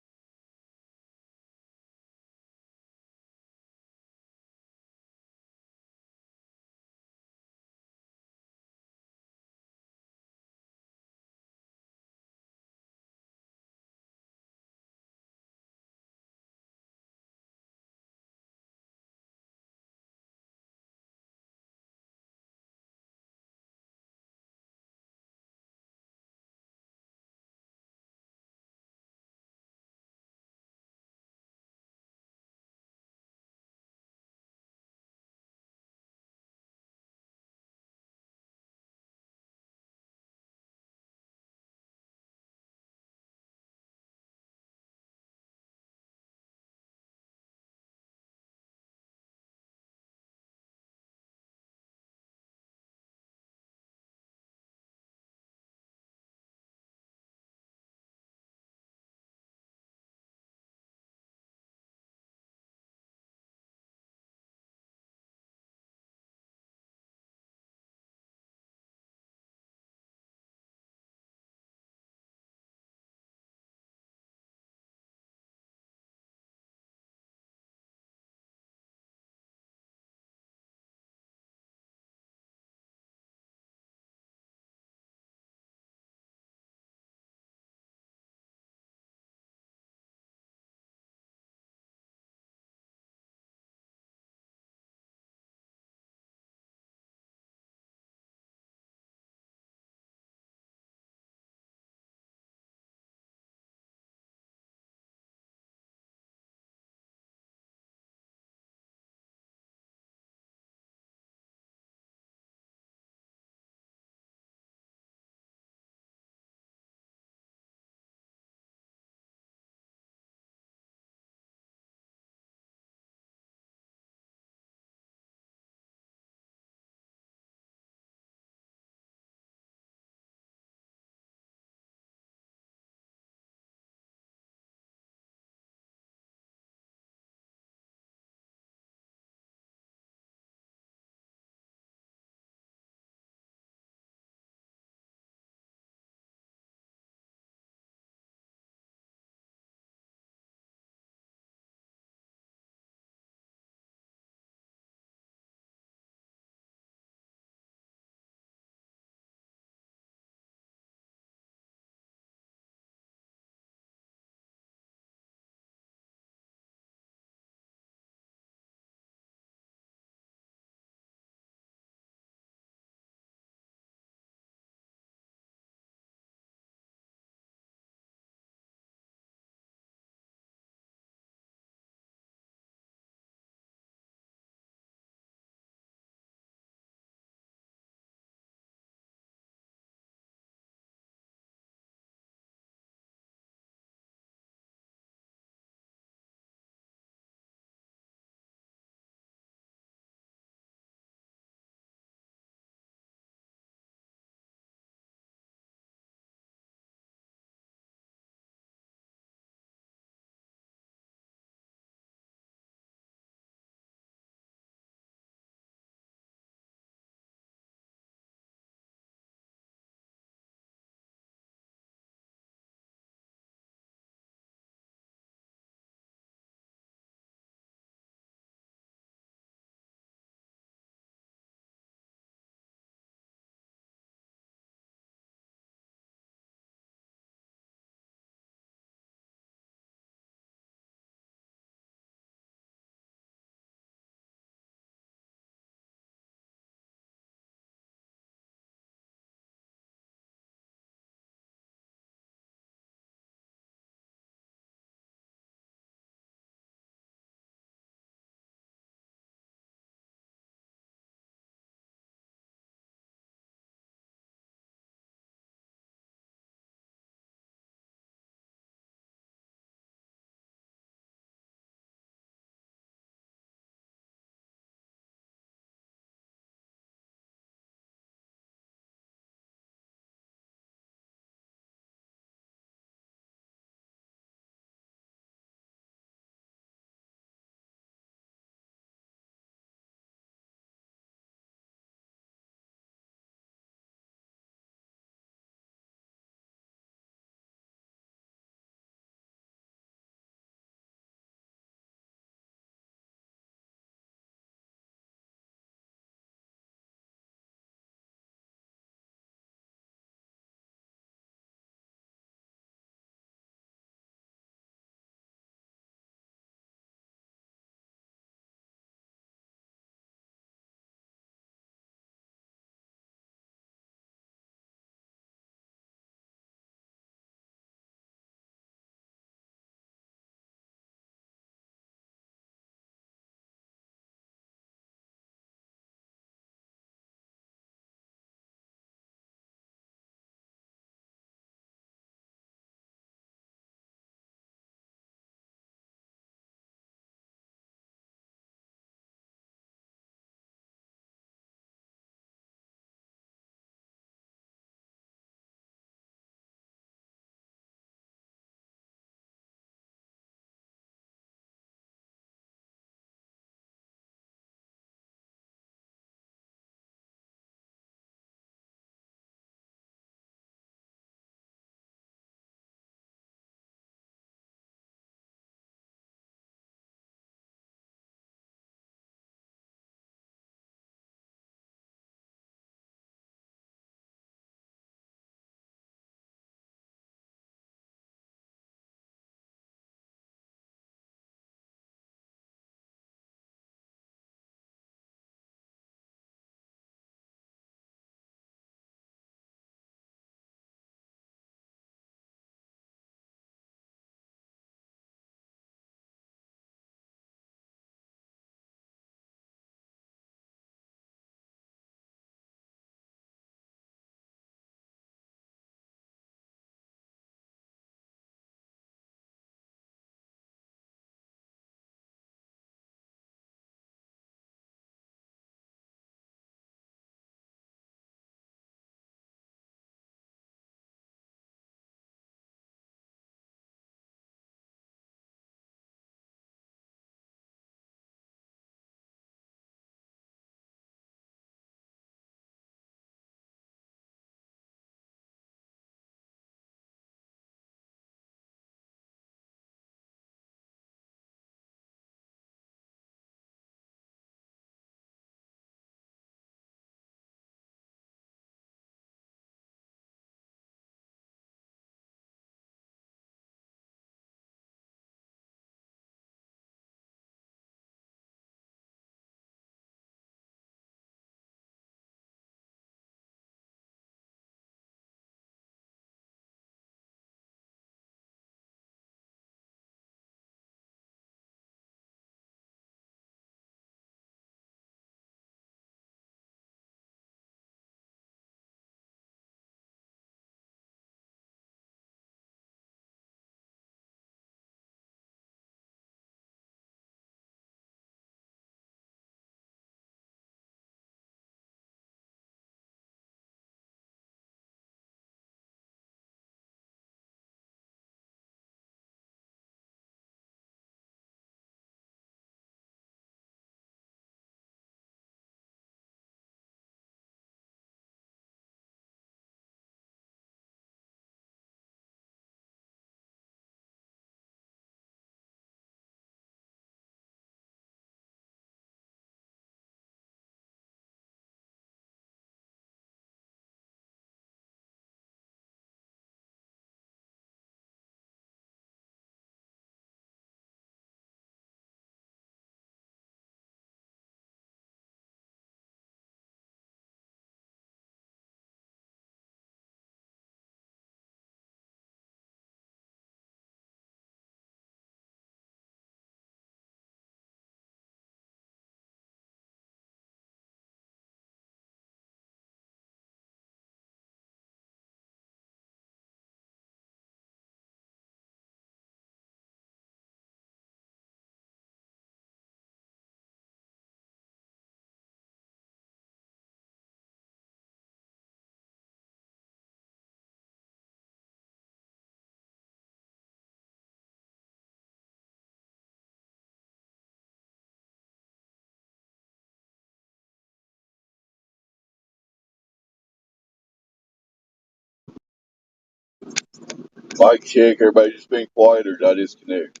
Mic check. Everybody just being quiet or did I disconnect?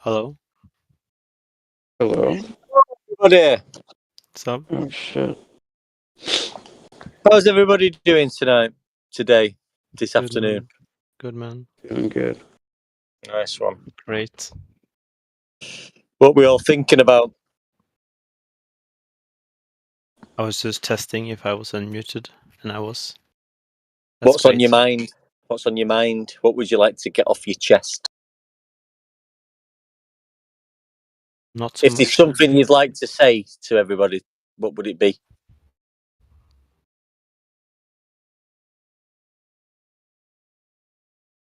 Hello. Hello. Everybody, What's up? Oh shit. how's everybody doing tonight? Today, this Good afternoon. man. Good man. Doing good. Nice one. Great. What we all thinking about? I was just testing if I was unmuted, and I was. What's on your great. mind? What's on your mind? What would you like to get off your chest? Not so If there's much. something you'd like to say to everybody, what would it be?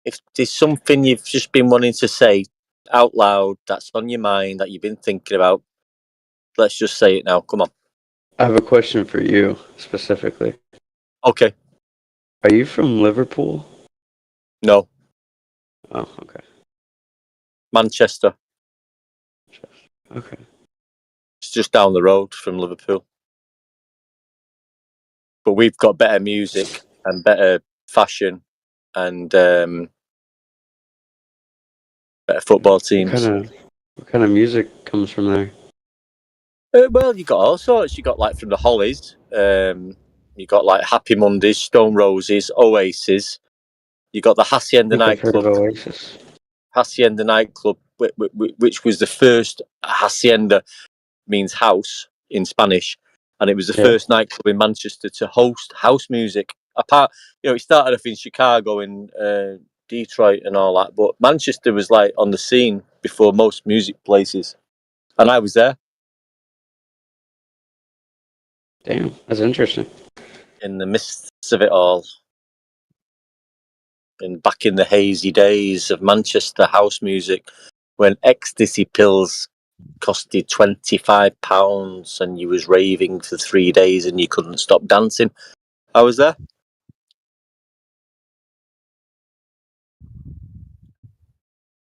If there's something you've just been wanting to say out loud that's on your mind that you've been thinking about, let's just say it now. Come on. I have a question for you specifically. Okay. Are you from Liverpool? No. Oh, okay. Manchester. Okay. It's just down the road from Liverpool. But we've got better music and better fashion and better football teams. What kind of music comes from there? Well, you got all sorts. You got like from the Hollies. You got like Happy Mondays, Stone Roses, Oasis. You got the Hacienda I think I've heard of nightclub. Oasis. Hacienda nightclub, which was the first. Hacienda means house in Spanish, and it was the Yeah. first nightclub in Manchester to host house music. Apart, it started off in Chicago, in Detroit, and all that, but Manchester was like on the scene before most music places, and I was there. Damn, that's interesting. In the midst of it all, and back in the hazy days of Manchester house music, when ecstasy pills costed £25 and you was raving for 3 days and you couldn't stop dancing, I was there.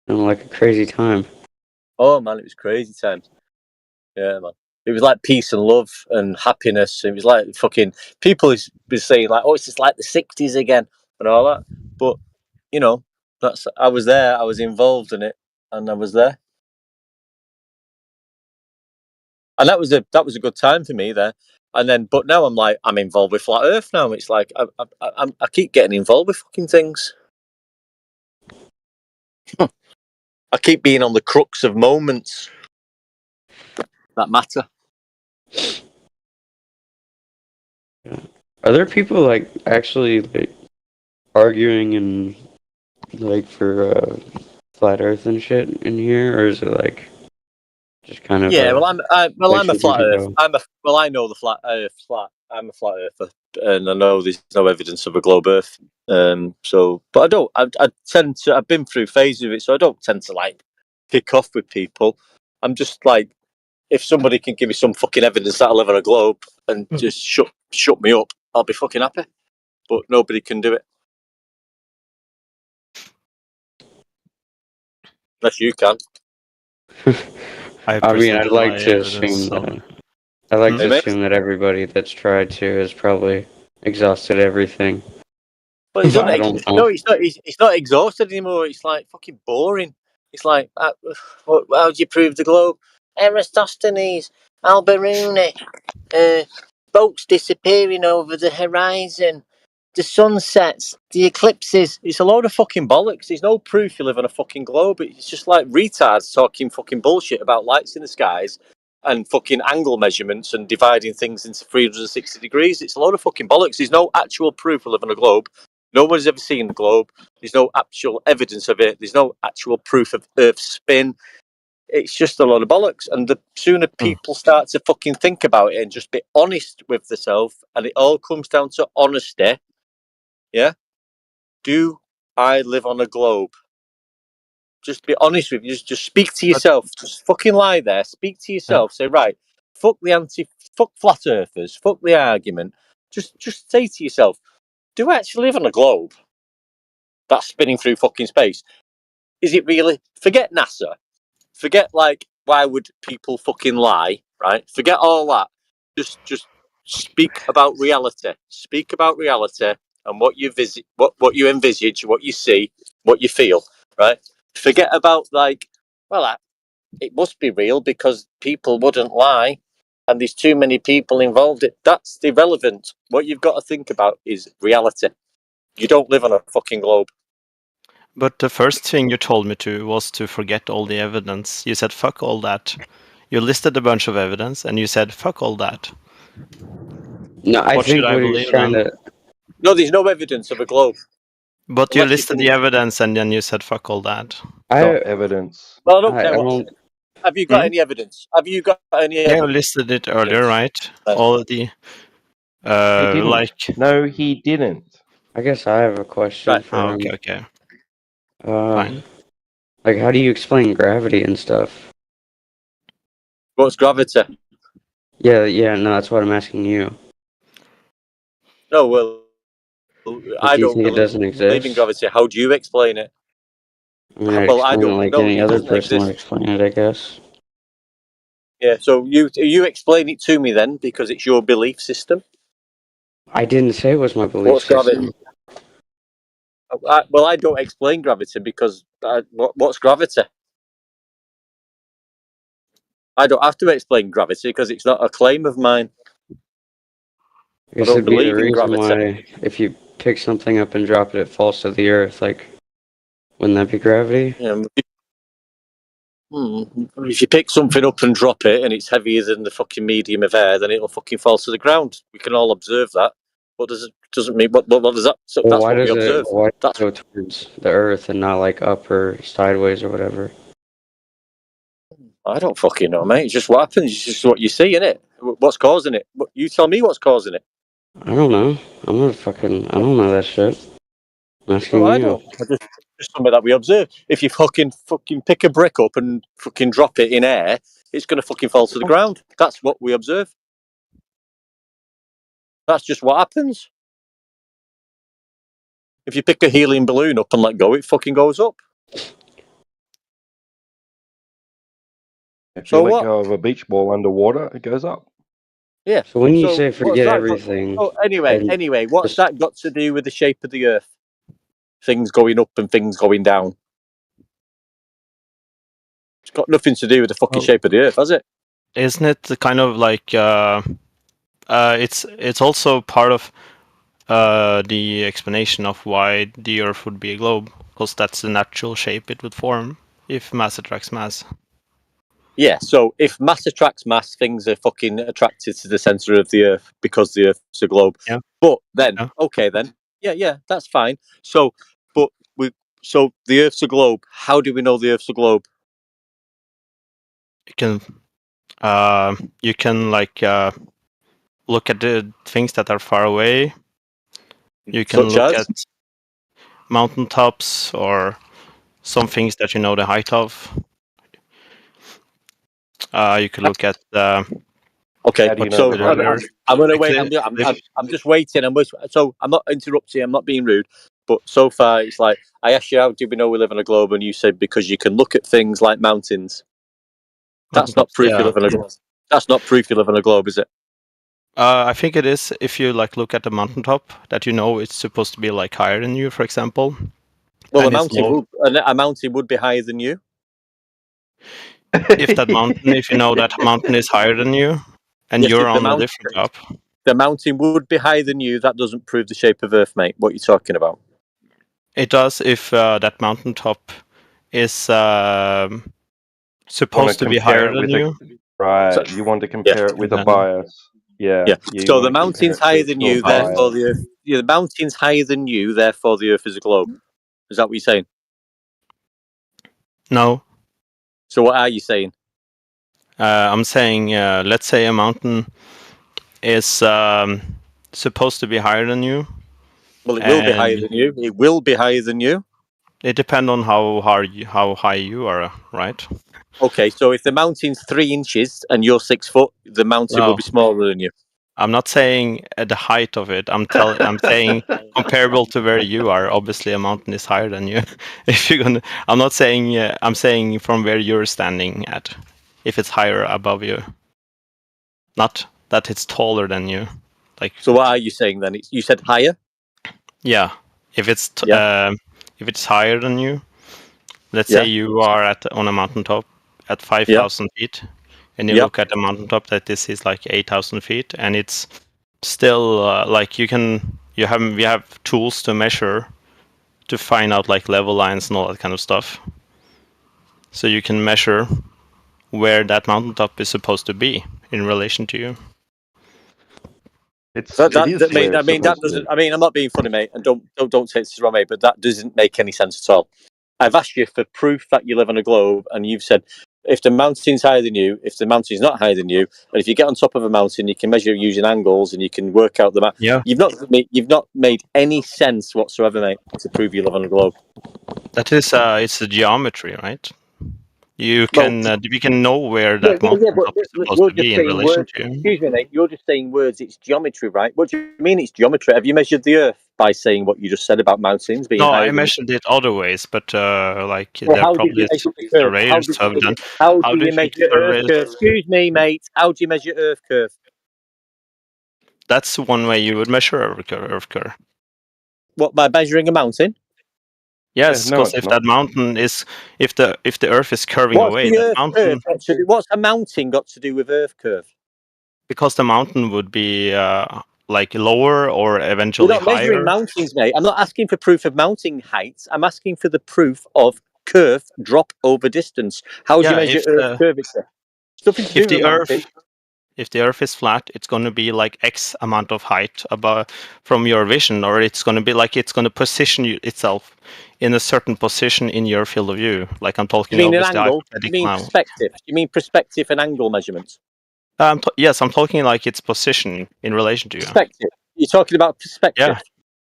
Like a crazy time. Oh man, it was crazy times. Yeah, man. It was like peace and love and happiness. It was like fucking people be saying like, "Oh, it's just like the '60s again" and all that. But I was there. I was involved in it, and I was there, and that was a good time for me there. And then, but now I'm involved with Flat Earth now. It's like I keep getting involved with fucking things. I keep being on the crux of moments that matter. Are there people like actually like arguing and like for flat Earth and shit in here, or is it like just kind of Yeah, a well, I'm place a for you flat to Earth. go? I know the flat Earth. I'm a flat earther, and I know there's no evidence of a globe Earth. But I don't. I tend to. I've been through phases of it, so I don't tend to like kick off with people. I'm just like, if somebody can give me some fucking evidence that I live on a globe and just shut me up, I'll be fucking happy. But nobody can do it. Unless you can. I mean, I'd like to assume that. I like to Hey, mate. assume that everybody that's tried to has probably exhausted everything. Well, he's But not. I don't No, know. he's not exhausted anymore. It's like fucking boring. It's like, how do you prove the globe? Eratosthenes, Alberuni, boats disappearing over the horizon, the sunsets, the eclipses. It's a load of fucking bollocks. There's no proof you live on a fucking globe. It's just like retards talking fucking bullshit about lights in the skies and fucking angle measurements and dividing things into 360 degrees. It's a load of fucking bollocks. There's no actual proof we live on a globe. Nobody's ever seen the globe. There's no actual evidence of it. There's no actual proof of Earth's spin. It's just a lot of bollocks. And the sooner people start to fucking think about it and just be honest with themselves, and it all comes down to honesty. Yeah? Do I live on a globe? Just be honest with you. Just speak to yourself. Just fucking lie there. Speak to yourself. Say, right, fuck flat earthers. Fuck the argument. Just say to yourself, do I actually live on a globe that's spinning through fucking space? Is it really? Forget NASA. Forget like why would people fucking lie, right? Forget all that. Just speak about reality. Speak about reality and what you visit, what you envisage, what you see, what you feel, right? Forget about like, well, it must be real because people wouldn't lie, and there's too many people involved. That's irrelevant. What you've got to think about is reality. You don't live on a fucking globe. But the first thing you told me to was to forget all the evidence. You said, fuck all that. You listed a bunch of evidence, and you said, fuck all that. No, I What should think I what he's believe trying then? to. No, there's no evidence of a globe. But you Unless you listed can. the evidence, and then you said, fuck all that. Not evidence. Well, I don't I care what. don't. Have you got Hmm? any evidence? Have you got any Yeah, you evidence? listed it earlier, right? All of the, He didn't. like... No, he didn't. I guess I have a question Right. for Oh, him. okay. Fine. Like, how do you explain gravity and stuff? What's gravity? Yeah, no, that's what I'm asking you. No, well, Like, I do you don't think it doesn't believe in exist? gravity. How do you explain it? I mean, I'd Well, I explain it don't like know. any It other doesn't person would exist. explain it, I guess. Yeah. So you explain it to me then, because it's your belief system. I didn't say it was my belief What's gravity? system. Well, I don't explain gravity because what's gravity? I don't have to explain gravity because it's not a claim of mine. I guess don't it'd be the believe in reason gravity. why if you pick something up and drop it, it falls to the earth. Like, wouldn't that be gravity? If you pick something up and drop it and it's heavier than the fucking medium of air, then it'll fucking fall to the ground. We can all observe that. What does it doesn't mean? What does that? So Well, that's why what we does it observe. That's go towards the earth and not like up or sideways or whatever? I don't fucking know, mate. It's just what happens. It's just what you see, innit? What's causing it? You tell me what's causing it. I don't know. I'm not fucking. I don't know that shit. I'm asking No, I you. don't. Just something that we observe. If you fucking pick a brick up and fucking drop it in air, it's gonna fucking fall to the ground. That's what we observe. That's just what happens. If you pick a helium balloon up and let go, it fucking goes up. If So you let what? go of a beach ball underwater, it goes up. Yeah. So when you So say what's forget that everything, got? Oh, anyway, what's just that got to do with the shape of the Earth? Things going up and things going down. It's got nothing to do with the fucking shape of the Earth, has it? Isn't it the kind of like... it's also part of the explanation of why the Earth would be a globe, because that's the natural shape it would form if mass attracts mass. Yeah, so if mass attracts mass, things are fucking attracted to the centre of the Earth because the Earth's a globe. Yeah. But then, Yeah. okay, then, yeah, that's fine. So the Earth's a globe. How do we know the Earth's a globe? You can like look at the things that are far away. You can Such look as? at mountaintops or some things that you know the height of. You can look at Okay, How do you know so the height? I'm gonna wait. I'm just waiting. So I'm not interrupting. I'm not being rude. But so far, it's like I asked you, how do we know we live on a globe? And you said because you can look at things like mountains. That's not proof you Yeah. live on a globe. That's not proof you live on a globe, is it? I think it is if you like look at the mountaintop that you know it's supposed to be like higher than you, for example. Well, And it's low. a mountain would be higher than you. If you know that mountain is higher than you, and Yes, you're if on a different top. the mountain would be higher than you. That doesn't prove the shape of Earth, mate. What are you talking about? It does if that mountaintop is supposed to be higher than you. Right. You want to compare it with a bias. Yeah. You So the want to compare mountain's it higher to than a you, bias. therefore the Earth. Yeah, the mountain's higher than you, therefore the Earth is a globe. Is that what you're saying? No. So what are you saying? I'm saying, let's say a mountain is supposed to be higher than you. Well, it will be higher than you. It will be higher than you. It depends on how high you are, right? Okay, so if the mountain's 3 inches and you're 6 foot, the mountain will No. be smaller than you. I'm not saying the height of it. I'm saying comparable to where you are. Obviously, a mountain is higher than you. If you're gonna, I'm not saying. I'm saying from where you're standing at. If it's higher above you, not that it's taller than you. Like. So what are you saying then? You said higher. Yeah, if it's higher than you, let's say you are on a mountaintop. at 5,000 feet, and you Yep. look at the mountaintop that this is like 8,000 feet, and it's still like we have tools to measure to find out like level lines and all that kind of stuff. So you can measure where that mountaintop is supposed to be in relation to you. It is I mean, that doesn't. I mean, I'm not being funny, mate, and don't take this wrong, mate, but that doesn't make any sense at all. I've asked you for proof that you live on a globe, and you've said if the mountain's higher than you, if the mountain's not higher than you, and if you get on top of a mountain, you can measure using angles, and you can work out the map. Yeah. You've not made any sense whatsoever, mate, to prove you live on a globe. That is, it's the geometry, right? You can we can know where that mountaintop is supposed to be in relation to you. Excuse me, mate. You're just saying words. It's geometry, right? What do you mean it's geometry? Have you measured the Earth by saying what you just said about mountains being No, higher I than measured it other ways, but like Well, there how did probably you is measure the curve? surveyors who have done. How How do do you measure Earth surveyors? curve? Excuse me, mate. How do you measure Earth curve? That's one way you would measure Earth curve. What, by measuring a mountain? Yes, no, because it's if not. that mountain is, if the Earth is curving What's away, the that Earth mountain, curve? What's a mountain got to do with Earth curve? because the mountain would be like lower or We're eventually not measuring higher. mountains, mate. I'm not asking for proof of mountain heights. I'm asking for the proof of curve drop over distance. How do you Yeah, measure if Earth the curvature? It's nothing to do if with a the mountain. if the Earth is flat, it's going to be like X amount of height above from your vision, or it's going to be like it's going to position itself in a certain position in your field of view. Like I'm Do talking you mean an obviously angle? Do you hypothetical mean now. perspective? Do you mean perspective and angle measurements? Yes, I'm talking like its position in relation to you. Perspective. You're talking about perspective. Yeah.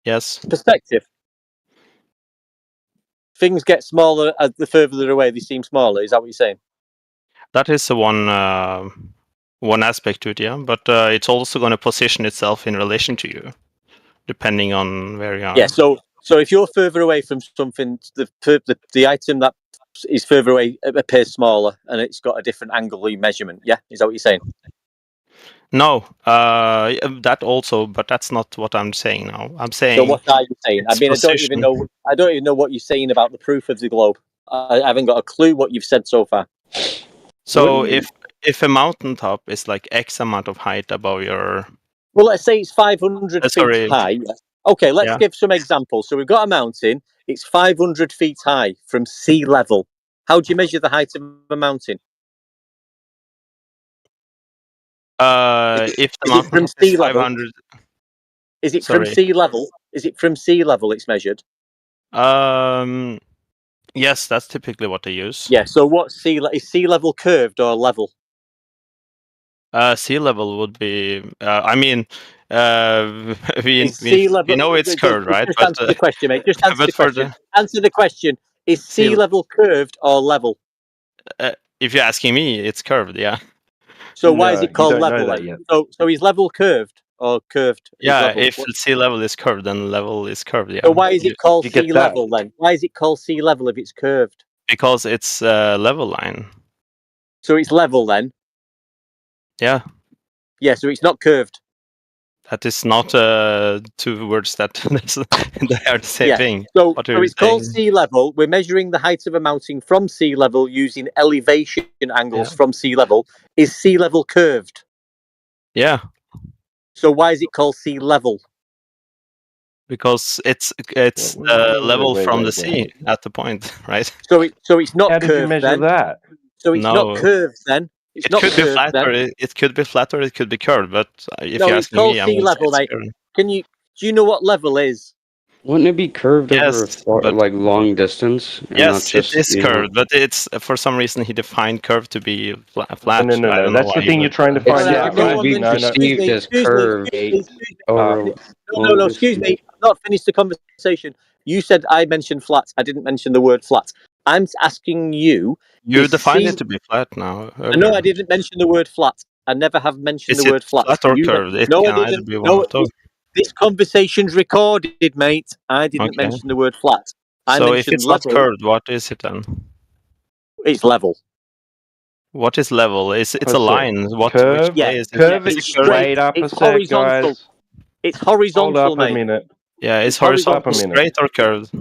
Yes. Perspective. Things get smaller as the further they're away. They seem smaller. Is that what you're saying? That is the one aspect to it, yeah. But it's also going to position itself in relation to you, depending on where you are. Yeah. So if you're further away from something, the item that is further away appears smaller, and it's got a different angle measurement. Yeah. Is that what you're saying? No, that also, but that's not what I'm saying now. I'm saying. So what are you saying? I mean, I don't even know what you're saying about the proof of the globe. I haven't got a clue what you've said so far. So if a mountaintop is like X amount of height above your, well, let's say it's 500 feet high. Okay, let's give some examples. So we've got a mountain. It's 500 feet high from sea level. How do you measure the height of a mountain? If the mountain is 500, is it from sea level? Is it from sea level? It's measured. Yes, that's typically what they use. Yeah. So what is sea level curved or level? Sea level would be. I mean, we know it's curved, right? Just answer the question, mate. Just answer the question. Answer the question. Is sea level curved or level? If you're asking me, it's curved. Yeah. So why is it called level then? So is level curved or curved? Yeah, if sea level is curved, then level is curved. Yeah. So why is it called sea level then? Why is it called sea level if it's curved? Because it's a level line. So it's level then? Yeah. Yeah, so it's not curved. That is not two words that they are the same thing. So it's called sea level. We're measuring the height of a mountain from sea level using elevation angles from sea level. Is sea level curved? Yeah. So why is it called sea level? Because it's level from the sea at the point, right? So it's not How curved did you measure then? that? So it's not curved then? It could be flat, or it could be flat, or it could be curved. But if you ask me, sea level, mate. Do you know what level is? Wouldn't it be curved over a like long distance? And Yes, not just, it is curved, but it's for some reason he defined curve to be flat. No. That's the thing you're trying to find out, right? Perceived as curved over No, excuse me. I've not finished the conversation. You said I mentioned flat. I didn't mention the word flat. I'm asking you. You defined it to be flat now. No, I didn't mention the word flat. I never have mentioned the word flat. Flat or curved? It No, can I either didn't. be one of those. This conversation's recorded, mate. I didn't mention the word flat. So if it's not curved, what is it then? It's level. What is level? It's a line. What? Curve? Which way is it? Curve is straight up a sec, guys. It's horizontal, Hold up mate. a minute. Yeah, it's horizontal, straight or curved?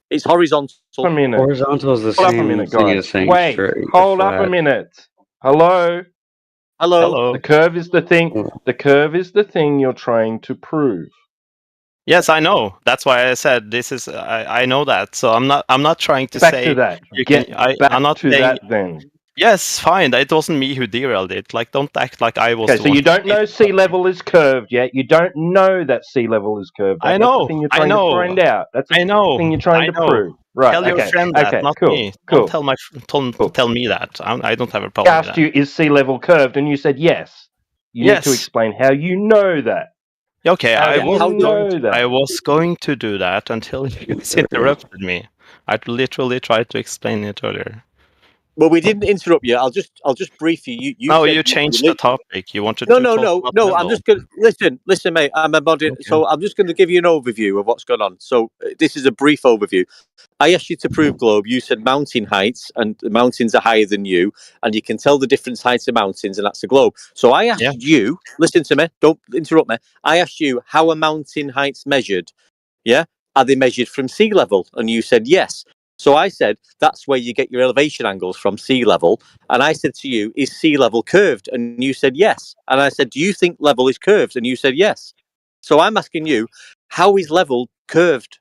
It's horizontal. A minute. Horizontal is the Hold up a same minute, thing guys. as saying Wait, straight or hold up a flat. minute. Hello. Hello. The curve is the thing. The curve is the thing you're trying to prove. Yes, I know. That's why I said this is. I know that. So I'm not trying to Back say to that. you Get can. back I'm not to saying. that then. Yes, fine. It wasn't me who derailed it. Like, don't act like I was Okay, the so one. you don't know sea level is curved yet. You don't know that sea level is curved yet. I That's the know. thing you're I trying to know. find out. That's the I know. thing you're trying I to know. prove. Right. Tell your Okay. friend that, Okay. not Cool. me. Cool. Don't tell my. Tell me that. I don't have a I problem with asked that. you, is sea level curved? And you said yes. You need to Yes. explain how you know that. Okay, How do you know that? I was going to do that until you guys interrupted me. I literally tried to explain it earlier. Well, we didn't interrupt you. I'll just brief you. You No, said you changed the topic. You wanted No, to no, talk no, about no. I'm level. just going to listen, mate. I'm a moderator, so I'm just going to give you an overview of what's going on. So this is a brief overview. I asked you to prove globe. You said mountain heights, and the mountains are higher than you, and you can tell the different heights of mountains, and that's the globe. So I asked you, listen to me, don't interrupt me. I asked you how are mountain heights measured? Yeah, are they measured from sea level? And you said yes. So I said that's where you get your elevation angles from, sea level. And I said to you, is sea level curved? And you said yes. And I said, do you think level is curved? And you said yes. So I'm asking you, how is level curved?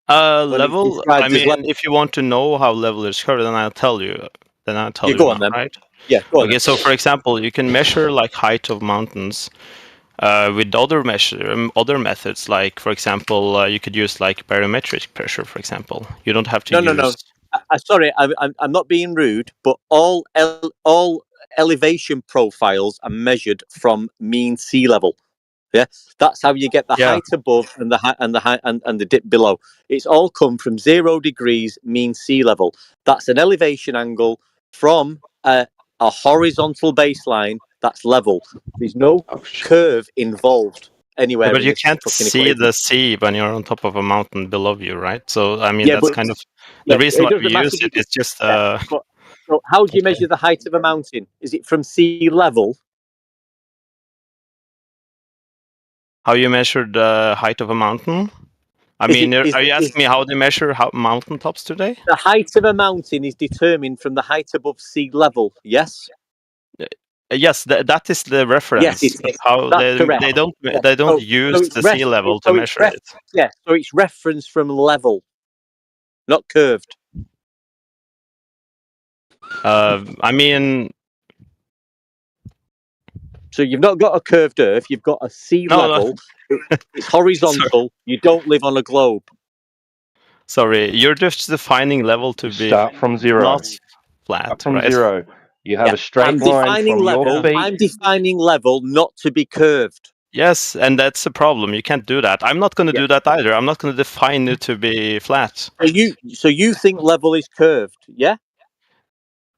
Level. I mean, if you want to know how level is curved, then I'll tell you. Then I'll tell Yeah, you go on now, then. right? Yeah, go on Okay, then. so for example, you can measure like height of mountains with other methods. Like for example, you could use like barometric pressure. For example, you don't have to No. use. Sorry, I'm not being rude, but all elevation profiles are measured from mean sea level. Yeah, that's how you get the height above and the height and the dip below. It's all come from 0 degrees mean sea level. That's an elevation angle from a horizontal baseline that's level. There's no curve involved Yeah, anywhere but in you this can't fucking see equation. the sea when you're on top of a mountain below you, right? So I mean, Yeah, that's but kind of the reason it why we doesn't matter. use it. It's just Yeah, but so how do you measure the height of a mountain? Is it from sea level? how you measure the height of a mountain. I mean, are you asking me how they measure mountain tops today? The height of a mountain is determined from the height above sea level. Yes. Yes, that is the reference. Yes, it is. How That's correct. they don't Yeah. use So it's the sea level to measure it. Yeah, so it's reference from level, not curved. I mean, so you've not got a curved Earth. You've got a sea level. It's horizontal. You don't live on a globe. Sorry, you're just defining level to be Start from 0. not flat, Start from right? 0. You have a straight I'm line defining from level. your feet. I'm defining level not to be curved. Yes, and that's a problem. You can't do that. I'm not going to do that either. I'm not going to define it to be flat. So you think level is curved? Yeah.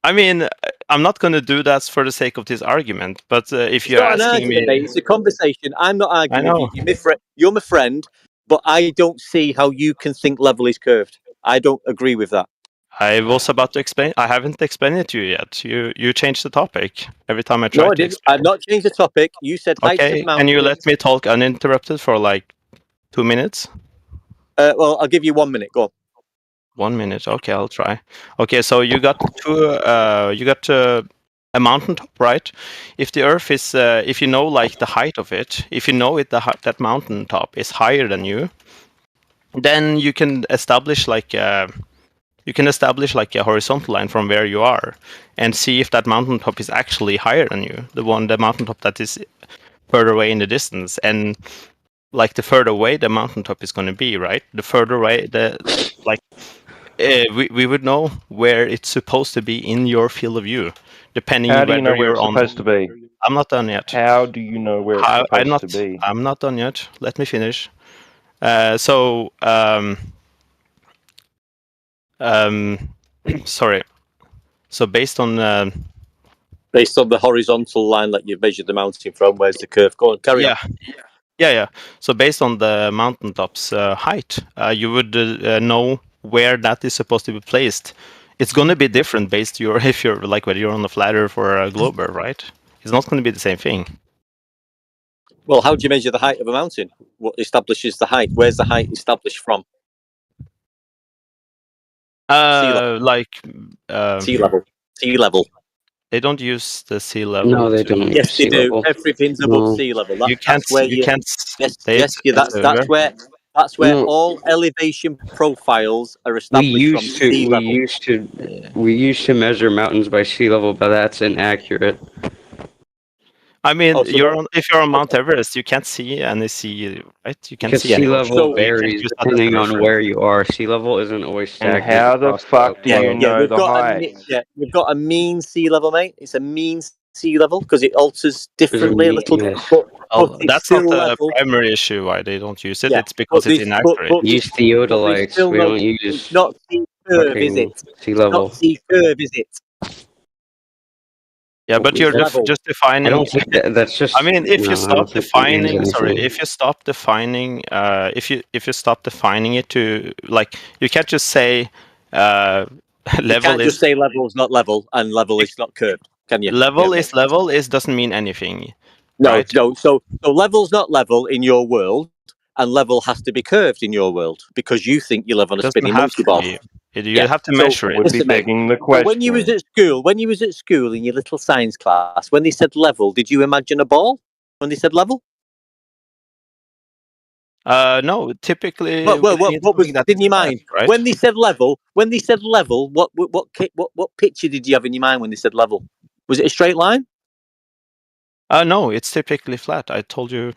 I mean, I'm not going to do that for the sake of this argument. But if It's you're not an asking argument, mate. me, It's a conversation. I'm not arguing I with you. know. You're my friend, but I don't see how you can think level is curved. I don't agree with that. I was about to explain. I haven't explained it to you yet. You changed the topic every time I No, tried I to didn't. explain. I've not changed the topic. You said heights of Okay, can you let mountains. me talk uninterrupted for like 2 minutes? Well, I'll give you 1 minute. Go on. 1 minute. Okay, I'll try. Okay, so you got a mountaintop, right? If the Earth is, if you know like the height of it, if you know it, that mountaintop is higher than you, then you can establish like a horizontal line from where you are, and see if that mountaintop is actually higher than you, the mountaintop that is further away in the distance, and like the further away the mountaintop is going to be, right? The further away, we would know where it's supposed to be in your field of view, depending How do you know whether where you're it's on. supposed to be? I'm not done yet. How do you know where it's supposed to be? I'm not done yet. Let me finish. Sorry. So based on the horizontal line that you've measured the mountain from, where's the curve? Go on, carry on. Yeah. So based on the mountaintop's height, you would know where that is supposed to be placed. It's going to be different based if you're like whether you're on a flat Earth or a globe, right? It's not going to be the same thing. Well, how do you measure the height of a mountain? What establishes the height? Where's the height established from? Sea level. Like Sea level. Sea level. they don't use the sea level. No, they don't Yes, use they sea do. level. Everything's above No. sea level. You can't. That's where You can't Yes, state. yes, yeah, that's where No. all elevation profiles are We established from used to sea level. we used to measure mountains by sea level, but that's inaccurate. I mean, Oh, so if you're on Mount Everest, you can't see any sea, right? You can't Because see any sea ocean. level So you can't varies use that as a depending on reference. where you are. Sea level isn't always And stagnant how the across fuck do the you globe. know we've the got height? we've got a mean sea level, mate. It's a mean sea level because it alters differently a little bit, Yes. but Well, it's that's not still the level. primary issue why they don't use it. Yeah, It's because it's inaccurate. Use but there's theodolites. still We no. don't It's use not sea curve, is fucking it? sea It's level. not sea curve, is it? Yeah, but you're level. just defining. I don't think that's just. I mean, if no, you I stop don't think that means defining, sorry, anything. if you stop defining, if you stop defining it to like, you can't just say You level can't is just say level is not level and level is not curved, can you? level Yeah. is level is doesn't mean anything, No, right? no. So level's not level in your world, and level has to be curved in your world because you think you live on It a doesn't spinning have monkey to ball. be. You Yeah. have to So measure it. Would be listen, mate. begging the So when you was question. at school in your little science class, when they said level, did you imagine a ball when they said level? No, typically What we need was something that's in your flat, mind right? when they said level? When they said level, what picture did you have in your mind when they said level? Was it a straight line? No, it's typically flat. I told you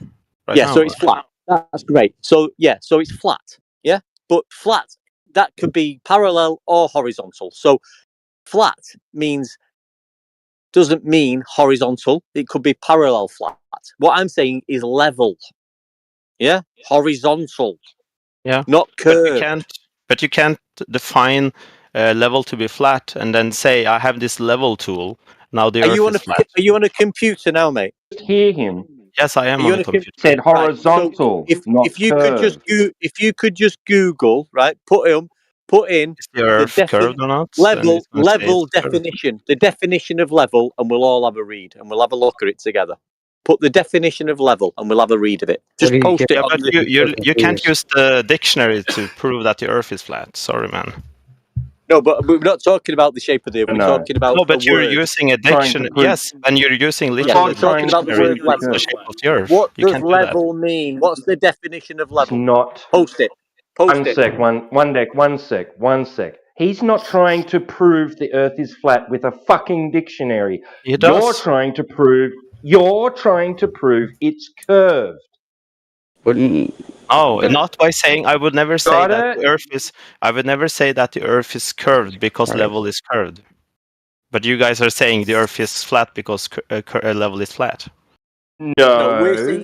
right Yeah, now. so it's flat. That's great. So yeah, so it's flat. Yeah, but flat that could be parallel or horizontal. So flat doesn't mean horizontal. It could be parallel flat. What I'm saying is level. Yeah, horizontal. Yeah, not curved. But you can't define level to be flat and then say I have this level tool. Now the Earth is flat. Are you on a computer now, mate? Just hear him. Yes, I am Are you on a computer. Said Right. horizontal, So not if you curved. could just Google, right, put in Is the Earth curved or not? And it's going to say it's level curved. definition, the definition of level, and we'll all have a read and we'll have a look at it together. Put the definition of level and we'll have a read of it. Just post it Yeah, on but the. you can't use the dictionary to prove that the Earth is flat. Sorry, man. No, but we're not talking about the shape of the Earth. We're talking about No, a but you're word. using a dictionary. Yes, and you're using Yeah, literally we're talking about the dictionary word to prove the level. shape of the Earth. What You does can't do that. level mean? What's the definition of It's level? not. Post it. One sec. He's not trying to prove the Earth is flat with a fucking dictionary. He does. You're trying to prove it's curved. Oh, not by saying I would never say Got that it? the Earth is. I would never say that the Earth is curved because level is curved. But you guys are saying the Earth is flat because level is flat. No,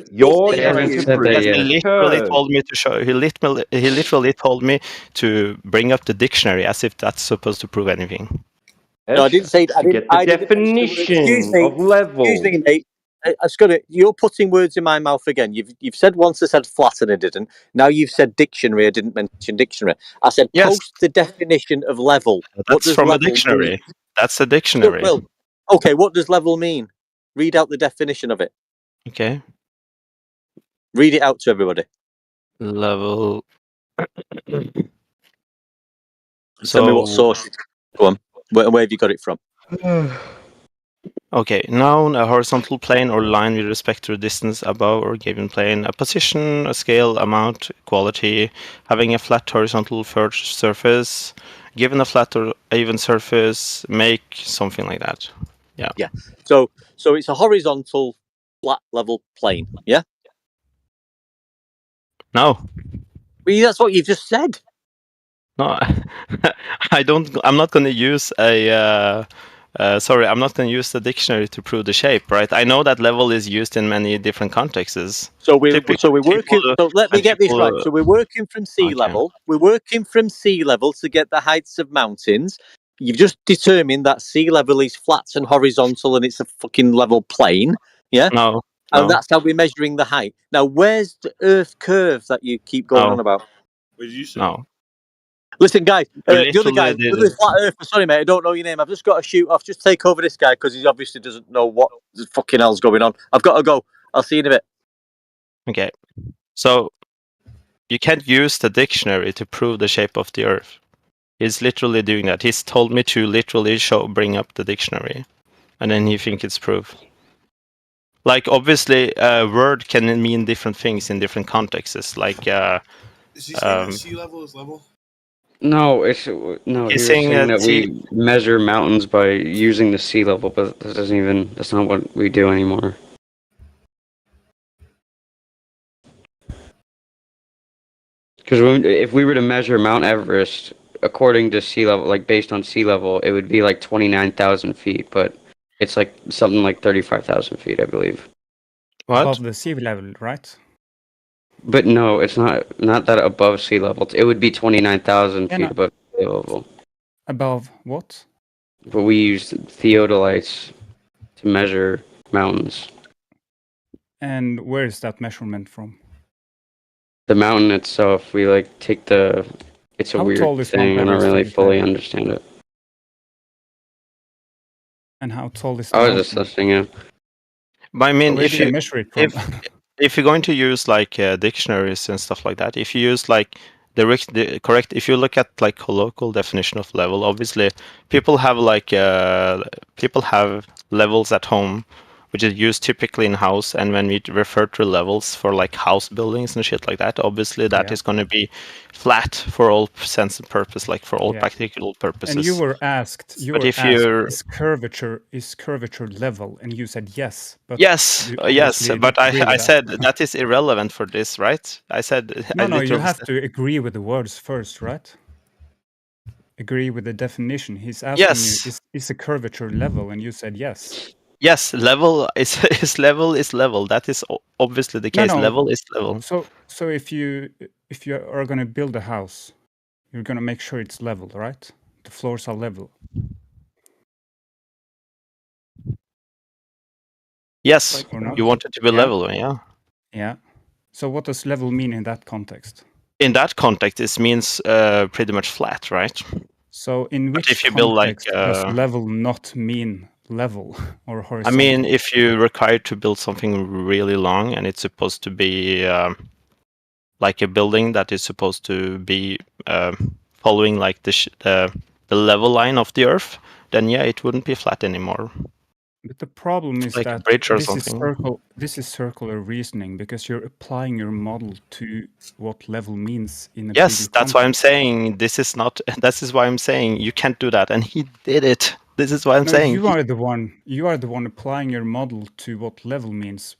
you're trying to prove Yes, he it's literally curved. told me to show. He literally told me to bring up the dictionary as if that's supposed to prove anything. No, I didn't say. I didn't. Get the I didn't mention the word. definition of level. Excuse me, mate. You're putting words in my mouth again. You've said once I said flat and I didn't. Now you've said dictionary. I didn't mention dictionary. I said post the definition of level. What That's does from a level dictionary. mean? That's a dictionary. Well, okay. What does level mean? Read out the definition of it. Okay. Read it out to everybody. Level. Tell me what source. Go on. Where have you got it from? Okay, noun, a horizontal plane or line with respect to a distance above or given plane, a position, a scale, amount, quality, having a flat horizontal surface, given a flat or even surface, make something like that. Yeah. Yeah. So it's a horizontal flat level plane. Yeah. No. Well, that's what you just said. No, I'm not going to use a. Sorry, I'm not going to use the dictionary to prove the shape, right? I know that level is used in many different contexts. So we're working. So let me get this right. So we're working from sea level. We're working from sea level to get the heights of mountains. You've just determined that sea level is flat and horizontal, and it's a fucking level plane. Yeah. No. And that's how we're measuring the height. Now, where's the Earth curve that you keep going on about? What did you say? No. Listen, guys, the other literally guy, the other flat earther. Sorry, mate, I don't know your name. I've just got to shoot off. Just take over this guy because he obviously doesn't know what the fucking hell's going on. I've got to go. I'll see you in a bit. Okay, so you can't use the dictionary to prove the shape of the Earth. He's literally doing that. He's told me to literally bring up the dictionary, and then he thinks it's proof. Like, obviously, a word can mean different things in different contexts. Like, Is he saying that sea level is level? No, he He's was saying saying that that we measure mountains by using the sea level, but that's not what we do anymore. Because if we were to measure Mount Everest according to sea level, like based on sea level, it would be like 29,000 feet, but it's like something like 35,000 feet, I believe. Above the sea level, right? But no, it's not that above sea level. It would be 29,000 Yeah, feet no. above sea level. Above what? But we use theodolites to measure mountains. And where is that measurement from? The mountain itself, we like take the. It's a How weird tall is thing. Mount I don't Everest, really would you fully say? understand it. And how tall is the I was mountain? assessing it. But I mean, Where do you measure it from? if you're going to use like dictionaries and stuff like that, if you use like the correct, if you look at like colloquial definition of level, obviously people have like levels at home, which is used typically in house, and when we refer to levels for like house buildings and shit like that, obviously that is going to be flat for all sense and purpose, like for all practical purposes. And you were asked, is curvature level? And you said yes. But yes, you yes, obviously but don't agree I with said that. that is irrelevant for this, right? I said I No, you literally have said, to agree with the words first, right? Agree with the definition. He's asking you, is a curvature level? And you said yes. Yes, level is level is level. That is obviously the case. Level is level. So if you are going to build a house, you're going to make sure it's level, right? The floors are level. Yes, Or not? you want it to be level, yeah. Yeah. So what does level mean in that context? In that context, it means pretty much flat, right? So in But which if you build like, context does level not mean level or I horizontal? mean, if you require to build something really long and it's supposed to be like a building that is supposed to be following like the level line of the Earth, then yeah, it wouldn't be flat anymore. But the problem is like that a bridge or something. This is circular reasoning because you're applying your model to what level means in a Yes, bigger that's why I'm context. saying this is not. This is why I'm saying you can't do that, and he did it. This is why I'm saying you are the one. You are the one applying your model to what level means.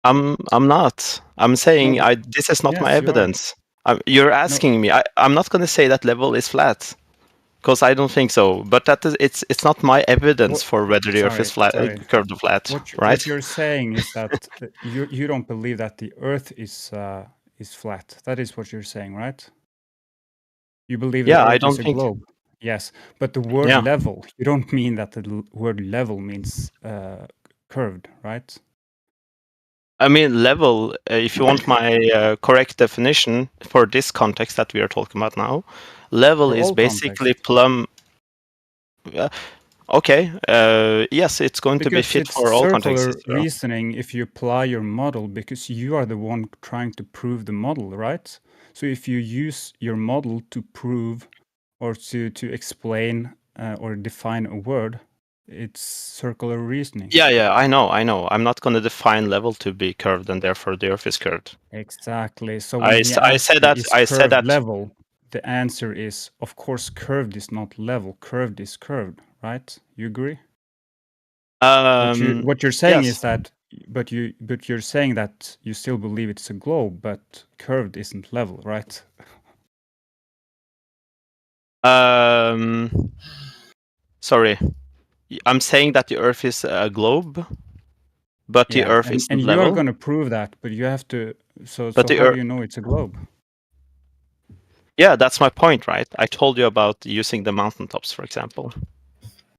I'm not. I'm saying No, this is not my yes, you are. evidence. You're asking me. I'm not going to say that level is flat, because I don't think so. But that is it's not my evidence for whether the Earth is flat, curved or flat, right? What you're saying is that you don't believe that the Earth is flat. That is what you're saying, right? You believe the I Earth don't is a think. globe. Yes, but the word Yeah. level, you don't mean that the word level means curved, right? I mean, level, if you want my correct definition for this context that we are talking about now, level For is all basically context. plumb. Okay, yes, it's going to be Because fit it's for all contexts. circular reasoning if you apply your model, because you are the one trying to prove the model, right? So if you use your model to prove or to explain or define a word, it's circular reasoning. Yeah, I know. I'm not going to define level to be curved, and therefore the Earth is curved. Exactly. So when he I asks said you, that. is I said curved that. level, the answer is, of course, curved is not level. Curved is curved, right? You agree? What you're saying yes. is that, but you're saying that you still believe it's a globe, but curved isn't level, right? Sorry, I'm saying that the Earth is a globe, but the Earth isn't and you level. are going to prove that, but you have to. So But the how do Earth. you know it's a globe? Yeah, that's my point, right? I told you about using the mountaintops, for example.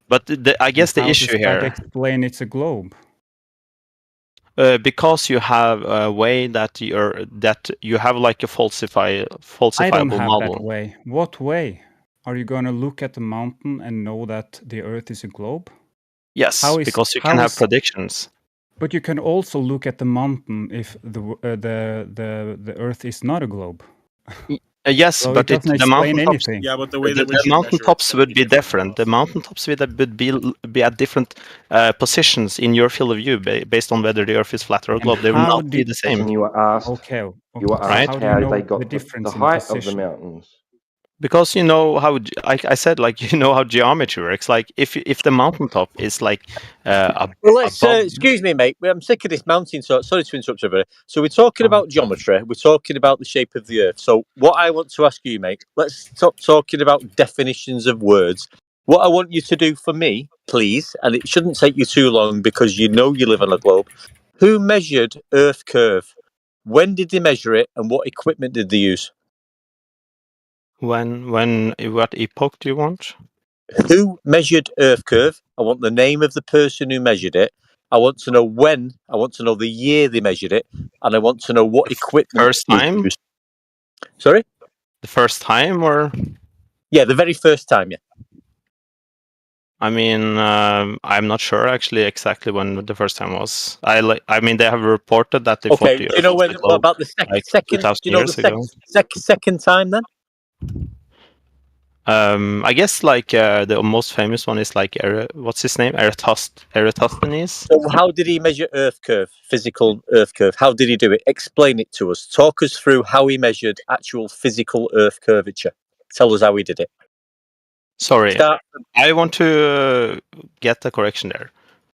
But I guess the issue here. How does that explain it's a globe? Because you have a way that you have like a falsifiable I don't have model. that way. What way? Are you going to look at the mountain and know that the Earth is a globe? Yes, because you can have predictions. But you can also look at the mountain if the Earth is not a globe. Yes, So but it doesn't the explain mountaintops. anything. Yeah, but the way that we The should measure mountaintops it's would gonna be different. The mountaintops would be at different positions in your field of view based on whether the Earth is flat or a And globe. They will how not be the same. And you were asked. Okay. You were Right? asked How do you how know they the got the difference in height of the position? mountains. Because you know how I said, like, you know how geometry works. Like if the mountaintop is like Well, let's above. excuse me, mate. I'm sick of this mountain. So sorry to interrupt everybody. So we're talking about geometry. We're talking about the shape of the Earth. So what I want to ask you, mate, let's stop talking about definitions of words. What I want you to do for me, please, and it shouldn't take you too long because you know you live on a globe. Who measured Earth curve? When did they measure it, and what equipment did they use? What epoch do you want? Who measured Earth curve? I want the name of the person who measured it. I want to know when. I want to know the year they measured it, and I want to know what equipment First was time? used. Sorry? The first time, or Yeah, the very first time. Yeah. I mean, I'm not sure actually exactly when the first time was. I mean, they have reported that they thought Okay. the Do you Earth know was when? a What globe about the like second? 2,000 Do you know years ago. the second time then? I guess like the most famous one is like what's his name? Eratosthenes. So how did he measure Earth curve? Physical Earth curve. How did he do it? Explain it to us. Talk us through how he measured actual physical Earth curvature. Tell us how he did it. Sorry, Start. I want to get a correction there.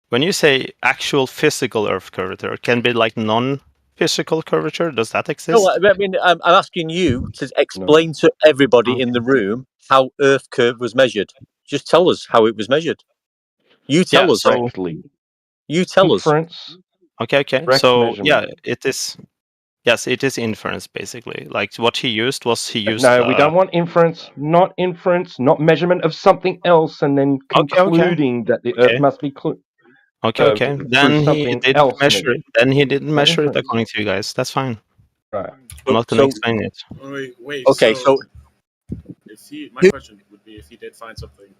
When you say actual physical Earth curvature, can be like non-physical curvature. Does that exist? No, I mean, I'm asking you to explain to everybody in the room how Earth curve was measured. Just tell us how it was measured. You tell us. Correctly. You tell us. Inference. Okay. Correct So measurement. yeah, it is. Yes, it is inference basically. Like what he used was he used. No, we don't want inference. Not inference. Not measurement of something else, and then concluding that the Earth must be Okay. through Then he something didn't else measure measured. it. Then he didn't Not measure it inference. according to you guys. That's fine. Right. I'm not going to explain it. Wait. Okay, so my question would be if he did find something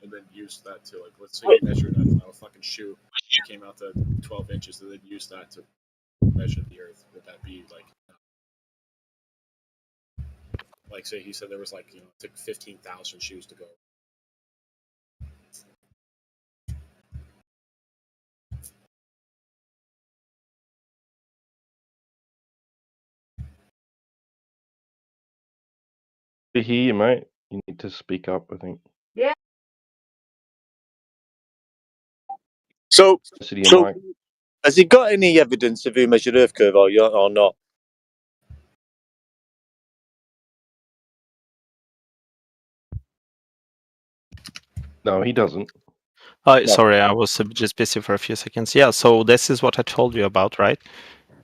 and then use that to, like, let's say he measured, I don't know, a fucking shoe, it came out to 12 inches, and then use that to measure the Earth. Would that be like say he said there was, like, it took 15,000 shoes to go? To hear you, mate. You need to speak up, I think. Yeah. So, City of Mike. has he got any evidence of who measured Earth curve or not? No, he doesn't. Sorry, I was just busy for a few seconds. Yeah, so this is what I told you about, right?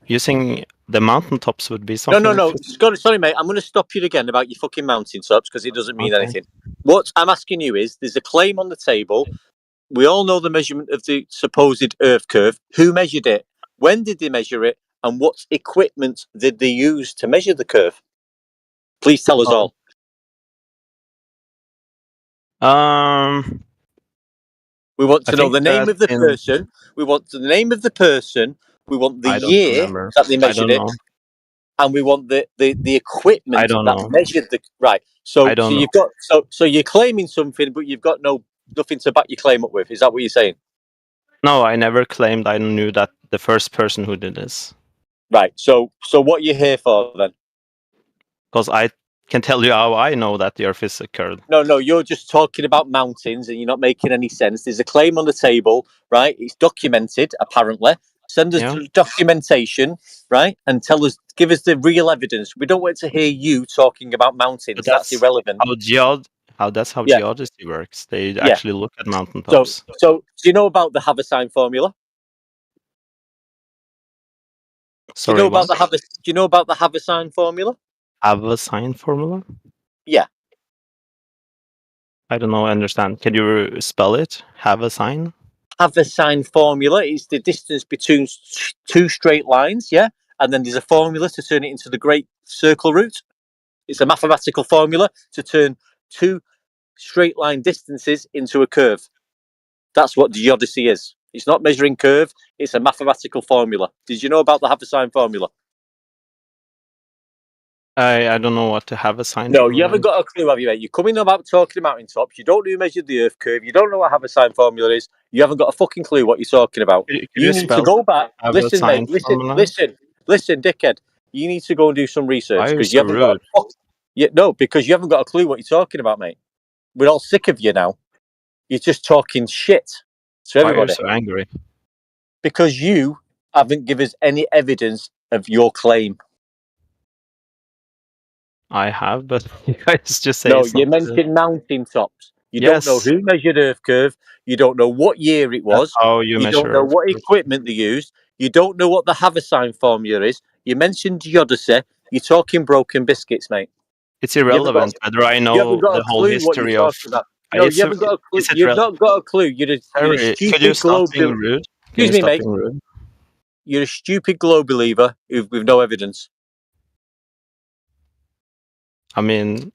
Using the mountaintops would be something. No. Sorry, mate. I'm going to stop you again about your fucking mountain tops because it doesn't mean Okay. anything. What I'm asking you is, there's a claim on the table. We all know the measurement of the supposed Earth curve. Who measured it? When did they measure it? And what equipment did they use to measure the curve? Please tell us all. We want to know the name of the person. We want the name of the person. We want the I don't year remember. that they I measured don't it, know. and we want the equipment I don't that know. measured the right. So I don't know. you've got so you're claiming something, but you've got nothing to back your claim up with. Is that what you're saying? No, I never claimed I knew that the first person who did this. Right. So what are you here for then? Because I can tell you how I know that the Earth is a curve. No, you're just talking about mountains and you're not making any sense. There's a claim on the table, right? It's documented, apparently. Send us the documentation, right? And give us the real evidence. We don't want to hear you talking about mountains. But That's irrelevant. That's how Yeah. geodesy works. They Yeah. actually look at mountaintops. So do you know about the Haversine formula? Sorry, do you know about what? do you know about the Haversine formula? Haversine formula? Yeah. I don't know. I understand. Can you spell it? Haversine? Haversine formula is the distance between two straight lines, yeah? And then there's a formula to turn it into the great circle root. It's a mathematical formula to turn two straight line distances into a curve. That's what geodesy is. It's not measuring curve. It's a mathematical formula. Did you know about the Haversine formula? I don't know what to have a sign No, for. you haven't got a clue, have you, mate? You're coming about talking mountaintops. You don't know who measured the Earth curve. You don't know what Haversine formula is. You haven't got a fucking clue what you're talking about. Could You you need to spell go back. have a Listen, sign mate. Listen, formula? listen, dickhead. You need to go and do some research Why are you because you so haven't got. rude? No, because you haven't got a clue what you're talking about, mate. We're all sick of you now. You're just talking shit to Why are you everybody so angry? because you haven't given us any evidence of your claim. I have, but you guys just say No, it's you not. mentioned mountaintops. You don't know Yes, who measured Earth curve. You don't know what year it that's was. how you You don't measure know Earth what curve. equipment they used. You don't know what the Haversine formula is. You mentioned geodesy. You're talking broken biscuits, mate. It's You haven't got. irrelevant whether I You haven't know got a the whole clue what you're history of. talking about. No, you haven't got a clue. Is it You've not got a clue. You're a Sorry, could you stupid stop globe. being rude? Can Excuse you me, stop mate. being rude? You're a stupid globe believer with no evidence. I mean,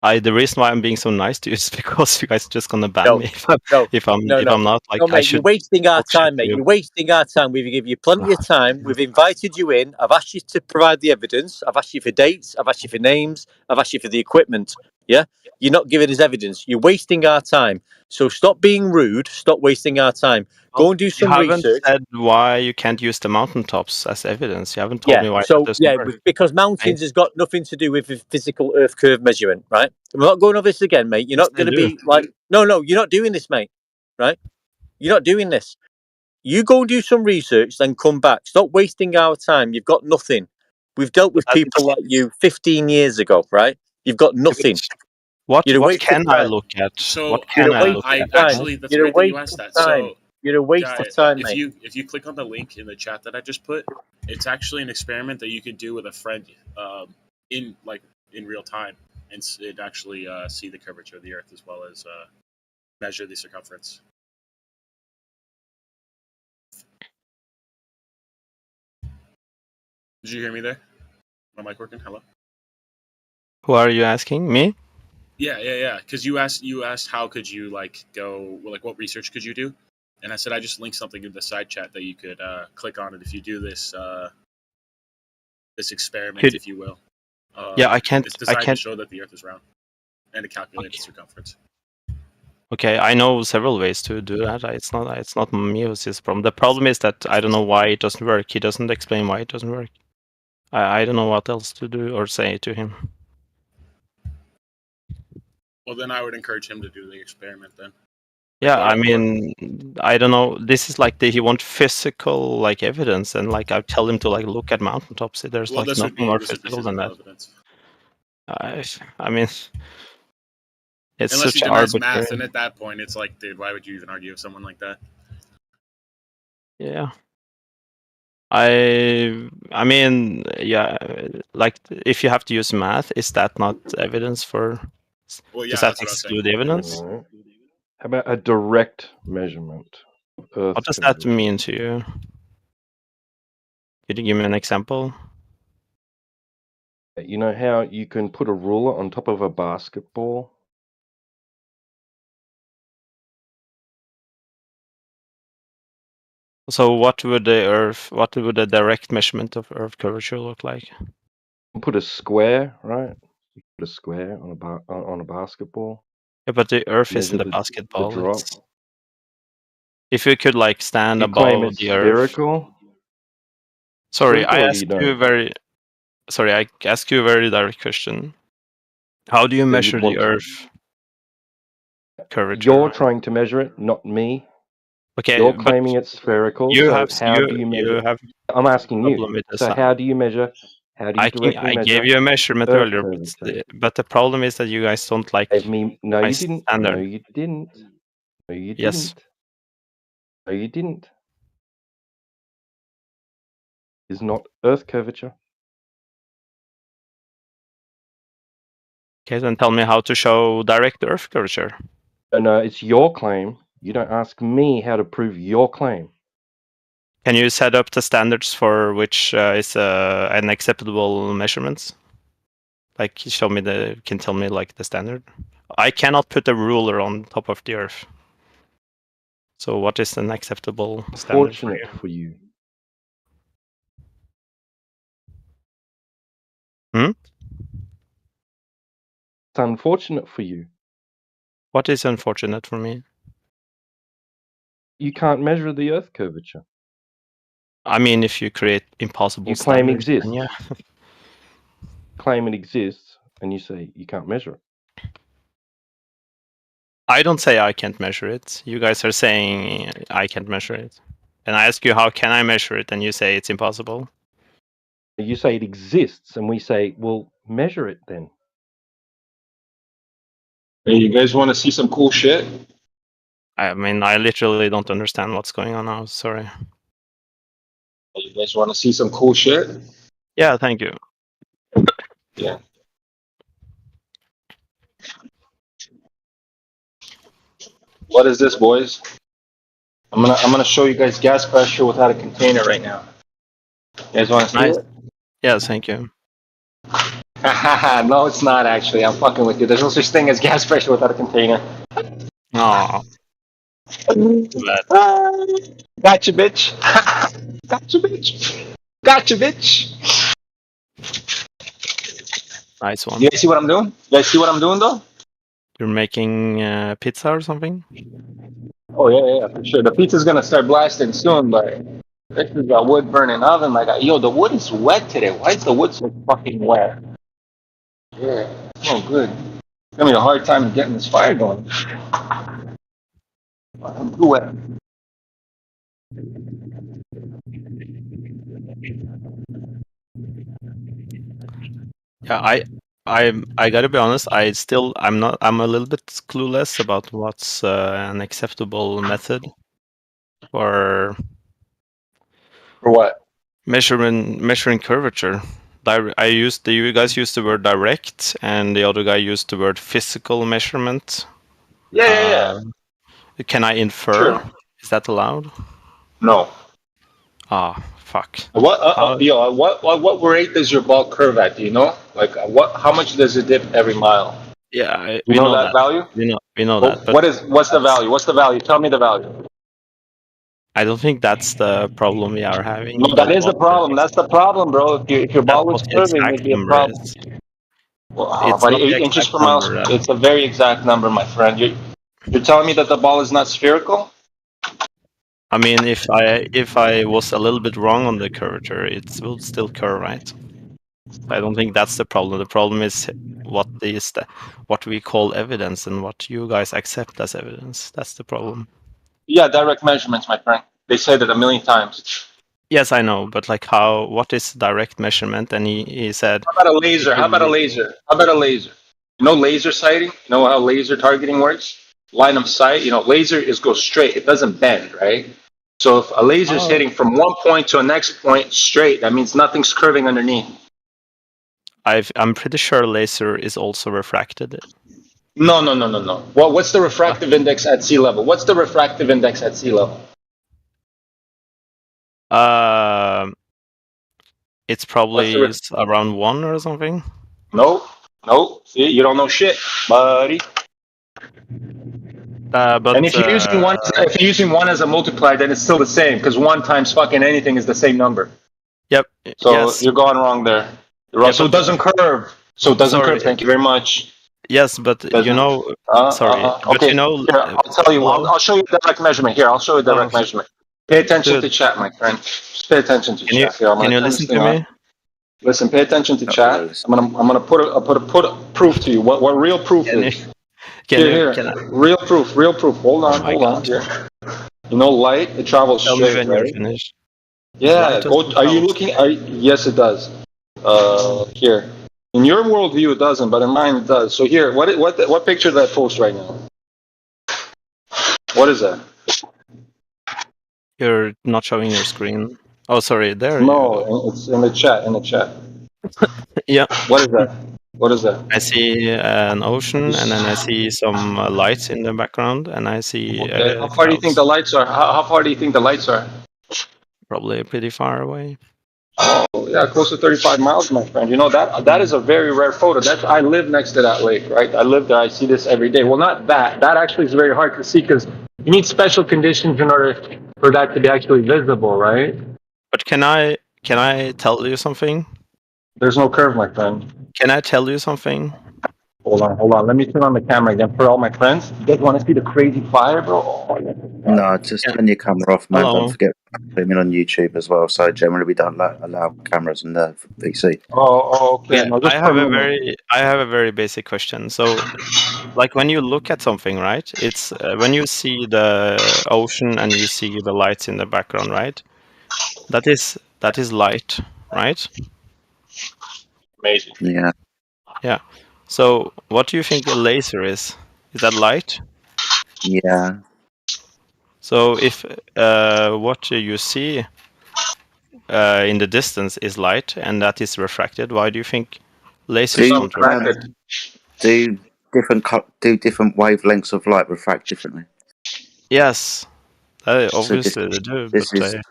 the reason why I'm being so nice to you is because you guys are just gonna ban me if I'm not like No, I mate, you're should wasting our talk shit time, to mate. you. You're wasting our time. We've given you plenty of time. We've invited you in. I've asked you to provide the evidence. I've asked you for dates. I've asked you for names. I've asked you for the equipment. Yeah? You're not giving us evidence. You're wasting our time. So stop being rude. Stop wasting our time. Go and do You some haven't research. said why you can't use the mountaintops as evidence. You haven't told me why that doesn't work. Because mountains has got nothing to do with the physical Earth curve measurement, right? We're not going over this again, mate. You're Yes, not they going to do. be like, no, you're not doing this, mate. Right? You're not doing this. You go and do some research, then come back. Stop wasting our time. You've got nothing. We've dealt with people like you 15 years ago, right? You've got nothing. What You're a waste can of I time. look at? So What can I look I at? actually, that's You're a great that you waste asked of that. time. So You're a waste of time, if mate. you click on the link in the chat that I just put, it's actually an experiment that you can do with a friend in real time, and it actually see the curvature of the Earth as well as measure the circumference. Did you hear me there? My mic working? Hello. Who are you asking? Me? Yeah. Because you asked how could you go what research could you do, and I said I just linked something in the side chat that you could click on it if you do this this experiment, if you will. Yeah, I can't. It's designed to show that the Earth is round and to calculate its circumference. Okay, I know several ways to do that. It's not me who's his problem. The problem is that I don't know why it doesn't work. He doesn't explain why it doesn't work. I don't know what else to do or say to him. Well, then I would encourage him to do the experiment then. Yeah, I mean, I don't know. This is he want physical evidence, and I tell him to look at mountaintops. There's nothing more physical than that. Evidence. I mean, it's Unless he such denies arbitrary. math, and at that point, it's like, dude, why would you even argue with someone like that? Yeah. I mean, yeah, if you have to use math, is that not evidence for? Well, yeah, does that that's what I was saying. exclude evidence? How about a direct measurement? What does that mean to you? Could you give me an example? You know how you can put a ruler on top of a basketball? So what would a direct measurement of Earth curvature look like? Put a square, right? Put a square on a basketball. Yeah, but the Earth Measure isn't a the basketball. drop. If you could stand You claim above it's the Earth. spherical? Sorry, Spherical, I or ask you don't? I ask you a very direct question. How do you measure the Earth curvature? You're trying to measure it, not me. Okay, you're but claiming it's spherical. you so have how do you measure? have I'm asking you. problem with the So sun. how do you measure? How do you directly I measure? gave you a measurement Earth earlier, curvature? but the problem is that you guys don't like No, my you didn't. standard. No, you didn't. No, you Yes. didn't. No, you didn't. It's not Earth curvature. Okay, then tell me how to show direct Earth curvature. No, it's your claim. You don't ask me how to prove your claim. Can you set up the standards for which is an acceptable measurements? Tell me the standard. I cannot put a ruler on top of the Earth. So what is an acceptable standard for Fortunate you? for you. Hmm? It's unfortunate for you. What is unfortunate for me? You can't measure the Earth curvature. I mean, if you create impossible You claim standards, exists. then yeah. Claim it exists, and you say you can't measure it. I don't say I can't measure it. You guys are saying I can't measure it. And I ask you, how can I measure it? And you say it's impossible. You say it exists, and we say, well, measure it then. Hey, you guys want to see some cool shit? I mean, I literally don't understand what's going on now. Sorry. Hey, you guys want to see some cool shit? Yeah, thank you. Yeah. What is this, boys? I'm gonna show you guys gas pressure without a container right now. You guys want to see Nice. it? Yes, thank you. No, it's not actually. I'm fucking with you. There's no such thing as gas pressure without a container. Oh. Gotcha, bitch. Gotcha, bitch. Gotcha, bitch. Nice one. You guys see what I'm doing? You guys see what I'm doing, though? You're making pizza or something? Oh, yeah, for sure. The pizza's gonna start blasting soon, but this is a wood burning oven. Like, yo, the wood is wet today. Why is the wood so fucking wet? Yeah, oh, good. It's gonna be a hard time getting this fire going. I'm too wet. Yeah, I gotta be honest. I'm a little bit clueless about what's an acceptable method for what? Measuring curvature. You guys used the word direct, and the other guy used the word physical measurement. Yeah. Can I infer? Sure. Is that allowed? No. Ah, fuck. What rate does your ball curve at? Do you know? Like, how much does it dip every mile? Yeah, You know that value? We know Well, that. But what's the value? What's the value? Tell me the value. I don't think that's the problem we are having. No, that is the problem. That's the problem, bro. If your ball That's was what the curving, exact it'd be a number problem. is. Well, It's buddy, not the 8 inches exact per mile. number. It's a very exact number, my friend. You're telling me that the ball is not spherical? I mean, if I was a little bit wrong on the curvature, it would still curve, right? I don't think that's the problem. The problem is what we call evidence and what you guys accept as evidence. That's the problem. Yeah, direct measurements, my friend. They said it a million times. Yes, I know, but like what is direct measurement? And he said, How about a laser? How about a laser? How about a laser? You know laser sighting? You know how laser targeting works? Line of sight, laser goes straight. It doesn't bend, right? So if a laser is hitting from one point to a next point straight, that means nothing's curving underneath. I'm pretty sure laser is also refracted. No. What's the refractive index at sea level? What's the refractive index at sea level? It's probably around 1 or something. No. See, you don't know shit, buddy. But and if you're using one as a multiplier, then it's still the same because 1 times fucking anything is the same number. Yep. So yes. You're going wrong there. So it doesn't curve. Curve. Thank you very much. Yes, but sorry. Okay. But Here, I'll tell you. I'll show you direct measurement. Here, I'll show you direct measurement. Pay attention to chat, my friend. Just pay attention to chat. Can you listen to me? Listen, pay attention to chat. I'm gonna put a proof to you. What real proof is? Here. Real proof. Hold on. Here. Light. It travels Tell straight, me when right? you're finished. Yeah. Are you looking? Yes, it does. Here. In your worldview, it doesn't, but in mine, it does. So here, what picture did I post right now? What is that? You're not showing your screen. Oh, sorry. There. No, it's in the chat. Yeah. What is that? I see an ocean, and then I see some lights in the background, and I see. Okay. How far do you think the lights are? How far do you think the lights are? Probably pretty far away. Oh, yeah, close to 35 miles, my friend. You know, that is a very rare photo. I live next to that lake, right? I live there. I see this every day. Well, not that. That actually is very hard to see because you need special conditions in order for that to be actually visible, right? But can I tell you something? There's no curve, my friend. Can I tell you something? Hold on. Let me turn on the camera again for all my friends. You guys want to see the crazy fire, bro? Oh, yeah. No, just turn your camera off, man. Don't Hello. forget streaming on YouTube as well. So generally we don't allow cameras in the VC. Okay. Yeah, No, I just for have me, a man. very basic question. So, like when you look at something, right? It's when you see the ocean and you see the lights in the background, right? That is light, right? Amazing. Yeah. Yeah. So, what do you think a laser is? Is that light? Yeah. So, if what you see in the distance is light and that is refracted, why do you think lasers Do don't refract? do different wavelengths of light refract differently? Yes, So obviously they do, but this is they all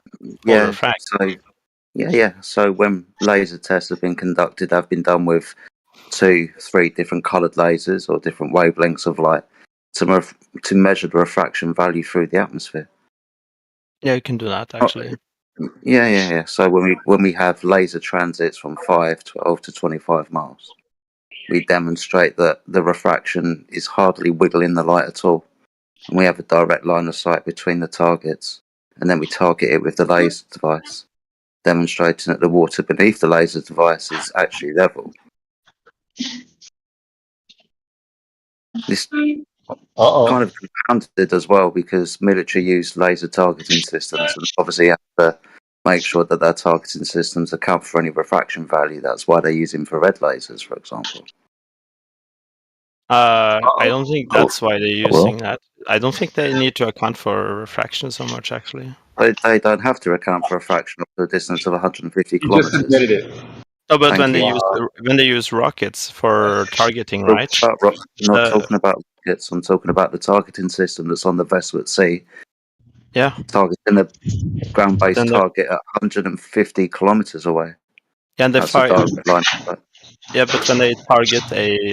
yeah. refract. So yeah. So when laser tests have been conducted, they've been done with 2-3 different coloured lasers or different wavelengths of light to measure the refraction value through the atmosphere. Yeah, you can do that Oh, actually. yeah. So when we have laser transits from 5, 12 to 25 miles, we demonstrate that the refraction is hardly wiggling the light at all, and we have a direct line of sight between the targets, and then we target it with the laser device, demonstrating that the water beneath the laser device is actually level. This kind of compounded as well because military use laser targeting systems and obviously have to make sure that their targeting systems account for any refraction value. That's why they use infrared lasers, for example. I don't think that's why they're using that. I don't think they need to account for refraction so much, actually. They don't have to account for a fraction of the distance of 150 You just kilometers. admitted it. No, but Thank you. when they use rockets for targeting, right? Not talking about rockets. I'm talking about the targeting system that's on the vessel at sea. Yeah. Targeting a ground-based Then target at 150 kilometers away. Yeah, and they That's a fire. direct line. Yeah, but when they target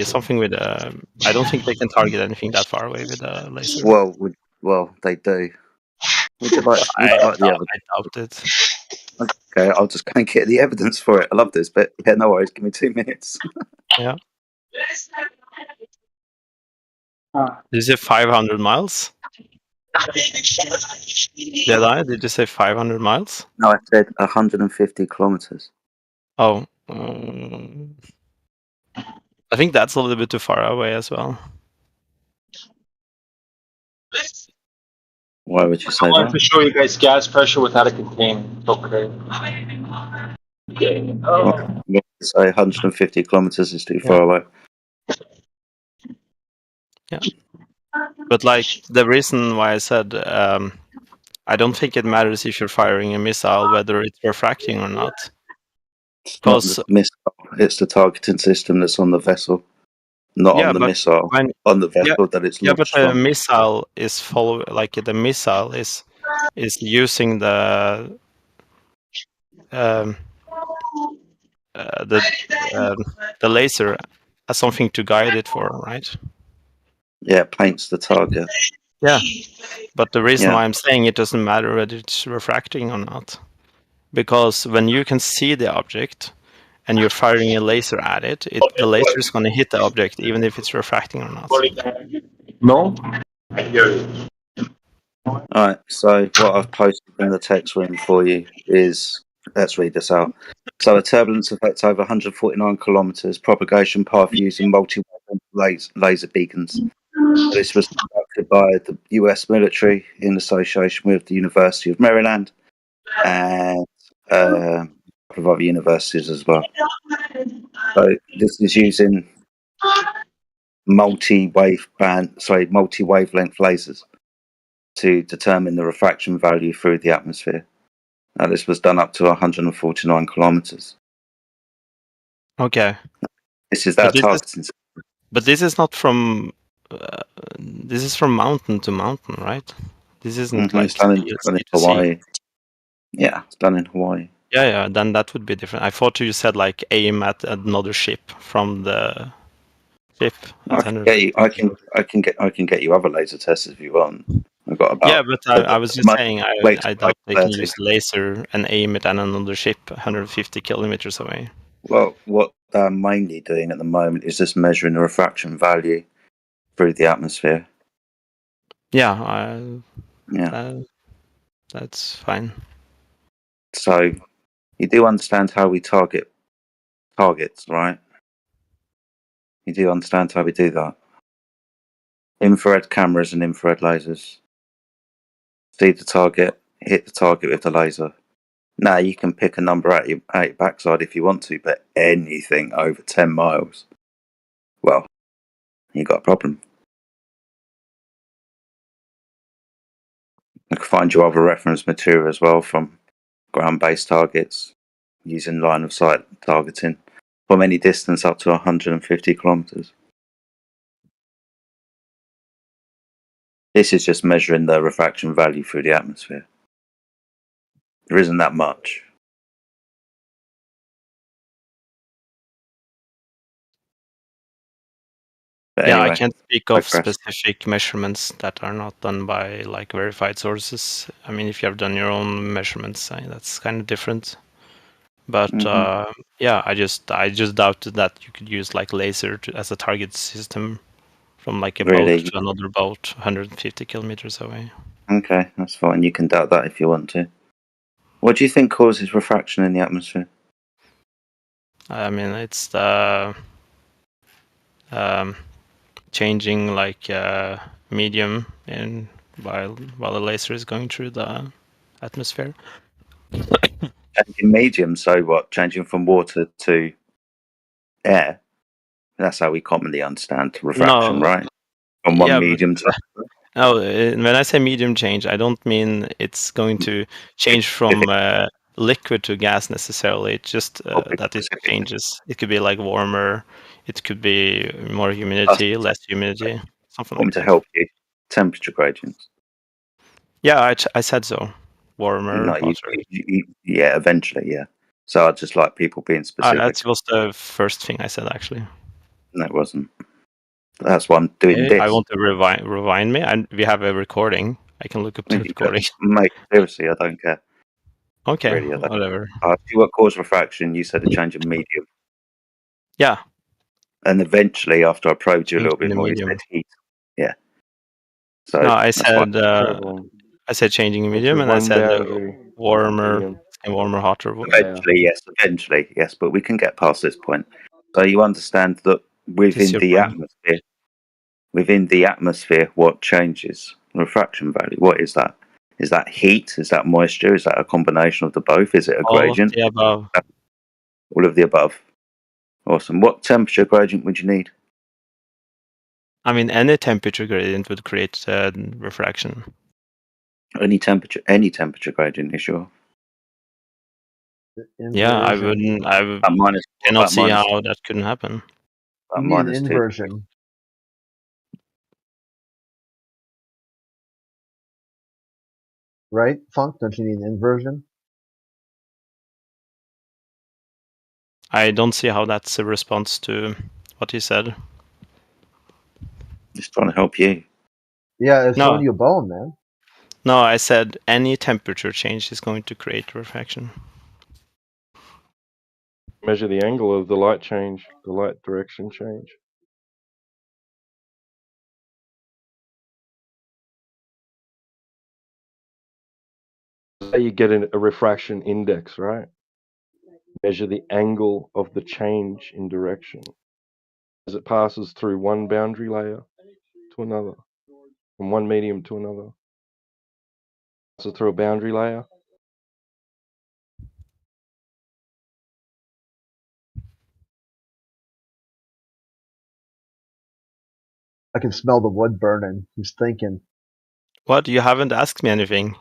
something with I don't think they can target anything that far away with a laser. Well, they do. Would you like the evidence? I doubt it. Okay, I'll just go and get the evidence for it. I love this bit. Yeah, no worries. Give me 2 minutes. Yeah. Did you say 500 miles? Did you say 500 miles? No, I said 150 kilometers. Oh. I think that's a little bit too far away as well. Why would you I say wanted that? to show you guys gas pressure without a container. It's okay. Well, say 150 kilometers is too far away. Yeah. But like the reason why I said I don't think it matters if you're firing a missile whether it's refracting or not. It's not the missile, it's the targeting system that's on the vessel, not on the missile. On the vessel that it's but launched the from. missile is the missile is using the laser as something to guide it for, right? Yeah, it paints the target. Yeah, but the reason why I'm saying it doesn't matter whether it's refracting or not, because when you can see the object and you're firing a laser at it, the laser is going to hit the object even if it's refracting or not. No? Alright, so what I've posted in the text room for you is, let's read this out. So a turbulence affects over 149 kilometers, propagation path using multi-wavelength laser beacons. This was conducted by the US military in association with the University of Maryland and a couple of other universities as well. So this is using multi-wavelength lasers to determine the refraction value through the atmosphere. Now, this was done up to 149 kilometers. Okay. This is that targeting. But this is not from. This is from mountain to mountain, right? This isn't like it's done in Hawaii. Yeah, it's done in Hawaii. Yeah, then that would be different. I thought you said like aim at another ship from the ship at I can get you. I can get you other laser testers if you want. I've got about. Yeah, but I was just saying wait, I doubt they can use laser and aim it at another ship 150 kilometers away. Well, what they're mainly doing at the moment is just measuring the refraction value through the atmosphere. Yeah, Yeah. That's fine. So you do understand how we target targets, right? You do understand how we do that. Infrared cameras and infrared lasers. See the target, hit the target with the laser. Now you can pick a number out your backside if you want to, but anything over 10 miles, well, you got a problem. I can find you other reference material as well from ground-based targets using line of sight targeting from any distance up to 150 kilometers. This is just measuring the refraction value through the atmosphere. There isn't that much. But Yeah, anyway, I can't speak of specific measurements that are not done by like verified sources. I mean, if you have done your own measurements, that's kind of different. But yeah, I just doubted that you could use like laser as a target system from like a boat to another boat 150 kilometers away. Okay, that's fine. You can doubt that if you want to. What do you think causes refraction in the atmosphere? I mean, it's the changing like medium in while the laser is going through the atmosphere. Changing medium, so what? Changing from water to air? That's how we commonly understand refraction, right? From one medium to no, when I say medium change, I don't mean it's going to change from liquid to gas necessarily. It's just that it changes. It could be like warmer. It could be more humidity, less humidity, something like to that. help you. Temperature gradients. Yeah, I said so. Warmer, No, hotter. Yeah, eventually, yeah. So I just like people being specific. That was the first thing I said, actually. No, it wasn't. That's why I'm doing this. I want to rewind me, and we have a recording. I can look up the recording. Mate, seriously, I don't care. Okay, really, I don't whatever. I asked you what caused refraction. You said a change of medium. Yeah. And eventually, after I probed you a Change little bit in the more, medium. you said heat. Yeah. So no, I said changing medium, and I said warmer and warmer, hotter. Eventually, yes, but we can get past this point. So you understand that within the atmosphere, what changes? Refraction value. What is that? Is that heat? Is that moisture? Is that a combination of the both? Is it a gradient? All of the above. All of the above. Awesome. What temperature gradient would you need? I mean, any temperature gradient would create refraction. Any temperature gradient, is sure? Yeah, I wouldn't. Cannot see how that couldn't happen. You need an inversion. Right, Funk? Don't you need an inversion? I don't see how that's a response to what he said. Just trying to help you. Yeah, it's throwing you a bone, man. No, I said any temperature change is going to create refraction. Measure the angle of the light change, the light direction change. Say you get a refraction index, right? Measure the angle of the change in direction as it passes through one boundary layer to another, from one medium to another. Passes through a boundary layer. I can smell the wood burning. He's thinking. What? You haven't asked me anything.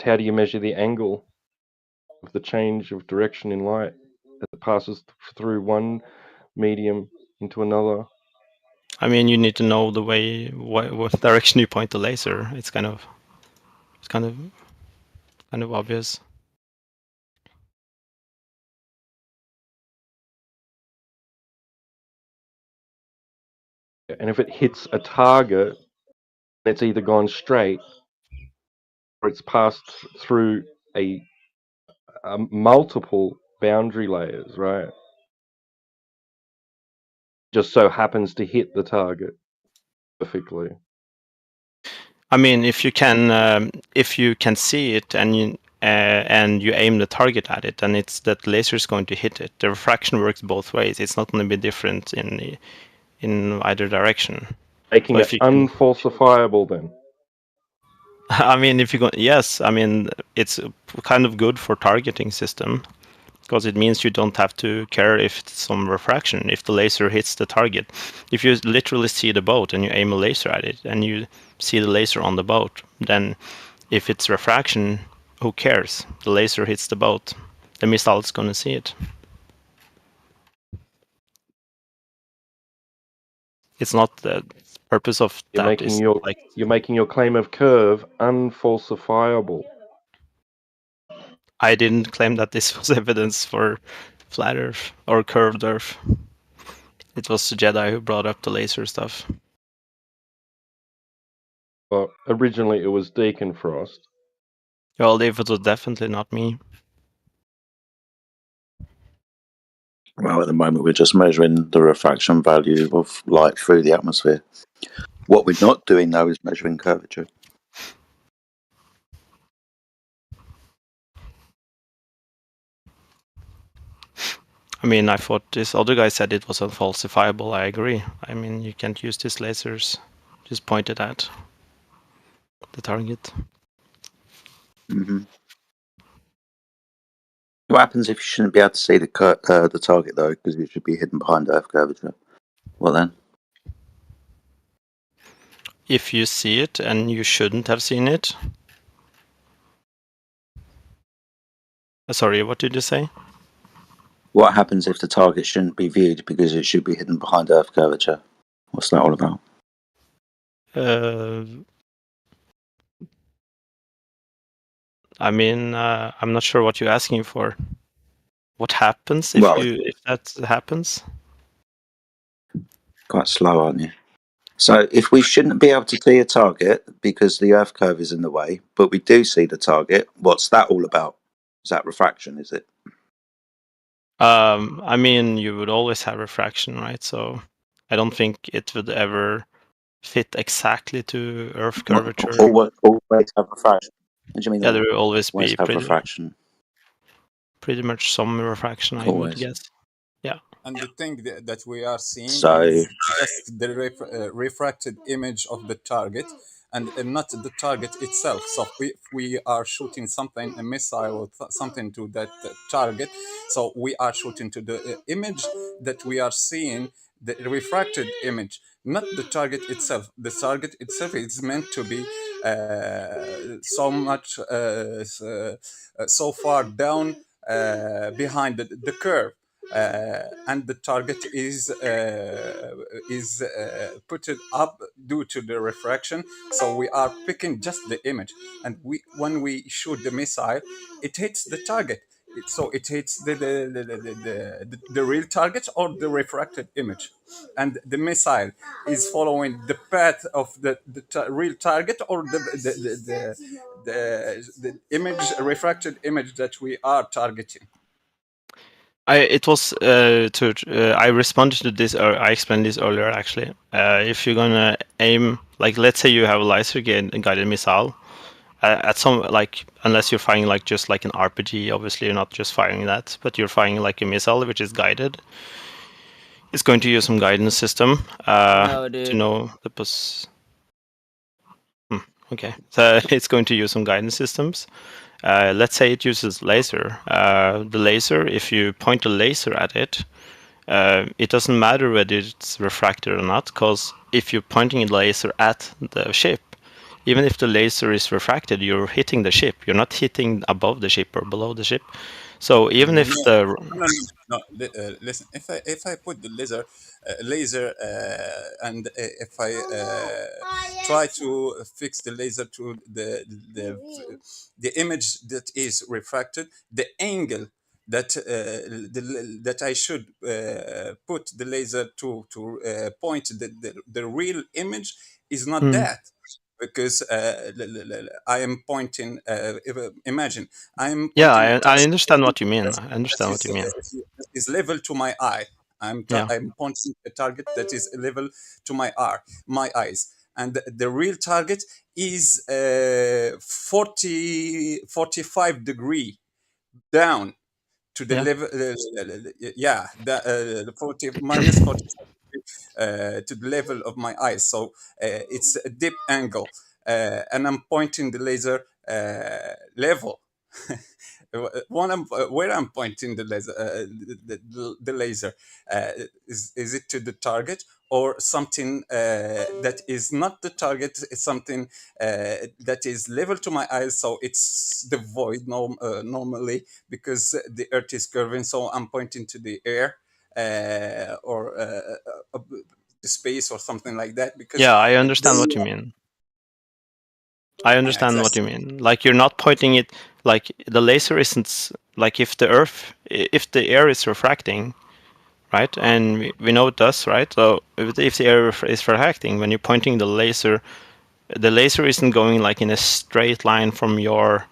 How do you measure the angle of the change of direction in light as it passes through one medium into another? I mean, you need to know the way, what direction you point the laser. It's kind of kind of obvious. And if it hits a target, it's either gone straight or it's passed through a multiple boundary layers, right? Just so happens to hit the target perfectly. I mean, if you can see it and you aim the target at it, then it's that laser is going to hit it. The refraction works both ways. It's not going to be different in either direction. Making So it unfalsifiable then. I mean, if you go, yes, I mean, it's kind of good for targeting system because it means you don't have to care if it's some refraction, if the laser hits the target. If you literally see the boat and you aim a laser at it and you see the laser on the boat, then if it's refraction, who cares? The laser hits the boat. The missile is going to see it. It's not the purpose of You're that is like you're making your claim of curve unfalsifiable. I didn't claim that this was evidence for flat Earth or curved Earth. It was the Jedi who brought up the laser stuff. Well, originally it was Deacon Frost. Well, it was definitely not me. Well, at the moment, we're just measuring the refraction value of light through the atmosphere. What we're not doing, though, is measuring curvature. I mean, I thought this other guy said it was unfalsifiable. I agree. I mean, you can't use these lasers. Just point it at the target. Mm-hmm. What happens if you shouldn't be able to see the target, though, because it should be hidden behind Earth curvature? What then? If you see it and you shouldn't have seen it. Sorry, what did you say? What happens if the target shouldn't be viewed because it should be hidden behind Earth curvature? What's that all about? I mean, I'm not sure what you're asking for. What happens if that happens? Quite slow, aren't you? So if we shouldn't be able to see a target because the Earth curve is in the way, but we do see the target, what's that all about? Is that refraction, is it? I mean, you would always have refraction, right? So I don't think it would ever fit exactly to Earth curvature. Always have refraction. What do you mean? Yeah, there will always be refraction. Pretty much some refraction, I would guess. Yeah. And the thing that we are seeing So- is just the refracted image of the target and not the target itself. So if we are shooting something, a missile or something to that target, so we are shooting to the image that we are seeing, the refracted image, not the target itself. The target itself is meant to be so much, so far down behind the curve. And the target is put it up due to the refraction. So we are picking just the image, and when we shoot the missile, it hits the target. So it hits the real target or the refracted image, and the missile is following the path of the real target or the image, refracted image that we are targeting. I responded to this, or I explained this earlier actually. If you're gonna aim, like let's say you have a laser guided missile, at some, like, unless you're firing like just like an RPG, obviously you're not just firing that, but you're firing like a missile which is guided. It's going to use some guidance system to know the okay, so it's going to use some guidance systems. Let's say it uses laser. The laser, if you point the laser at it, it doesn't matter whether it's refracted or not, because if you're pointing a laser at the ship, even if the laser is refracted, you're hitting the ship. You're not hitting above the ship or below the ship. So even if No, listen. If I put the laser, and if I try to fix the laser to the image that is refracted, the angle that that I should put the laser to point the real image is not Hmm. that, because I am pointing. Imagine I am Yeah, pointing a I target understand what you mean. that, I understand what you mean. that is level to my eye. Yeah. I'm pointing a target that is level to my eyes, and the real target is 45 degree down to the Yeah. level. Yeah, the 40 minus 40 to the level of my eyes. So it's a deep angle, and I'm pointing the laser level. Where I'm pointing the laser, the laser, is it to the target or something that is not the target? It's something that is level to my eyes, so it's the void normally, because the Earth is curving. So I'm pointing to the air, or the space or something like that, because Yeah, I understand what you the, mean. I yeah, understand what exactly. you mean. Like you're not pointing it, like the laser isn't, like if the Earth, if the air is refracting, right? And we know it does, right? So if the air is refracting, when you're pointing the laser isn't going like in a straight line from your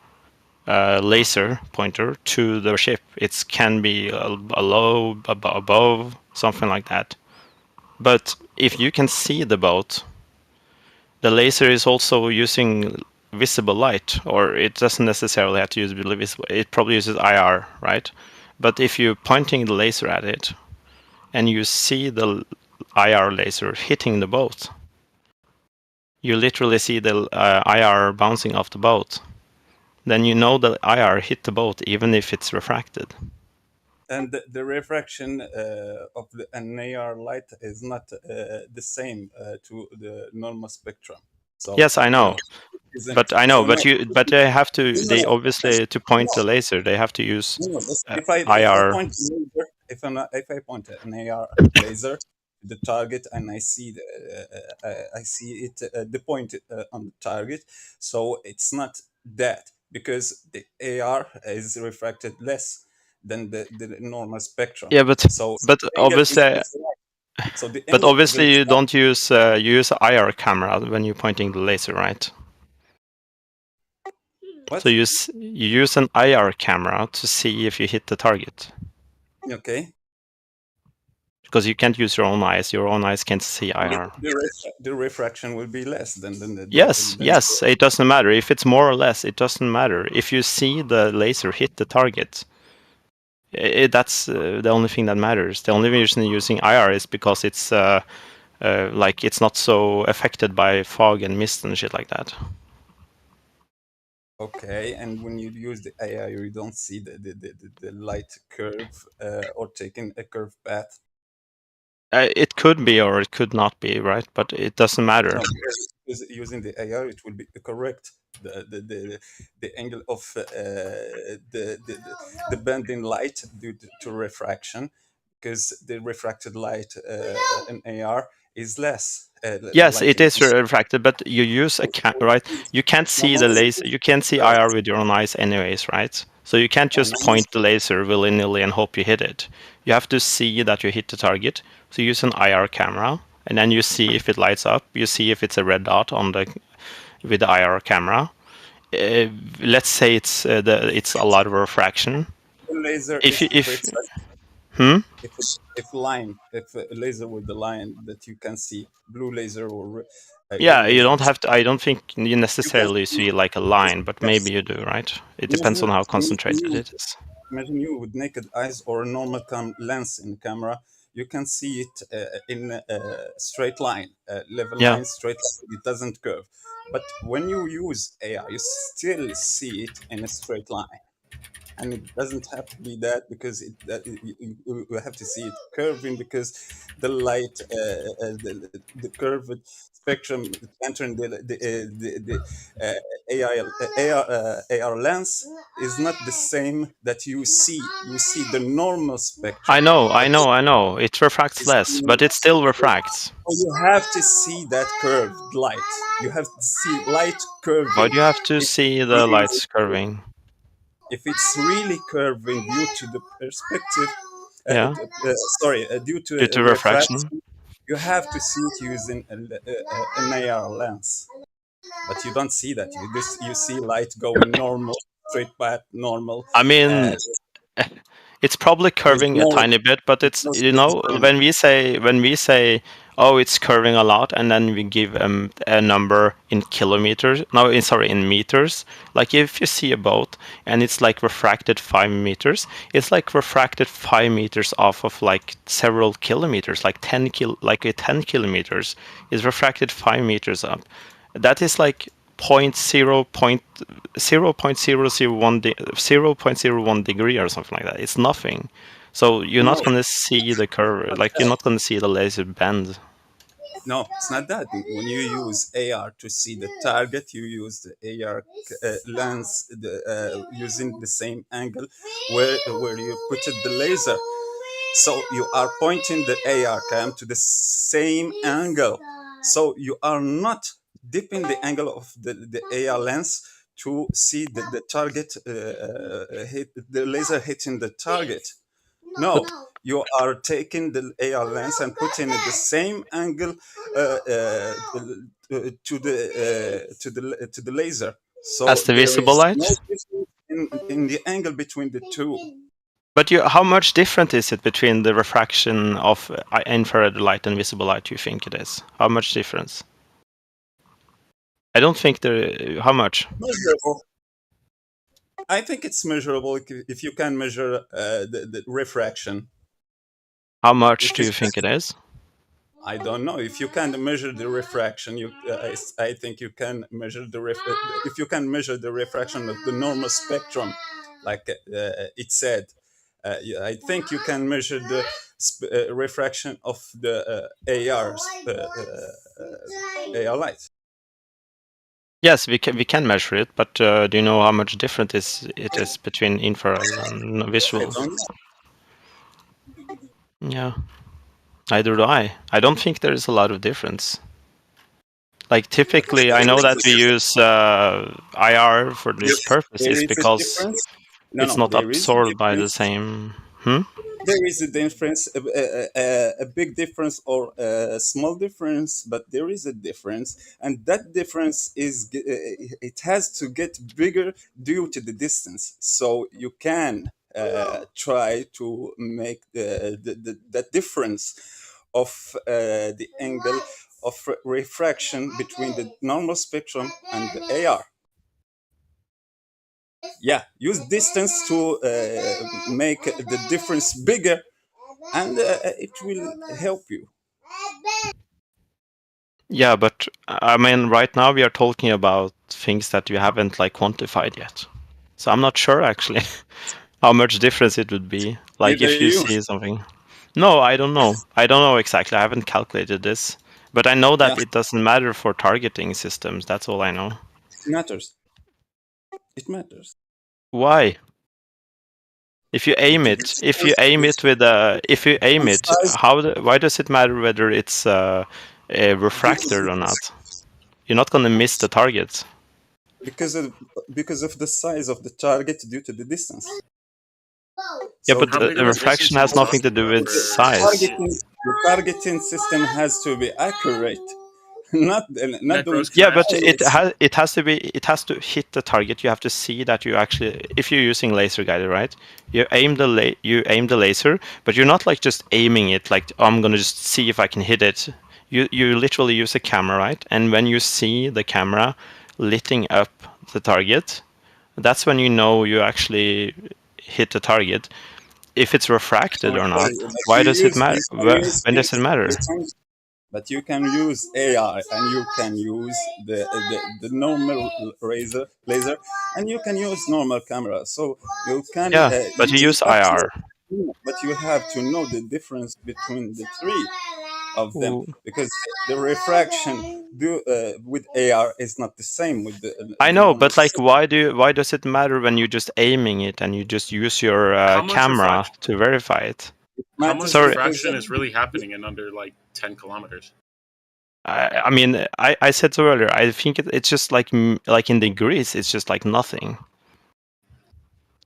laser pointer to the ship. It can be a low, above, something like that. But if you can see the boat, the laser is also using visible light, or it doesn't necessarily have to use visible. It probably uses IR, right? But if you're pointing the laser at it and you see the IR laser hitting the boat, you literally see the IR bouncing off the boat. Then you know that IR hit the boat even if it's refracted. And the refraction of an AR light is not the same to the normal spectrum. So Yes, I you know. know, isn't But I know, so no. but they have to. No, no, They no. obviously to No, point the laser, they have to use no, no. If I IR. point a laser, if I point an AR laser to the target, and I see I see it the point on the target, so it's not that, because the AR is refracted less than the normal spectrum. Yeah, So but the angle obviously, is right. So the but angle of the obviously you don't use you use IR camera when you're pointing the laser, right? So what? you use an IR camera to see if you hit the target, Okay. because you can't use your own eyes. Your own eyes can't see IR. The refraction will be less Yes, than yes, it doesn't matter. If it's more or less, it doesn't matter. If you see the laser hit the target, that's the only thing that matters. The only reason using IR is because it's like it's not so affected by fog and mist and shit like that. Okay, and when you use the AI, you don't see the light curve or taking a curve path. It could be or it could not be, right? But it doesn't matter. No, because using the AI, it will be correct. The angle of the bending light due to refraction, because the refracted light in AR is less, Yes, like it in is refracted, but you use a right. You can't see the laser. You can't see IR with your own eyes, anyways, right? So you can't just point the laser willy-nilly and hope you hit it. You have to see that you hit the target. So you use an IR camera, and then you see if it lights up. You see if it's a red dot on the with the IR camera. Let's say it's a lot of refraction. the laser If is you if precise. hmm? If a laser with the line that you can see, blue laser or Yeah, green you laser, don't have to. I don't think you you can necessarily see. see like a line, but maybe you do, right? It depends on Imagine, how imagine concentrated you, it is. imagine you with naked eyes or a normal lens in the camera. You can see it in a straight line, level Yeah. line, straight line. It doesn't curve. But when you use AI, you still see it in a straight line, and it doesn't have to be that, because you have to see it curving, because the light, the curve spectrum entering the AR lens is not the same that you see. You see the normal spectrum. I know. It refracts less, but it still refracts. You have to see that curved light. You have to see light curving. Why do you have to If see the lights curving? if it's really curving due to the perspective, Yeah. Due to Due to refraction, refraction. you have to see it using an AR lens. But you don't see that. You see light going normal, straight path, normal. I mean, it's probably With curving a no, tiny bit, but with it's, no you know, spin. when we say oh, it's curving a lot, and then we give a number in kilometers, no, in meters. Like if you see a boat and it's like refracted 5 meters, it's like refracted 5 meters off of like several kilometers, like 10 kilometers is refracted 5 meters up. That is like 0.001 degree or something like that. It's nothing. So you're No, not going to see the curve, like you're not going to see the laser bend. no, it's not that. When you use AR to see the target, you use the AR lens using the same angle where you put it the laser. So you are pointing the AR cam to the same angle. So you are not dipping the angle of the AR lens to see the target hit the laser hitting the target. No, you are taking the AR lens and putting it the same angle to the laser. As So the there visible is no light? difference in the angle between the two. But how much different is it between the refraction of infrared light and visible light, you think it is? How much difference? I don't think there... How much? Measurable. I think it's measurable if you can measure the refraction. How much If do you it's, think it is? I don't know. If you can measure the refraction, I think you can measure if you can measure the refraction of the normal spectrum, like it said. I think you can measure the refraction of the AR light. Yes, we can measure it, but do you know how much different it is between infrared and I visual? don't know. Yeah, neither do I. I don't think there is a lot of difference. Like typically, I know that we use IR for this purpose There is is a because difference. it's No, not there is a absorbed by the difference. same. Hmm? There is a difference, a big difference or a small difference, but there is a difference, and that difference is it has to get bigger due to the distance. So you can try to make the difference of the angle of refraction between the normal spectrum and the AR. Yeah, use distance to make the difference bigger, and it will help you. Yeah, but I mean, right now we are talking about things that you haven't like quantified yet. So I'm not sure actually how much difference it would be. Like Neither if you you. see something. No, I don't know. I don't know exactly. I haven't calculated this. But I know Yeah, that it doesn't matter for targeting systems. That's all I know. it matters. It matters. Why? If you aim The it, if you distance, aim it with if you aim the it, size, why does it matter whether it's refracted or not? You're not gonna miss the target. because of the size of the target due to the distance. Yeah, So but How big the of a refraction distance are we has nothing to talking do about? with Where size. the targeting system has to be accurate, not doing Necros, can Yeah, I but ask you something? it has to hit the target. You have to see that you actually, if you're using laser guided, right? You aim the laser, but you're not like just aiming it like, oh, I'm gonna just see if I can hit it. You literally use a camera, right? And when you see the camera lighting up the target, that's when you know you actually hit the target. If it's refracted or not, but why does it matter? When does it matter? but you can use AI, and you can use the normal laser, and you can use normal camera. So you can Yeah, but you use it use up IR. but you have to know the difference between the three. of them, Ooh. because the refraction with AR is not the same with I the know, normal but like, system. why does it matter when you're just aiming it and you just use your How much camera reflection? to verify it? How much Sorry, refraction is really happening in under like 10 kilometers? I mean, I said so earlier. I think it's just like in degrees, it's just like nothing.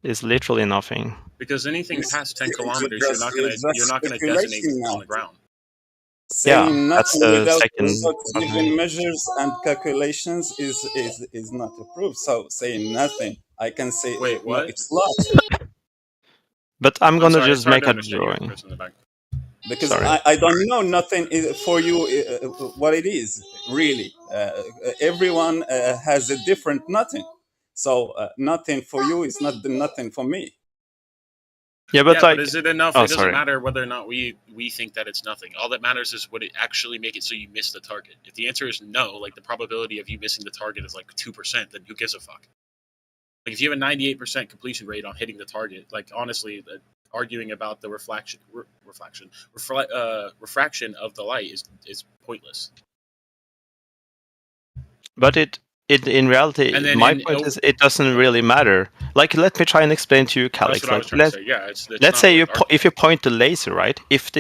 It's literally nothing. Because anything past 10 kilometers, you're It's just not gonna designate speculation on now. the ground. Yeah, Saying that's nothing the without second such argument. given measures and calculations is not a proof. So saying nothing, I can say Wait, no, what? it's lost. But I'm gonna sorry, it's just hard make to a understand you, drawing. person in the back. Because Sorry. I don't know nothing for you what it is really. Everyone has a different nothing, so nothing for you is not the nothing for me. Yeah, but Yeah, but like, is it enough? oh, It doesn't sorry. matter whether or not we think that it's nothing. All that matters is would it actually make it so you miss the target. If the answer is no, like the probability of you missing the target is like 2%, then who gives a fuck? Like if you have a 98% completion rate on hitting the target, like honestly, arguing about the refraction of the light is pointless. But it in reality, And then my point is, it doesn't really matter. Like, let me try and explain to you, that's Calix. what I was Like, trying to say. Yeah, it's let's not say worth arguing. if you point the laser, right? If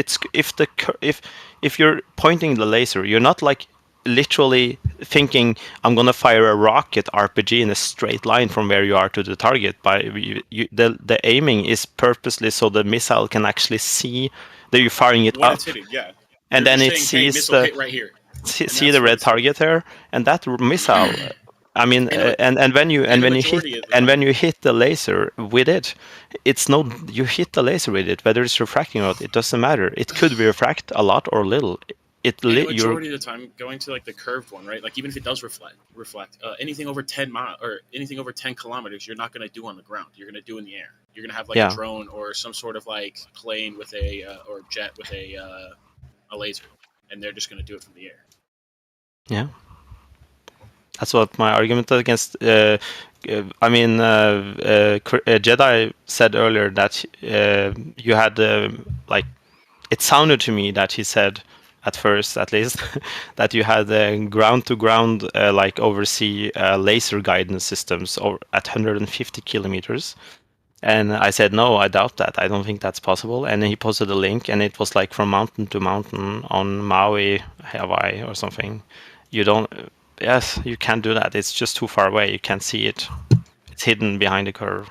you're pointing the laser, you're not like literally thinking I'm gonna fire a rocket RPG in a straight line from where you are to the target. The aiming is purposely so the missile can actually see that you're firing it When up, it's hitting, yeah. and You're then just it saying, hey, sees missile hit right here. see the red target there, and that missile. I mean, and when you hit the laser with it, it's no, you hit the laser with it, whether it's refracting or not, it doesn't matter. It could refract a lot or little. And the majority of the time, going to like the curved one, right? Like even if it does reflect, anything over 10 miles or anything over 10 kilometers, you're not going to do on the ground. You're going to do in the air. You're going to have like a drone or some sort of like plane with a or jet with a laser, and they're just going to do it from the air. Yeah, that's what my argument against. I mean, Jedi said earlier that you had like, it sounded to me that he said, at first at least, that you had ground-to-ground like oversea laser guidance systems at 150 kilometers. And I said, no, I doubt that. I don't think that's possible. And he posted a link, and it was like from mountain to mountain on Maui, Hawaii, or something. You don't. Yes, you can't do that. It's just too far away. You can't see it. It's hidden behind the curve.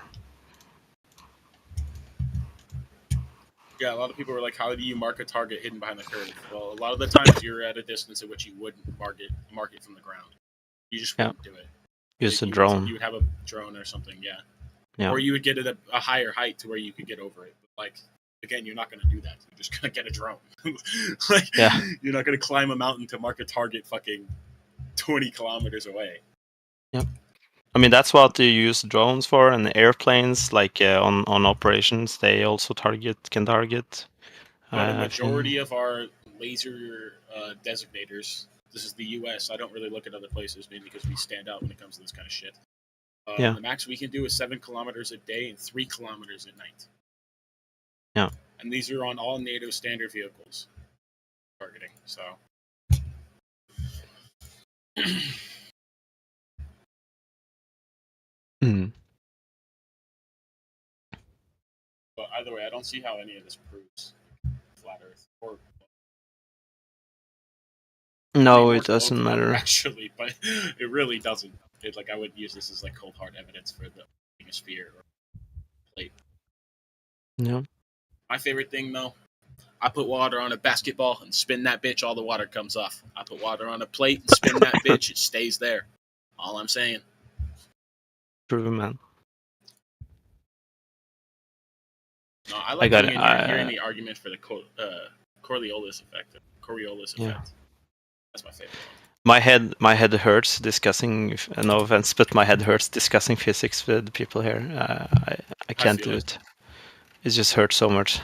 Yeah, a lot of people were like, how do you mark a target hidden behind the curve? Well, a lot of the times you're at a distance at which you wouldn't mark it from the ground. You just wouldn't do it. Use a drone. You would have a drone or something, yeah. Yeah. Or you would get it at a higher height to where you could get over it. But like, again, you're not going to do that. You're just going to get a drone. Like, you're not going to climb a mountain to mark a target fucking 20 kilometers away. Yep. I mean, that's what you use drones for, and airplanes, like on operations, they also can target. But a majority of our laser designators, this is the U.S. I don't really look at other places, maybe because we stand out when it comes to this kind of shit. The max we can do is 7 kilometers a day and 3 kilometers at night. Yeah. And these are on all NATO standard vehicles targeting. So. But either way, I don't see how any of this proves flat Earth or. No, it doesn't matter. Actually, but it really doesn't. Like I would use this as like cold hard evidence for the being a sphere or plate. Yeah. My favorite thing though, I put water on a basketball and spin that bitch, all the water comes off. I put water on a plate and spin that bitch, it stays there. All I'm saying. True, man. No, I like hearing the argument for the Coriolis effect. That's my favorite. My head hurts discussing. No offense, but my head hurts discussing physics with people here. I can't do it. It just hurts so much.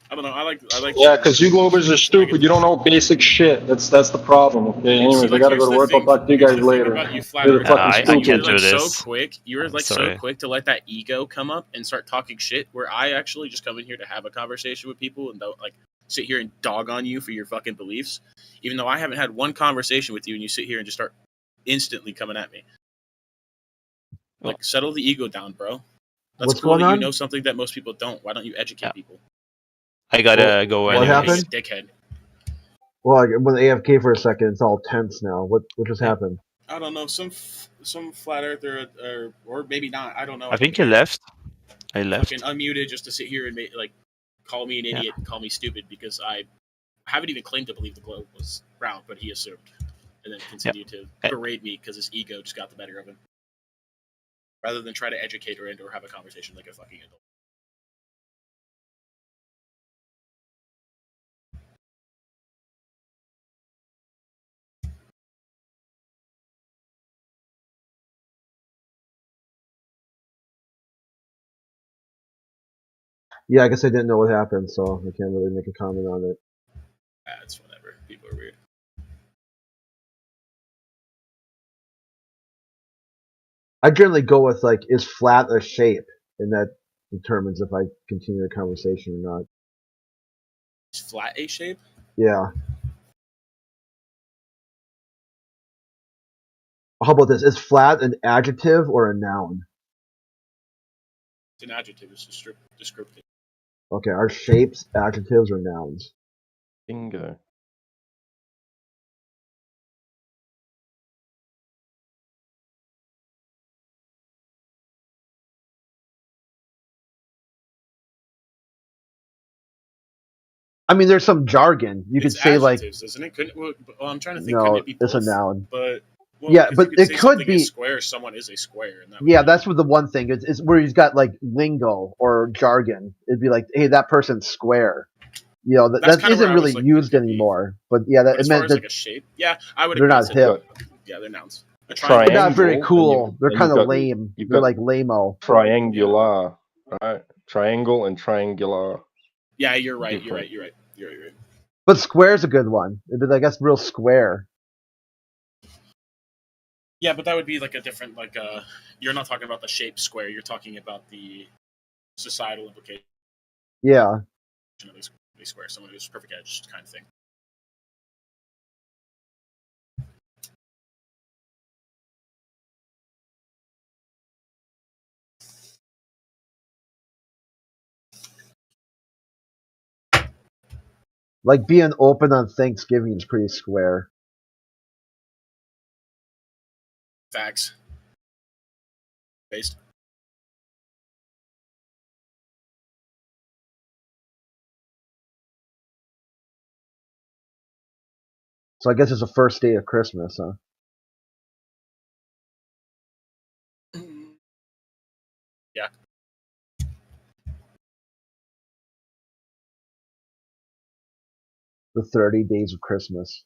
I don't know. I like. Yeah, because you Globers are stupid. You don't know basic shit. That's the problem. Okay. Anyways, I gotta go to work. I'll talk to you guys later. You're the fucking stupid. I can't do this. You were like so quick to let that ego come up and start talking shit. Where I actually just come in here to have a conversation with people and sit here and dog on you for your fucking beliefs, even though I haven't had one conversation with you, and you sit here and just start instantly coming at me. Like, settle the ego down, bro. That's What's cool going that you on? know something that most people don't. Why don't you educate people? I gotta go What anyways. happened? Dickhead. Well, I went AFK for a second. It's all tense now. What just happened? I don't know. Some flat earther or maybe not. I don't know. I think he left. I left. Fucking unmuted just to sit here and call me an idiot and call me stupid because I haven't even claimed to believe the globe was round, but he assumed, and then continued to berate me because his ego just got the better of him, rather than try to educate her or have a conversation like a fucking adult. Yeah, I guess I didn't know what happened, so I can't really make a comment on it. It's whatever. People are weird. I generally go with like, is flat a shape, and that determines if I continue the conversation or not. Is flat a shape? Yeah. How about this? Is flat an adjective or a noun? It's an adjective. It's descriptive. Okay, are shapes adjectives or nouns? Bingo. I mean, there's some jargon. You could say like, Isn't it? Well, I'm trying to think. no, Couldn't it be both? it's a noun. But yeah, but you could say it could something be is square. Someone is a square. And that yeah, that's what the one thing is where he's got like lingo or jargon. It'd be like, hey, that person's square. You know, that isn't really used anymore. But yeah, that But as it meant far as that like a shape, yeah, I would. they're agree not to hip. that. Yeah, they're nouns. A But not very Triangle, cool. They're and kind you've of got- lame. you've They're got like lame-o. Triangular, right? Triangle and triangular. Yeah, you're right. Different. You're right. But square's a good one. It'd be like, that's real square. Yeah, but that would be like a different you're not talking about the shape square. You're talking about the societal implication. Yeah. Of a square, someone who's perfect edge kind of thing. Like being open on Thanksgiving is pretty square. Facts. Based. So I guess it's the first day of Christmas, huh? Yeah. The 30 days of Christmas.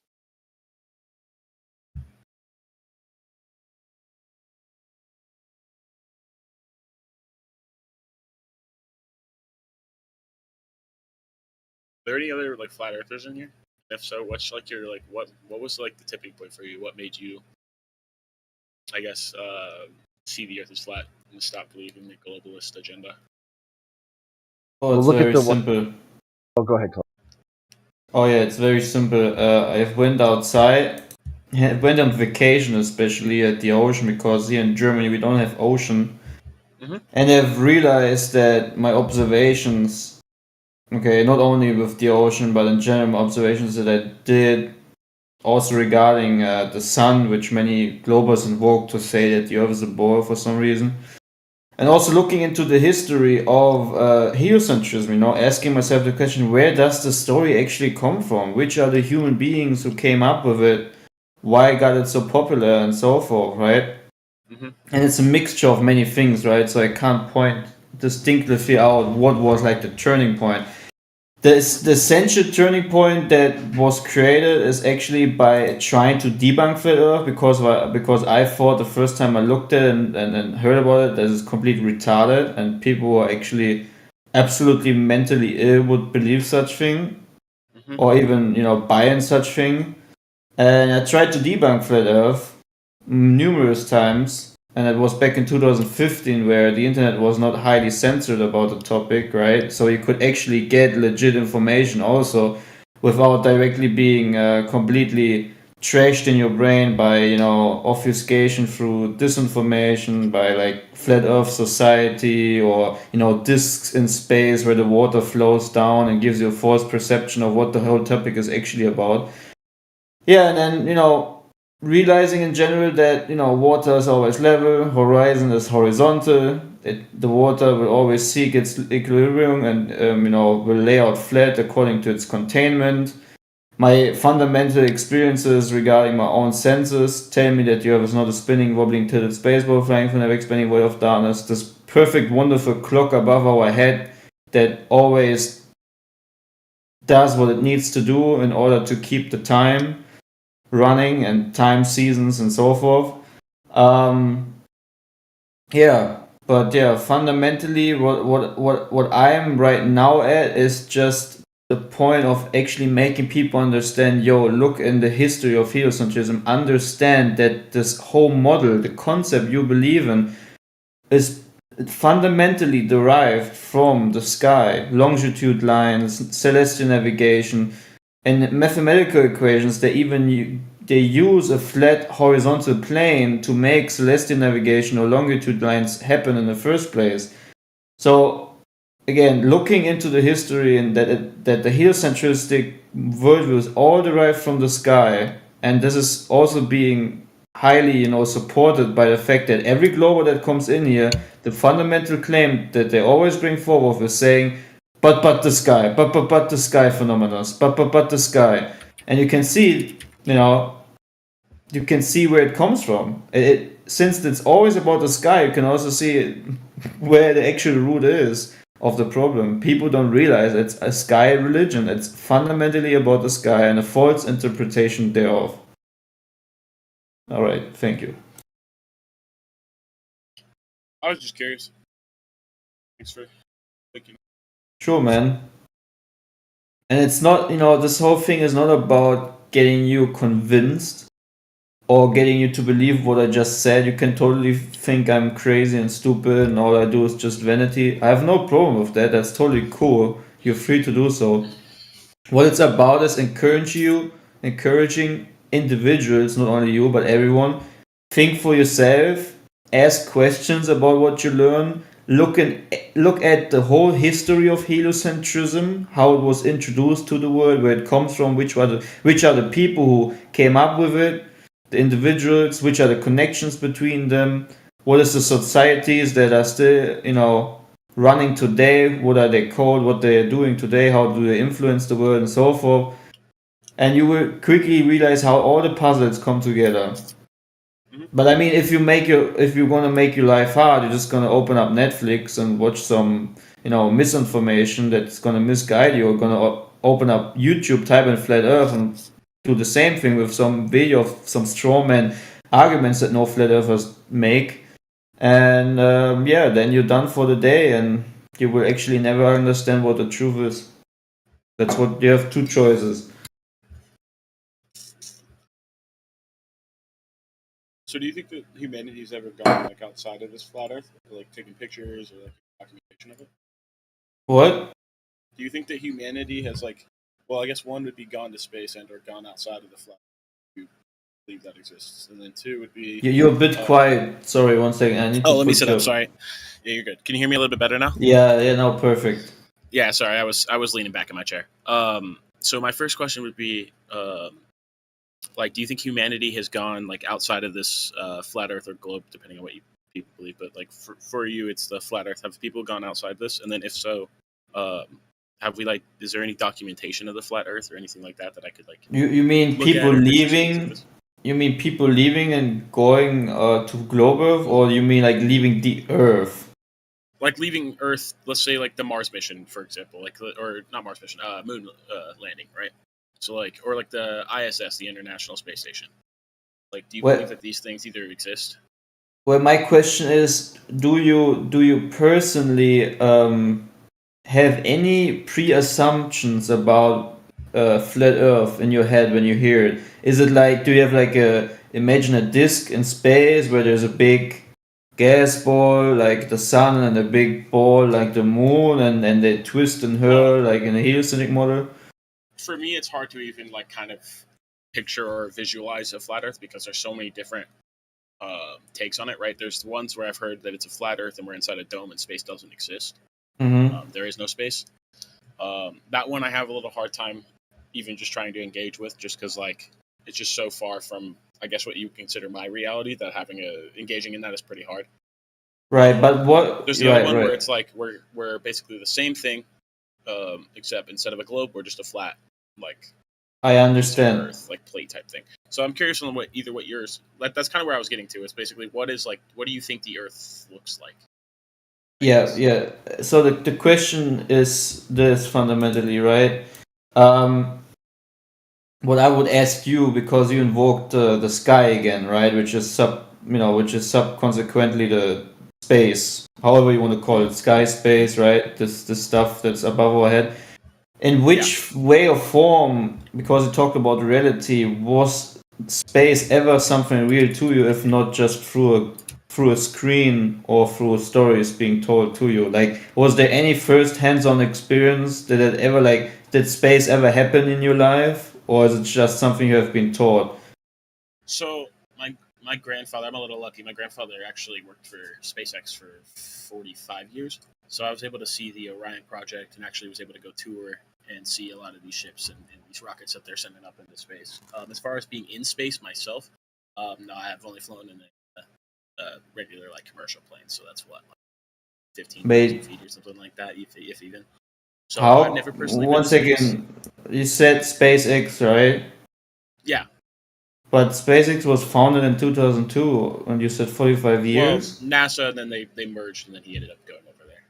Are there any other flat earthers in here? If so, what's your what was the tipping point for you? What made you, I guess, see the Earth as flat and stop believing the globalist agenda? Oh, it's look very at the simple. Oh, go ahead, Clark. Oh yeah, it's very simple. I went outside. I went on vacation, especially at the ocean, because here in Germany we don't have ocean. And I've realized that my observations, okay, not only with the ocean, but in general, my observations that I did, also regarding the sun, which many globalists invoke to say that the Earth is a ball for some reason. And also looking into the history of heliocentrism, asking myself the question, where does the story actually come from? Which are the human beings who came up with it? Why got it so popular and so forth, right? And it's a mixture of many things, right? So I can't point distinctly out what was the turning point. The essential turning point that was created is actually by trying to debunk Flat Earth because I thought the first time I looked at it and heard about it that it's completely retarded and people who are actually absolutely mentally ill would believe such thing or even buy in such thing. And I tried to debunk Flat Earth numerous times and it was back in 2015 where the internet was not highly censored about the topic, right? So you could actually get legit information also without directly being completely trashed in your brain by, you know, obfuscation through disinformation, by like flat earth society, or, you know, discs in space where the water flows down and gives you a false perception of what the whole topic is actually about. Yeah, and then, you know, realizing in general that, you know, water is always level, horizon is horizontal, the water will always seek its equilibrium and, you know, will lay out flat according to its containment. My fundamental experiences regarding my own senses tell me that the Earth is not a spinning, wobbling, tilted spaceball flying from the expanding void of darkness. This perfect, wonderful clock above our head that always does what it needs to do in order to keep the time running and time seasons and so forth. Yeah, but yeah, fundamentally, what I'm right now at is just the point of actually making people understand, yo, look in the history of heliocentrism, understand that this whole model, the concept you believe in, is fundamentally derived from the sky, longitude lines, celestial navigation, and mathematical equations. They use a flat horizontal plane to make celestial navigation or longitude lines happen in the first place. So again, looking into the history and that the heliocentristic worldview is all derived from the sky, and this is also being highly, you know, supported by the fact that every glober that comes in here, the fundamental claim that they always bring forward is saying, but the sky, but the sky phenomena, but the sky, and you can see, you know, you can see where it comes from. Since it's always about the sky, you can also see where the actual root is of the problem. People don't realize it's a sky religion. It's fundamentally about the sky and a false interpretation thereof. All right, thank you. I was just curious. Thanks for thinking. Sure, man. And it's not, you know, this whole thing is not about getting you convinced or getting you to believe what I just said. You can totally think I'm crazy and stupid and all I do is just vanity. I have no problem with that. That's totally cool. You're free to do so. What it's about is encouraging individuals, not only you, but everyone, think for yourself, ask questions about what you learn, look at the whole history of heliocentrism, how it was introduced to the world, where it comes from, which are the people who came up with it, the individuals, which are the connections between them, what is the societies that are still, you know, running today, what are they called, what they are doing today, how do they influence the world, and so forth. And you will quickly realize how all the puzzles come together. But I mean, if you're gonna make your life hard, you're just gonna open up Netflix and watch some, you know, misinformation that's gonna misguide you, or gonna open up YouTube, type in flat Earth, and do the same thing with some video of some strawman arguments that no flat earthers make. And yeah, then you're done for the day, and you will actually never understand what the truth is. That's what you have two choices. So do you think that humanity's ever gone like outside of this flat Earth, or, like taking pictures or like documentation of it? What? Do you think that humanity has like, well, I guess one would be gone to space and or gone outside of the flat Earth, if you believe that exists, and then two would be You're a bit quiet. Sorry, one second. I need to. Oh, let me put sit your... up. Sorry. Yeah, you're good. Can you hear me a little bit better now? Yeah, no, perfect. Yeah, sorry, I was leaning back in my chair. So my first question would be, like, do you think humanity has gone like outside of this flat Earth or globe, depending on what you people believe? But like for you, it's the flat Earth. Have people gone outside this? And then if so, have we like? Is there any documentation of the flat Earth or anything like that that I could like? You mean people leaving? You mean people leaving and going to globe Earth, or you mean like leaving the Earth? Like leaving Earth, let's say like the Mars mission, for example, like, or not Mars mission, moon landing, right? So like, or like the ISS, the International Space Station. Like, do you believe that these things either exist? Well, my question is, do you personally have any pre-assumptions about flat Earth in your head when you hear it? Is it like, do you have like imagine a disk in space where there's a big gas ball like the sun and a big ball like the moon, and they twist and hurl like in a heliocentric model? For me, it's hard to even like kind of picture or visualize a flat Earth because there's so many different takes on it. Right? There's ones where I've heard that it's a flat Earth and we're inside a dome and space doesn't exist. There is no space. That one I have a little hard time even just trying to engage with, just because like it's just so far from, I guess, what you consider my reality, that engaging in that is pretty hard. Right, but what? There's the other one where it's like we're basically the same thing, except instead of a globe, we're just a flat, like, I understand. Earth, like plate type thing. So I'm curious on what yours. That's kind of where I was getting to. Is basically what do you think the Earth looks like? Yeah. So the question is this fundamentally, right? What I would ask you, because you invoked the sky again, right? Which is consequently the space, however you want to call it, sky, space, right? This stuff that's above our head. In which way or form, because you talked about reality, was space ever something real to you, if not just through a screen or through stories being told to you? Like, was there any first hands-on experience? Did space ever happen in your life, or is it just something you have been taught? So my grandfather, I'm a little lucky. My grandfather actually worked for SpaceX for 45 years. So I was able to see the Orion project and actually was able to go tour and see a lot of these ships and these rockets that they're sending up into space. As far as being in space myself, no, I have only flown in a regular like commercial plane. So that's what, like 15,000 feet or something like that, if even. So I've never personally been to space. You said SpaceX, right? Yeah. But SpaceX was founded in 2002, and you said 45 years? Well, NASA, and then they merged, and then he ended up going over there.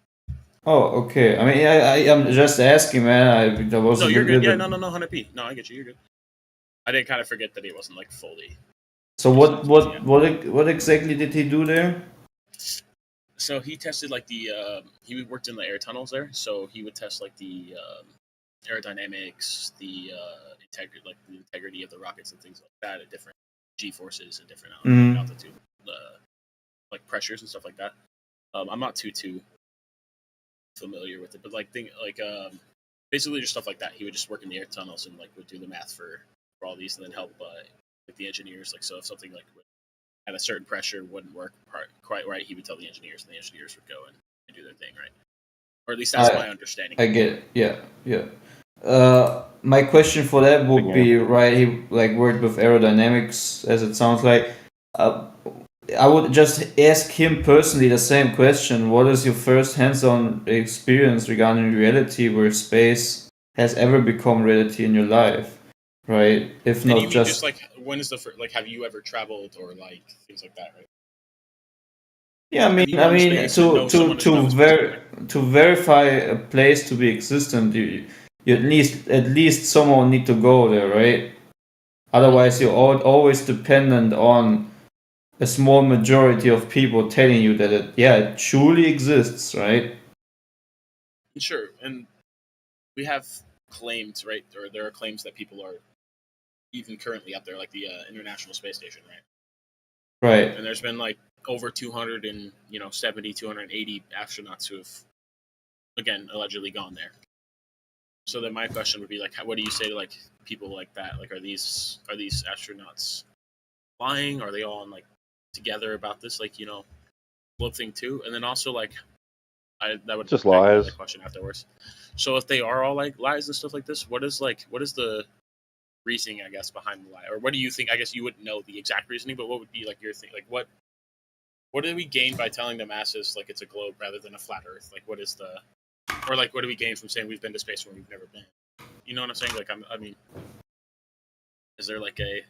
Oh, okay. I mean, I'm just asking, man. There was no, you're good. Yeah, no, 100p. No, I get you. You're good. I did kind of forget that he wasn't like fully. So what exactly did he do there? So he tested like he worked in the air tunnels there. So he would test like the aerodynamics, the integrity of the rockets and things like that at different G forces and different altitude, like pressures and stuff like that. I'm not too familiar with it, but basically just stuff like that. He would just work in the air tunnels and like would do the math for all these, and then help like the engineers. Like, so if something like at a certain pressure wouldn't work quite right, he would tell the engineers, and the engineers would go and do their thing, right? Or at least that's my understanding. I get it. Yeah. My question for that would be, right, he like worked with aerodynamics, as it sounds like. I would just ask him personally the same question. What is your first hands-on experience regarding reality, where space has ever become reality in your life, right? If not just like, when is the first, like, have you ever traveled or like things like that, right? Yeah, I mean, to verify a place to be existent, you at least someone need to go there, right? Otherwise, you're always dependent on a small majority of people telling you that it truly exists, right? Sure, and we have claims, right? Or there are claims that people are even currently up there, like the International Space Station, right? Right. And there's been like over 270, 280 astronauts who have, again, allegedly gone there. So then my question would be like, what do you say to like people like that? Like, are these astronauts lying? Are they all like together about this, like, globe thing too? And then also like, that would just lies. Question afterwards. So if they are all like lies and stuff like this, what is the reasoning, I guess, behind the lie? Or what do you think? I guess you wouldn't know the exact reasoning, but what would be like your thing? Like, what do we gain by telling the masses like it's a globe rather than a flat Earth? Like, what is the, or like, what do we gain from saying we've been to space when we've never been? You know what I'm saying? Like, I mean, is there like a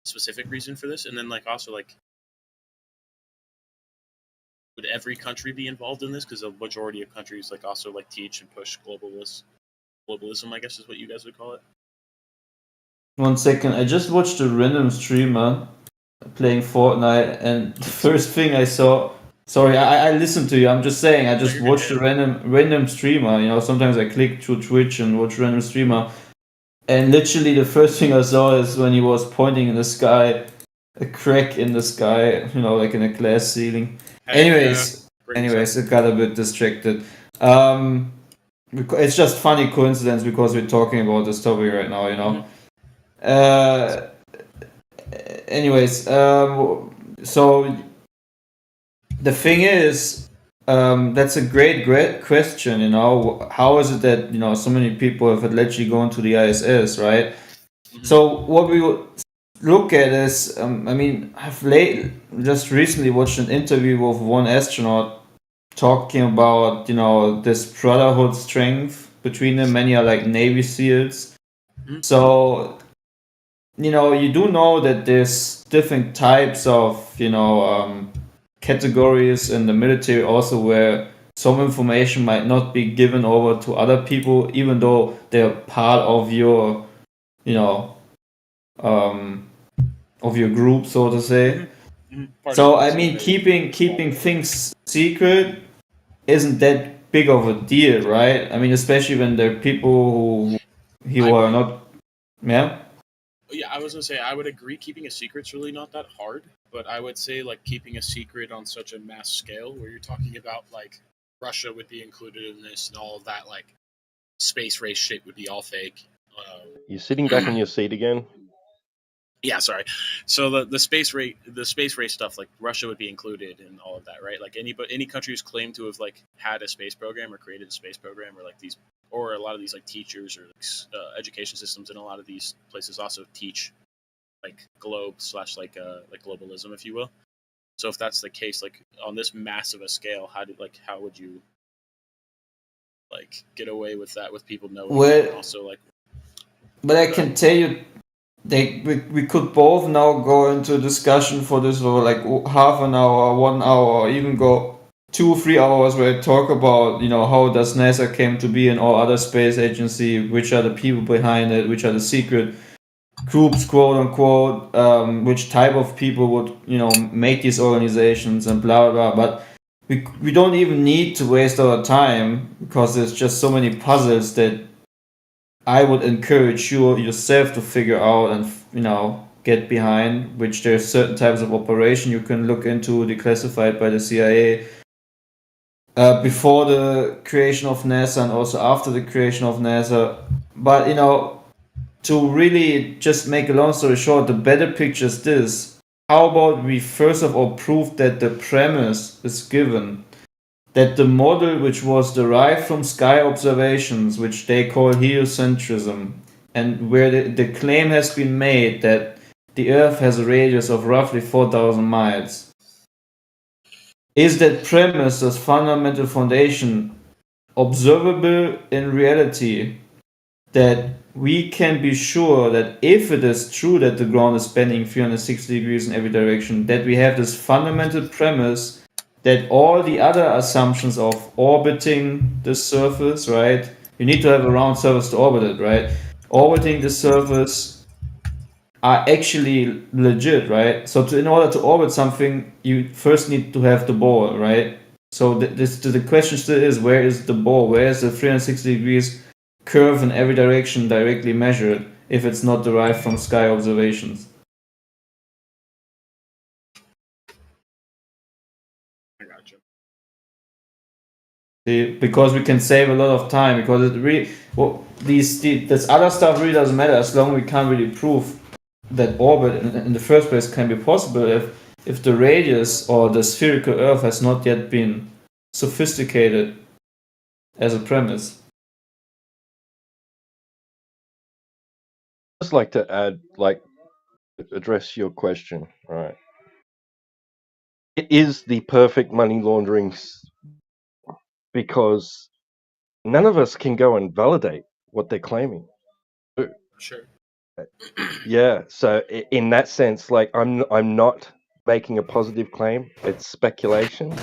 specific reason for this? And then like also like, would every country be involved in this? Because a majority of countries like also like teach and push globalism, I guess is what you guys would call it. 1 second, I just watched a random streamer playing Fortnite, and the first thing I saw. Sorry, I listened to you. I'm just saying, I just watched a random streamer. Sometimes I click through Twitch and watch random streamer, and literally the first thing I saw is when he was pointing in the sky, a crack in the sky, like in a glass ceiling. Hey, Anyways, it got a bit distracted. It's just funny coincidence because we're talking about this topic right now. Anyways, so the thing is, that's a great question. How is it that so many people have allegedly gone to the ISS, right? So what we would look at is, I've just recently watched an interview with one astronaut talking about this brotherhood strength between them. Many are like Navy SEALs, so you do know that there's different types of categories in the military also where some information might not be given over to other people even though they're part of your of your group, so to say. So keeping things secret isn't that big of a deal, right? Especially when there are people who are not. Yeah, I was gonna say I would agree. Keeping a secret's really not that hard, but I would say like keeping a secret on such a mass scale, where you're talking about like Russia would be included in this and all of that, like space race shit would be all fake. You're sitting back in your seat again. Yeah, sorry. So the space race stuff, like Russia would be included in all of that, right? Like any country who's claimed to have like had a space program or created a space program, or like these, or a lot of these like teachers or education systems in a lot of these places also teach like globe / like globalism, if you will. So if that's the case, like on this massive a scale, how would you like get away with that with people knowing? Well, and also like, but I can tell you, we could both now go into a discussion for this for like half an hour, 1 hour, or even go 2-3 hours where I talk about how does NASA came to be and all other space agency, which are the people behind it, which are the secret groups, quote unquote, which type of people would make these organizations and blah blah blah. But we don't even need to waste our time because there's just so many puzzles that I would encourage you yourself to figure out and get behind. Which there's certain types of operation you can look into, declassified by the CIA. Before the creation of NASA and also after the creation of NASA, but to really just make a long story short, the better picture is this. How about we first of all prove that the premise is given, that the model which was derived from sky observations, which they call heliocentrism, and where the claim has been made that the Earth has a radius of roughly 4,000 miles, is that premise as fundamental foundation observable in reality, that we can be sure that if it is true that the ground is bending 360 degrees in every direction, that we have this fundamental premise that all the other assumptions of orbiting the surface, right? You need to have a round surface to orbit it, right? Orbiting the surface are actually legit, right? So in order to orbit something, you first need to have the ball, right? So the question still is, where is the ball? Where is the 360 degrees curve in every direction directly measured if it's not derived from sky observations? I got you. Because we can save a lot of time, because it really this other stuff really doesn't matter as long as we can't really prove that orbit in the first place can be possible if the radius or the spherical Earth has not yet been sophisticated as a premise. I'd just like to add, address your question. All right. It is the perfect money laundering because none of us can go and validate what they're claiming. Sure. Yeah. So in that sense, I'm not making a positive claim. It's speculation.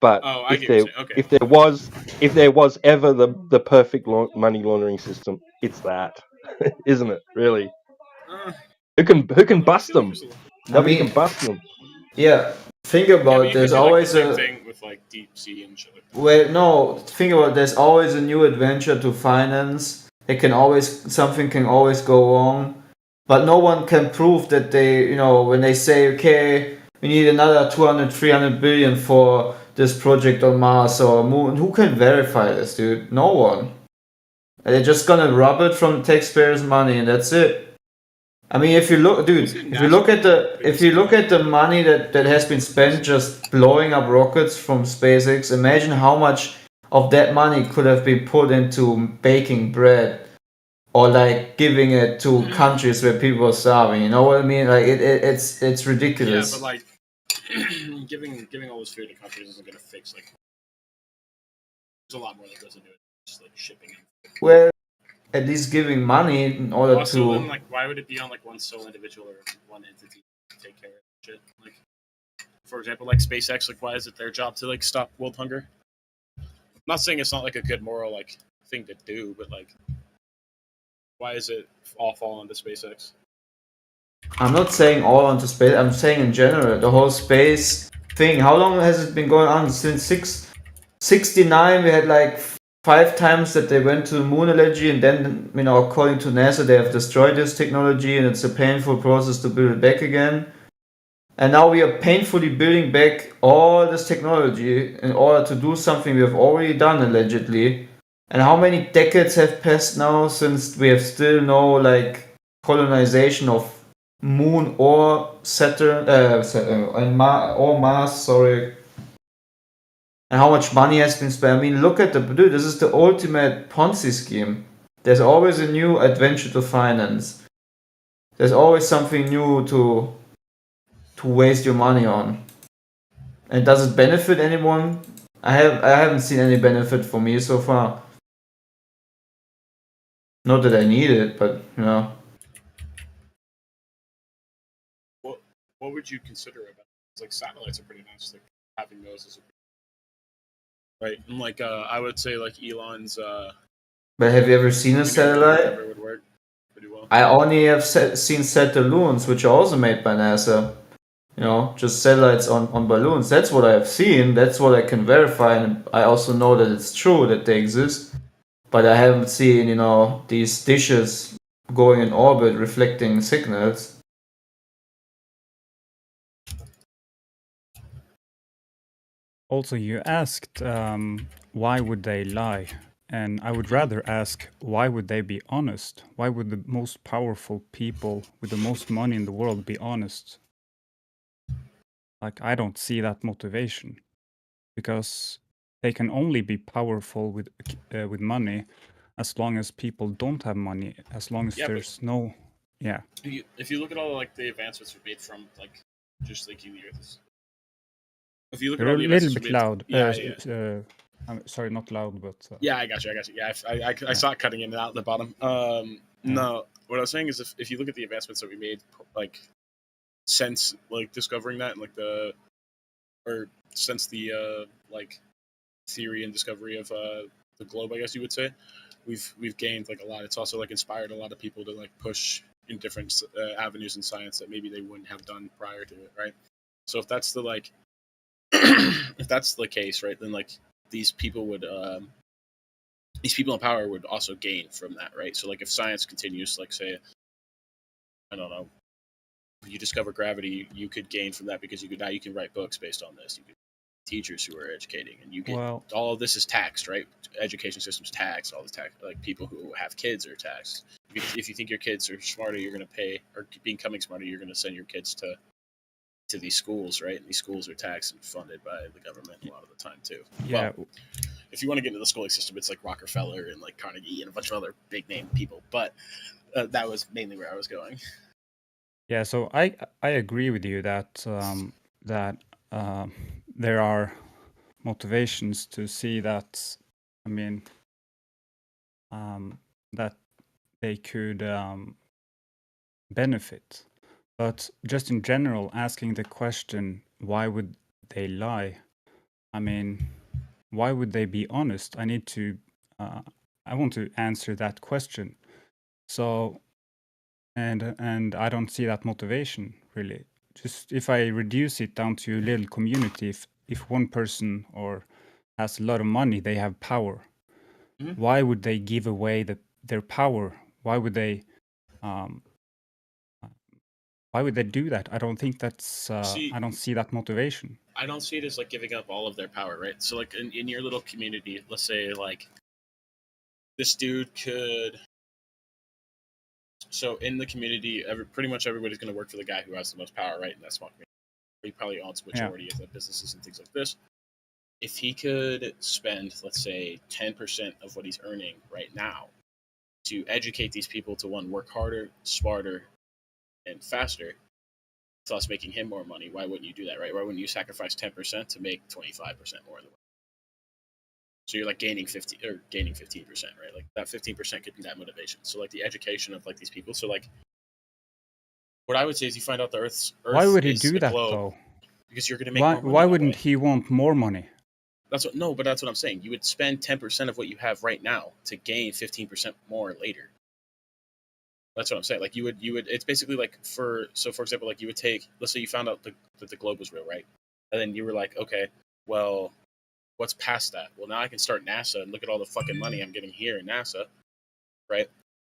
But if there was ever the perfect money laundering system, it's that, isn't it? Really? Who can bust them? Nobody can bust them. Yeah, think about it. There's always the same thing with like deep sea and shit like that. Well, no, think about it. There's always a new adventure to finance. Something can always go wrong. but no one can prove that they, you know, when they say, okay, we need another 200, 300 billion for this project on Mars or Moon. Who can verify this, dude? No one. And they're just gonna rob it from taxpayers' money, and that's it. I mean, if you look, dude, if you look at the money that has been spent just blowing up rockets from SpaceX, imagine how much of that money could have been put into baking bread or like giving it to countries where people are starving. You know what I mean? Like it's ridiculous. Yeah, but like giving all this food to countries isn't gonna fix like. There's a lot more that goes into it, just like shipping. Well, at least giving money in order Also, to. then, like, why would it be on like one sole individual or one entity to take care of shit? Like, for example, like SpaceX, like, why is it their job to like stop world hunger? I'm not saying it's not like a good moral like thing to do, but like, why is it all fall onto SpaceX? I'm not saying all onto space. I'm saying in general, the whole space thing. How long has it been going on? Since 69, we had like 5 times that they went to the moon allegedly, and then, you know, according to NASA, they have destroyed this technology, and it's a painful process to build it back again. And now we are painfully building back all this technology in order to do something we have already done allegedly. And how many decades have passed now since we have still no like colonization of moon or Saturn, or Mars, sorry. And how much money has been spent? I mean, look at dude. This is the ultimate Ponzi scheme. There's always a new adventure to finance. There's always something new to waste your money on. And does it benefit anyone? I haven't seen any benefit for me so far. Not that I need it, but you know. What would you consider about it? Like satellites are pretty nice. Like having those is right. And like I would say like Elon's. But have you ever seen a satellite? Would work pretty well. I only have seen Satelloons, which are also made by NASA. You know, just satellites on balloons. That's what I have seen. That's what I can verify, and I also know that it's true that they exist. But I haven't seen, you know, these dishes going in orbit reflecting signals. Also, you asked why would they lie? And I would rather ask, why would they be honest? Why would the most powerful people with the most money in the world be honest? Like, I don't see that motivation, because they can only be powerful with money as long as people don't have money, as long as there's no, yeah. If you look at all like the advancements we made from like just thinking the Earth is. If you look at You're all a the little advancements bit we loud. made, yeah. I'm sorry, not loud, but Yeah, I got you. Yeah, I saw it cutting in and out at the bottom. No, what I was saying is if you look at the advancements that we made, like since like discovering that and like since the like theory and discovery of the globe, I guess you would say, we've gained like a lot. It's also like inspired a lot of people to like push in different avenues in science that maybe they wouldn't have done prior to it, right? So if that's the like, if that's the case, right, then like these people in power would also gain from that, right? So like if science continues, like say, I don't know, you discover gravity, you could gain from that because you can write books based on this. You could teachers who are educating, and you get all of this is taxed, right? Education system's taxed, all the tax, like people who have kids are taxed. If you think your kids are smarter, you're going to pay, or becoming smarter, you're going to send your kids to these schools, right? And these schools are taxed and funded by the government a lot of the time too. Yeah. Well, if you want to get into the schooling system, it's like Rockefeller and like Carnegie and a bunch of other big name people. But that was mainly where I was going. Yeah, so I agree with you that there are motivations to see that. I mean, that they could benefit, but just in general, asking the question, why would they lie? I mean, why would they be honest? I want to answer that question. So, and I don't see that motivation really. Just if I reduce it down to a little community, if one person or has a lot of money, they have power. Why would they give away their power? Why would they Why would they do that? I don't think that's. See, I don't see that motivation. I don't see it as like giving up all of their power, right? So like in your little community, let's say like this dude could. So in the community, pretty much everybody's going to work for the guy who has the most power, right? And that's small community. He probably owns majority of the businesses and things like this. If he could spend, let's say, 10% of what he's earning right now to educate these people to one, work harder, smarter, and faster, thus making him more money, why wouldn't you do that, right? Why wouldn't you sacrifice 10% to make 25% more? So you're like gaining 15% right? Like that 15% could be that motivation. So like the education of like these people. So like what I would say is you find out the Earth Why would he is do a that globe though? because you're going to make more money. Why wouldn't he want more money? That's what I'm saying. You would spend 10% of what you have right now to gain 15% more later. That's what I'm saying. Like you would. It's basically like for example, like you would take. Let's say you found out that the globe was real, right? And then you were like, okay, well, what's past that? Well, now I can start NASA and look at all the fucking money I'm getting here in NASA, right?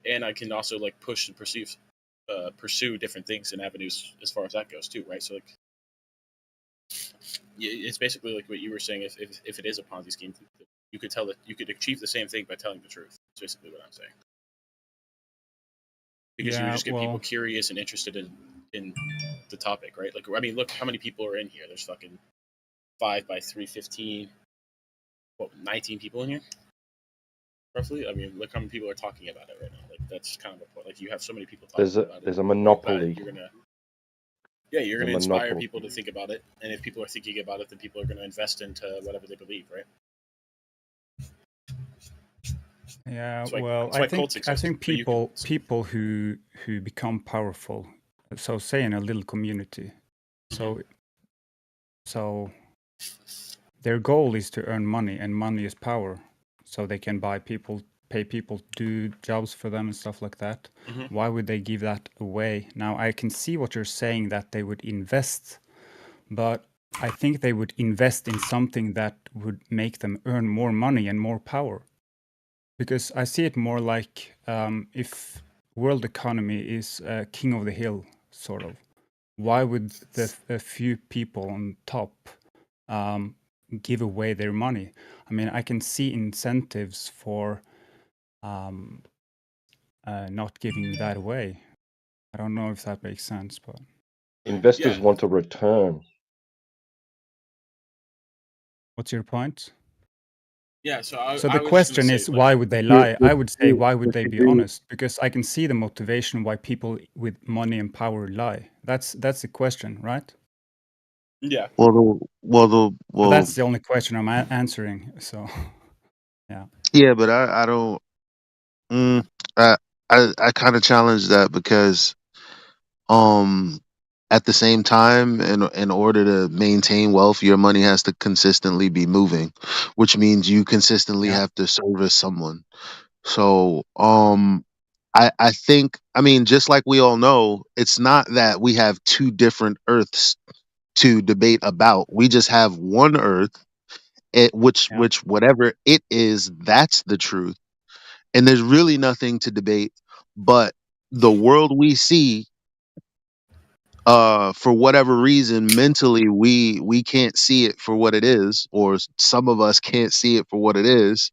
And I can also like push and pursue different things and avenues as far as that goes too, right? So like, it's basically like what you were saying. If it is a Ponzi scheme, you could tell that you could achieve the same thing by telling the truth. That's basically what I'm saying. Because you would just get people curious and interested in the topic, right? Like, I mean, look how many people are in here. There's fucking 5 by 315. 19 people in here, roughly. I mean, look how many people are talking about it right now. Like, that's kind of a point. Like, you have so many people talking about it. There's a monopoly. You're gonna inspire people to think about it, and if people are thinking about it, then people are gonna invest into whatever they believe, right? Yeah, I think people who become powerful, so say in a little community, so their goal is to earn money, and money is power, so they can pay people to do jobs for them and stuff like that. Why would they give that away? Now I can see what you're saying, that they would invest, but I think they would invest in something that would make them earn more money and more power. Because I see it more like if world economy is king of the hill, sort of. Why would the few people on top give away their money? I mean, I can see incentives for not giving that away. I don't know if that makes sense, but investors want a return. What's your point? Yeah, so the question is, why would they lie? I would say, why would they be honest? Because I can see the motivation why people with money and power lie. That's the question, right? Yeah. Well, that's the only question I'm answering. So, yeah. Yeah, but I don't. I kind of challenge that because, at the same time, in order to maintain wealth, your money has to consistently be moving, which means you consistently have to service someone. So, I think, I mean, just like we all know, it's not that we have two different Earths to debate about. We just have one Earth, which whatever it is, that's the truth. And there's really nothing to debate, but the world we see, for whatever reason, mentally we can't see it for what it is, or some of us can't see it for what it is,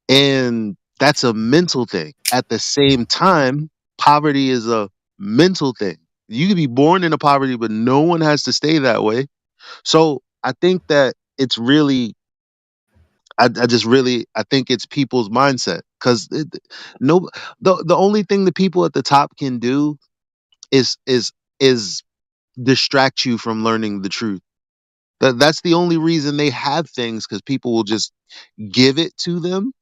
and that's a mental thing. At the same time, poverty is a mental thing. You could be born into poverty, but no one has to stay that way. So I think that it's really, I think it's people's mindset, because no, the only thing the people at the top can do is distract you from learning the truth. That's the only reason they have things, because people will just give it to them.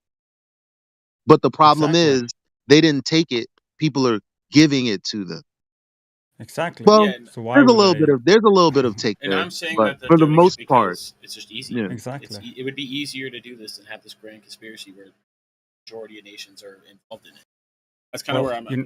But the problem is they didn't take it. People are giving it to them. Exactly. Well, so why there's a would little bit of take And there, I'm saying but that they're for the doing it most part, because it's just easy. yeah. Exactly. It would be easier to do this than have this grand conspiracy where the majority of nations are involved in it. That's kind of where I'm at.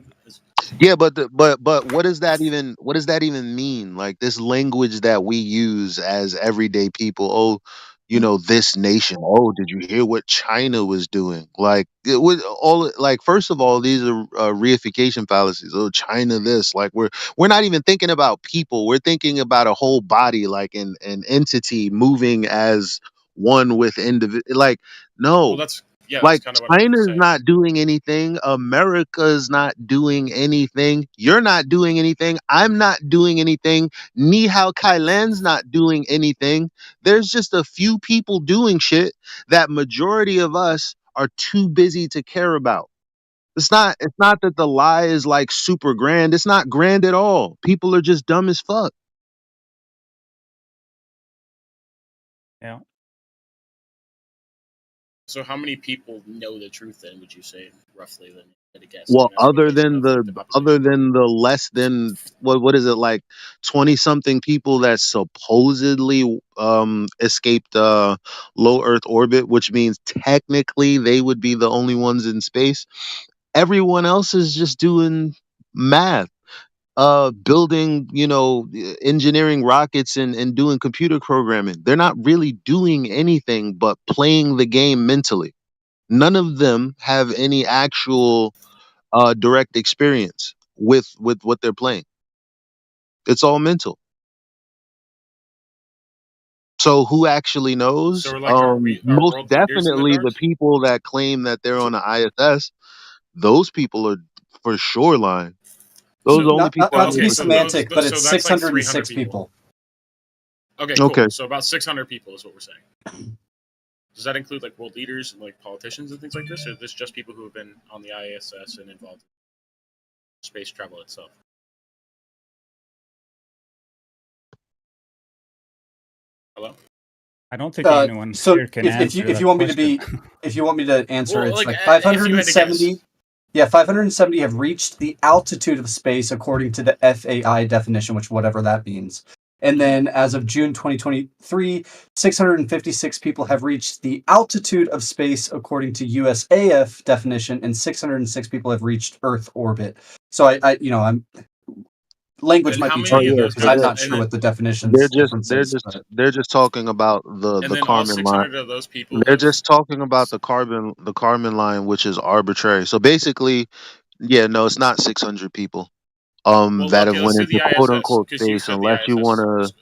Yeah, but what does that even mean? Like, this language that we use as everyday people, oh, this nation. Oh, did you hear what China was doing? Like it was all like first of all, these are reification fallacies. Oh, China this. Like we're not even thinking about people. We're thinking about a whole body, like an entity moving as one with like Well, no. that's Like kind of what I'm China's saying. not doing anything. America's not doing anything. You're not doing anything. I'm not doing anything. Nihao Kailan's not doing anything. There's just a few people doing shit that majority of us are too busy to care about. It's not that the lie is like super grand. It's not grand at all. People are just dumb as fuck. Yeah. So how many people know the truth then, would you say, roughly, then, at a guess, Well, an estimation of like the population? other than the less than what is it, like 20 something people that supposedly escaped low Earth orbit, which means technically they would be the only ones in space. Everyone else is just doing math, building, engineering rockets and doing computer programming. They're not really doing anything but playing the game mentally. None of them have any actual direct experience with what they're playing. It's all mental. So who actually knows? So like our Most world leaders in the definitely dark? the people that claim that they're on the ISS. Those people are for sure lying. Those are the only people I Not to know be for sure. semantic, but so it's that's like 606 300 people. Okay, Okay. cool. So about 600 people is what we're saying. Does that include like world leaders and like politicians and things like this, or is this just people who have been on the ISS and involved in space travel itself? Hello? I don't think anyone So here can answer if that you want me to question. if you want me to answer, Well, it's like, like if you had to guess. 570. Yeah, 570 have reached the altitude of space according to the FAI definition, which whatever that means. And then as of June 2023, 656 people have reached the altitude of space according to USAF definition, and 606 people have reached Earth orbit. So I'm language And might how be many of changing those because So I'm guys? not And sure then what the definitions differences. But they're just talking about and the then all Kármán line. 600 of those people They're have. just talking about the Kármán line, which is arbitrary. So basically, yeah, no, it's not 600 people Well, that have okay, let's went do into the quote ISS unquote because you space, said the unless you want ISS. to.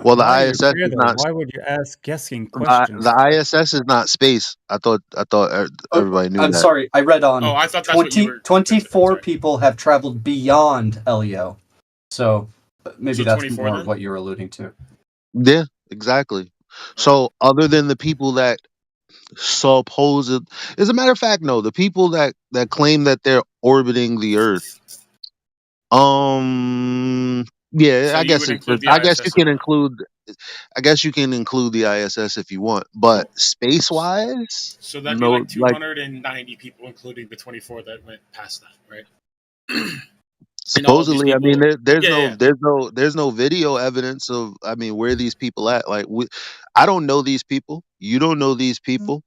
Well, the Why are you ISS is weirdo? not Why would you ask guessing the, questions? the ISS is not space. I thought everybody knew I'm that. sorry, I read on Oh, I thought that's what you were. 24 people have traveled beyond LEO. So maybe So that's 24 more of then? what you're alluding to. Yeah, exactly. So other than the people that supposed, as a matter of fact, no, the people that claim that they're orbiting the Earth. Yeah, So I you guess would it's include the I guess you ISS in can that? include. I guess you can include the ISS if you want, but space wise, So that'd be no. like Like 290 people, including the 24 that went past that, right? And all of these supposedly, I mean, people. there's Yeah, no yeah. there's no video evidence of. I mean, where are these people at? Like, I don't know these people. You don't know these people.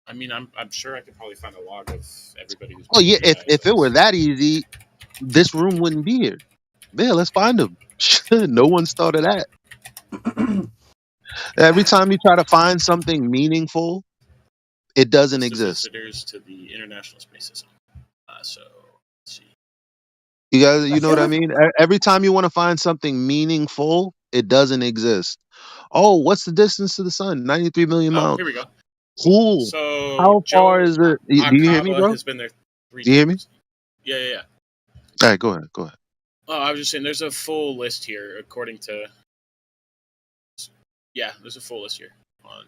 I mean, I'm sure I could probably find a log of everybody who's Oh been yeah, to the if it were ISS. that easy, this room wouldn't be here. Yeah, let's find them. No one's thought of that. Every time you try to find something meaningful, it doesn't List of exist. visitors to the International Space System. So let's see. You guys, I you know feel what I like mean? Every time you want to find something meaningful, it doesn't exist. Oh, what's the distance to the sun? 93 million Oh, miles. here we go. Cool. So How far Joe is it? Do you hear me, Akaba bro? has been there 3 Do you hear me? times. Yeah, yeah, yeah. All right, go ahead. Go ahead. Oh, I was just saying, there's a full list here according to. Yeah, there's a full list here.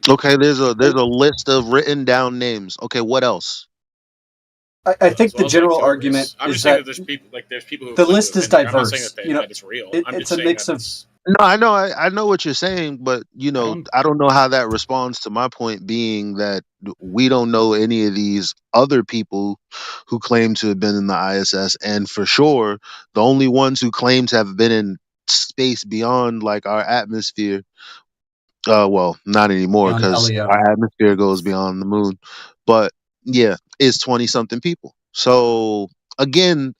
Okay, there's a list of written down names. Okay, what else? I think As the well as like general Tourist. argument I'm is just saying that that there's people who the claim to list have is been there. I'm not saying diverse. that it's real. I'm It's just a saying mix that of. it's. No, I know what you're saying, but I don't know how that responds to my point being that we don't know any of these other people who claim to have been in the ISS, and for sure, the only ones who claim to have been in space beyond like our atmosphere. Well, not anymore Beyond because LEO. our atmosphere goes beyond the moon, but yeah, is 20 something people. So again,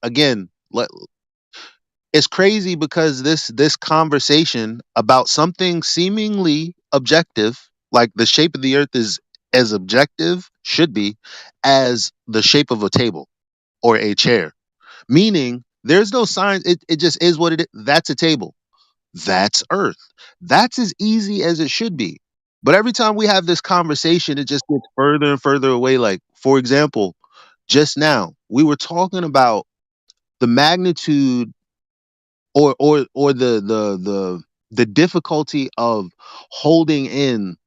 it's crazy because this conversation about something seemingly objective, like the shape of the earth is as objective, should be, as the shape of a table or a chair. Meaning there's no science, it just is what it is. That's a table. That's earth. That's as easy as it should be. But every time we have this conversation, it just gets further and further away. Like, for example, just now we were talking about the magnitude or the difficulty of holding in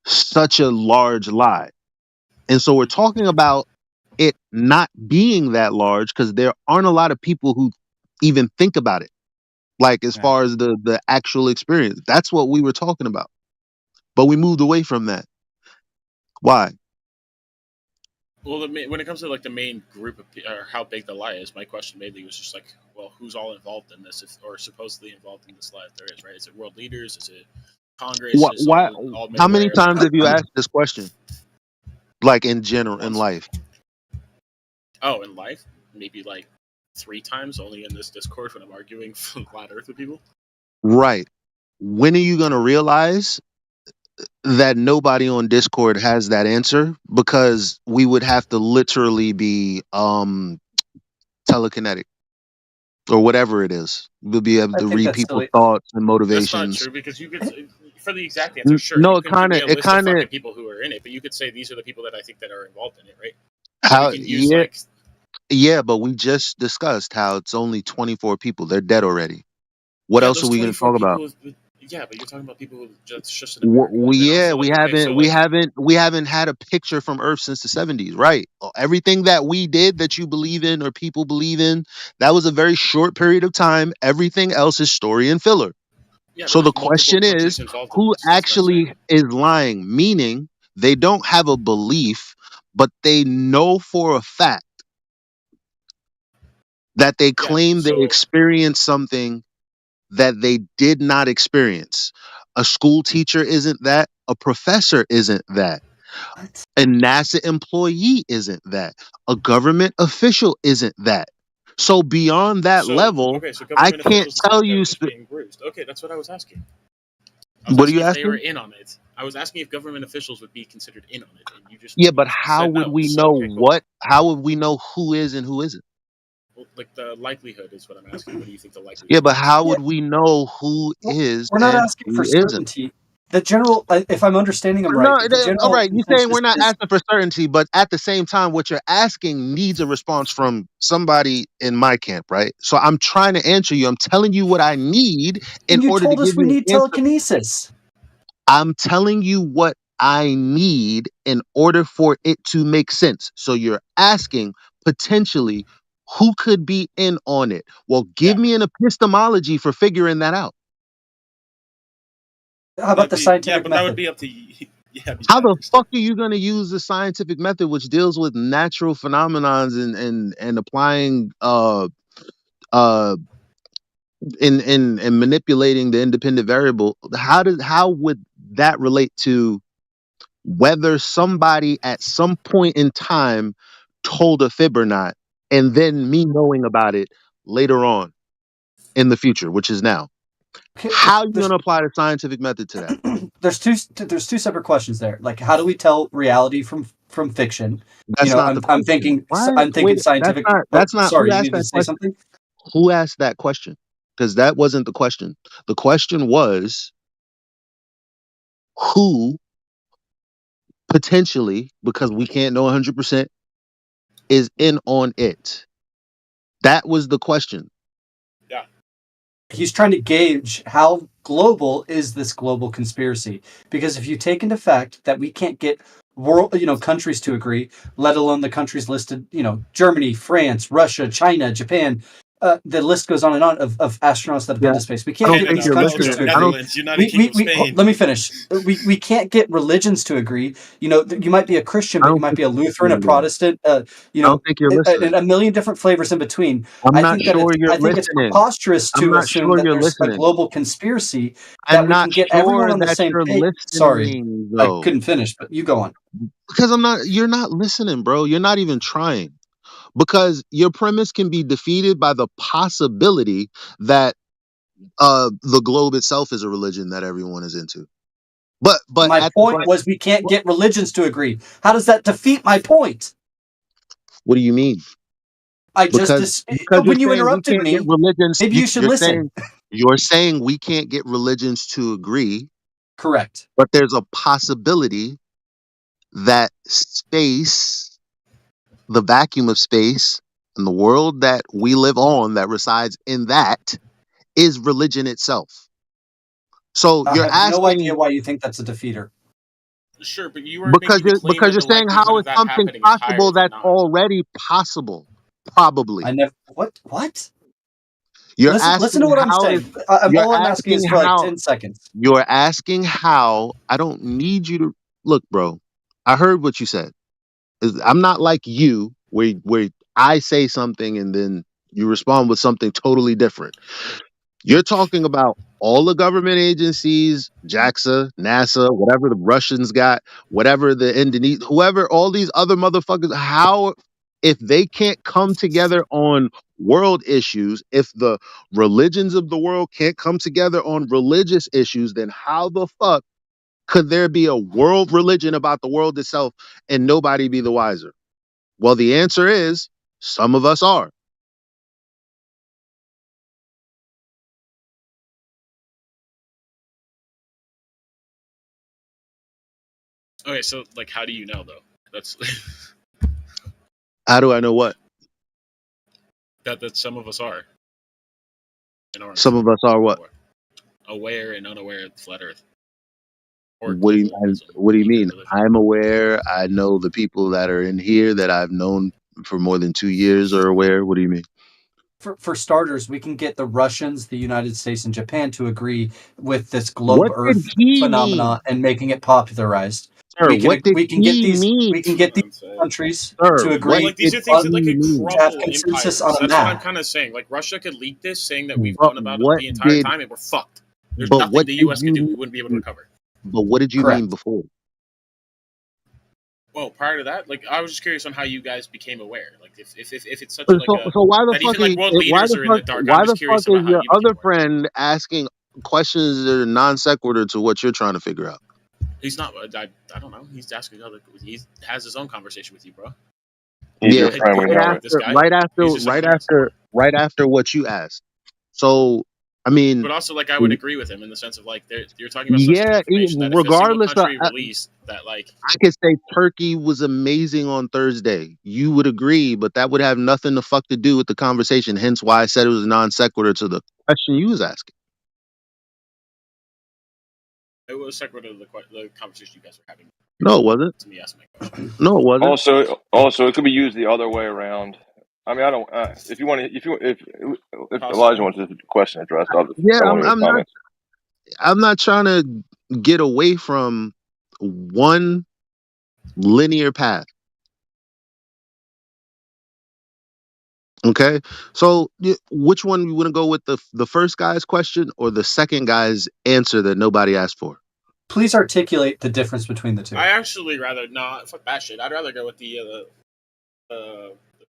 such a large lie. And so we're talking about it not being that large because there aren't a lot of people who even think about it. Like as far as the actual experience. That's what we were talking about. But we moved away from that. Why? Well, when it comes to like the main group of, or how big the lie is, my question mainly was just like, well, who's all involved in this, or supposedly involved in this lie? If there is, right? Is it world leaders? Is it Congress? Is Why all how many middleware? times have you asked this question? Like in general in Once. life? Oh, in life, maybe like 3 times, only in this Discord when I'm arguing flat Earth with people. Right. When are you gonna realize that nobody on Discord has that answer? Because we would have to literally be telekinetic or whatever it is. We'll be able I to think read that's people's silly. thoughts and That's not motivations. true because you could, for the exact answer, sure, No, you it can give kind me of a it list of kind of fucking people who are in it, but you could say these are the people that I think that are involved in it, right? Or we how can use like, yeah, but we just discussed how it's only 24 people. They're dead already. What yeah, else are those we going to 24 talk about? people. Yeah, but you're talking about people who just in America, and then Yeah, also we like, okay, haven't so we like, haven't we haven't had a picture from Earth since the 70s, right? Everything that we did that you believe in or people believe in, that was a very short period of time. Everything else is story and filler. yeah, but So the there's multiple question countries is, involved in who this. That's what I'm actually saying. is lying? Meaning they don't have a belief, but they know for a fact that they Yeah, claim they so experienced something that they did not experience. A school teacher isn't that. A professor isn't that. A NASA employee isn't that. A government official isn't that. So beyond that level, okay, so I government can't officials instead tell of you. just being bruised. Okay, that's what I was asking. I was What are you asking if they were asking? in on it. I was asking if government officials would be considered in on it, and you just Yeah, you but how said would no. we So know okay, cool. what? How would we know who is and who isn't? Well, like the likelihood is what I'm asking. What do you think the Yeah, likelihood but is? how would we know who is We're not and asking for who isn't? certainty. The general, if I'm understanding him No, right, the all general right. You're saying we're consensus not is asking for certainty, but at the same time, what you're asking needs a response from somebody in my camp, right? So I'm trying to answer you. I'm telling you what I need in you order to told give us we you need an answer. telekinesis. I'm telling you what I need in order for it to make sense. So you're asking potentially who could be in on it. Well, give me an epistemology for figuring that out. How about the scientific but that would method? be up to you. Yeah, How the fuck are you going to use the scientific method, which deals with natural phenomenons and applying uh in manipulating the independent variable? How would that relate to whether somebody at some point in time told a fib or not, and then me knowing about it later on in the future, which is now? How are you going to apply the scientific method to that? There's two separate questions there. Like, how do we tell reality from fiction? That's not the I'm question. thinking Why? I'm thinking Wait, that's scientific. not. Oh, That's not. Who sorry, you asked needed to that say question? something. Who asked that question? Because that wasn't the question. The question was who potentially, because we can't know 100%, is in on it. That was the question. Yeah. He's trying to gauge how global is this global conspiracy, because if you take into fact that we can't get countries to agree, let alone the countries listed, Germany, France, Russia, China, Japan, the list goes on and on of astronauts that have been Yeah, to space. We I can't don't get think these you're countries listening. to I don't. agree. Let me finish. We can't get religions to agree. You might be a Christian, I but you don't might think be a you're Lutheran, a listening, bro. Protestant, I don't think you're listening. and a million different flavors in between. I'm I not think that sure you're I think it's listening. preposterous I'm to not assume sure that you're there's a listening. global conspiracy that I'm we not can get everyone sure on the that same you're page. Sorry, listening, I though. couldn't finish, but you go on. Because you're not listening, bro. You're not even trying. Because your premise can be defeated by the possibility that the globe itself is a religion that everyone is into. But my point was we can't get religions to agree. How does that defeat my point? What do you mean? Because you're when you saying we interrupted can't get me, religions. maybe you should listen. You're saying we can't get religions to agree. Correct. But there's a possibility that space, the vacuum of space, and the world that we live on that resides in that is religion itself. So I you're have no idea asking why you think that's a defeater. Sure, but you are making the claim because that you're the saying likelihood how of is that something happening is higher possible than that's not. already possible? Probably. I never. What? You're Listen to asking what I'm how is saying. All I'm asking asking is for like how 10 seconds. you're asking how. I don't need you to look, bro. I heard what you said. I'm not like you where I say something and then you respond with something totally different. You're talking about all the government agencies, JAXA, NASA, whatever the Russians got, whatever the Indonesian, whoever, all these other motherfuckers, how, if they can't come together on world issues, if the religions of the world can't come together on religious issues, then how the fuck could there be a world religion about the world itself and nobody be the wiser? Well, the answer is some of us are. Okay, so like, how do you know though? That's How do I know what? that some of us are. And aren't Some of us are what? aware and unaware of flat Earth or What do you globalism, what do you either mean? religion. I'm aware. I know the people that are in here that I've known for more than 2 years are aware. What do you mean? For starters, we can get the Russians, the United States, and Japan to agree with this globe What did Earth he phenomena mean? and making it popularized. Sir, what did We can get he mean? these countries Sir, to But what agree like, these did are things that like he could mean? to have crumple consensus empires. on a That's what I'm map. kind of saying. Like, Russia could leak this, saying that we've But known about it what the entire did time, and we're fucked. There's but nothing what the did U.S. could do. We you wouldn't be able to mean? recover. But what did you mean Correct. before? Well, prior to that, like, I was just curious on how you guys became aware. Like, if it's such like a So why the that fuck even like world leaders are in the dark. I'm just curious is about how your you became other aware. friend asking questions that are non sequitur to what you're trying to figure out? He's not. I don't know. He's asking other. He has his own conversation with you, bro. He's your Head friend, we Google know alert it. this guy. He's just someone else. Right after what you asked. So I mean, But also, like, I would agree with him in the sense of like you're talking about sensitive yeah, information that if a single regardless of, country released that, like, I could say Turkey was amazing on Thursday. You would agree, but that would have nothing to fuck to do with the conversation. Hence why I said it was non sequitur to the question you was asking. it was separate to the conversation you guys were having. No, it wasn't. To me, asking my question. No, it wasn't. Also, it could be used the other way around. I mean, I don't. If you want to, if Elijah wants this question addressed, I Yeah, want to hear comments. I'm not trying to get away from one linear path. Okay, so which one you want to go with, the first guy's question or the second guy's answer that nobody asked for? Please articulate the difference between the two. I actually rather not. Fuck that shit. I'd rather go with the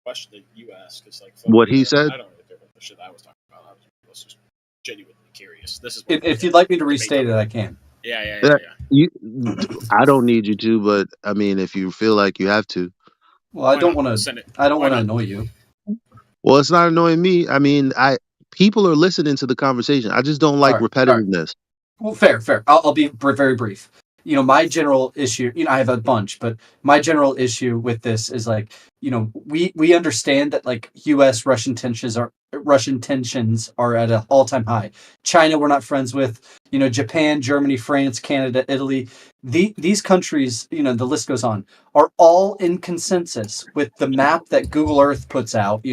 question that you asked, because like, fuck, What he said? I don't really care about the shit I was talking about. I was just genuinely curious. This is If you'd like me to restate it, I can. Yeah. I don't need you to, but I mean, if you feel like you have to. Well, I don't want to. I don't want to annoy you. Well, it's not annoying me. I mean, people are listening to the conversation. I just don't like repetitiveness. Well, fair. I'll be very brief. You know, my general issue, I have a bunch, but my general issue with this is like, we understand that like U.S. Russian tensions are at an all-time high. China, we're not friends with. Japan, Germany, France, Canada, Italy. These countries, the list goes on, are all in consensus with the map that Google Earth puts out.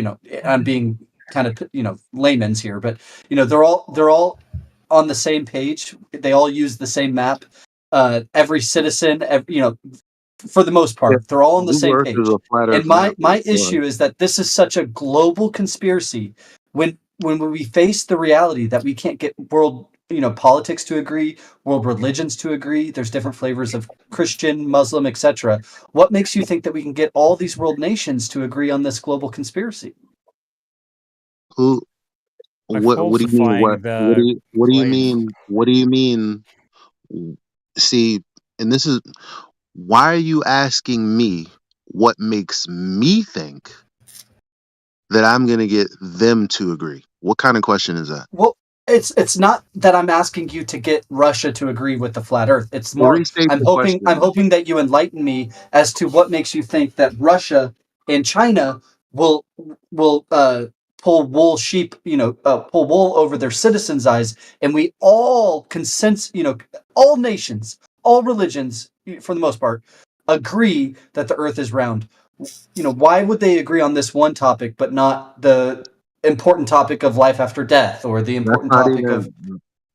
I'm being kind of layman's here, but they're all on the same page. They all use the same map. Every citizen, for the most part, they're all on the same page. And my issue is that this is such a global conspiracy. When we face the reality that we can't get world politics to agree, world religions to agree, there's different flavors of Christian, Muslim, etc. What makes you think that we can get all these world nations to agree on this global conspiracy? Who? What do you mean? What do you mean? See, and this is why are you asking me what makes me think that I'm going to get them to agree? What kind of question is that? Well, it's not that I'm asking you to get Russia to agree with the flat Earth. It's Well, more restate I'm the hoping that you enlighten me as to what makes you think that Russia and China will pull wool sheep, pull wool over their citizens' eyes, and we all all nations, all religions, for the most part, agree that the Earth is round. Why would they agree on this one topic but not the important topic of life after death or the That's important not topic of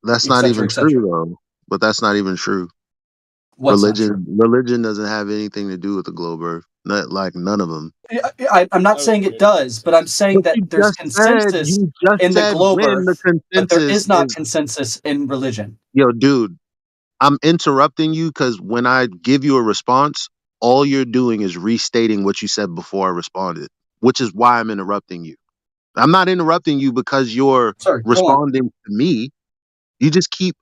that's et not cetera, even et cetera? true though. But that's not even true. What's not true? Religion doesn't have anything to do with the globe Earth. Not like none of them. I'm not saying it does, but I'm saying But that there's consensus you just in the said globe when the Earth, but there consensus is not is. consensus in religion. Yo, dude, I'm interrupting you because when I give you a response, all you're doing is restating what you said before I responded, which is why I'm interrupting you. I'm not interrupting you because you're Sorry, go on. responding to me. You just keep.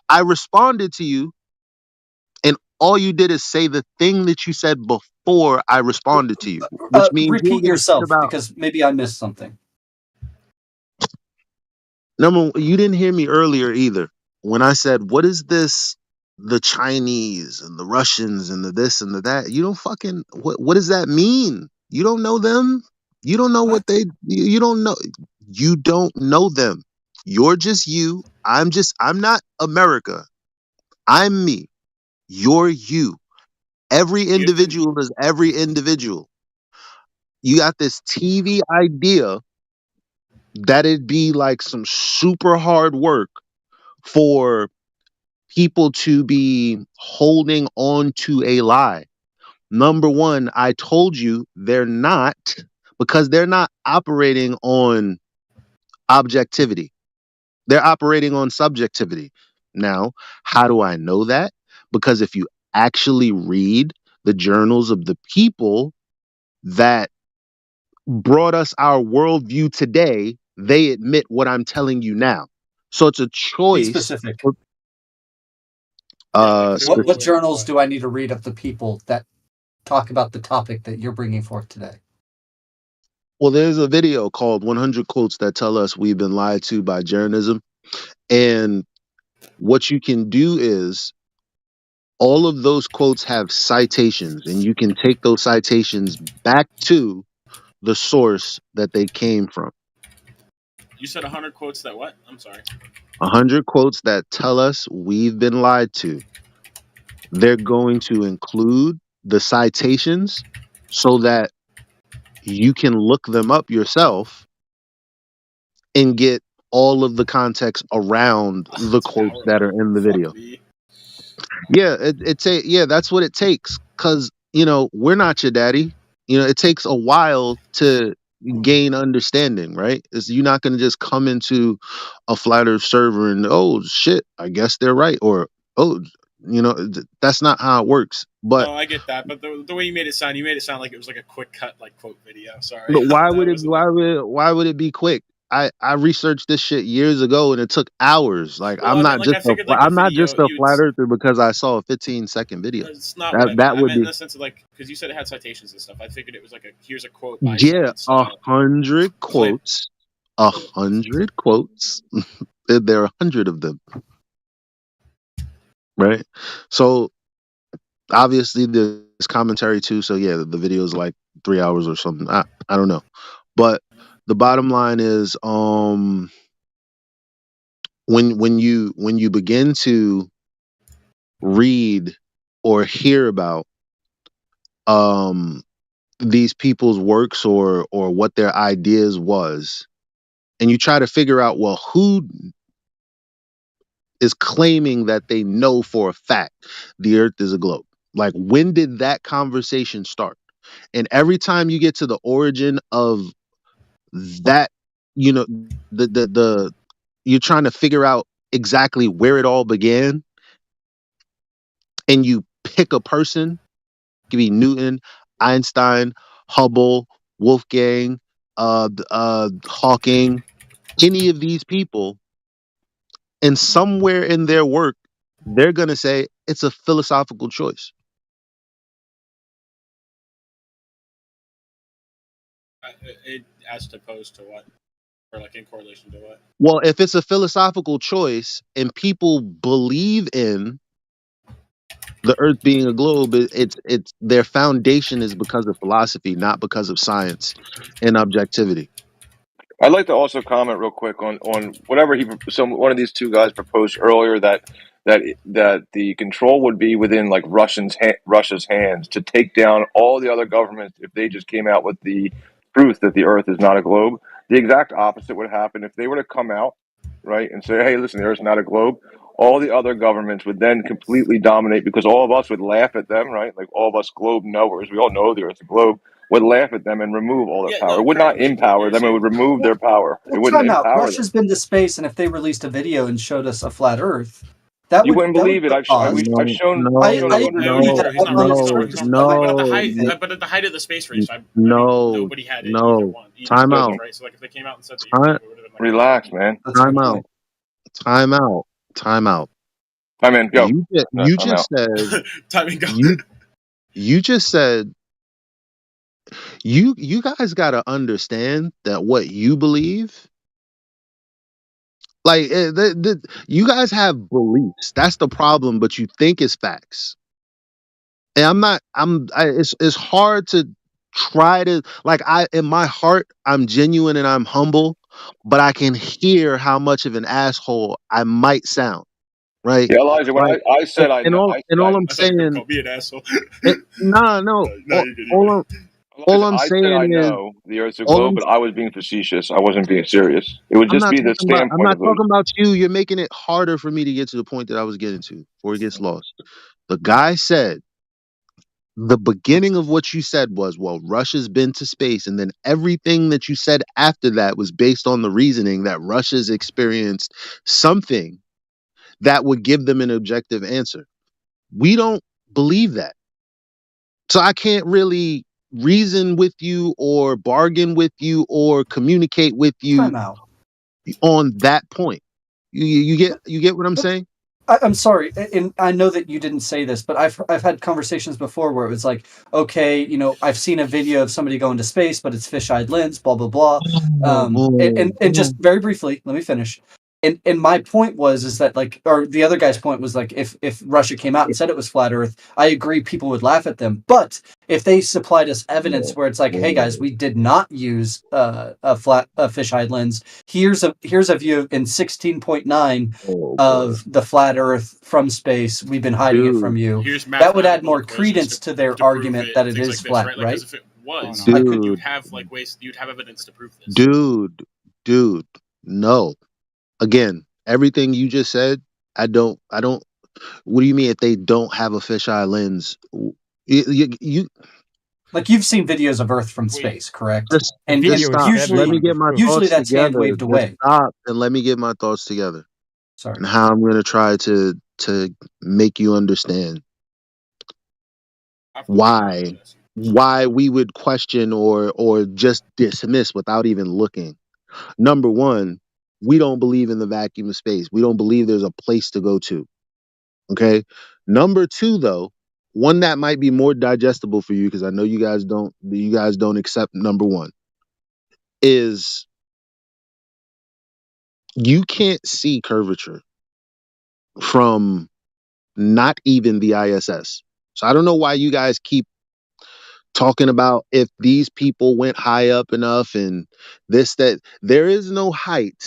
I responded to you, and all you did is say the thing that you said before I responded to you, which means you don't Repeat give a shit yourself about. because maybe I missed something. Number one, you didn't hear me earlier either. When I said, what is this? The Chinese and the Russians and the this and the that. You don't fucking what does that mean? You don't know them? You don't know what they you don't know you don't know them. You're just you. I'm not America. I'm me. You're you. Every individual is every individual. You got this TV idea that it'd be like some super hard work for people to be holding on to a lie. Number one, I told you they're not because they're not operating on objectivity. They're operating on subjectivity. Now, how do I know that? Because if you actually read the journals of the people that brought us our worldview today, they admit what I'm telling you now. So it's a Be choice. specific. What Specific. journals do I need to read of the people that talk about the topic that you're bringing forth today? Well, there's a video called 100 Quotes That Tell Us We've Been Lied to by Journalism. And what you can do is all of those quotes have citations, and you can take those citations back to the source that they came from. You said 100 quotes that what? I'm sorry. 100 quotes that tell us we've been lied to. They're going to include the citations so that you can look them up yourself and get all of the context around the quotes that are in the video. Yeah, that's what it takes. Cause we're not your daddy. It takes a while to gain understanding, right? You're not gonna just come into a flat earth server and oh shit, I guess they're right, or oh, that's not how it works. But No, I get that, but the way you made it sound like it was like a quick cut, like quote video. Sorry, but why that would it wasn't like. why would it be quick? I researched this shit years ago and it took hours. Like Well, I meant like I figured like the I'm not just video a you'd. flat earther because I saw a 15-second video. It's not what I meant. That I would meant in be the sense of like because you said it had citations and stuff. I figured it was like here's a quote by so yeah, and so. 100 Clip. quotes, 100 quotes. There are 100 of them, right? So obviously there's commentary too. So yeah, the video is like 3 hours or something. I don't know, but the bottom line is, when you begin to read or hear about these people's works or what their ideas was, and you try to figure out, well, who is claiming that they know for a fact the earth is a globe, like when did that conversation start? And every time you get to the origin of that, you know the you're trying to figure out exactly where it all began, and you pick a person. It could be Newton, Einstein, Hubble, Wolfgang, Hawking, any of these people, and somewhere in their work they're going to say it's a philosophical choice. As opposed to what? Or like in correlation to what? Well, if it's a philosophical choice and people believe in the Earth being a globe, it's their foundation is because of philosophy, not because of science and objectivity. I'd like to also comment real quick on whatever one of these two guys proposed earlier that the control would be within like Russia's hands to take down all the other governments if they just came out with the truth that the Earth is not a globe. The exact opposite would happen if they were to come out, right, and say, "Hey, listen, the Earth's not a globe." All the other governments would then completely dominate because all of us would laugh at them, right? Like all of us globe knowers, we all know the Earth's a globe, would laugh at them and remove all their power. It would not empower them; it would remove their power. It Well, wouldn't time out. empower them. Russia's been to space, and if they released a video and showed us a flat Earth, that You would wouldn't believe it. cause. I've shown I it on agree video. that on its surface it might But at the not height, fit. but at the height of the space race, I mean, No, nobody had either no. one, either Time choice, out. right? So like, if they came out and said that you're Time, wrong, it would have been like, relax, man. That's a time good out. point. Time out. Time out. I'm in. Go. You I'm just out. said Timing go. you just said you guys got to understand that what you believe, like you guys have beliefs. That's the problem, but you think it's facts. And it's hard to try to, like, in my heart I'm genuine and I'm humble, but I can hear how much of an asshole I might sound, right? Yeah, Elijah. When Like, I said I know, and all I'm I thought you were gonna saying, call me an asshole. nah, No, no, you're good. You're good. all I'm I said saying I is, know the Earth's a all globe, I'm but I was being facetious. I wasn't being serious. It would just be the I'm standpoint not of those. talking about you. You're making it harder for me to get to the point that I was getting to before it gets lost. The guy said the beginning of what you said was, well, Russia's been to space, and then everything that you said after that was based on the reasoning that Russia's experienced something that would give them an objective answer. We don't believe that. So I can't really reason with you or bargain with you or communicate with you Time out. on that point. You get what I'm saying? I'm sorry, and I know that you didn't say this, but I've had conversations before where it was like, okay, I've seen a video of somebody going to space, but it's fisheye lens, blah blah blah. And just very briefly, let me finish. And my point is that, like, or the other guy's point was like, if Russia came out and said it was flat Earth, I agree, people would laugh at them. But if they supplied us evidence where it's like, hey guys, we did not use a fisheye lens. Here's a view in 16.9 of the flat Earth from space. We've been hiding it from you. Here's That would add mathematical more equations credence to their to prove argument it, that it things is like this, flat, right? Like, right? because if it was, Dude, you'd have like ways, you'd have evidence to prove this. Dude, no. Again, everything you just said, I don't. What do you mean if they don't have a fisheye lens? You Like, you've seen videos of Earth from space, correct? just stop. Let me get my usually thoughts that's hand together. waved Just away. stop and let me get my thoughts together. Sorry. And how I'm gonna try to make you understand why we would question or just dismiss without even looking. Number one, we don't believe in the vacuum of space. We don't believe there's a place to go to. Okay. Number two, though, one that might be more digestible for you, because I know you guys don't accept number one, is you can't see curvature from not even the ISS. So I don't know why you guys keep talking about if these people went high up enough and this, that. There is no height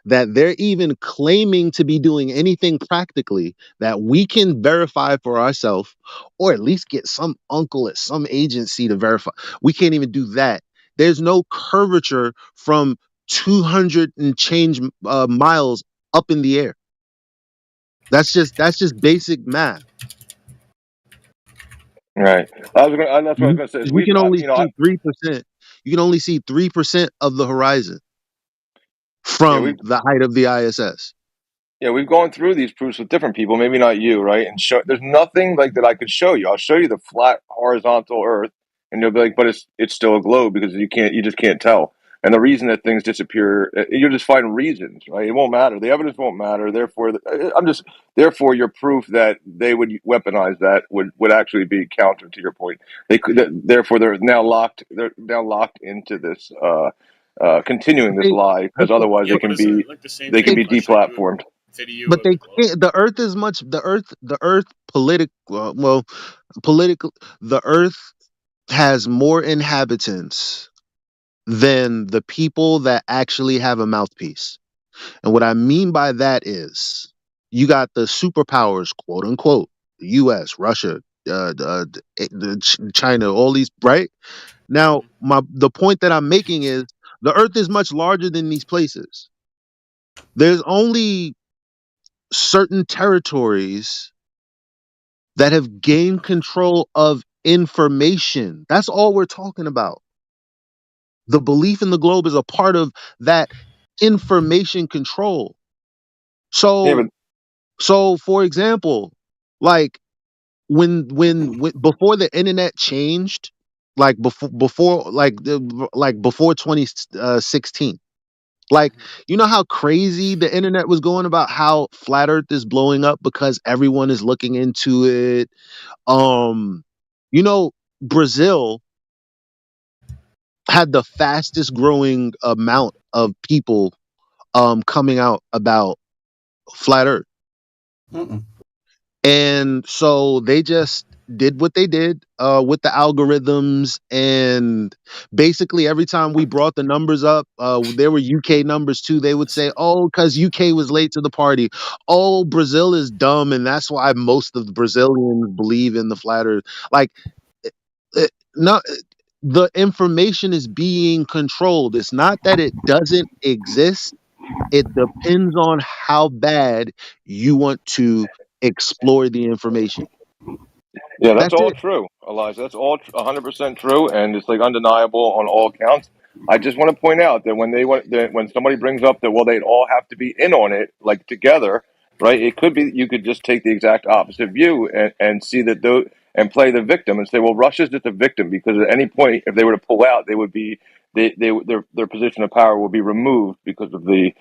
that they're even claiming to be doing anything practically that we can verify for ourselves, or at least get some uncle at some agency to verify. We can't even do that. There's no curvature from 200 and change miles up in the air. That's just basic math. Right. That's what I was going to say. Is You can only you know, see 3%. You can only see 3% of the horizon from the height of the ISS. Yeah, we've gone through these proofs with different people, maybe not you, right? And there's nothing like that I could show you. I'll show you the flat horizontal Earth, and you'll be like, but it's still a globe because you just can't tell. And the reason that things disappear, you'll just find reasons, right? It won't matter. The evidence won't matter. Therefore, therefore, your proof that they would weaponize that would actually be counter to your point. They could, therefore, they're now locked into this, continuing this They, lie, because but otherwise Yeah, they but can is it be like the same they thing can be if I showed you deplatformed. a video but of they the globe? can't. The Earth is much. Political. The Earth has more inhabitants than the people that actually have a mouthpiece. And what I mean by that is, you got the superpowers, quote unquote, the U.S., Russia, China, all these, right? Now, the point that I'm making is the Earth is much larger than these places. There's only certain territories that have gained control of information. That's all we're talking about. The belief in the globe is a part of that information control. Yeah, but So for example, like when before the internet changed, like before 2016, like, you know how crazy the internet was going about how flat earth is blowing up because everyone is looking into it. um you know, Brazil had the fastest growing amount of people coming out about flat earth. Mm-mm. And so they just did what they did with the algorithms. And basically, every time we brought the numbers up, there were UK numbers too. They would say, oh, because UK was late to the party. Oh, Brazil is dumb. And that's why most of the Brazilians believe in the flat earth. Like, no, the information is being controlled. It's not that it doesn't exist. It depends on how bad you want to explore the information. yeah, that's That's all it. true, Elijah. That's all 100% true, and it's like undeniable on all counts. I just want to point out that when somebody brings up that, well, they'd all have to be in on it, like together, right? It could be you could just take the exact opposite view and see that those and play the victim and say, well, Russia's just a victim because at any point, if they were to pull out, they would be their position of power will be removed because of the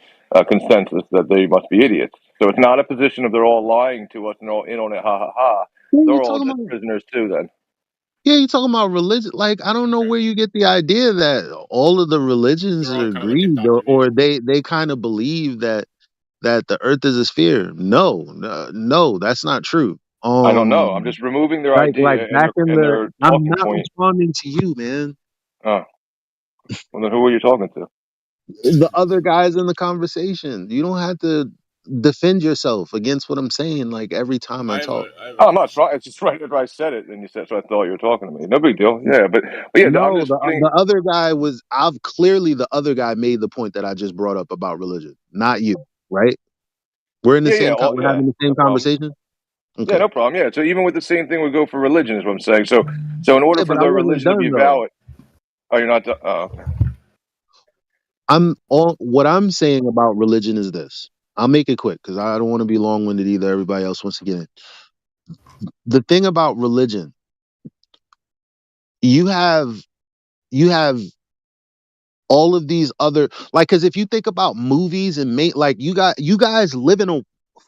consensus that they must be idiots. So it's not a position of they're all lying to us and all in on it, ha ha ha. Yeah, They're you're all talking just about prisoners too. Then you're talking about religion. Like, I don't know where you get the idea that all of the religions They're are all kind of like agreed, indoctrinated. or they kind of believe that the earth is a sphere. No, that's not true. I don't know. I'm just removing their Like idea and back in the, their I'm talking not point. responding to you, man. Oh, well, then who are you talking to? The other guys in the conversation. You don't have to defend yourself against what I'm saying like every time I talk. I have a Oh, I'm not question. trying. It's just right after I said it, and you said so. I thought you were talking to me. No big deal. Yeah, but yeah, I'm No, just putting. the other guy was. I've clearly the other guy made the point that I just brought up about religion, not you. Right? We're in the Yeah, yeah, same. We're yeah. having the No same problem. conversation. Yeah, Okay. no problem. Yeah. So even with the same thing, we go for religion, is what I'm saying. So in order Yeah, for but I the wasn't religion to done be though. valid, oh, you're not. Oh, okay. What I'm saying about religion is this. I'll make it quick because I don't want to be long winded either. Everybody else wants to get in. The thing about religion, you have you have all of these other, like, because if you think about movies and like you guys live in a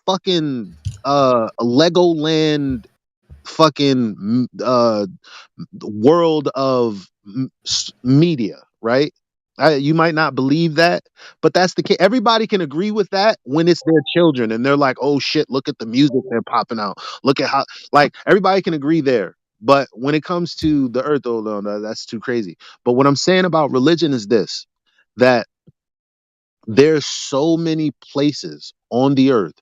fucking Legoland fucking world of media, right? You might not believe that, but that's the case. Everybody can agree with that when it's their children and they're like, oh shit, look at the music they're popping out. Look at how, like, everybody can agree there. But when it comes to the earth, oh no, that's too crazy. But what I'm saying about religion is this, that there's so many places on the earth,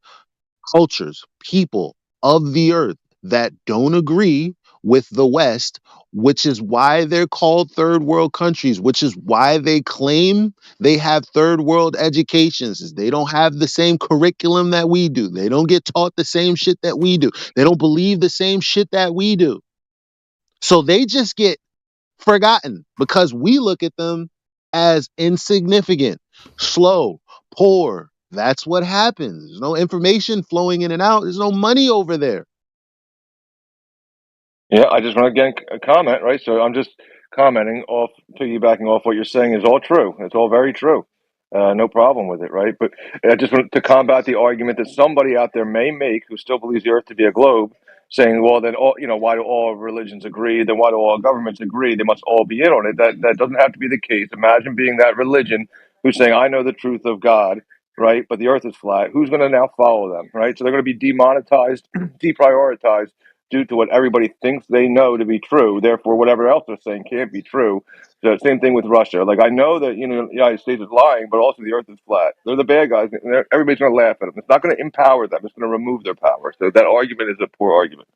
cultures, people of the earth that don't agree with the West, which is why they're called third world countries, which is why they claim they have third world educations. Is they don't have the same curriculum that we do. They don't get taught the same shit that we do. They don't believe the same shit that we do. So they just get forgotten because we look at them as insignificant, slow, poor. That's what happens. There's no information flowing in and out. There's no money over there. Yeah, I just want to again comment, right? So I'm just commenting off, piggybacking off what you're saying is all true. It's all very true. No problem with it, right? But I just want to combat the argument that somebody out there may make who still believes the Earth to be a globe, saying, "Well, then all why do all religions agree? Then why do all governments agree? They must all be in on it." That doesn't have to be the case. Imagine being that religion who's saying, "I know the truth of God." Right, but the Earth is flat. Who's going to now follow them? Right, so they're going to be demonetized, deprioritized due to what everybody thinks they know to be true. Therefore, whatever else they're saying can't be true. So same thing with Russia. Like I know that the United States is lying, but also the Earth is flat. They're the bad guys. And everybody's going to laugh at them. It's not going to empower them. It's going to remove their power. So that argument is a poor argument.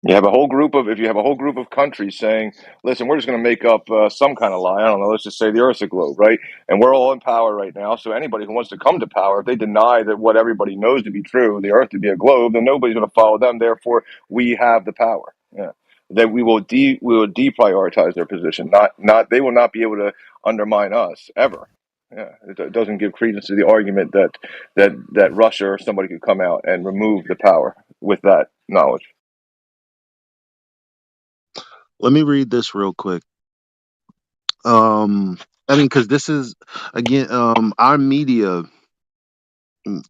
You have a whole group of, if you have a whole group of countries saying, listen, we're just going to make up some kind of lie. I don't know. Let's just say the Earth's a globe, right? And we're all in power right now. So anybody who wants to come to power, if they deny that what everybody knows to be true, the Earth to be a globe, then nobody's going to follow them. Therefore, we have the power. Yeah. That we will deprioritize their position. Not they will not be able to undermine us ever. Yeah, it doesn't give credence to the argument that Russia or somebody could come out and remove the power with that knowledge. Let me read this real quick. I mean, because this is again, our media,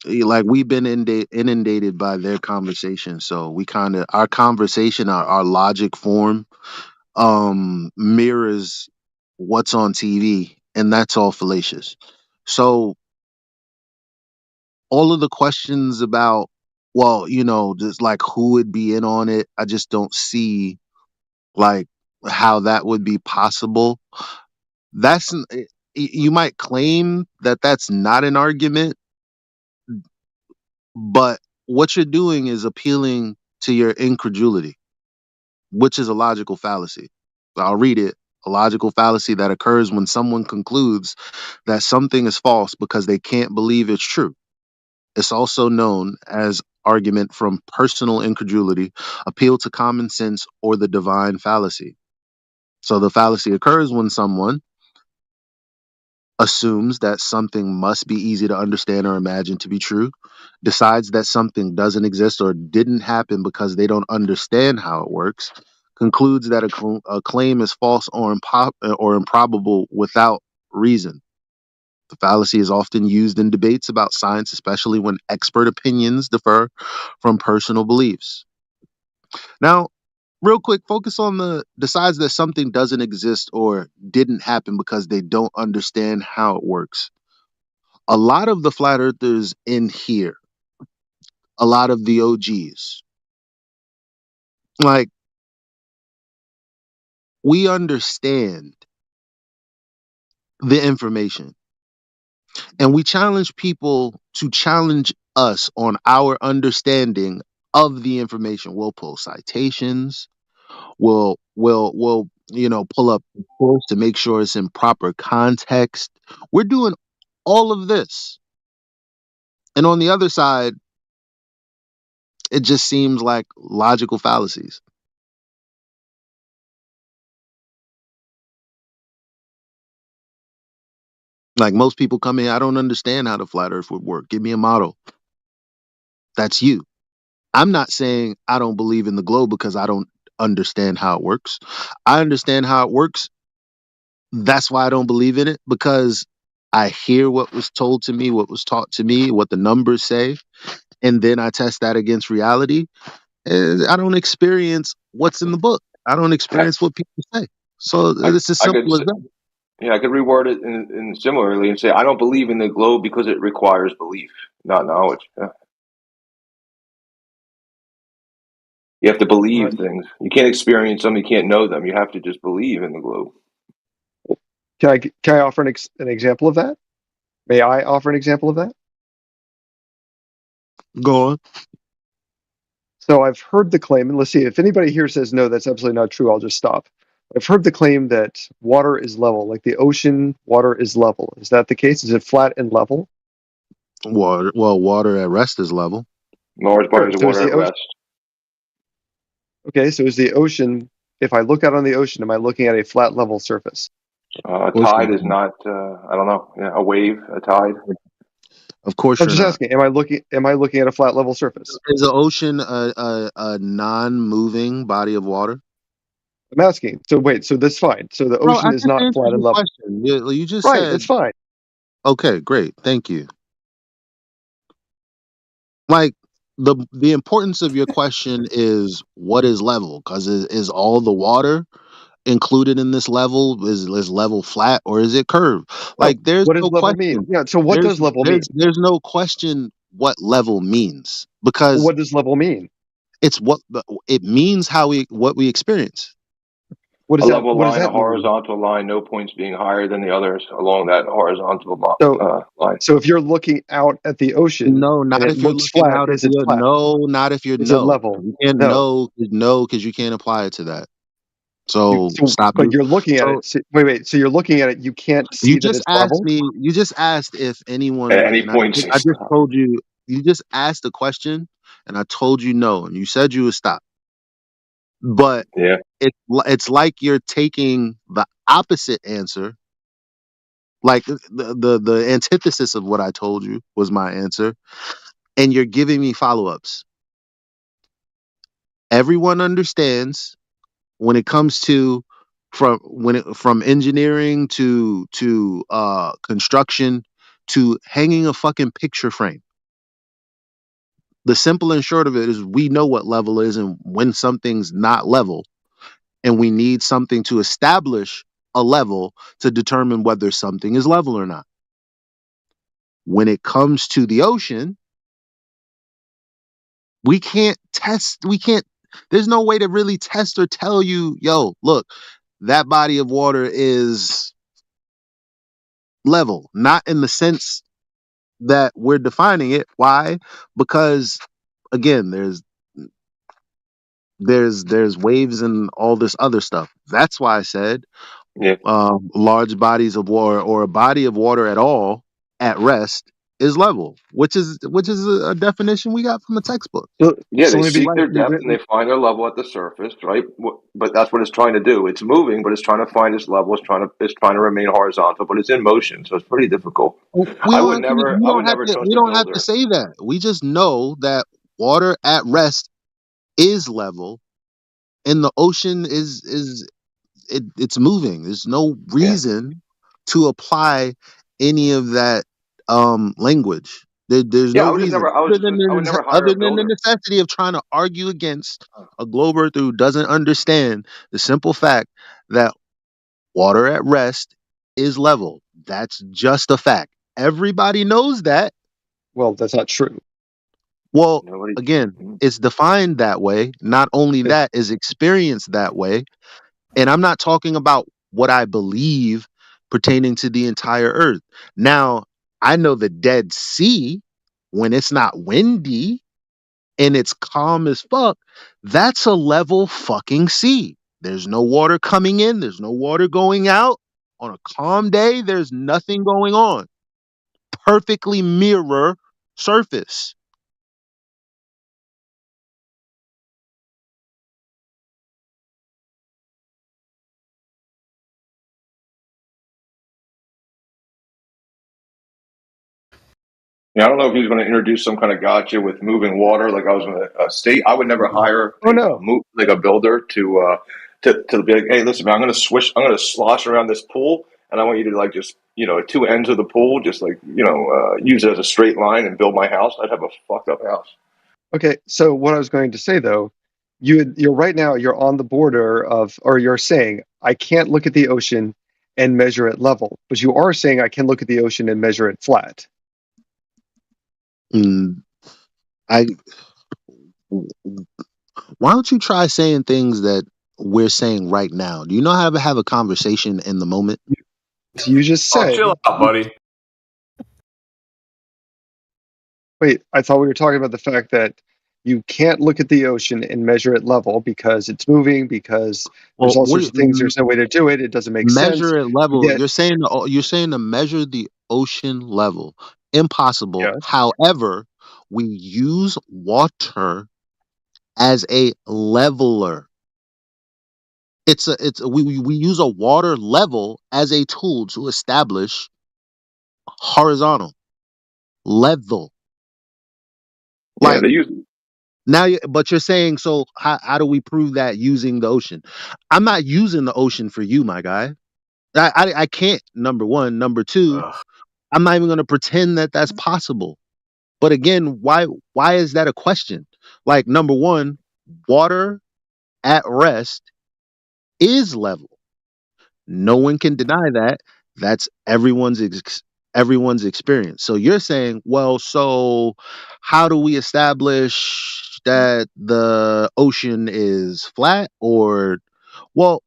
like we've been inundated by their conversation, so we kind of our conversation, our logic form, mirrors what's on TV, and that's all fallacious. So all of the questions about, well, just like who would be in on it, I just don't see like how that would be possible. That's you might claim that that's not an argument, but what you're doing is appealing to your incredulity, which is a logical fallacy. I'll read it. A logical fallacy that occurs when someone concludes that something is false because they can't believe it's true. It's also known as argument from personal incredulity, appeal to common sense, or the divine fallacy. So the fallacy occurs when someone assumes that something must be easy to understand or imagine to be true, decides that something doesn't exist or didn't happen because they don't understand how it works, concludes that a claim is false or improbable without reason. The fallacy is often used in debates about science, especially when expert opinions differ from personal beliefs. Now, real quick, focus on the decides that something doesn't exist or didn't happen because they don't understand how it works. A lot of the flat earthers in here, a lot of the OGs, like we understand the information and we challenge people to challenge us on our understanding of the information. We'll pull citations, we'll pull up the source to make sure it's in proper context. We're doing all of this. And on the other side, it just seems like logical fallacies. Like most people come in, I don't understand how the flat earth would work. Give me a model. That's you. I'm not saying I don't believe in the globe because I don't understand how it works. I understand how it works. That's why I don't believe in it, because I hear what was told to me, what was taught to me, what the numbers say, and then I test that against reality. And I don't experience what's in the book. I don't experience what people say. So it's as I could simple as that. Yeah, I could reword it in similarly and say, I don't believe in the globe because it requires belief, not knowledge. Yeah. You have to believe things. You can't experience them. You can't know them. You have to just believe in the globe. Can I offer an example of that? May I offer an example of that? Go on. So I've heard the claim, and let's see, if anybody here says no, that's absolutely not true, I'll just stop. I've heard the claim that water is level, like the ocean, water is level. Is that the case? Is it flat and level? Water at rest is level. Large bodies of water at rest. Okay, so is the ocean, if I look out on the ocean, am I looking at a flat level surface? A Of course tide you're is not. not. I don't know. Yeah, a wave, a tide. Of course I'm you're just not. asking, am I looking at a flat level surface? Is the ocean a non-moving body of water? I'm asking. So wait, so that's fine. So the Bro, I ocean is just not answered flat and your level. question. You just Right, that's said, fine. okay, great, thank you. Like the importance of your question is what is level? Because is all the water included in this level? Is level flat or is it curved? No, Like there's what does no level mean? question. Yeah, so what There's does level there's mean? there's no question what level means Well, because what does level mean? it's it means how what we experience. A level What does line, a that mean? horizontal line, no points being higher than the others along that horizontal So line. so if you're looking out at the ocean No, and not it if you're looks looking flat, out at is it the flat? not if you're Is it no. level? You can't No. no because you can't apply it to that. So stop But you. you're looking at So it. So, wait. So you're looking at it. You can't you see that just it's asked level. me. You just asked if At anyone, any and point, I just just stop. told you. You just asked a question, and I told you no, and you said you would stop. But Yeah. it's like you're taking the opposite answer. Like the antithesis of what I told you was my answer, and you're giving me follow ups. Everyone understands when it comes to from engineering to construction to hanging a fucking picture frame. The simple and short of it is we know what level is and when something's not level, and we need something to establish a level to determine whether something is level or not. When it comes to the ocean, we can't there's no way to really test or tell you, yo, look, that body of water is level, not in the sense that we're defining it. Why? Because again, there's waves and all this other stuff. That's why I said Yeah. large bodies of water or a body of water at all at rest is level, which is a definition we got from a textbook. Yeah, So they let me seek be. their depth and they find their level at the surface, right? But that's what it's trying to do. It's moving, but it's trying to find its level. It's trying to remain horizontal, but it's in motion, so it's pretty difficult. We I don't would have to. never. We I would don't have never to. trust We a don't have to builder. say that. We just know that water at rest is level, and the ocean it's moving. There's no Yeah. reason to apply any of that language. There's Yeah. no I would just reason never. I was. I would never hire other a than the builder. necessity of trying to argue against a globe earth who doesn't understand the simple fact that water at rest is level. That's just a fact. Everybody knows that. Well, that's not true. Well, Nobody. again, it's defined that way. Not only It's, that, is experienced that way. And I'm not talking about what I believe pertaining to the entire earth. Now, I know the Dead Sea, when it's not windy and it's calm as fuck, that's a level fucking sea. There's no water coming in, there's no water going out. On a calm day, there's nothing going on. Perfectly mirror surface. Yeah, I don't know if he was going to introduce some kind of gotcha with moving water, like I was going to state. I would never hire oh no. like a builder to be like, hey, listen, man, I'm going to slosh around this pool, and I want you to like just at two ends of the pool, just like use it as a straight line and build my house. I'd have a fucked up house. Okay. So what I was going to say though, you're right now. You're on the border of, or you're saying I can't look at the ocean and measure it level, but you are saying I can look at the ocean and measure it flat. Mm, I Why don't you try saying things that we're saying right now? Do you know how to have a conversation in the moment? You just Oh, said. chill out, buddy. Wait, I thought we were talking about the fact that you can't look at the ocean and measure it level because it's moving, because there's Well, all sorts of things. There's no way to do it. It doesn't make sense. measure it level. Yet, You're saying to measure the ocean level. Impossible. yeah. However, we use water as a leveler. We use a water level as a tool to establish horizontal level. Yeah, Like they use. now, but you're saying, so how do we prove that using the ocean? I'm not using the ocean for you, my guy. I can't. Number one, number two, I'm not even going to pretend that that's possible. But again, why is that a question? Like number one, water at rest is level. No one can deny that. That's everyone's experience. So you're saying, well, so how do we establish that the ocean is flat? Or, well,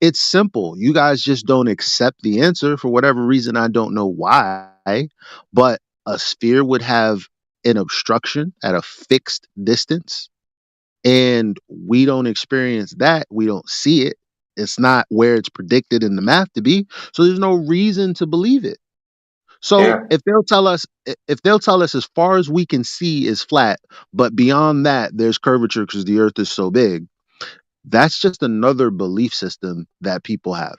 it's simple. You guys just don't accept the answer for whatever reason. I don't know why, but a sphere would have an obstruction at a fixed distance, and we don't experience that. We don't see it. It's not where it's predicted in the math to be. So there's no reason to believe it. So Yeah. if they'll tell us as far as we can see is flat, but beyond that there's curvature because the earth is so big, that's just another belief system that people have.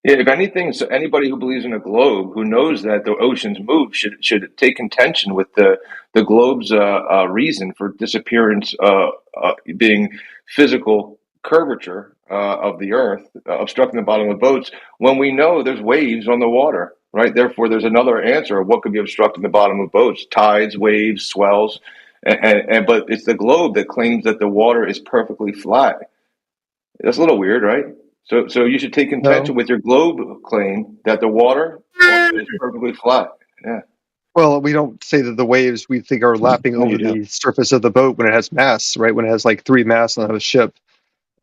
Yeah, if anything, so anybody who believes in a globe, who knows that the oceans move, should take contention with the globe's reason for disappearance, being physical curvature of the Earth, obstructing the bottom of boats. When we know there's waves on the water, right? Therefore, there's another answer of what could be obstructing the bottom of boats: tides, waves, swells, and but it's the globe that claims that the water is perfectly flat. That's a little weird, right? So you should take No. contention with your globe claim that the water is perfectly flat. Yeah. Well, we don't say that the waves we think are lapping No, over you don't. the surface of the boat when it has masts, right? When it has like 3 masts on a ship,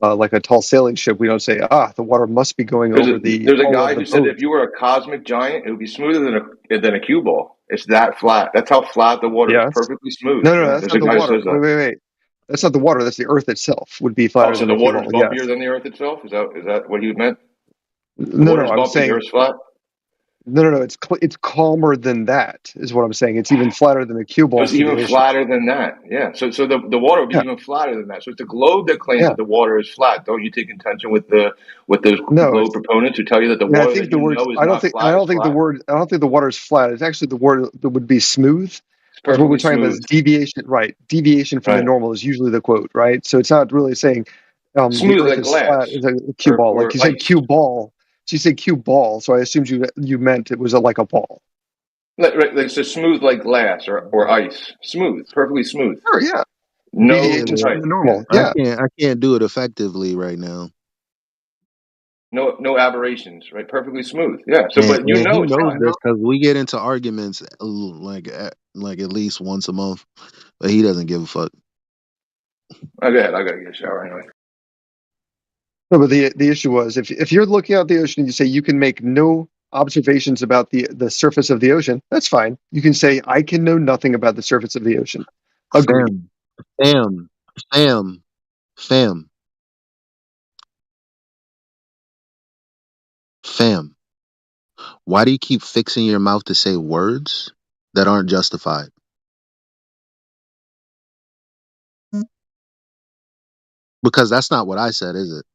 like a tall sailing ship, we don't say, the water must be going over the There's a hull of guy the who said boat. if you were a cosmic giant, it would be smoother than a cue ball. It's that flat. That's how flat the water is. Yes. Perfectly smooth. No, Yeah. that's There's not a the guy who water. says that. Wait. That's not the water. That's the Earth itself would be Oh, flatter so than the a cue water's ball. Yes. bumpier than the Earth itself? Is that what he meant? The No, water's I'm bumpy. The saying Earth's flat. no. It's calmer than that. Is what I'm saying. It's even flatter than a cue So ball it's for the even ocean. flatter than that. Yeah. So the water would be Yeah. even flatter than that. So it's the globe that claims Yeah. that the water is flat. Don't you take contention with those No. globe proponents who tell you that the And I water that think the you words. know is not I flat is don't think the flat? word. I don't think the water is flat. It's actually the word that would be smooth. It's Because what we're perfectly talking about is smooth. deviation, right? Deviation from the Right. normal is usually the quote, right? So it's not really saying the Smooth Earth like is flat glass as a cue ball. Like or you said, ice. cue ball. So you said cue ball. So I assumed you meant it was like a ball. Like so smooth like glass or ice. Smooth. Perfectly smooth. Sure, yeah. No Deviations from right. the Yeah. normal. I Yeah. can't do it effectively right now. No aberrations, right? Perfectly smooth. Yeah. So but And he it's knows flat. this because we get into arguments like at least once a month, but he doesn't give a fuck. Oh, go ahead. I gotta get a shower anyway. No, but the issue was if you're looking out the ocean and you say you can make no observations about the surface of the ocean, that's fine. You can say I can know nothing about the surface of the ocean. Agreed. Fam, fam, fam, fam, fam. Why do you keep fixing your mouth to say words that aren't justified? Because that's not what I said, is it?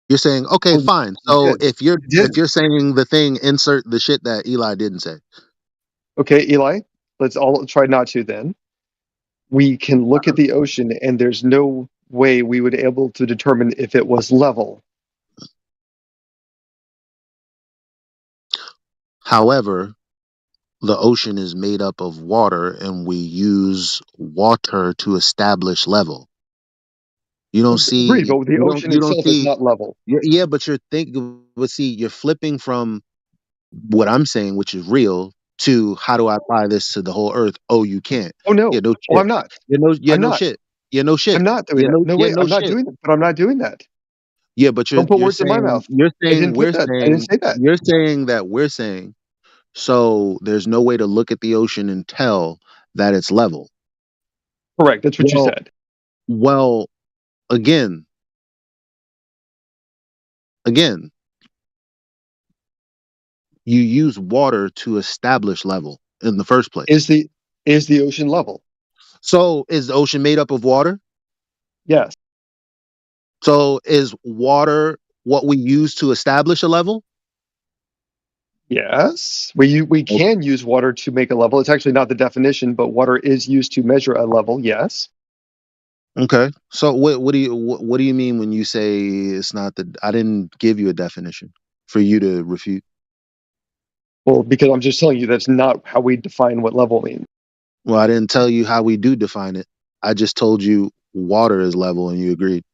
You're saying, okay, Well, fine. you So did. You if did. you're saying the thing, insert the shit that Eli didn't say. Okay, Eli, let's all try not to then. We can look at the ocean and there's no way we would be able to determine if it was level. However, the ocean is made up of water and we use water to establish level. You don't Agreed, see but the ocean you don't itself is see not level. yeah, but you're flipping from what I'm saying, which is real, to how do I apply this to the whole earth? Oh, you can't. Oh Yeah, no. no Oh, shit. I'm not. Yeah, I'm no not. shit. Yeah, no shit. I'm not doing Yeah, that. No, wait, no I'm not shit. doing that. But I'm not doing that. Yeah, but Don't put you're words in my saying mouth. I didn't put that. I didn't say that. you're saying that we're saying so there's no way to look at the ocean and tell that it's level. Correct. That's what you Well, said. well, again, again, you use water to establish level in the first place. Is the ocean level? So is the ocean made up of water? Yes. So is water what we use to establish a level? Yes. We can use water to make a level. It's actually not the definition, but water is used to measure a level. Yes. Okay. So what do you mean when you say it's not the? I didn't give you a definition for you to refute. Well, because I'm just telling you that's not how we define what level means. Well, I didn't tell you how we do define it. I just told you water is level, and you agreed.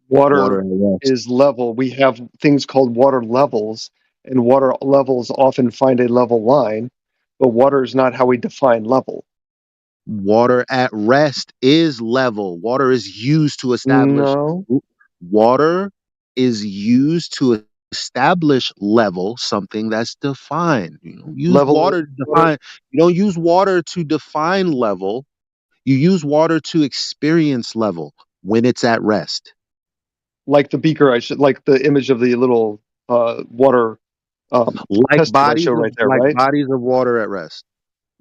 Water Water at rest. is level. We have things called water levels, and water levels often find a level line, but water is not how we define level. Water at rest is level. Water is used to establish. No. Water is used to establish level, something that's defined. You don't use Level water to water define. You don't use water to define level. You use water to experience level when it's at rest. like the beaker like the image of the little water test tube I show right there, Like right? bodies of water at rest.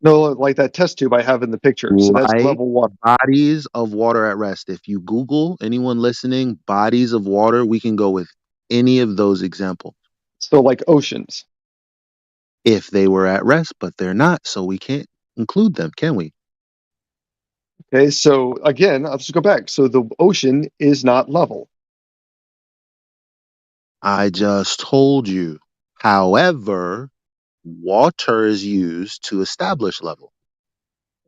No, like that test tube I have in the picture. So that's Like level water. bodies of water at rest. If you Google, anyone listening, bodies of water, we can go with any of those examples. So like oceans. If they were at rest, but they're not, so we can't include them, can we? Okay, so again, let's go back. So the ocean is not level. I just told you. However, water is used to establish level.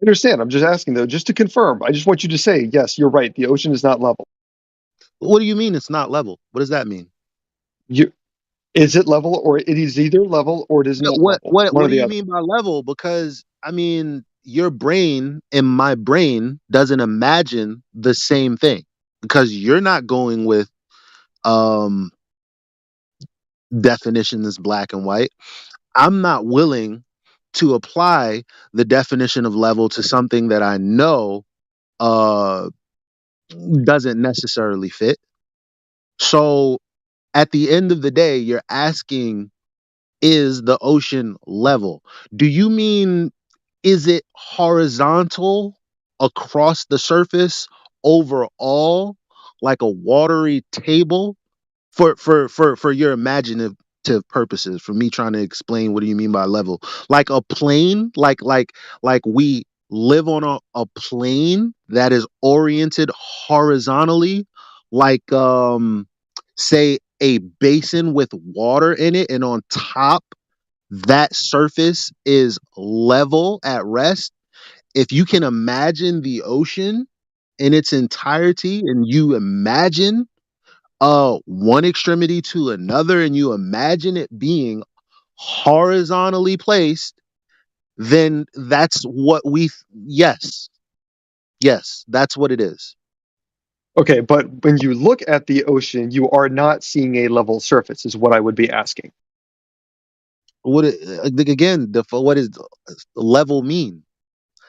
I understand. I'm just asking though, just to confirm. I just want you to say, yes, you're right. The ocean is not level. What do you mean it's not level? What does that mean? Is it level, or it is either level or it is No, not level? One what or do the you other. mean by level? Because I mean your brain and my brain doesn't imagine the same thing. Because you're not going with um definition is black and white. I'm not willing to apply the definition of level to something that I know uh doesn't necessarily fit. So at the end of the day, you're asking, is the ocean level? Do you mean, is it horizontal across the surface overall, like a watery table? For your imaginative purposes, for me trying to explain what do you mean by level, like a plane, like we live on a plane that is oriented horizontally, like say a basin with water in it, and on top that surface is level at rest. If you can imagine the ocean in its entirety, and you imagine one extremity to another, and you imagine it being horizontally placed, then that's what yes, that's what it is. Okay, but when you look at the ocean, you are not seeing a level surface, is what I would be asking. Again, what does level mean?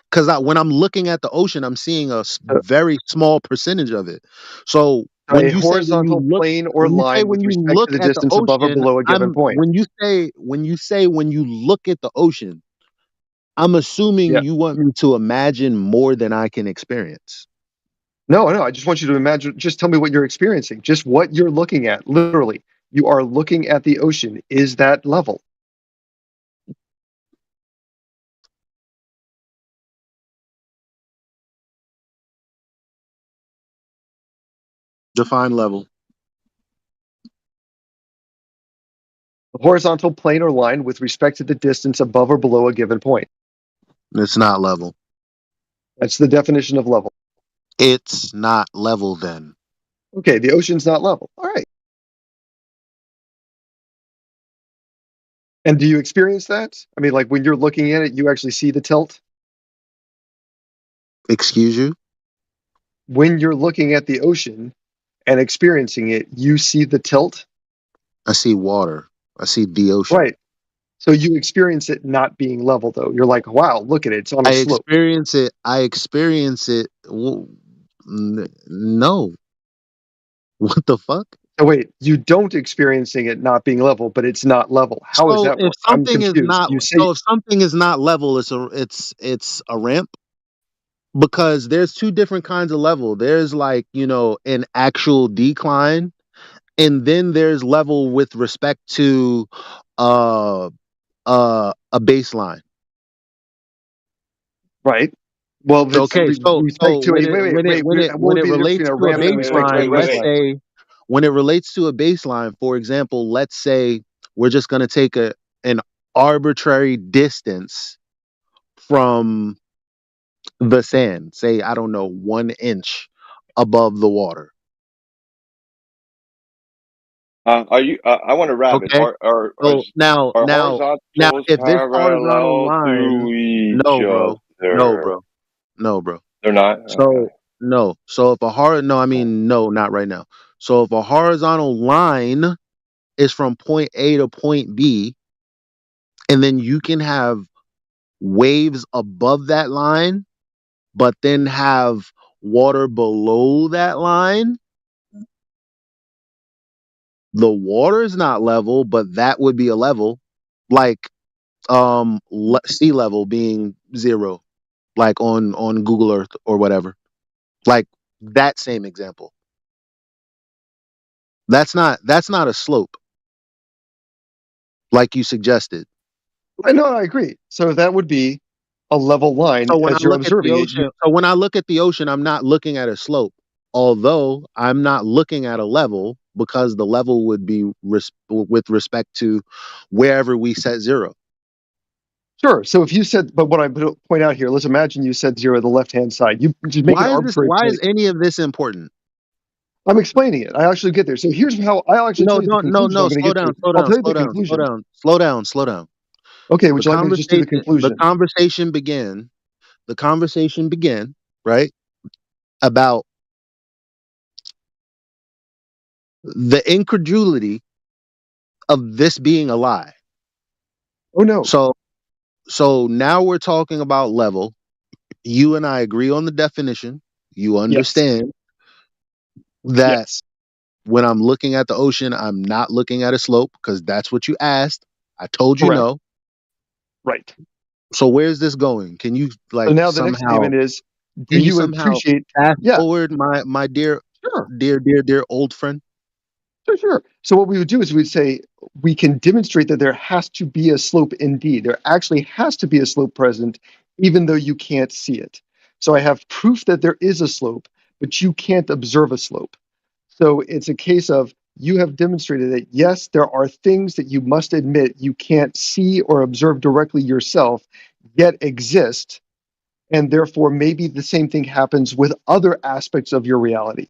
Because when I'm looking at the ocean, I'm seeing a very small percentage of it. So A horizontal plane or line with when you respect look to the at the distance above or ocean, below a given point. when you look at the ocean, I'm assuming Yeah. you want me to imagine more than I can experience. No, I just want you to imagine, just tell me what you're experiencing, just what you're looking at. Literally, you are looking at the ocean. Is that level? Define level. A horizontal plane or line with respect to the distance above or below a given point. It's not level. That's the definition of level. It's not level then. Okay, the ocean's not level. All right. And do you experience that? I mean, like when you're looking at it, you actually see the tilt? Excuse you? When you're looking at the ocean and experiencing it, you see the tilt? I see water. I see the ocean. Right. So you experience it not being level, though. You're like, wow, look at it. It's on a slope. I experience it. No. What the fuck? Oh, wait, you don't experiencing it not being level, but it's not level. How does So that work? I'm confused. You say if something is not level, it's a ramp. because there's two different kinds of level. There's like, an actual decline, and then there's level with respect to uh a baseline. Right. Well, it's Okay, so respect to a what when would it be the difference relates between a to a ramp and respect to a baseline, let's baseline? say when it relates to a baseline, for example, let's say we're just going to take an arbitrary distance from the sand, say, I don't know, 1 inch above the water. Are you? I want to rabbit. Okay. So Are now, horizontals if this horizontal parallel to line, each no, bro, no, other? bro, no, bro. They're not. So Okay. no. So if a no, I mean no, not right now. So if a horizontal line is from point A to point B, and then you can have waves above that line, but then have water below that line, the water is not level, but that would be a level, like sea level being 0, like on Google Earth or whatever, like that same example. That's not a slope like you suggested. I know, I agree. So that would be a level line So when I as you're look at the observing it. ocean, I'm not looking at a slope. Although I'm not looking at a level, because the level would be with respect to wherever we set 0. Sure. So if you said, but what I point out here, let's imagine you said 0 at the left-hand side. You just make an arbitrary Why is point. any of this important? I'm explaining it. I actually get there. So here's how I'll actually No, tell you the don't, no, conclusion I'm no. going to Slow get down, to. slow I'll down, tell you the slow down, slow conclusion. down, slow down, slow down. Okay. Would The you like me to just do the conversation, conclusion? the conversation began, right, about the incredulity of this being a lie. Oh no. So now we're talking about level. You and I agree on the definition. You Yes. understand that Yes. when I'm looking at the ocean, I'm not looking at a slope, because that's what you asked. I told you Correct. no. Right. So where's this going? Can you So now the next statement is, do you appreciate? fast Yeah. forward, my dear, Sure. dear old friend? Sure, sure. So what we would do is we'd say we can demonstrate that there has to be a slope indeed. There actually has to be a slope present, even though you can't see it. So I have proof that there is a slope, but you can't observe a slope. So it's a case of you have demonstrated that yes, there are things that you must admit you can't see or observe directly yourself, yet exist. And therefore, maybe the same thing happens with other aspects of your reality.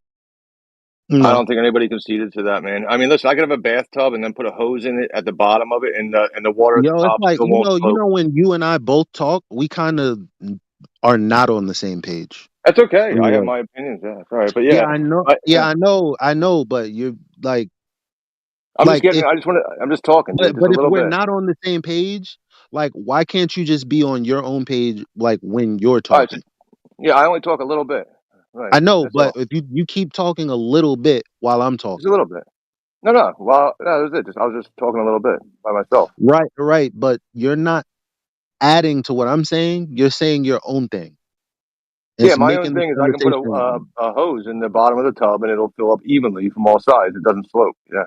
I No. don't think anybody conceded to that, man. I mean, listen, I could have a bathtub and then put a hose in it at the bottom of it, and the water at the Yo, it's top like, still won't float. when you and I both talk, we kind of are not on the same page. That's okay. I have Anyway. my opinions. Yeah, that's all right. But Yeah, yeah, I know. yeah. Yeah, I know, but you're like, I'm just getting. if I just want to. I'm just talking, dude. Just but a if little we're bit. not on the same page, like, why can't you just be on your own page, like when you're All right. talking? Yeah, I only talk a little bit. Right. I know, That's but all. if you keep talking a little bit while I'm Just a talking. little bit. No, no. Well, no, that was it. I was just talking a little bit by myself. Right, but you're not adding to what I'm saying. You're saying your own thing. Yeah, It's my own making the thing is I can put conversation. a hose in the bottom of the tub and it'll fill up evenly from all sides. It doesn't slope. Yeah.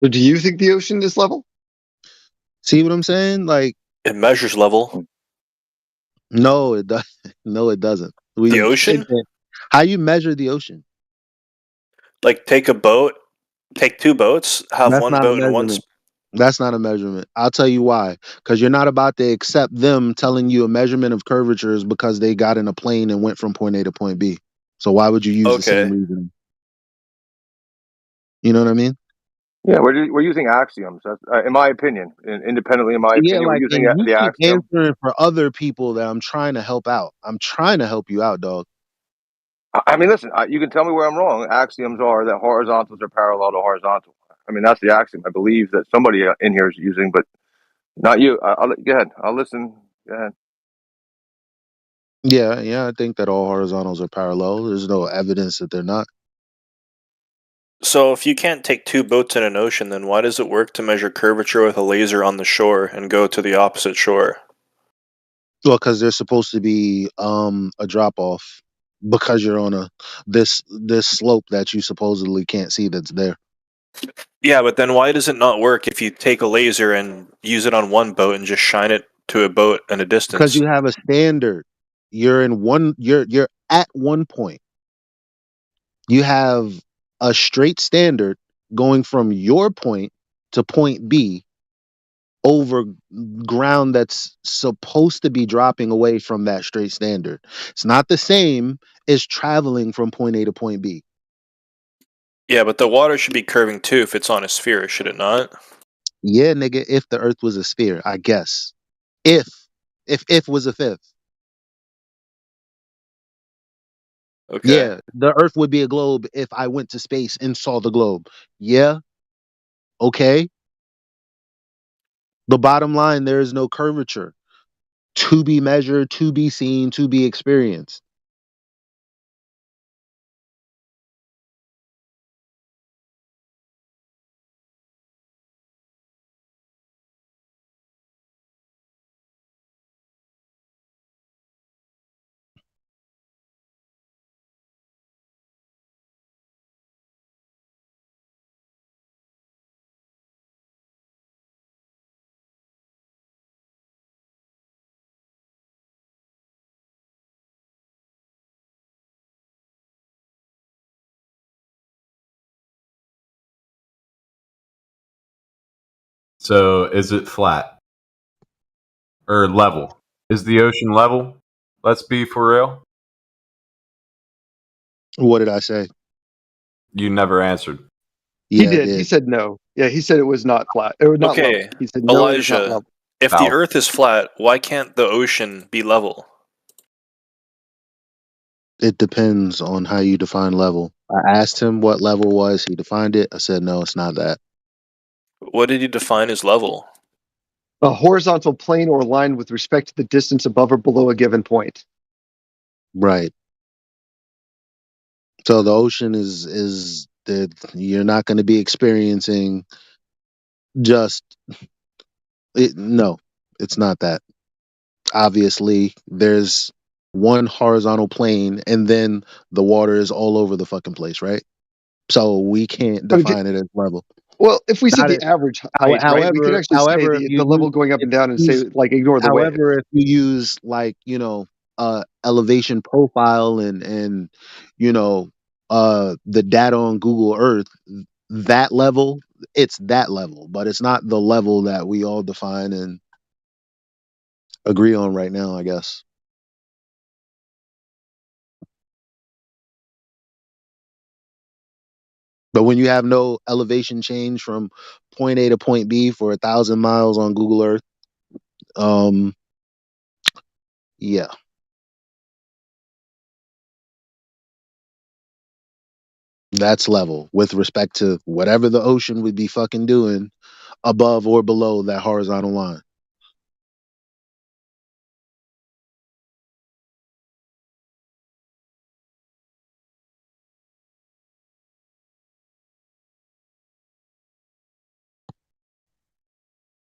So do you think the ocean is level? See what I'm saying? Like, It measures level. no, it does. No, it doesn't. The ocean? How you measure the ocean? Like take a boat, take two boats, have That's one not a boat in one. measurement. That's not a measurement. I'll tell you why. Because you're not about to accept them telling you a measurement of curvatures because they got in a plane and went from point A to point B. So why would you use the same Okay. reasoning? You know what I mean? Yeah, we're using axioms. That's, in my opinion, independently, in my Yeah, opinion, we're like, using and you the keep axiom. answering for other people that I'm trying to help out. I'm trying to help you out, dog. I mean, listen, you can tell me where I'm wrong. Axioms are that horizontals are parallel to horizontal. I mean, that's the axiom I believe that somebody in here is using, but not you. Go ahead. I'll listen. Go ahead. Yeah, I think that all horizontals are parallel. There's no evidence that they're not. So if you can't take two boats in an ocean, then why does it work to measure curvature with a laser on the shore and go to the opposite shore? Well, because there's supposed to be a drop off because you're on this slope that you supposedly can't see that's there. Yeah, but then why does it not work if you take a laser and use it on one boat and just shine it to a boat in a Because distance? you have a standard. You're in one. You're at one point. You have a straight standard going from your point to point B over ground that's supposed to be dropping away from that straight standard. It's not the same as traveling from point A to point B. Yeah, but the water should be curving too if it's on a sphere, should it not? Yeah, nigga, if the earth was a sphere, I guess. If was a fifth. Okay. Yeah, the earth would be a globe if I went to space and saw the globe. Yeah, okay. The bottom line, there is no curvature to be measured, to be seen, to be experienced. So is it flat or level? Is the ocean level? Let's be for real. What did I say? You never answered. He Yeah, I did. He did. said no. Yeah, he said it was not flat. It was not level. Okay, He said no, it is not Elijah, level. if the Earth is flat, why can't the ocean be level? It depends on how you define level. I asked him what level was. He defined it. I said, no, it's not that. What did you define as level? A horizontal plane or line with respect to the distance above or below a given point. Right. So the ocean is that you're not going to be experiencing just it. No, it's not that. Obviously, there's one horizontal plane, and then the water is all over the fucking place, right? So we can't Okay. define it as level. Well, if we said Not the it. average height, right, we could actually say However, if the you level going up if and down and you say, use, like, ignore the wave. however, if you use like elevation profile and the data on Google Earth, that level, it's that level, but it's not the level that we all define and agree on right now, I guess. But when you have no elevation change from point A to point B for 1,000 miles on Google Earth, um, yeah, that's level with respect to whatever the ocean would be fucking doing above or below that horizontal line.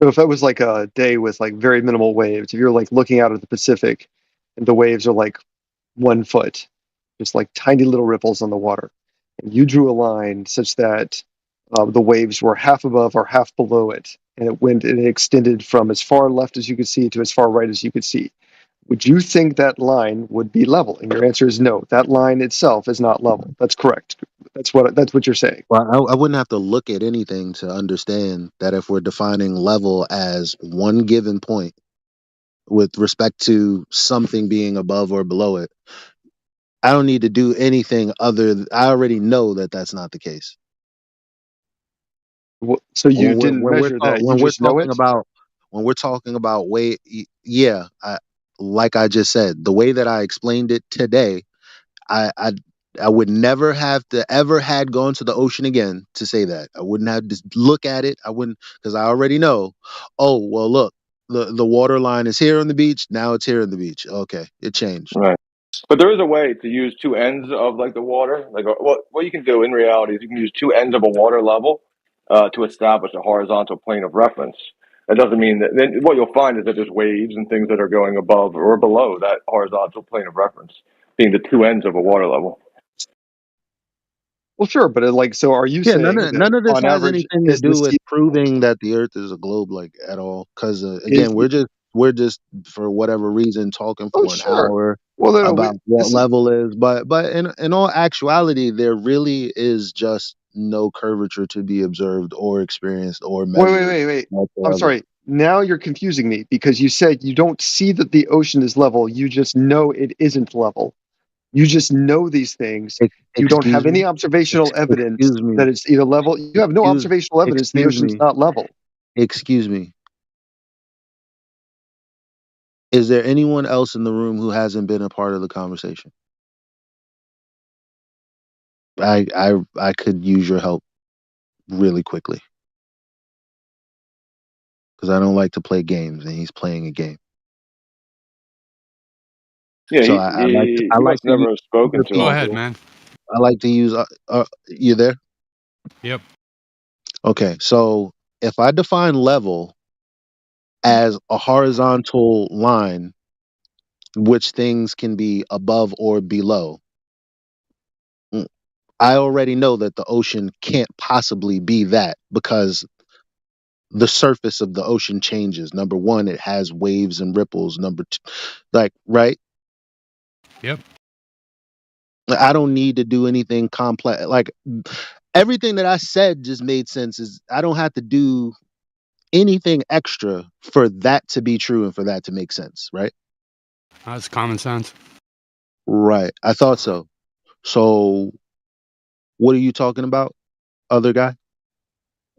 So if that was like a day with like very minimal waves, if you're like looking out at the Pacific and the waves are like 1 foot, just like tiny little ripples on the water, and you drew a line such that the waves were half above or half below it, and it extended from as far left as you could see to as far right as you could see, would you think that line would be level? And your answer is no. That line itself is not level. That's correct. That's what you're saying. Well, I wouldn't have to look at anything to understand that if we're defining level as one given point with respect to something being above or below it, I don't need to do anything I already know that that's not the case. So you didn't measure that. You When we're just know talking it. about way, yeah, like I just said, the way that I explained it today, I I, I would never have to ever had gone to the ocean again to say that. I wouldn't have to look at it. I wouldn't, because I already know. Oh well, look, the water line is here on the beach. Now it's here on the beach. Okay, it changed. Right. But there is a way to use two ends of like the water. Like what you can do in reality is you can use two ends of a water level to establish a horizontal plane of reference. That doesn't mean that. Then what you'll find is that there's waves and things that are going above or below that horizontal plane of reference, being the two ends of a water level. Well, sure, but like, so are you Yeah, saying that none of this on has average anything to is the do with sea proving that the Earth is a globe, like at all. Because is again, we're just for whatever reason talking oh for an sure. hour Well, no, about what this is level is, but in all actuality, there really is just no curvature to be observed or experienced or measured wait. I'm whatsoever. sorry. Now you're confusing me because you said you don't see that the ocean is level. You just know it isn't level. You just know these things. You don't Excuse have me. any observational evidence Excuse me. that it's either level. You have no Excuse observational evidence the excuse ocean's me. not level. Excuse me. Is there anyone else in the room who hasn't been a part of the conversation? I could use your help really quickly because I don't like to play games, and he's playing a game. Yeah, So I he like must to use never have spoken other to Go him. people. ahead, man. I like to use. You there? Yep. Okay. So if I define level as a horizontal line, which things can be above or below, mm, I already know that the ocean can't possibly be that because the surface of the ocean changes. Number one, it has waves and ripples. Number two, like, right? Yep. I don't need to do anything complex. Like, everything that I said just made sense. Is I don't have to do anything extra for that to be true and for that to make sense, right? That's common sense. Right. I thought so. So, what are you talking about, other guy?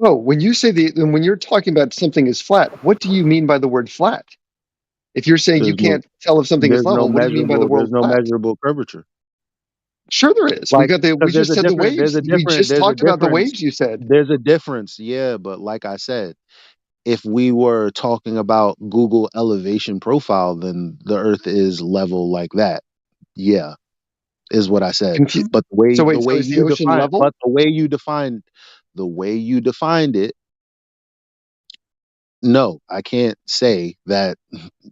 Oh, when you say when you're talking about something is flat, what do you mean by the word flat? If you're saying you There's no can't tell if something is level, what do you mean by the word there's no flat? measurable curvature. Sure, there is. Like, We because just said the waves. We just there's a talked about the difference. waves. You said There's a difference. Yeah, but like I said, if we were talking about Google elevation profile, then the Earth is level like that. Yeah, is what I said. confused. But So wait, so is the ocean level? the way you defined it, no, I can't say that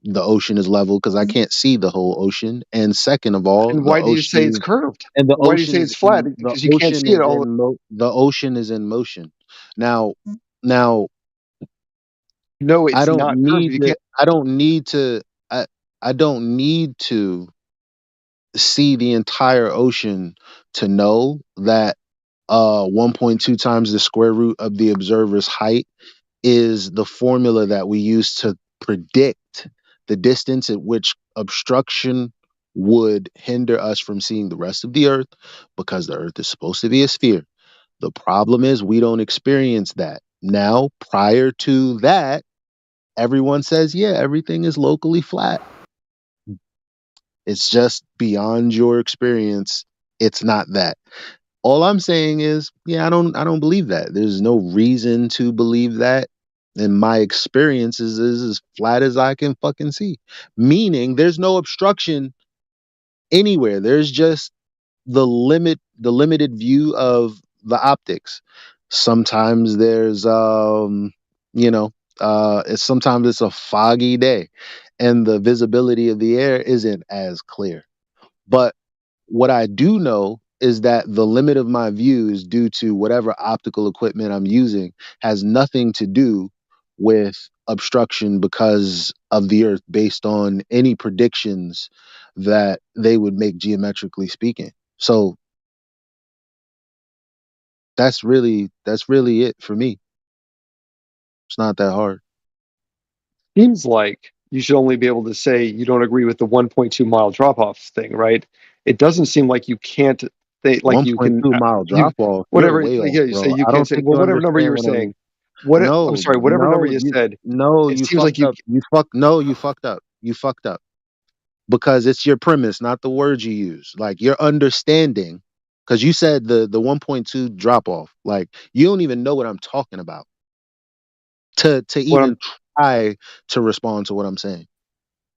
the ocean is level because I can't see the whole ocean. And second of all, And why do you say it's curved? Why do you say it's flat? Because you can't see it all. the ocean is in motion. Now, now No, I it's don't not curved. need You to. can't. I don't need to. I don't need to see the entire ocean to know that 1.2 times the square root of the observer's height is the formula that we use to predict the distance at which obstruction would hinder us from seeing the rest of the earth because the earth is supposed to be a sphere. The problem is we don't experience that. Now, prior to that, everyone says, yeah, everything is locally flat. It's just beyond your experience. It's not that. All I'm saying is, yeah, I don't believe that. There's no reason to believe that. And my experience is as flat as I can fucking see. Meaning there's no obstruction anywhere. There's just the limited view of the optics. Sometimes there's you know, sometimes it's a foggy day and the visibility of the air isn't as clear. But what I do know is that the limit of my view is due to whatever optical equipment I'm using has nothing to do with obstruction because of the earth based on any predictions that they would make geometrically speaking. So that's really it for me. It's not that hard. Seems like you should only be able to say you don't agree with the 1.2 mile drop off thing, right? It doesn't seem like you can't. Like you can 1.2 mile you drop off. You're whatever. way Like, off, yeah, you say bro. you I can't don't say. think Well, you whatever number you understand were what I'm. saying. What? I'm No, sorry. Whatever number no, you said. It you seems like fucked you. up. You fucked up. You fucked up. Because it's your premise, not the words you use. Like your understanding, because you said the 1.2 drop off. Like you don't even know what I'm talking about to What even I'm. try to respond to what I'm saying.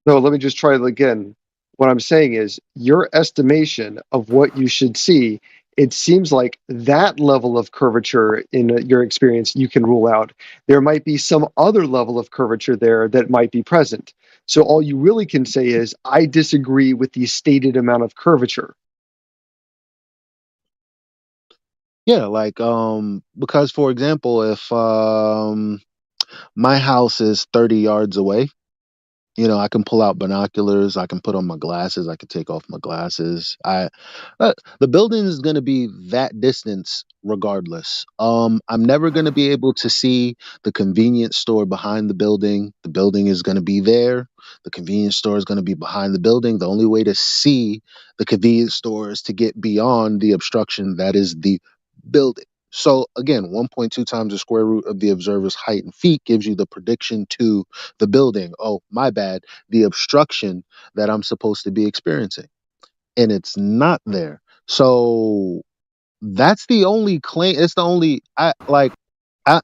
No, let me just try it again. What I'm saying is your estimation of what you should see, it seems like that level of curvature in your experience you can rule out. There might be some other level of curvature there that might be present. So all you really can say is, I disagree with the stated amount of curvature. Yeah, like because for example, if my house is 30 yards away, you know, I can pull out binoculars, I can put on my glasses, I can take off my glasses. The building is going to be that distance regardless. I'm never going to be able to see the convenience store behind the building. The building is going to be there. The convenience store is going to be behind the building. The only way to see the convenience store is to get beyond the obstruction that is the building. So again, 1.2 times the square root of the observer's height in feet gives you the prediction to the building. Oh, my bad. The obstruction that I'm supposed to be experiencing. And it's not there. So that's the only claim. It's the only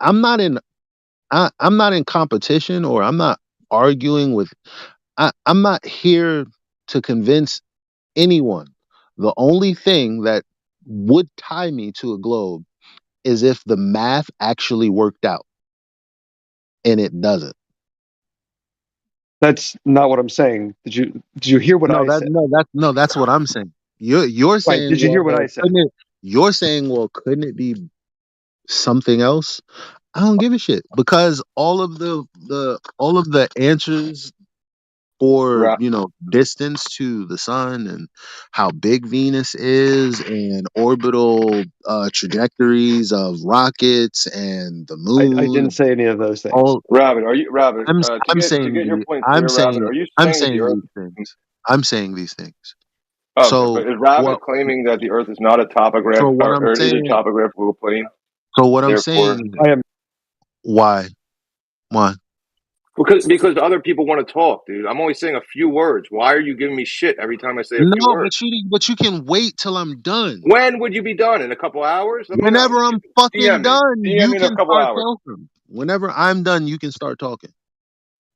I'm not in I'm not in competition, or I'm not arguing with I'm not here to convince anyone. The only thing that would tie me to a globe is if the math actually worked out, and it doesn't. That's not what I'm saying. Did you hear what I said? That's what I'm saying. You're Right. saying, Did you hear what I said? couldn't it be something else? I don't give a shit, because all of the answers for, Ra- you know, distance to the sun and how big Venus is and orbital trajectories of rockets and the I didn't moon, say any of those things. all Rabbit, are you Rabbit? To I'm get your saying point clear, Rabbit, are you I'm saying that the saying Earth? these things. I'm saying these things. Okay, So but is Rabbit what claiming that the Earth is not a topograph so what I'm or is a saying topographical plane? so what I'm Therefore, saying I am. why? Why? because other people want to talk, dude. I'm only saying a few words. Why are you giving me shit every time I say a few No, words? but you can wait till I'm done. When would you be done? In a couple hours? Let me know. Whenever I'm fucking DM me. done, DM you me in a can couple start hours. talking. Whenever I'm done, you can start talking.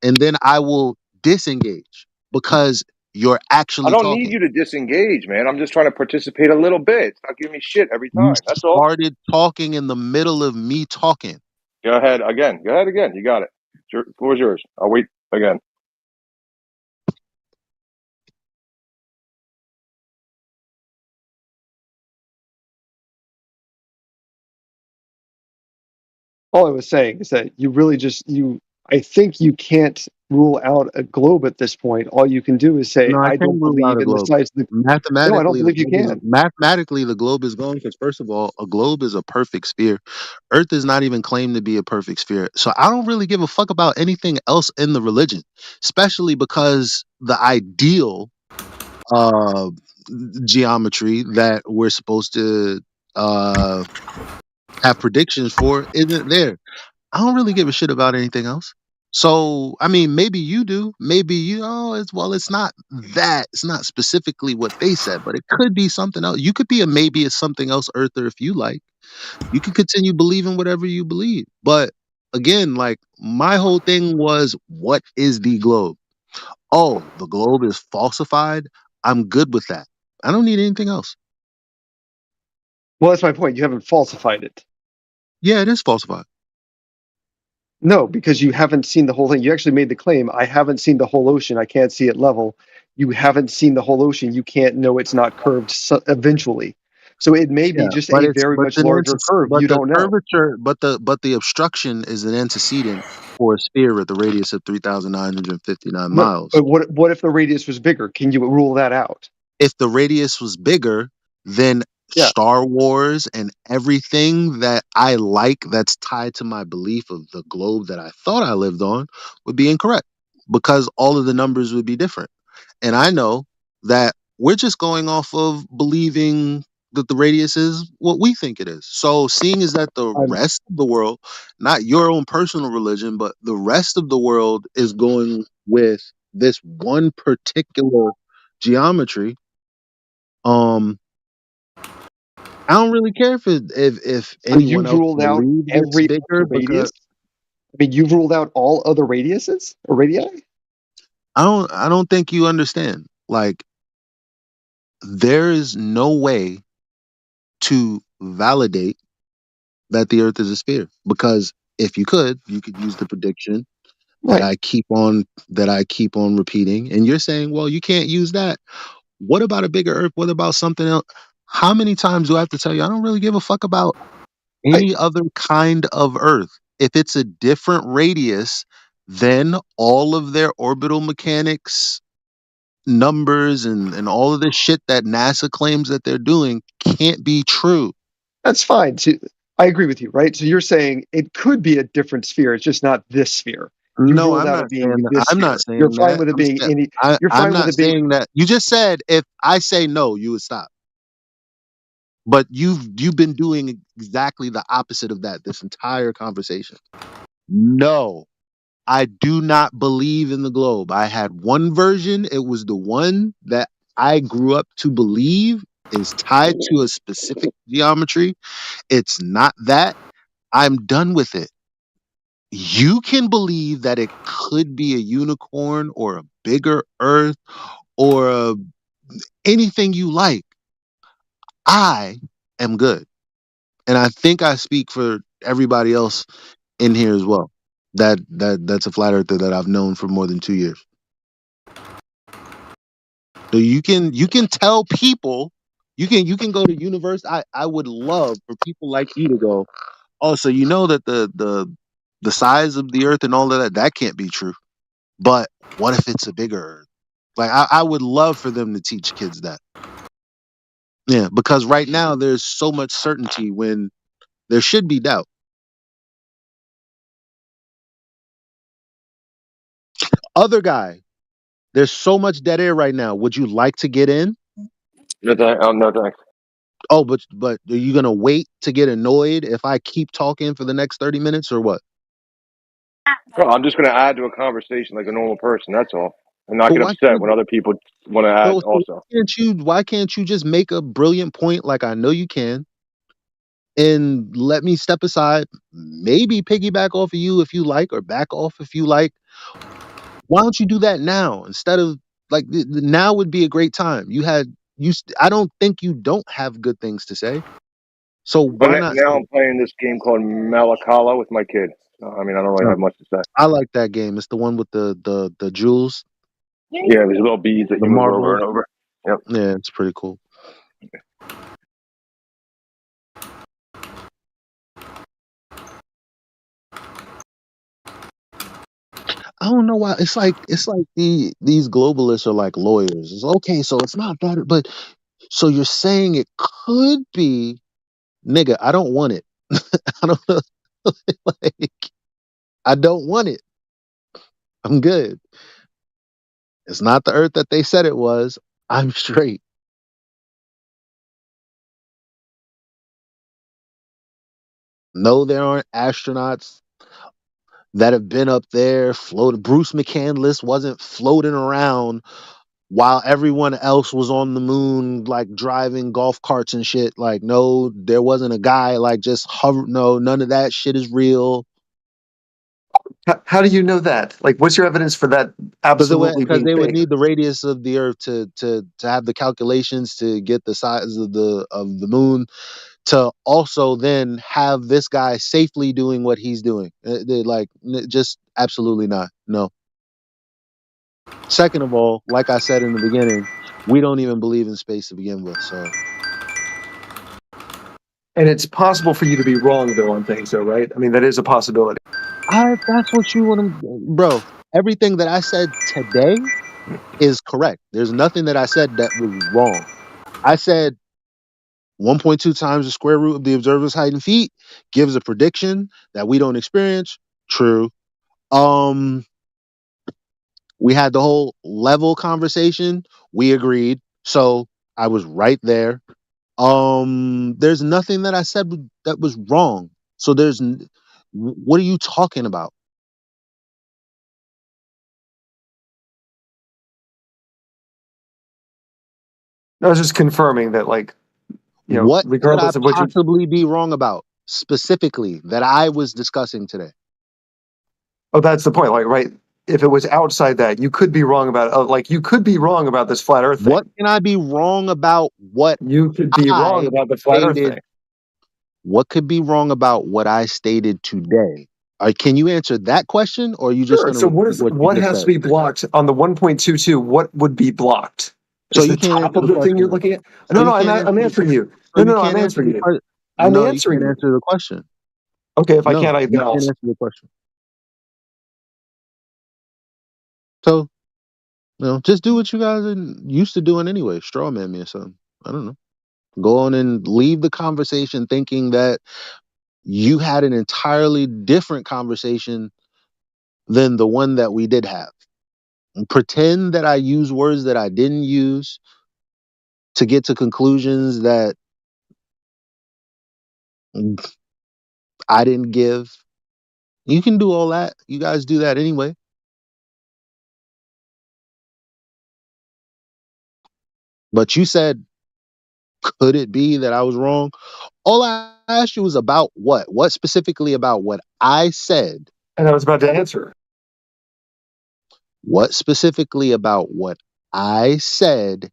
And then I will disengage because you're I actually don't need talking. you to disengage, man. I'm just trying to participate a little bit. Stop giving me shit every You time. That's all. started talking in the middle of me talking. Go ahead again. Go ahead again. You got it. The floor's yours. I'll wait again. All I was saying is that you really just I think you can't rule out a globe at this point. All you can do is say, No, I I can't don't rule out believe a in the globe. size of the. No, I don't believe you can. Mathematically the globe is gone, because first of all, a globe is a perfect sphere. Earth is not even claimed to be a perfect sphere. So I don't really give a fuck about anything else in the religion, especially because the ideal uh geometry that we're supposed to uh have predictions for isn't there. I don't really give a shit about anything else. So, I mean, maybe you do. Maybe it's not that. It's not specifically what they said, but it could be something else. You could be maybe a something else earther if you like. You can continue believing whatever you believe. But again, like, my whole thing was, what is the globe? Oh, the globe is falsified. I'm good with that. I don't need anything else. Well, that's my point. You haven't falsified it. Yeah, it is falsified. No, because you haven't seen the whole thing. You actually made the claim, I haven't seen the whole ocean. I can't see it level. You haven't seen the whole ocean. You can't know it's not curved eventually. So it may be Yeah, just but a it's very but much the larger curve. but You the don't know. curvature, but the obstruction is an antecedent for a sphere with a radius of 3,959 miles. But what if the radius was bigger? Can you rule that out? If the radius was bigger, then Yeah. Star Wars and everything that I like that's tied to my belief of the globe that I thought I lived on would be incorrect, because all of the numbers would be different. And I know that we're just going off of believing that the radius is what we think it is. So, seeing as that the I'm, rest of the world, not your own personal religion, but the rest of the world is going with this one particular geometry, um, I don't really care if so anyone you've else ruled out believes it's every bigger, other because radius? I mean, you've ruled out all other radiuses or radii? I don't think you understand. Like, there is no way to validate that the Earth is a sphere, because if you could use the prediction that Right. I keep on repeating, and you're saying, well, you can't use that. What about a bigger Earth? What about something else? How many times do I have to tell you I don't really give a fuck about I, any other kind of Earth? If it's a different radius, then all of their orbital mechanics numbers and all of this shit that NASA claims that they're doing can't be true. that's fine. So, I agree with you, right? So you're saying it could be a different sphere. It's just not this sphere. You No, ruled I'm out not it being saying this I'm not sphere. You're saying fine that. with it being any. You're I'm fine with not it being. saying that. You just said if I say no, you would stop. But you've been doing exactly the opposite of that this entire conversation. No, I do not believe in the globe. I had one version. It was the one that I grew up to believe is tied to a specific geometry. It's not that. I'm done with it. You can believe that it could be a unicorn or a bigger Earth or anything you like. I am good. And I think I speak for everybody else in here as well. That's a flat earther that I've known for more than 2 years. So you can tell people, you can go to universe. I would love for people like you to go, oh, so you know that the size of the earth and all of that can't be true. But what if it's a bigger earth? Like, I would love for them to teach kids that. Yeah, because right now there's so much certainty when there should be doubt. Other guy, there's so much dead air right now. Would you like to get in? No, no thanks. Oh, but are you gonna wait to get annoyed if I keep talking for the next 30 minutes or what? No, I'm just going to add to a conversation like a normal person. That's all. I'm not But get why upset can't when other people want to add so also. why can't you just make a brilliant point like I know you can and let me step aside, maybe piggyback off of you if you like, or back off if you like. Why don't you do that now instead of like now would be a great time. I don't think you don't have good things to say. So But why not now say I'm it? playing this game called Malakala with my kid. I mean, I don't really No, have much to say. I like that game. It's the one with the jewels, Yeah, these little beads that the you move over marbles. and over. Yep. Yeah, it's pretty cool. I don't know why. It's like these globalists are like lawyers. It's okay, so it's not better, but so you're saying it could be, nigga. I don't want it. I don't know. Like, I don't want it. I'm good. It's not the Earth that they said it was. I'm straight. No, there aren't astronauts that have been up there. Floated. Bruce McCandless wasn't floating around while everyone else was on the moon, like driving golf carts and shit. Like, no, there wasn't a guy like just hover. No, none of that shit is real. How do you know that? Like, what's your evidence for that absolutely Because being they would fake? need the radius of the Earth to have the calculations to get the size of the moon, to also then have this guy safely doing what he's doing. Just absolutely not. No. Second of all, like I said in the beginning, we don't even believe in space to begin with. So And it's possible for you to be wrong though on things, though, right? I mean, that is a possibility. that's what you want to, bro. Everything that I said today is correct. There's nothing that I said that was wrong. I said 1.2 times the square root of the observer's height in feet gives a prediction that we don't experience. True. Um, we had the whole level conversation. We agreed. So I was right there. There's nothing that I said that was wrong. So what are you talking about? I was just confirming that, like, What could I regardless of what you. possibly be wrong about specifically that I was discussing today? Oh, that's the point. Like, right. if it was outside that, you could be wrong about it. Like you could be wrong about this flat Earth thing. What can I be wrong about? What You could be wrong I about the flat Earth stated? thing. What could be wrong about what I stated today? Can you answer that question, or are you just Sure. going to So repeat what you what just has to said? be blocked on the 1.22? What would be blocked? So Is you the can't top answer of the the thing you're question. looking at? So No, you no, can't answer I'm the. answering you. So No, you no, I'm can't answer answering the you. question. I'm No, you answering can't you. answer the question. Okay, if I No, can't, I you can't else. answer the question. So just do what you guys are used to doing anyway. Straw man me or something. I don't know. Go on and leave the conversation thinking that you had an entirely different conversation than the one that we did have. And pretend that I use words that I didn't use to get to conclusions that I didn't give. You can do all that. You guys do that anyway. But you said, could it be that I was wrong? All I asked you was about what? What specifically about what I said? And I was about to answer. What specifically about what I said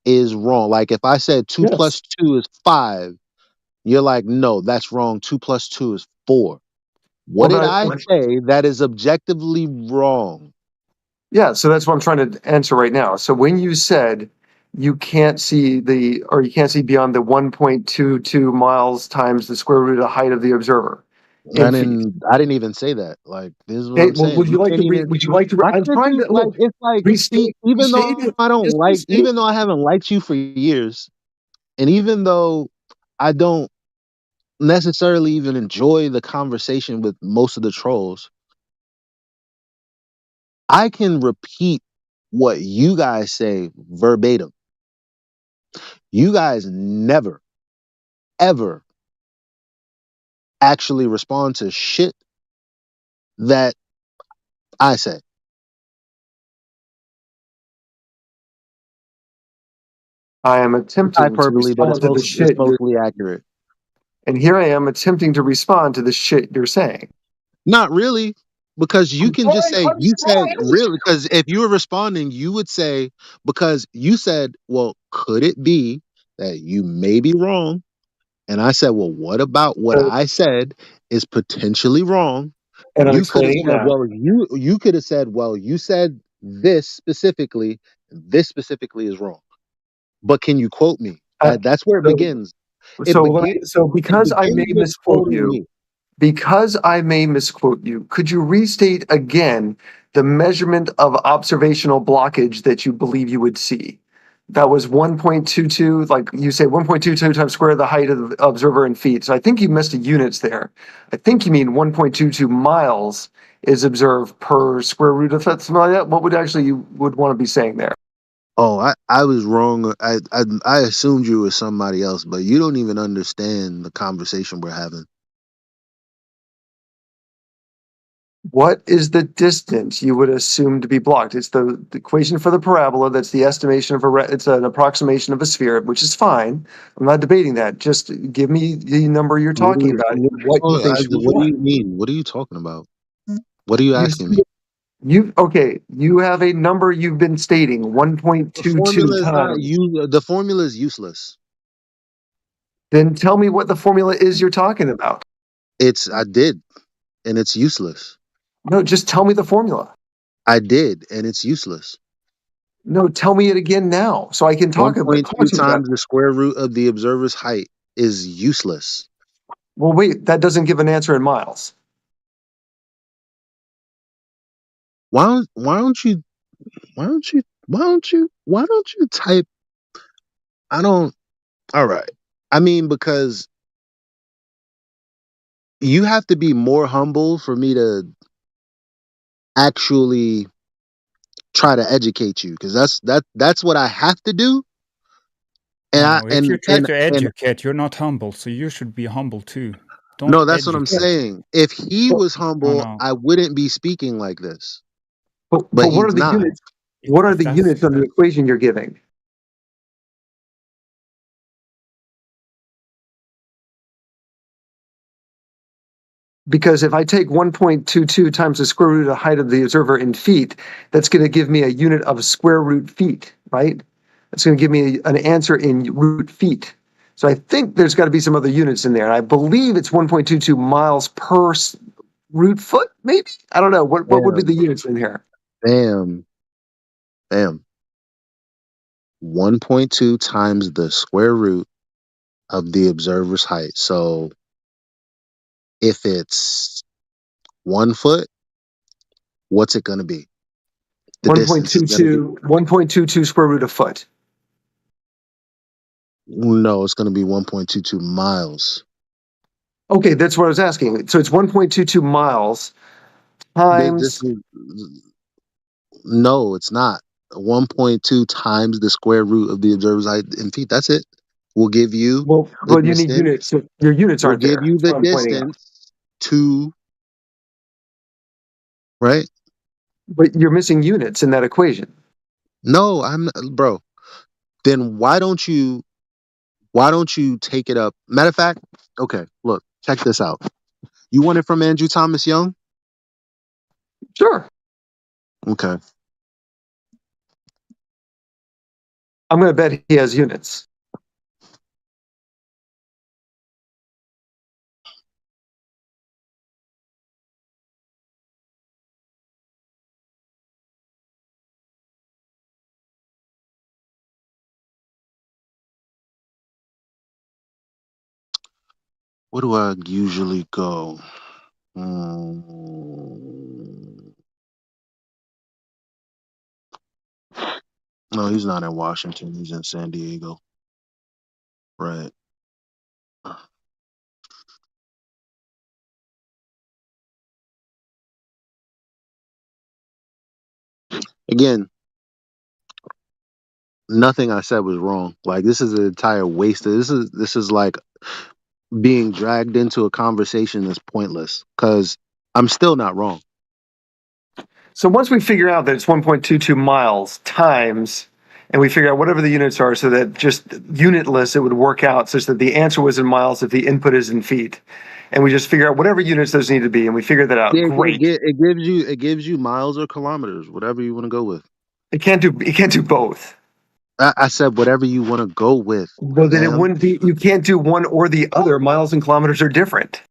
is wrong? Like if I said 2 Yes. plus 2 is 5, you're like, no, that's wrong. 2 plus 2 is 4. What Well, did that I say that is objectively wrong? yeah. So that's what I'm trying to answer right now. So when you said you can't see you can't see beyond the 1.22 miles times the square root of the height of the observer I in feet. didn't even say that. Like this is what Okay. I'm Well, saying. would you You like can't to even. would you like to Why I'm can't trying you to like? look, It's like restate even restate though it. I don't Just like, restate. even though I haven't liked you for years, and even though I don't necessarily even enjoy the conversation with most of the trolls, I can repeat what you guys say verbatim. You guys never, ever actually respond to shit that I say. I am attempting to Hyperbole, but respond to the it's shit you're, mostly accurate. and here I am attempting to respond to the shit you're saying. Not really, because you I'm can just trying. say, you said, really, because if you were responding, you would say, because you said, well, could it be that you may be wrong? And I said, well, what about what I said is potentially wrong? And I'm You could have explaining it said, now. well, you could have said, well, you said this specifically is wrong. But can you quote me? Uh, That's where it so, begins. It begins. It because I may begins with misquote quoting you, me. could you restate again the measurement of observational blockage that you believe you would see? That was 1.22, like you say, 1.22 times square the height of the observer in feet. So I think you missed a units there. I think you mean 1.22 miles is observed per square root of something like that. What would actually you would want to be saying there? Oh, I was wrong. I assumed you were somebody else, but you don't even understand the conversation we're having. What is the distance you would assume to be blocked? It's the equation for the parabola. That's the estimation of it's an approximation of a sphere, which is fine. I'm not debating that. Just give me the number you're talking about and what you think should be What do blocked. you mean? What are you talking about? What are you You asking me? okay, you have a number you've been stating, The 1.22 formula is not times. you. The formula is useless. Then tell me what the formula is you're talking about. I did, and it's useless. No, just tell me the formula. I did, and it's useless. No, tell me it again now so I can talk about 1.2 to you about it. times the square root of the observer's height is useless. Well, wait, that doesn't give an answer in miles. Why don't you type? I don't. All right. I mean, because you have to be more humble for me to actually try to educate you, because that's what I have to do. And I No, if you try to and educate, you're not humble, so you should be humble too. Don't no, that's what I'm educate. saying. If he was No, humble, no, I wouldn't be speaking like this. But But what are he's the not. units? What are if the that's units on the equation you're giving? because if I take 1.22 times the square root of the height of the observer in feet, that's going to give me a unit of square root feet, right? That's going to give me an answer in root feet. So I think there's got to be some other units in there. And I believe it's 1.22 miles per root foot, maybe? I don't know. What would be the units in here? Bam. 1.2 times the square root of the observer's height. So if it's 1 foot, what's it going to be? The distance is going to be 1.22 square root of foot. no, it's going to be 1.22 miles. Okay, that's what I was asking. So it's 1.22 miles This times. no, it's not. 1.2 times the square root of the observer's height in feet. That's it. We'll give you the Well, you need distance. units. Your units We'll aren't give there. you That's the what I'm pointing out. distance to right. But you're missing units in that equation. No, I'm not, bro. Then why don't you take it up? Matter of fact, okay, look, check this out. You want it from Andrew Thomas Young? Sure. Okay. I'm going to bet he has units. Where do I usually go? No, he's not in Washington. He's in San Diego. Right. Again, nothing I said was wrong. Like this is an entire waste. This is like being dragged into a conversation that's pointless because I'm still not wrong. So once we figure out that it's 1.22 miles times, and we figure out whatever the units are, so that just unitless, it would work out such that the answer was in miles if the input is in feet. And we just figure out whatever units those need to be, and we figure that out. Yeah, Great. it gives you miles or kilometers, whatever you want to go with. It can't do both. I said whatever you want to go with, Well, then it fam. wouldn't be. You can't do one or the other. Miles and kilometers are different.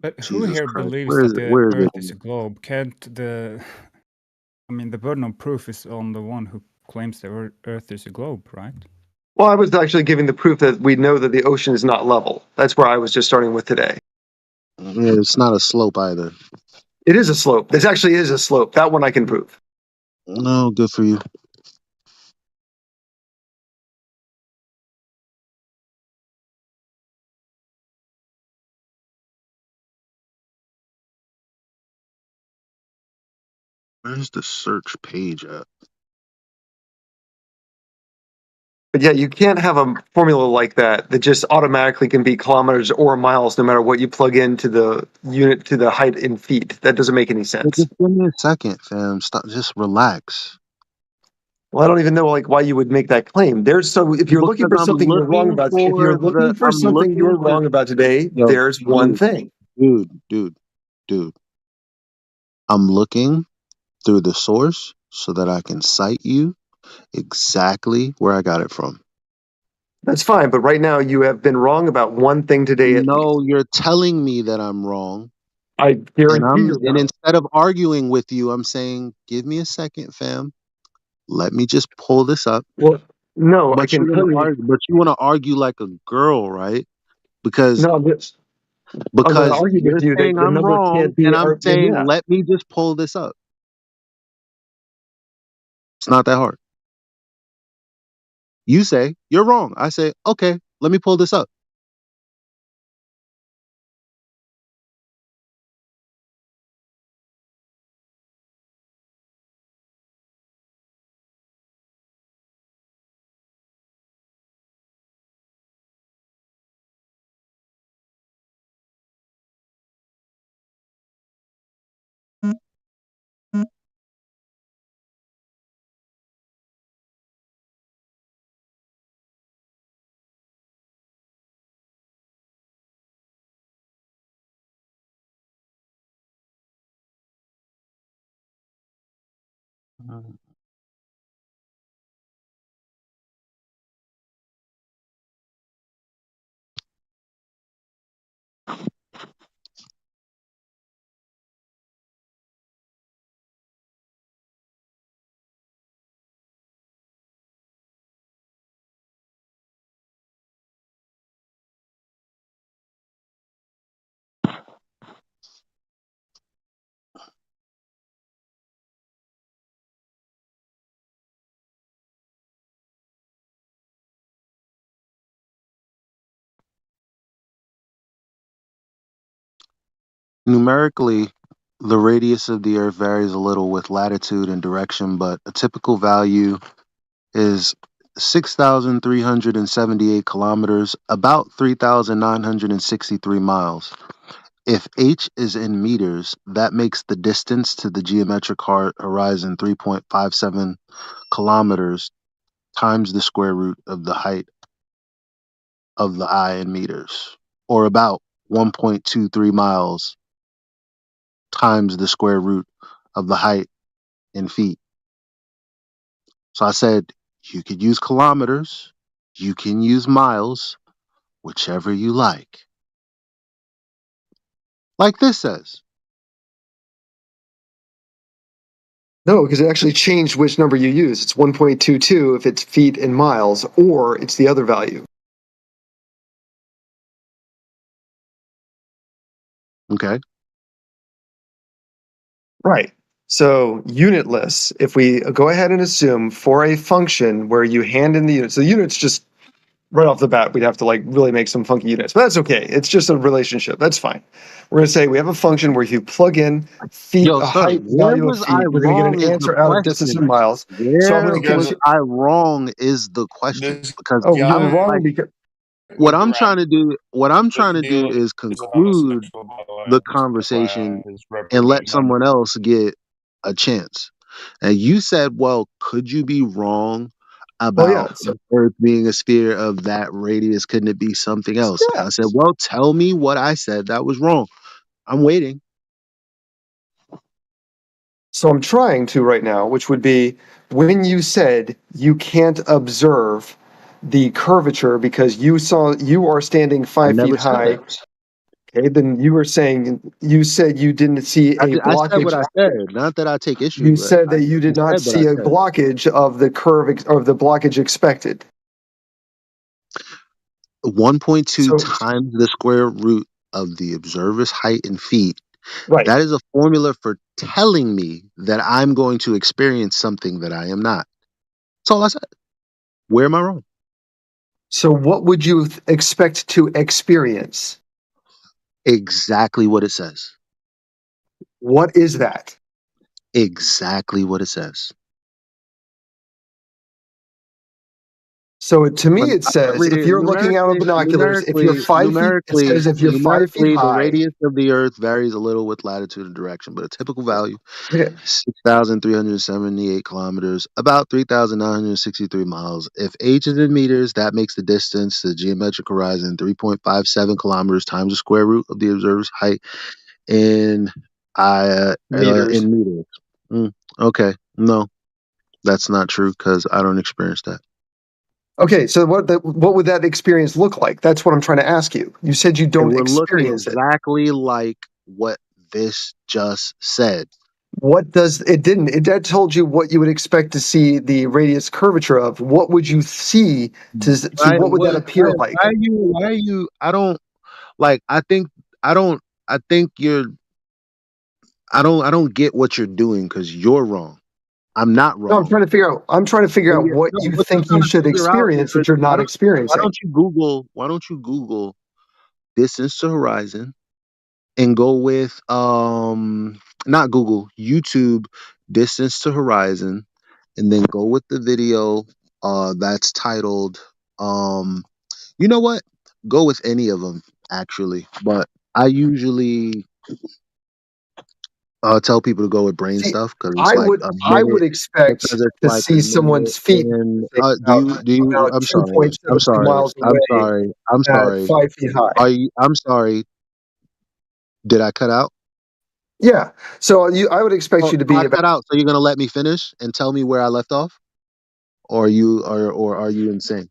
But who Jesus here Christ, believes where is that it? the Where is Earth is it? a globe? Can't the... I mean, the burden of proof is on the one who claims the Earth is a globe, right? Well, I was actually giving the proof that we know that the ocean is not level. That's where I was just starting with today. Yeah, it's not a slope either. It is a slope. This actually is a slope. That one I can prove. No, good for you. Where's the search page at? But yeah, you can't have a formula like that that just automatically can be kilometers or miles no matter what you plug into the unit to the height in feet. That doesn't make any Well, sense. just give me a second, fam. Stop. Just relax. Well, I don't even know like why you would make that claim. There's so if you're looking Because for I'm something you're wrong looking about, if you're for the. looking for I'm something looking you're to. wrong about today, Yo, there's one thing. dude. I'm looking through the source so that I can cite you exactly where I got it from. That's fine, but right now you have been wrong about one thing today at least. No, you're telling me that I'm wrong. I And guarantee you're wrong. instead of arguing with you, I'm saying, give me a second, fam. Let me just pull this up. Well, no, I But can you want tell to you. argue, but you want to argue like a girl, right? Because No, I'm going to argue you're with you that saying the I'm number wrong, can't be. and I'm Well, saying yeah, let me just pull this up. It's not that hard. You say you're wrong. I say okay. Let me pull this up. Numerically, the radius of the Earth varies a little with latitude and direction, but a typical value is 6,378 kilometers, about 3,963 miles. If h is in meters, that makes the distance to the geometric horizon 3.57 kilometers times the square root of the height of the eye in meters, or about 1.23 miles times the square root of the height in feet. So I said, you could use kilometers, you can use miles, whichever you like. Like this says. No, because it actually changed which number you use. It's 1.22 if it's feet in miles, or it's the other value. Okay. Right. So unitless, if we go ahead and assume for a function where you hand in the units, so the units just right off the bat, we'd have to like really make some funky units, but that's okay. It's just a relationship. That's fine. We're going to say we have a function where if you plug in feet, Yo, a sir, height where value of was I feet, we're going to get wrong an is the answer out of distance in question. miles. So I'm Where going to was continue. I wrong is the question. Because Oh, you're I'm wrong like, because what I'm trying to do is conclude the conversation and let someone else get a chance. And you said, well, could you be wrong well, yeah. about So the Earth being a sphere of that radius? Couldn't it be something else? And yeah. I said, well, tell me what I said that was wrong. I'm waiting. So I'm trying to right now, which would be when you said you can't observe the curvature because you are standing I 5 feet never said high. that. Okay, then you said you didn't see a I said what blockage. I said. Not that I take issue, You but said I that you did not said what I see a said. blockage of the curve of the blockage expected. 1.2 So times the square root of the observer's height in feet. right. That is a formula for telling me that I'm going to experience something that I am not. That's all I said. Where am I wrong? So what would you expect to experience? Exactly what it says. What is that? Exactly what it says. So to me, When it I says read if it you're looking out of binoculars, if you're 5 feet, it says if you're 5 feet numerically, the high. radius of the Earth varies a little with latitude and direction, but a typical value, Okay. 6,378 kilometers, about 3,963 miles. If h is in meters, that makes the distance to the geometric horizon 3.57 kilometers times the square root of the observer's height in Meters. meters. Okay, no, that's not true because I don't experience that. Okay, so what would that experience look like? That's what I'm trying to ask you. You said you It don't would look experience it. exactly like what this just said. What does it didn't? It that told you what you would expect to see the radius curvature of. What would you see to what would that appear like? Why are you, I don't, like, I don't, I think you're, I don't get what you're doing because you're wrong. I'm not No, I'm wrong. trying to figure out. I'm trying to figure out what No, you what you're think you trying to should figure out experience is that you're not why experiencing. don't you Google distance to horizon and go with not Google, YouTube distance to horizon, and then go with the video that's titled you know what? Go with any of them actually, but I usually tell people to go with brain See, stuff because it's like a I would minute expect because it's to like a see minute someone's feet and about do you about 2.72 miles away I'm at sorry 5 feet high. I'm sorry, did I cut out? Yeah. So I would expect Oh, you to be knock about. that out. So you're gonna let me finish and tell me where I left off, or are you insane?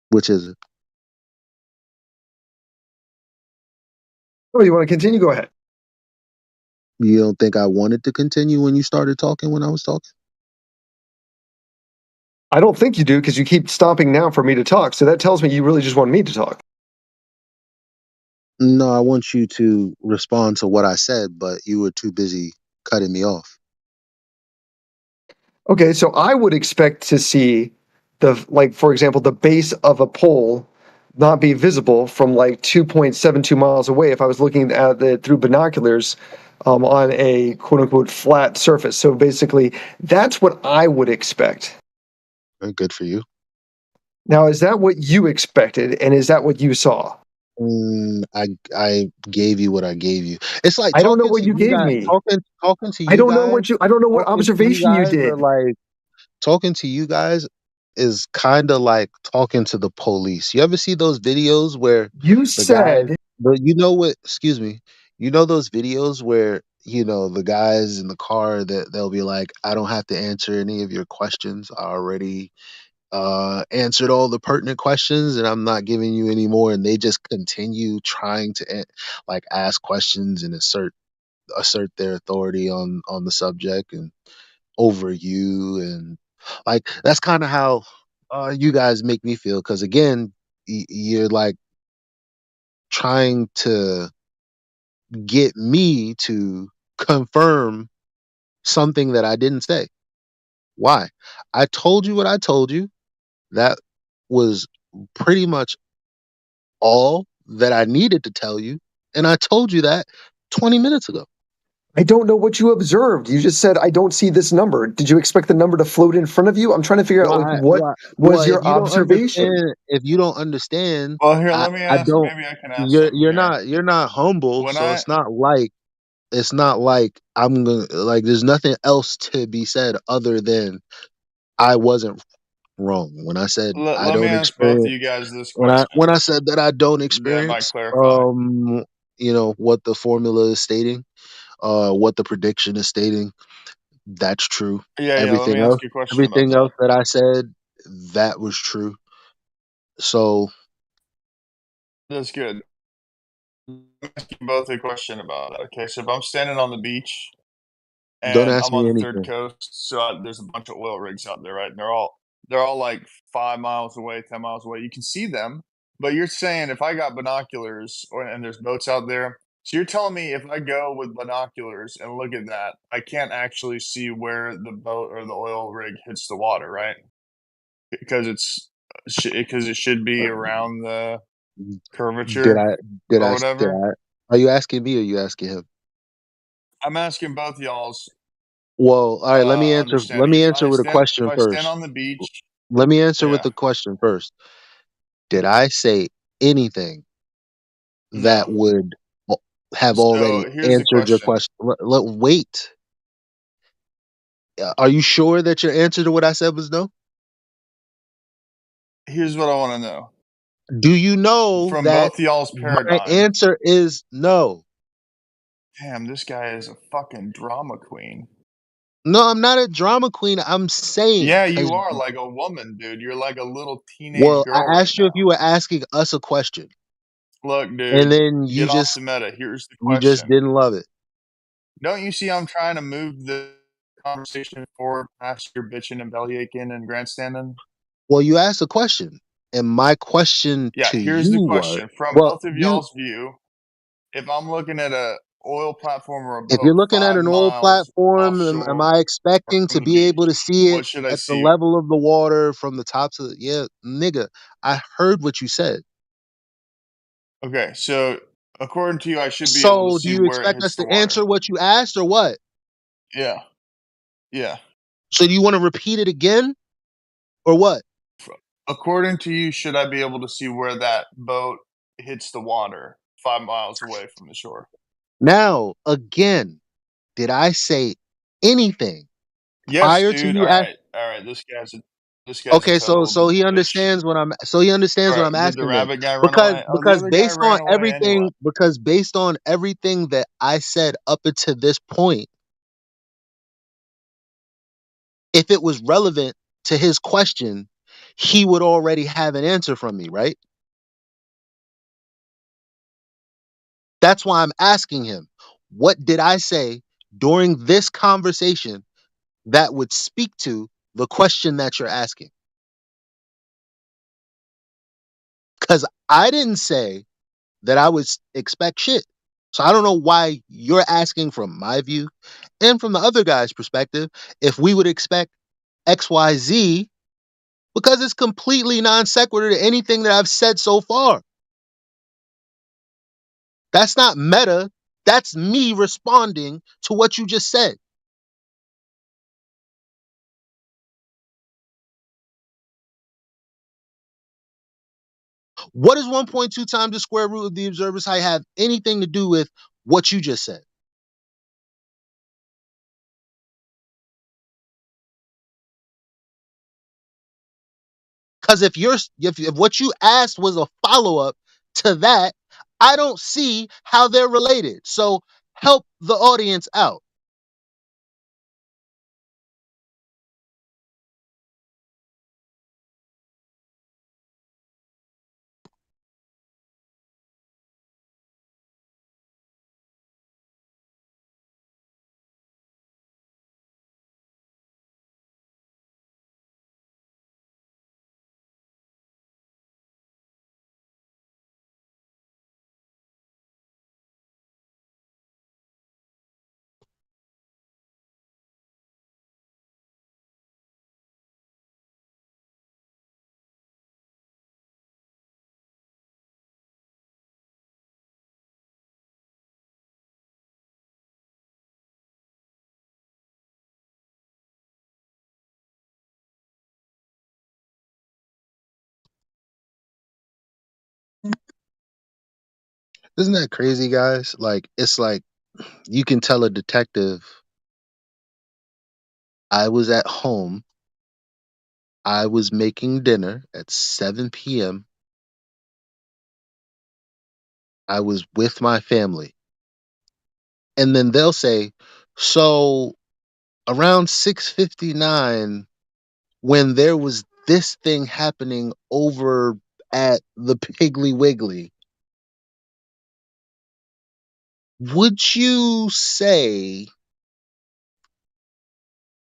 Which is it? Oh, you want to continue? Go ahead. You don't think I wanted to continue when you started talking when I was talking? I don't think you do because you keep stopping now for me to talk. So that tells me you really just want me to talk. No, I want you to respond to what I said, but you were too busy cutting me off. Okay, so I would expect to see like, for example, the base of a pole not be visible from like 2.72 miles away if I was looking at it through binoculars on a quote unquote flat surface. So basically, that's what I would expect. Good for you. Now, is that what you expected, and is that what you saw? I gave you what I gave you. It's like I don't know talking what to you you gave guys, me. talking to I you don't know guys, what you. I don't know what talking to you observation you guys are did. like talking to you guys is kind of like talking to the police. You ever see those videos where You the guys, said you know what? Excuse me. You know those videos where the guys in the car that they'll be like, "I don't have to answer any of your questions. I already answered all the pertinent questions, and I'm not giving you any more." And they just continue trying to like ask questions and assert their authority on the subject and over you, and like that's kind of how you guys make me feel, because again, you're like trying to get me to confirm something that I didn't say. Why? I told you what I told you. That was pretty much all that I needed to tell you, and I told you that 20 minutes ago. I don't know what you observed. You just said I don't see this number. Did you expect the number to float in front of you? I'm trying to figure out like Why? what Why? was Well, your observation? if you don't understand, Well, here, I let me I ask. don't. Maybe I can ask You're something you're here. not you're not humble, When so I it's not like I'm gonna like. There's nothing else to be said other than I wasn't wrong when I said I let me don't ask both of experience. you guys this When question, I said that I don't that might experience, clarify. what the formula is stating, what the prediction is stating, that's true. Yeah, yeah. Let me Everything else, ask you a question about everything that. else that I said, that was true. So That's good. Let me ask you both a question about that. Okay, so if I'm standing on the beach don't and ask I'm on me the third anything. coast, so there's a bunch of oil rigs out there, right? And they're all like 5 miles away, 10 miles away. You can see them, but you're saying if I got binoculars and there's boats out there, so you're telling me if I go with binoculars and look at that, I can't actually see where the boat or the oil rig hits the water, right? Because it should be around the Did curvature I? Did or I? Did whatever. I? Are you asking me or are you asking him? I'm asking both y'all's Well, all right. Let me answer. Let understanding. me answer with a If question I stand first. on the beach, Let me answer with yeah, the question first. Did I say anything that no. would have So already here's the answered your question. question? Wait. Are you sure that your answer to what I said was no? Here's what I want to know. Do you know From that both y'all's my paradigm. answer is no? Damn, this guy is a fucking drama queen. No, I'm not a drama queen. I'm saying Yeah, because you are like a woman, dude. You're like a little teenage well, I girl right asked you if you now. were asking us a question, Look, and dude, then get off the meta. Here's the you just question. didn't love it. Don't you see I'm trying to move the conversation forward past your bitching and belly aching and grandstanding? Well, you asked a question, and my question Yeah, to here's you the was, question. From well, both of you y'all's view, if I'm looking at a oil platform or a if you're boat looking at 5 an oil miles platform, am offshore I expecting from to the be able to beach, see it what should I at the see? level of the water from the top to the, yeah, nigga, I heard what you said. Okay, so according to you, I should be able to So, do see you where it expect hits us the to water. answer what you asked or what? Yeah, yeah. So, do you want to repeat it again or what? According to you, should I be able to see where that boat hits the water 5 miles away from the shore? Now, again, did I say anything Yes, prior to dude. you All asking? right, all right. This guy's a This guy's a Okay, total he bitch. understands what I'm Did the asking then. rabbit guy run away? Oh, the other guy ran away anyway. Because based on everything that I said up until this point, if it was relevant to his question, he would already have an answer from me, right? That's why I'm asking him, what did I say during this conversation that would speak to the question that you're asking? Because I didn't say that I would expect shit. So I don't know why you're asking from my view and from the other guy's perspective if we would expect XYZ, because it's completely non sequitur to anything that I've said so far. That's not meta. That's me responding to what you just said. What does 1.2 times the square root of the observer's height have anything to do with what you just said? Because if what you asked was a follow up to that, I don't see how they're related. So help the audience out. Isn't that crazy, guys? Like, it's like you can tell a detective, I was at home, I was making dinner at 7 p.m., I was with my family. And then they'll say, so around 6:59, when there was this thing happening over at the Piggly Wiggly, would you say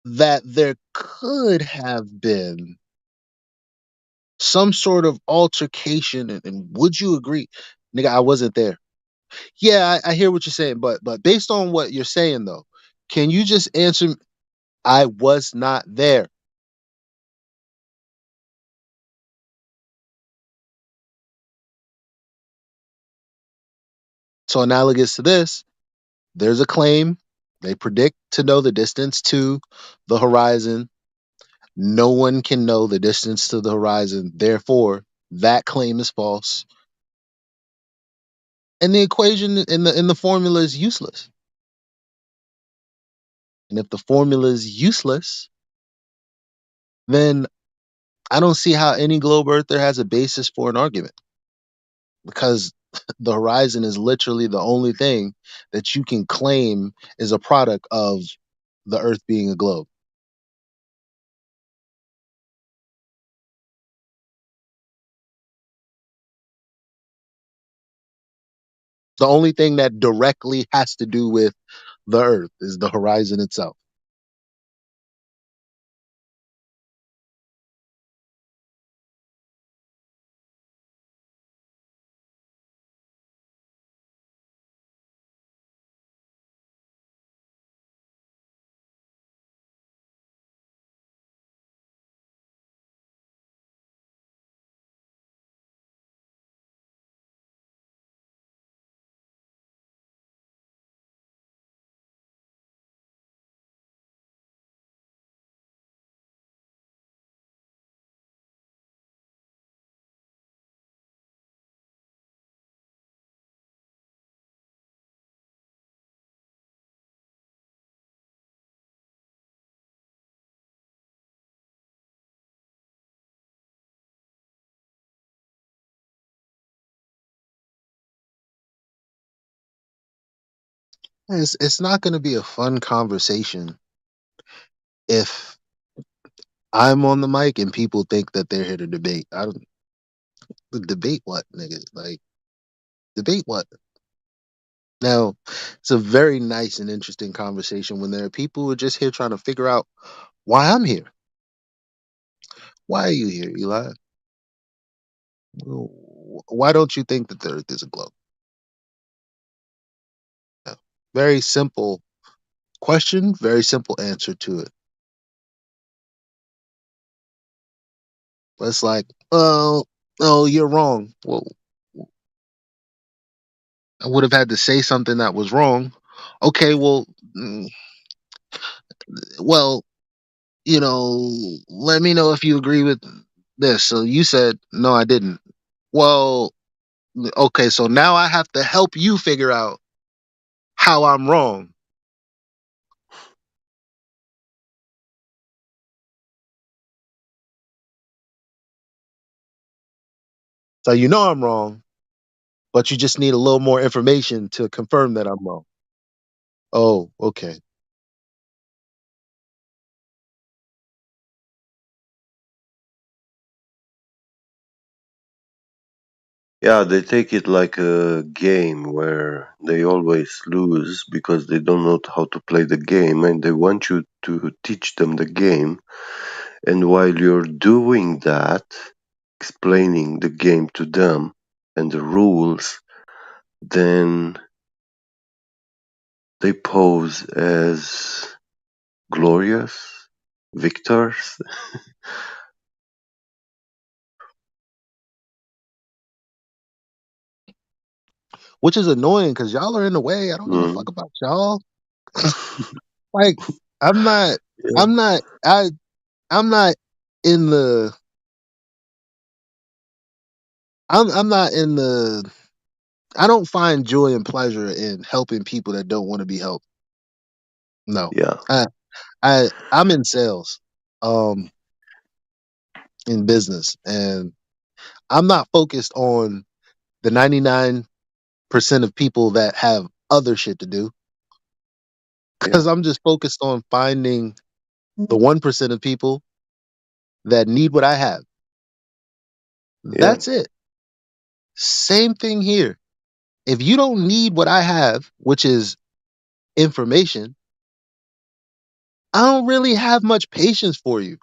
that there could have been some sort of altercation? And would you agree? Nigga, I wasn't there. Yeah, I hear what you're saying, but based on what you're saying though, can you just answer? I was not there. So analogous to this, there's a claim. They predict to know the distance to the horizon. No one can know the distance to the horizon. Therefore, that claim is false. And the equation in the formula is useless. And if the formula is useless, then I don't see how any globe earther has a basis for an argument, because the horizon is literally the only thing that you can claim is a product of the earth being a globe. The only thing that directly has to do with the earth is the horizon itself. It's not going to be a fun conversation if I'm on the mic and people think that they're here to debate. I don't debate what, nigga? Like debate what? Now, it's a very nice and interesting conversation when there are people who are just here trying to figure out why I'm here. Why are you here, Eli? Why don't you think that the Earth is a globe? Yeah. Very simple question, very simple answer to it. But it's like, oh, you're wrong. Well, I would have had to say something that was wrong. Okay, well, well, let me know if you agree with this. So you said no, I didn't. Well, okay, so now I have to help you figure out how I'm wrong. So you know I'm wrong, but you just need a little more information to confirm that I'm wrong. Oh, okay. Yeah, they take it like a game where they always lose because they don't know how to play the game, and they want you to teach them the game. And while you're doing that, explaining the game to them and the rules, then they pose as glorious victors. Which is annoying because y'all are in the way. I don't give a fuck about y'all. Like, I'm not, Yeah. I'm not, I'm not in the, I'm not in the, I don't find joy and pleasure in helping people that don't want to be helped. No, Yeah. I'm in sales, um, in business, and I'm not focused on the 99% of people that have other shit to do because I'm just focused on finding the 1% of people that need what I have. Yeah. That's it. Same thing here. If you don't need what I have, which is information, I don't really have much patience for you.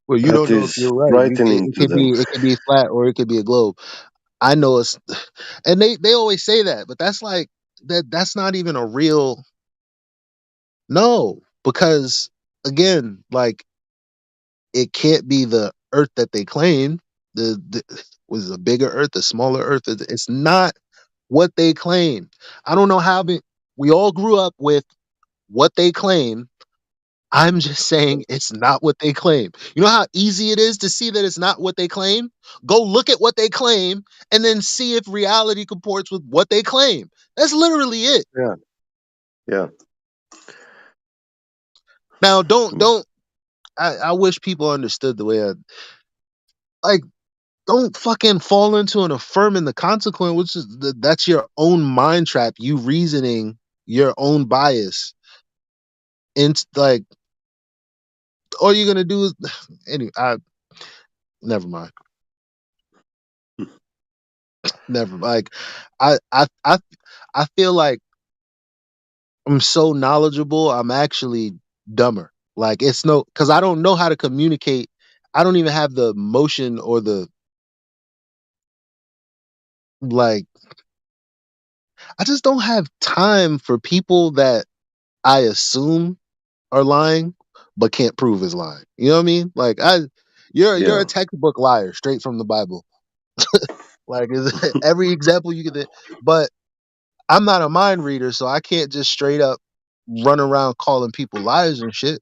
Well, you That don't know if is you're right. frightening to them. It could be flat or it could be a globe. I know it's, and they always say that, but that's like that's not even a real no, because again, like it can't be the Earth that they claim. The was a bigger Earth, a smaller Earth. It's not what they claim. I don't know how we all grew up with what they claim. I'm just saying it's not what they claim. You know how easy it is to see that it's not what they claim? Go look at what they claim and then see if reality comports with what they claim. That's literally it. Yeah. Yeah. Now I wish people understood the way like don't fucking fall into an affirming the consequence, which is that's your own mind trap, you reasoning your own bias. And like all you're gonna do is anyway, never mind. Never like I feel like I'm so knowledgeable, I'm actually dumber. Like it's no because I don't know how to communicate. I don't even have the motion or the like I just don't have time for people that I assume are lying but can't prove is lying. You know what I mean? Like you're Yeah. a textbook liar straight from the Bible. Like every example you get but I'm not a mind reader, so I can't just straight up run around calling people liars and shit.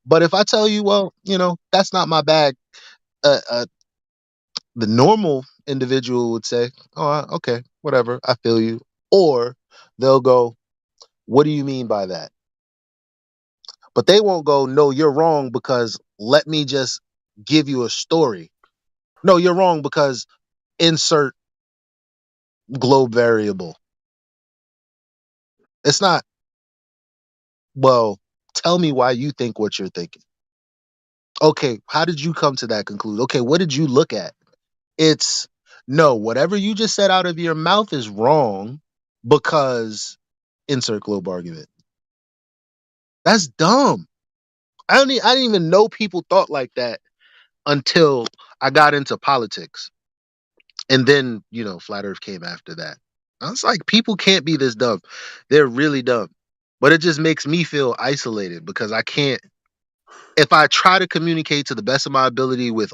But if I tell you, well, that's not my bag, uh, the normal individual would say, "Oh, okay, whatever, I feel you," or they'll go, "What do you mean by that?" But they won't go, no, you're wrong because let me just give you a story. No, you're wrong because insert globe variable. It's not, well, tell me why you think what you're thinking. Okay, how did you come to that conclusion? Okay, what did you look at? It's no, whatever you just said out of your mouth is wrong because insert globe argument. That's dumb. I didn't even know people thought like that until I got into politics. And then, flat earth came after that. I was like, people can't be this dumb. They're really dumb. But it just makes me feel isolated because I can't, if I try to communicate to the best of my ability with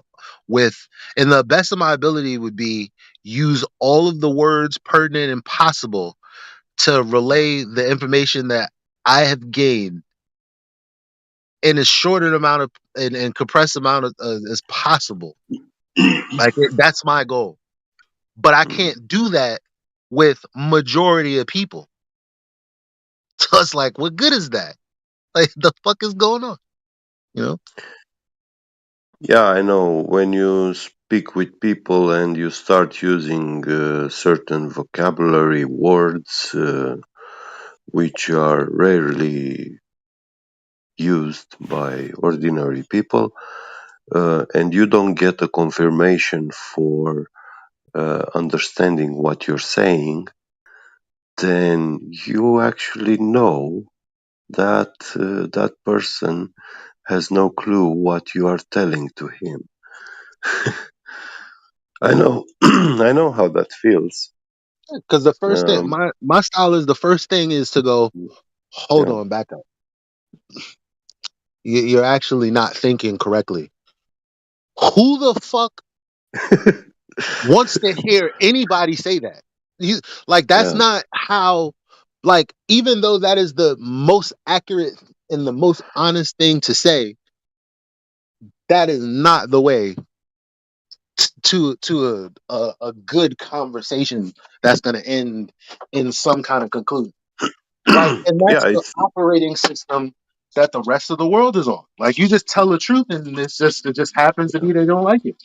and the best of my ability would be use all of the words pertinent and possible to relay the information that I have gained in as short an amount of and compressed amount of, as possible. That's my goal. But I can't do that with majority of people. So it's like, what good is that? Like, the fuck is going on? You know? Yeah, I know. When you speak with people and you start using certain vocabulary words which are rarely used by ordinary people, and you don't get a confirmation for understanding what you're saying, then you actually know that that person has no clue what you are telling to him. I know, I know how that feels. Because the first thing, Um, my style is the first thing is to go, hold yeah. on, back up. You're actually not thinking correctly. Who the fuck wants to hear anybody say that? That's Yeah. not how, even though that is the most accurate and the most honest thing to say, that is not the way to a good conversation that's going to end in some kind of conclusion. And Yeah, that's the it's operating system that the rest of the world is on. Like, you just tell the truth, and it just happens to be they don't like it.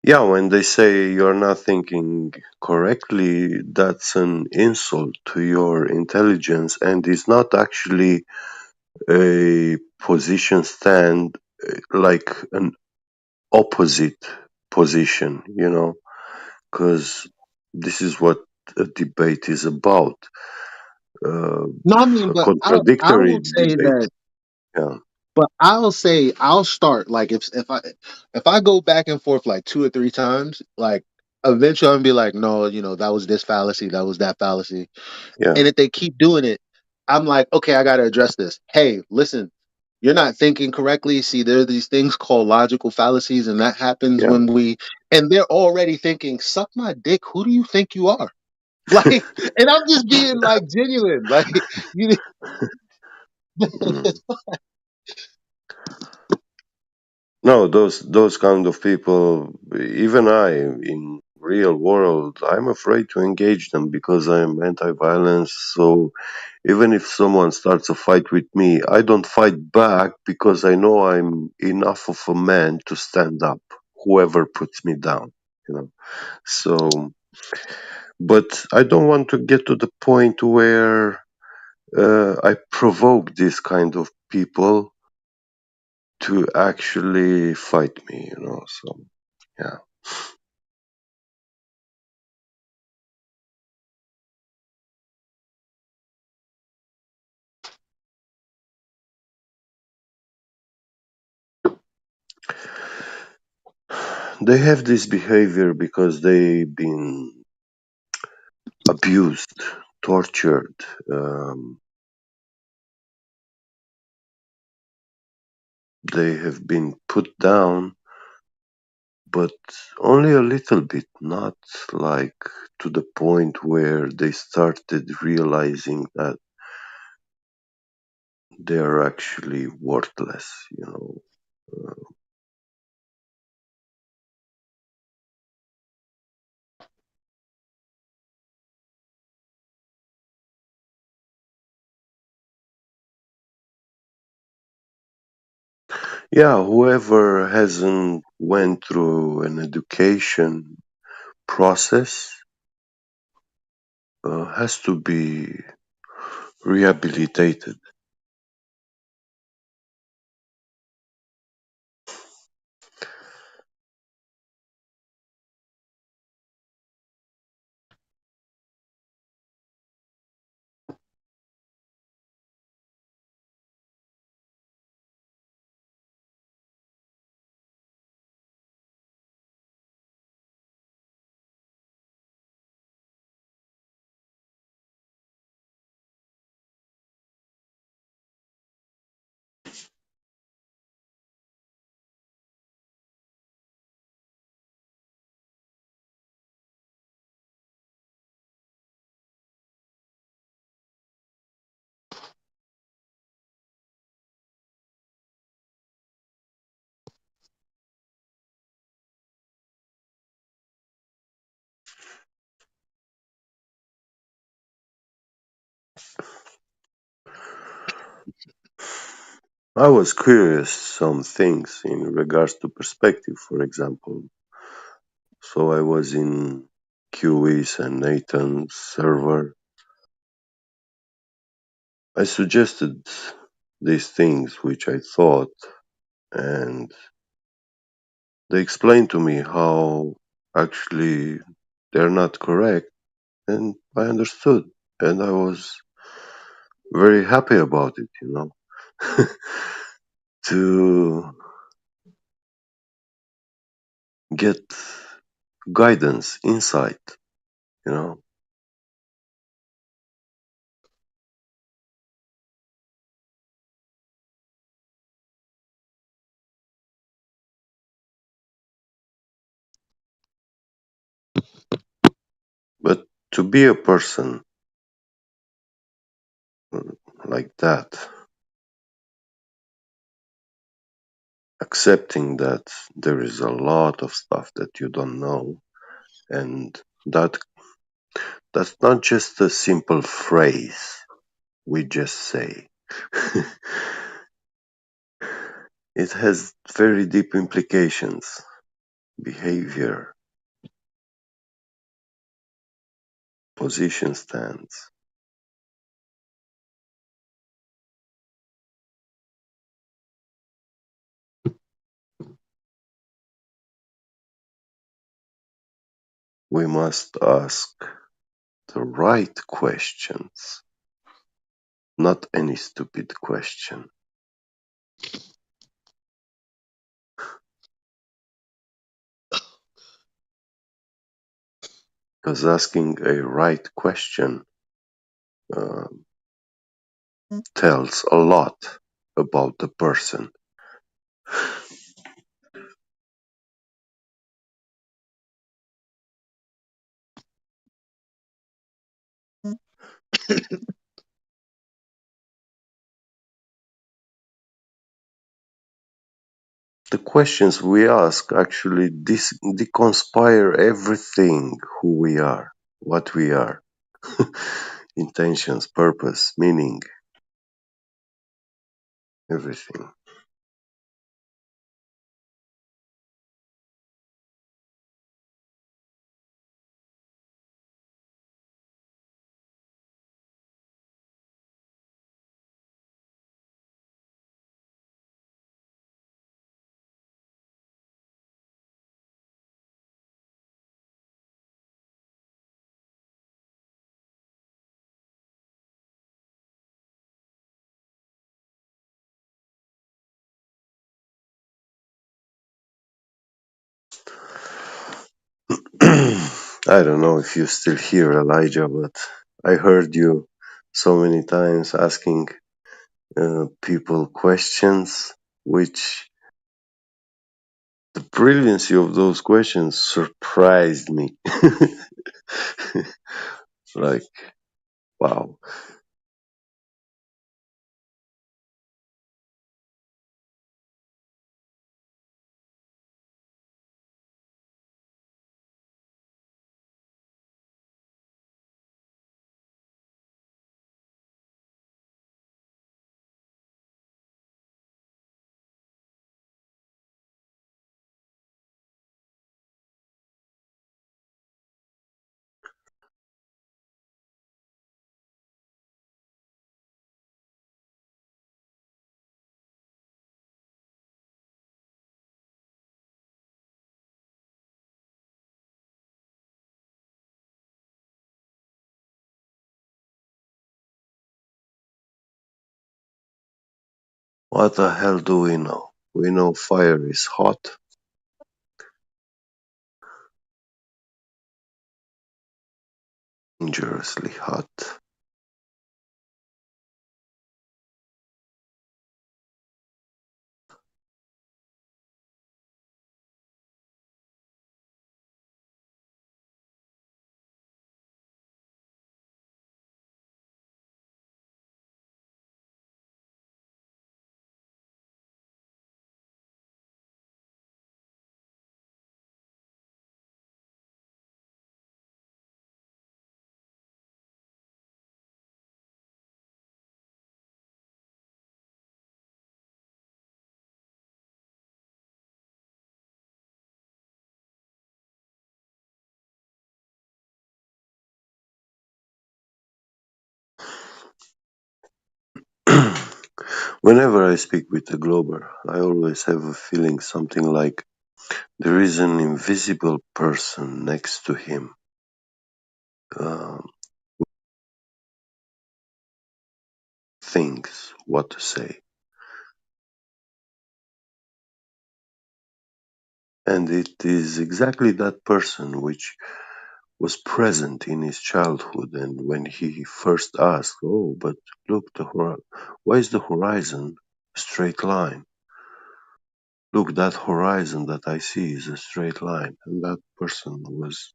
yeah, when they say you're not thinking correctly, that's an insult to your intelligence, and it's not actually a position stand like an opposite position, because this is what a debate is about. No, I mean, A but I contradictory will say debate. that. Yeah, But I'll say I'll start like if I go back and forth like two or three times, like eventually I'm gonna be like, no, that was this fallacy, that was that fallacy. yeah, And if they keep doing it, I'm like, okay, I gotta address this. Hey, listen, you're not thinking correctly. See, there are these things called logical fallacies, and that happens yeah. when and they're already thinking, suck my dick, who do you think you are? Like, and I'm just being like genuine. Like, you Mm. No, those kind of people, even I, in real world, I'm afraid to engage them because I'm anti-violence. So even if someone starts a fight with me, I don't fight back because I know I'm enough of a man to stand up, whoever puts me down, you know. So, but I don't want to get to the point where I provoke this kind of people to actually fight me, So, yeah. They have this behavior because they've been abused, tortured. They have been put down, but only a little bit, not like to the point where they started realizing that they're actually worthless. Yeah, whoever hasn't went through an education process has to be rehabilitated. I was curious some things in regards to perspective, for example. So I was in QE's and Nathan's server. I suggested these things which I thought, and they explained to me how actually they're not correct, and I understood, and I was very happy about it, to get guidance, insight, you know. But to be a person like that, accepting that there is a lot of stuff that you don't know, and that's not just a simple phrase we just say. It has very deep implications, behavior, position stance. We must ask the right questions, not any stupid question. Because asking a right question uh, tells a lot about the person. The questions we ask actually deconspire everything who we are, what we are, intentions, purpose, meaning, everything. I don't know if you're still here, Elijah, but I heard you so many times asking people questions, which the brilliancy of those questions surprised me. Like, wow. What the hell do we know? We know fire is hot. Dangerously hot. Whenever I speak with a glober, I always have a feeling something like there is an invisible person next to him. Thinks what to say. And it is exactly that person which was present in his childhood, and when he first asked, "Oh, but look, why is the horizon a straight line? Look, that horizon that I see is a straight line." And that person was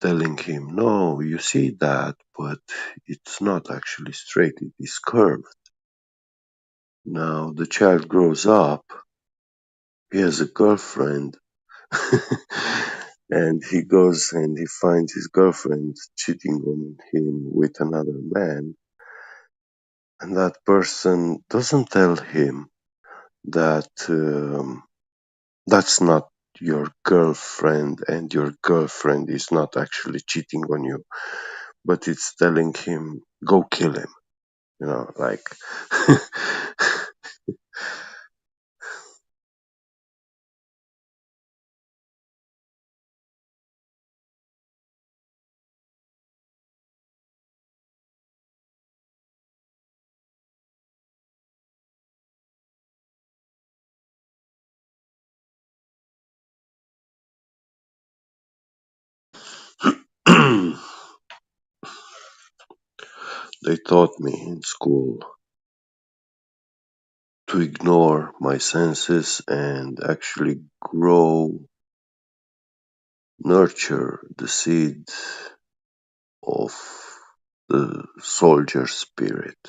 telling him, "No, you see that, but it's not actually straight, it is curved." Now the child grows up, he has a girlfriend, and he goes and he finds his girlfriend cheating on him with another man, and that person doesn't tell him that that's not your girlfriend and your girlfriend is not actually cheating on you, but it's telling him, go kill him, like they taught me in school to ignore my senses and actually nurture the seed of the soldier spirit.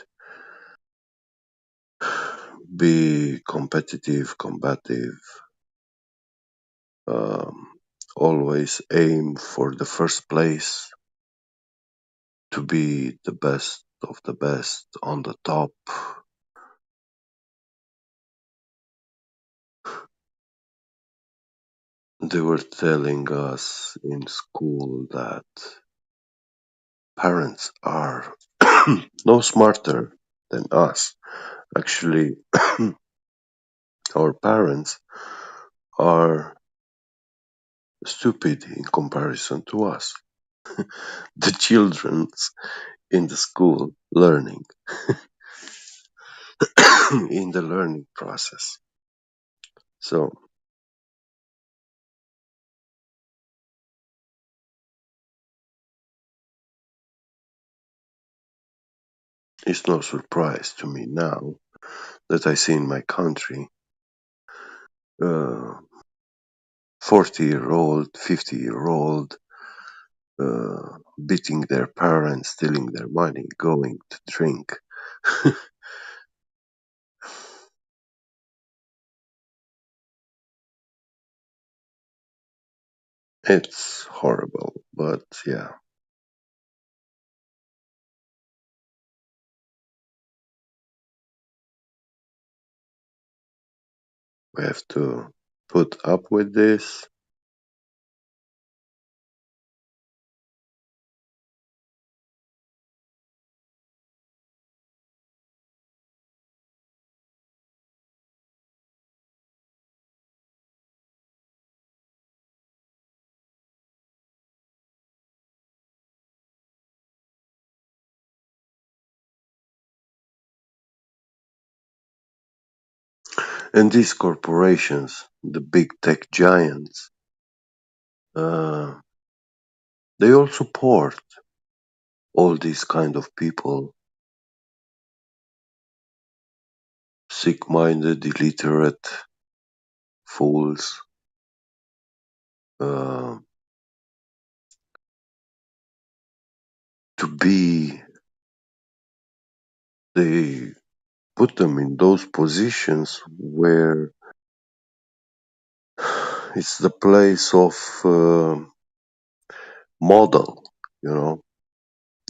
Be competitive, combative, um, always aim for the first place, to be the best of the best on the top. They were telling us in school that parents are no smarter than us. Actually, our parents are stupid in comparison to us, the children in the school learning, in the learning process. So it's no surprise to me now that I see in my country 40-year-old, 50-year-old beating their parents, stealing their money, going to drink. It's horrible, but yeah, we have to put up with this. And these corporations, the big tech giants, they all support all these kind of people, sick-minded, illiterate fools, to be, they put them in those positions where it's the place of model, the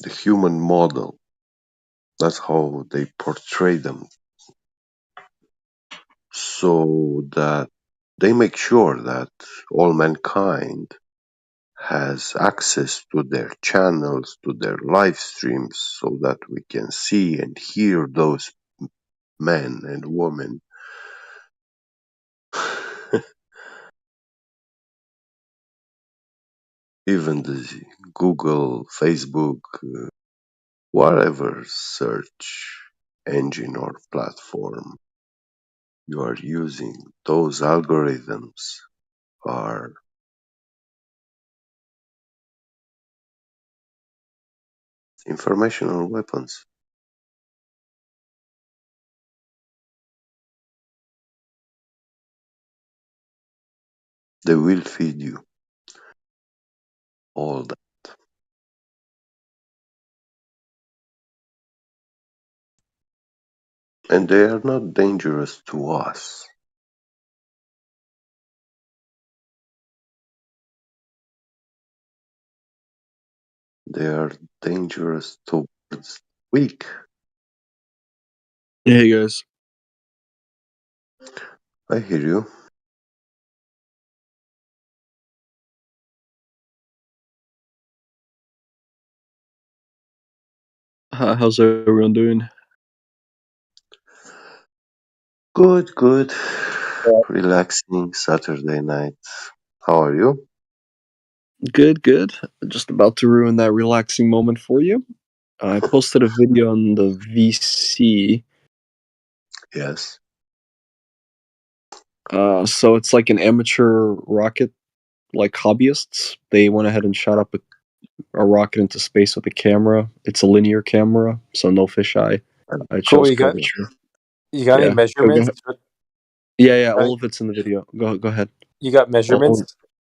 human model. That's how they portray them, so that they make sure that all mankind has access to their channels, to their live streams, so that we can see and hear those men and women. Even the Google, Facebook, whatever search engine or platform you are using, those algorithms are informational weapons. They will feed you all that. And they are not dangerous to us. They are dangerous towards weak. Hey guys. I hear you. How's everyone doing? Good, good. Relaxing Saturday night. How are you? Good, good. Just about to ruin that relaxing moment for you. I posted a video on the VC. Yes. So it's like an amateur rocket, like hobbyists. They went ahead and shot up a rocket into space with a camera. It's a linear camera, so no fisheye. It Cool. shows You got curvature. any Yeah. measurements? Yeah. All of it's in the video. Go ahead. You got measurements?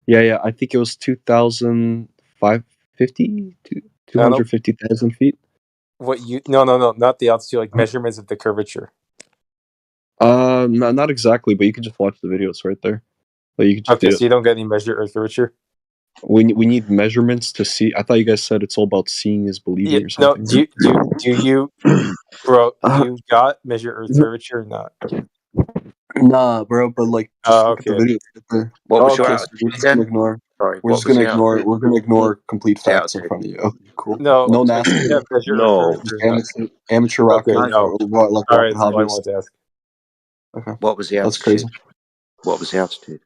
Yeah. I think it was 2,550, I don't know 250,000 feet. what you. No, not the altitude. Like measurements of the curvature. Not exactly, but you can just watch the video. It's right there. Like you can just Okay, see so it. you don't get any measure Earth curvature. We need measurements to see. I thought you guys said it's all about seeing is believing Yeah. or No. something. Do you, bro? You got measure Earth curvature or not? Nah, bro. But like, just look at the Okay. video. It's right there. What was your Okay, so altitude again? Sorry, we're what just was gonna the ignore. altitude? We're gonna ignore complete What's the facts in altitude? front of you. Okay, cool. No. No So NASA. you got measure Earth No. curvature or not? Amateur Okay. rocket. No. Like All rocket right. That's all I hobbyist. wanted to ask. Okay, What was the that's crazy. altitude? What was the altitude?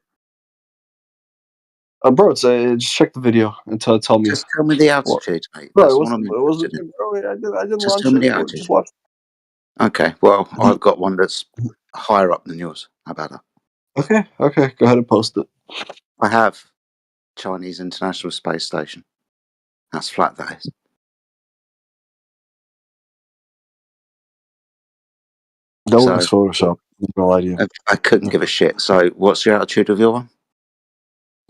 Bro, it's just check the video and tell me. Just tell me the What? altitude, mate. Bro, That's it what I'm wasn't. interested in. Bro, I didn't Just launch tell me it. the altitude. Just watch. Okay, well, I've got one that's higher up than yours. How about that? Okay. Go ahead and post it. I have Chinese International Space Station. That's flat, that is. That So was Photoshop. No idea. I couldn't give a shit. So what's your altitude of your one?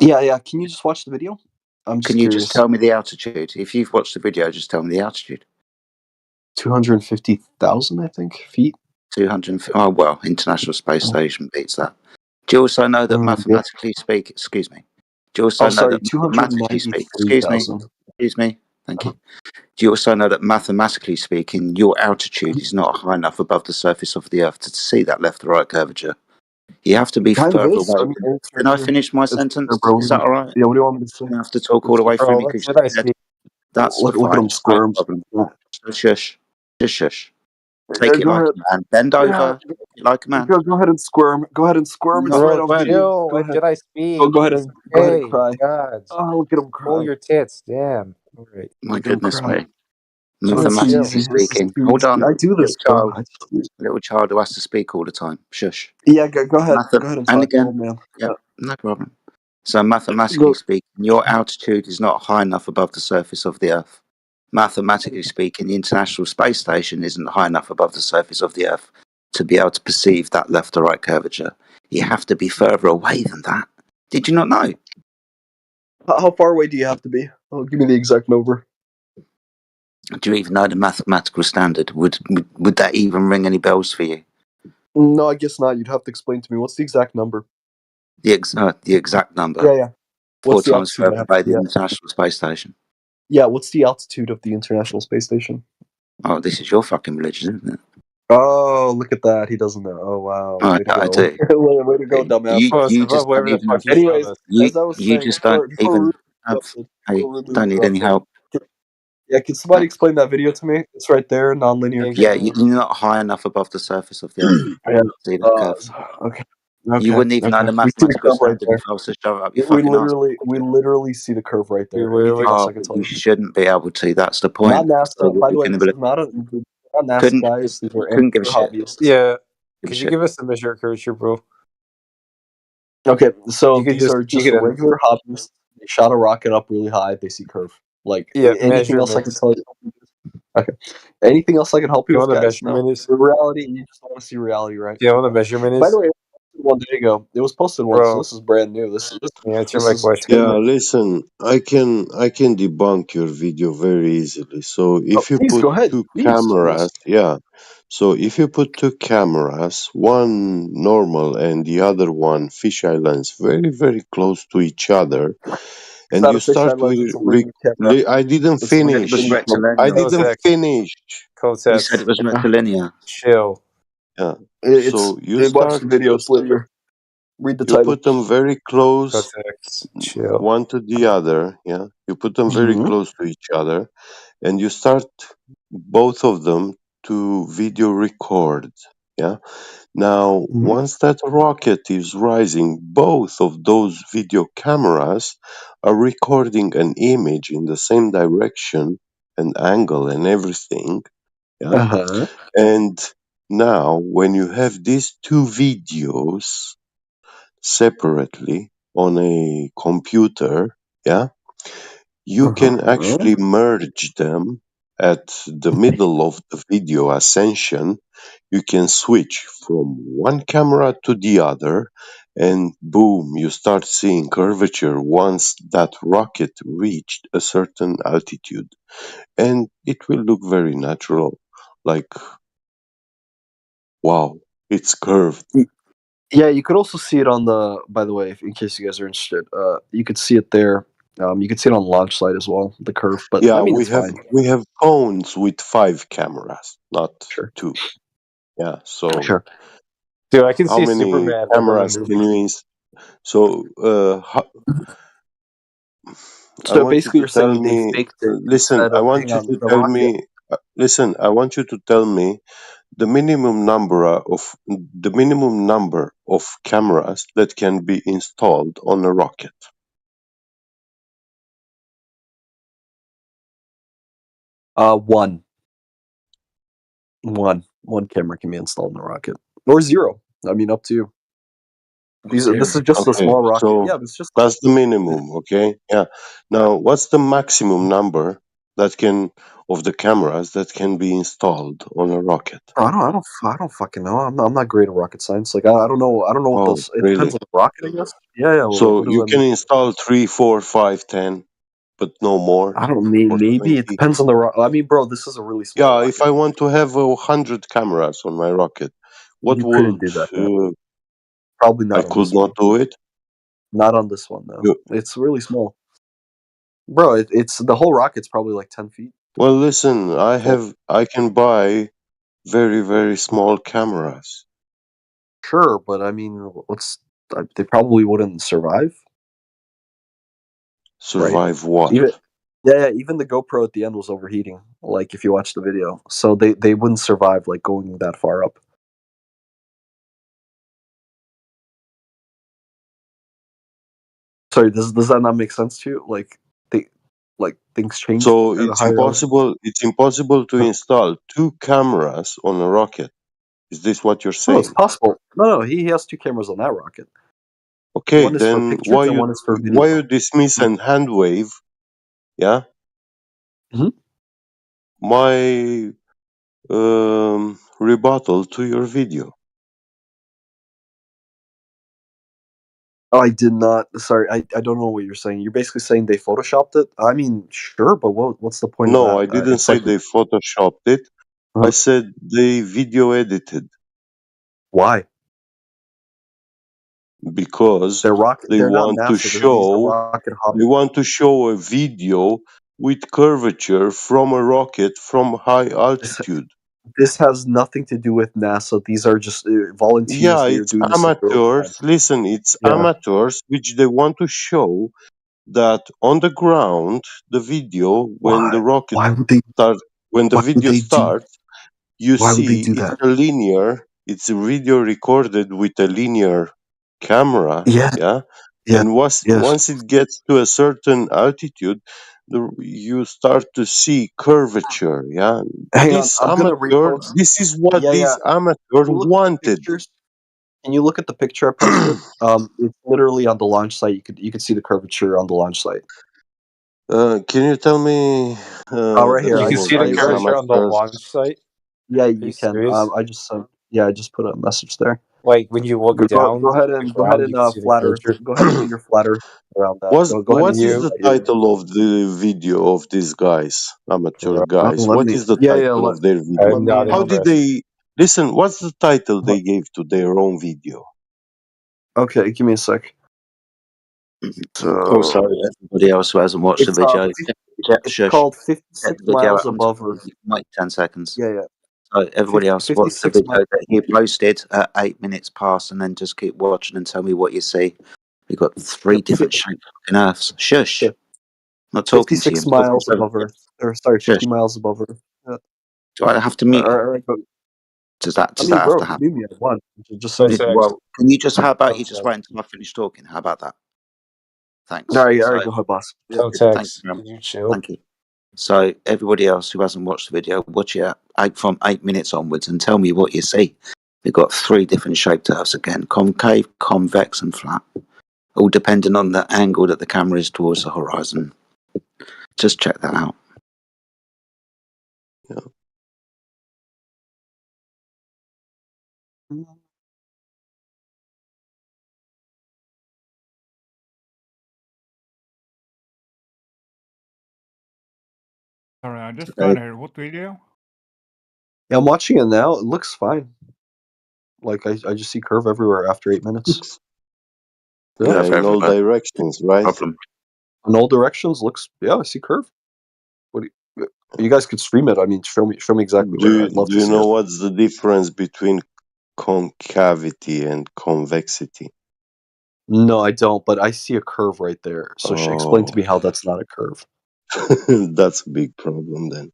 Yeah. Can you just watch the video? I'm just Can you curious. just tell me the altitude? If you've watched the video, just tell me the altitude. 250,000, I think, feet. 200. Oh, well, International Space Station beats that. Do you also know that mathematically speaking, excuse me. Do you also know that mathematically speaking, excuse me, thank you. Do you also know that mathematically speaking, your altitude is not high enough above the surface of the Earth to see that left to right curvature? You have to be Kind of further is. away. I mean, Can I finish my sentence? Is that all right? Yeah, what do you want me to say? You have to talk all the way through me because Should I you're scared. speak? That's Look at fine. him squirm. No problem. Shush. Shush. Take it Go like ahead. a man. Bend over. Take it like a man. Go ahead and squirm. Go ahead and squirm. It's right Bro, on video. chill. Go When ahead. did I speak? Go ahead It's and okay. cry. God. Oh, look at him Pull cry. your tits. Damn. All right. My goodness me. Mathematically speaking, hold on, I do this, bro. little child who has to speak all the time. Shush. Yeah, go ahead. Go ahead and And talk, again, old man. yeah, no problem. So mathematically Go. speaking, your altitude is not high enough above the surface of the Earth. Mathematically speaking, the International Space Station isn't high enough above the surface of the Earth to be able to perceive that left to right curvature. You have to be further away than that. Did you not know? How far away do you have to be? Oh, give me the exact number. Do you even know the mathematical standard? Would that even ring any bells for you? No, I guess not. You'd have to explain to me. What's the exact number? The exact number. Yeah. Four What's the times altitude I further have away to be the at? International Space Station. Yeah, what's the altitude of the International Space Station? Oh, this is your fucking religion, isn't it? Oh, look at that. He doesn't know. Oh, wow. Oh, Way to I go. do. way to go, dumbass. You just don't even have. Anyways, as I was You saying, just don't before even Ruben have. interrupted, Hey, don't need any help. can somebody explain that video to me? It's right there, nonlinear Yeah, camera. you're not high enough above the surface of the Earth. Yeah. See the curve. Okay. You wouldn't even know the We see the mathematical curve right standard there. if I was to shove it up your fucking ass. We literally see the curve right there. Anything else I can tell You you? shouldn't be able to. That's the Not point. So NASA. what By the you're way, going this to is not NASA couldn't guys. These are couldn't give a amateur shit. hobbyists. Yeah. Give a Could you shit. give us a measure of curvature, bro? Okay, so You could these are just you could regular hobbyists. They shot a rocket up really high. They see curve. Like anything else I can measurements. tell you? Okay. Anything else I can help you You with, know what the guys? No. measurement is? The reality. You just want to see reality, right? Do you know what the measurement By the is? way, it was posted 1 day ago. It was posted once, so Bro, this is brand new. This answer this my is question. 10 Yeah, minutes. listen, I can debunk your video very easily. So Oh, if you please put go ahead. two Please. cameras, yeah. So if you put two cameras, one normal and the other one fisheye lens, very very close to each other, It's and not you a fisheye start lens. with It's a linear camera. I didn't It's a It was finish. I rectilinear. didn't Kotex. finish. You said it Kotex. was rectilinear. Chill. Yeah. It's So you watch the start video. It's linear. Read the you title. put them very close Kotex. Chill. one to the other, yeah. You put them very Mm-hmm. close to each other and you start both of them to video record, yeah. Now Mm-hmm. once that rocket is rising, both of those video cameras are recording an image in the same direction and angle and everything, yeah. Uh-huh. And now when you have these two videos separately on a computer, yeah, you can Uh-huh. actually merge them at the middle of the video ascension. You can switch from one camera to the other, and boom, you start seeing curvature once that rocket reached a certain altitude. And it will look very natural, like, wow, it's curved. Yeah, you could also see it on the. By the way, in case you guys are interested, you could see it there. You could see it on the launch site as well, the curve. But I Yeah, mean, we it's have fine. we have phones with 5 cameras, not Sure. 2. Yeah, so Sure. Dude, I can how see many Superman like on the cameras can movie. you so I So want you basically, to you're saying tell that they me faked it listen, instead I of. want Hang you on, to the tell rocket. me listen, I want you to tell me the minimum number of cameras that can be installed on a rocket. One camera can be installed in the rocket, or zero. I mean, up to you. This is just a Okay, small rocket. so Yeah, it's just. that's the minimum, okay? Yeah. Now, what's the maximum number that can of the cameras that can be installed on a rocket? I don't fucking know. I'm not great at rocket science. Like I don't know. I don't know what Oh, those. It depends really? on the rocket, I guess. Yeah. Well, like, So what does you that can mean? install 3, 4, 5, 10, but no more, I don't mean or maybe it 20. depends on the I mean, bro, this is a really small Yeah, if rocket. I want to have 100 cameras on my rocket, what You couldn't would do that. No. Probably I not on could this not one. do it? Not on this one though. You- It's really small, bro. It's the whole rocket's probably like 10 feet. Well, listen, So I can buy very, very small cameras. sure, but I mean, what's they probably wouldn't survive, right? Survive what? Even even the GoPro at the end was overheating. Like if you watch the video, so they wouldn't survive like going that far up. Sorry, does that not make sense to you? Like they like things change So at a higher altitude. it's impossible to install 2 cameras on a rocket. Is this what you're No, it's saying? possible. No, he has 2 cameras on that rocket. Okay, One is for then pictures and one is for why video. you dismiss and hand wave, yeah, Mhm. my rebuttal to your video? Oh, I did not. Sorry, I don't know what you're saying. You're basically saying they photoshopped it. I mean, sure, but what's the point of No, that? I didn't It's say like, they photoshopped it. I said they video edited why? because They're rocket. they They're not want to NASA. These are show rocket they hobbyists. want to show a video with curvature from a rocket from high altitude. This has nothing to do with NASA. These are just volunteers. Yeah, They are it's doing this in their own time. amateurs. Listen, it's Yeah. amateurs which they want to show that on the ground, the video when the rocket Why would they? start when the Why would video they do? starts, you Why would they see do that? it's a video recorded with a linear camera, Yeah. yeah. Yeah. And Yes. once it gets to a certain altitude, you start to see curvature, yeah. Hang on. I'm gonna repost. This is what Yeah, yeah. these amateurs Can you look at the wanted. pictures? Can you look at the picture I posted? It's literally on the launch site. You could see the curvature on the launch site. Can you tell me Right the here. You name can of see the these curvature on the amateurs? launch site. Yeah, Are you you can. serious? I just sent. Yeah, I just put a message there. Like when you look down Go ahead the and ground, you can see the flatter. curvature. Go ahead and do your flatter around that. Go ahead What and Can do is you? the that. title of the video of these guys, amateur guys? Let What me. is the Yeah, title of their video? I'm let me. not How did interested. they listen? What's the title they gave to their own video? Okay, give me a sec. Also, So everybody else who hasn't watched the it's video, it's shush. called Get 56 the video out. miles I'm above talking. Earth. You might 10 seconds. Yeah, yeah. So everybody else, watch the 56 video miles. that he posted at 8 minutes past, and then just keep watching and tell me what you see. We've got 3 different shaped fucking Earths. Shush. I'm not talking to you. 56 I'm talking miles to above everybody. Earth. Or sorry, Shush. 50 miles above Earth. Yeah. Do I have to mute you? All right, go. Does that I mean, have bro, to if you happen? need me at one, just No say. sex. Well, can you just? How about No you just sex. wait until I finish talking? How about that? Thanks. All So, right, go ahead, boss. Yeah. No thank you sex. very much. Can you chill? Thank you. So everybody else who hasn't watched the video, watch it from 8 minutes onwards and tell me what you see. We've got 3 different shaped Earths again: concave, convex, and flat. All depending on the angle that the camera is towards the horizon. Just check that out. Yeah. Sorry, I just Okay. got here. What video? Yeah, I'm watching it now. It looks fine. Like I just see curve everywhere after 8 minutes. Yeah, in all directions, right? Problem. In all directions, looks. Yeah, I see curve. What do you guys could stream it? I mean, show me exactly where. I'd love Do to you see know it. what's the difference between concavity and convexity? No, I don't. But I see a curve right there. So explain to Oh, me how that's not a curve. that's a big problem then.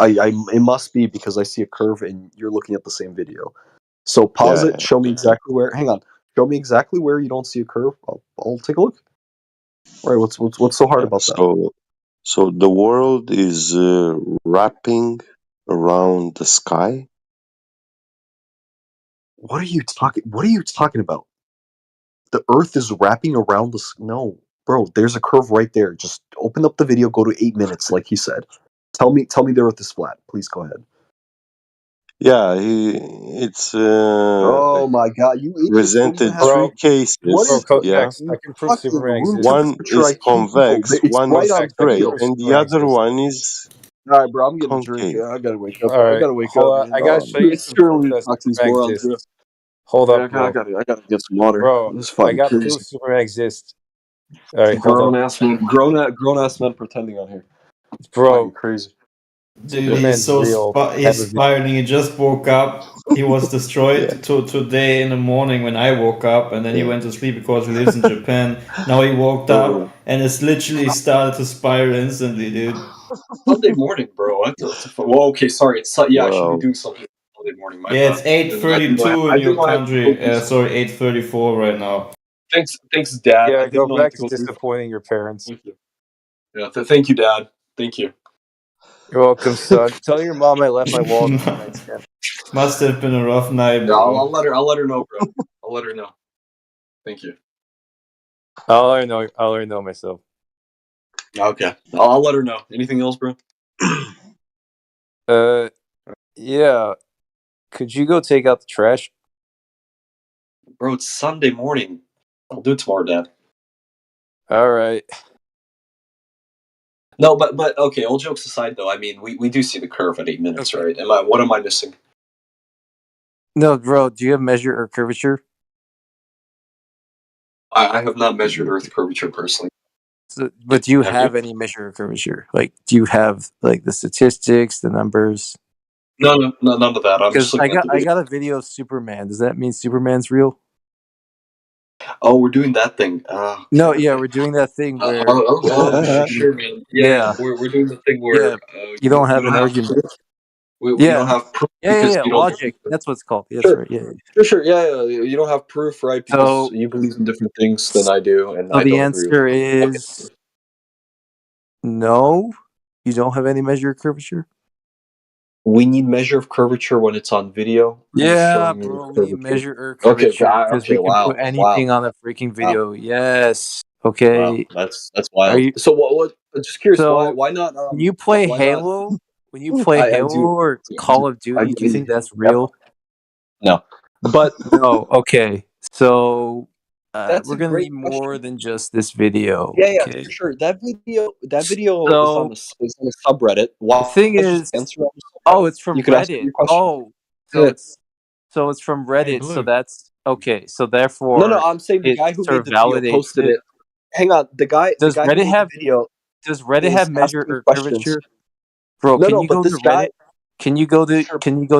It must be because I see a curve and you're looking at the same video. So pause Yeah, it. Show me exactly where. Hang on. Show me exactly where you don't see a curve. I'll take a look. All right. What's so hard yeah. about that? So the world is wrapping around the sky. What are you talking about? The Earth is wrapping around the. No, bro. There's a curve right there. Just open up the video. Go to 8 minutes, like he said. Tell me the Earth is flat. Please go ahead. Yeah, it's Oh my God, you idiots don't even presented have. three Bro, What bro, cases. is the Yeah, Codex, I fucking can prove fucking Superman room exists. one temperature? is I hate people. convex, It's one right is on Codex, I can straight, video. prove and the Superman other exists. one is All right, bro. I'm getting a drink. concave. I gotta wake up. I Alright, gotta wake hold up, on. man. I gotta show you It's some too proof early to that talk to these Superman morons, bro. exists. Hold Yeah, up, bro. I gotta get some water. Bro, This is I fucking got crazy. proof Superman exists. Alright, hold up. Grown ass men pretending on here. It's fucking Bro, crazy. Dude, he's Superman's so real. I have he's a video. spiraling. He just woke up. He was destroyed today in the morning when I woke up, and then he went to sleep because he lives in Japan. Now he woke up and it's literally started to spiral instantly, dude. Sunday morning, bro. Well, okay, sorry. I should be Well, doing something Sunday morning. My Yeah, it's bad. I didn't know 8:32 I in didn't your know I had to go country. do something. Sorry, 8:34 right now. Thanks, Dad. I Yeah, go didn't know I had back to to go do something. disappointing your parents. Thank you. Yeah, thank you, Dad. Thank you. You're welcome, son. Tell your mom I left my wallet on the nightstand. Must have been a rough night, Yeah, bro. I'll let her know, bro. I'll let her know. Thank you. I'll let her know myself. Okay, I'll let her know. Anything else, bro? Yeah. Could you go take out the trash? Bro, it's Sunday morning. I'll do it tomorrow, Dad. All right. No, but okay. All jokes aside, though, I mean, we do see the curve at 8 minutes, Okay. right? What am I missing? No, bro. Do you have measure or curvature? I have not measured Earth curvature personally. So, but do you Have you? have any measure or curvature? Like, do you have like the statistics, the numbers? No, none of that. I'm Because just looking at the I video. got a video of Superman. Does that mean Superman's real? Oh, we're doing that thing. No, yeah, we're doing that thing where Sure, man. yeah, We're doing the thing yeah. where You don't have an argument. we don't Yeah, have proof because you don't. logic. That's what it's called. That's Sure, right. Yeah. sure. Yeah. You don't have proof, right? Because So, you believe in different things than I do, and so I the don't agree with answer you. Okay. is no. You don't have any measure of curvature. We need measure of curvature when it's on video. You're Yeah, showing me bro. We need curvature. measure or Okay. curvature because we can put Wow. anything on a freaking Wow. video. Yes. Wow. Okay. That's Are wild. you So what? I'm just curious. so Why not? when you play Why not? Halo? When you play I Halo do. or Call of Duty, do you think that's Yep. real? No. But No. Okay. So that's we're a gonna great need more question. than just this video. Yeah, Okay. for sure. That video is on So the subreddit. the Why thing don't you just is, answer on the subreddit? oh, it's You from could ask me Reddit. your question. Oh, so Yeah. it's from Hey, Reddit. So Blue. that's okay. So No, therefore, I'm saying the it guy who sort made of the video validates posted it. it. Hang on, the guy Does who Reddit made the have video Does Reddit is have measure asking or questions. curvature? Bro, No, can no, you but go to this guy. Reddit? Can you go to Sure.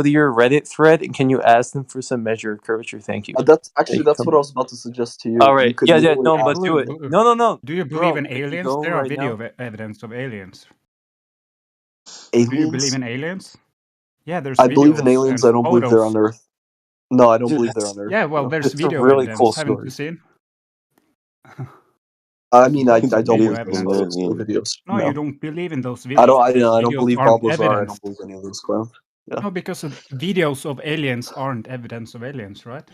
your Reddit thread and can you ask them for some measure or curvature? Thank you. That's Come what I on. was about to suggest to All you. You right. could Yeah, yeah. literally No, Hey, but ask. do Blue. it. Blue. No. Do you believe Bro, in can you aliens? go There are right video now? evidence of aliens. Do you believe Aliens? in aliens? Yeah, there's I believe in videos aliens. and I don't believe they're photos. on Earth. No, I don't Dude, believe they're on Earth. Yeah, well, No. there's it's a video really cool evidence. Haven't you story. seen? I mean, I Lots of don't video believe those evidence. photos or videos. No, you No, don't believe in those videos because I don't videos believe aren't Bob Lazar. I evidence. don't believe any of those clowns. Yeah. No, because videos of aliens aren't evidence of aliens, right?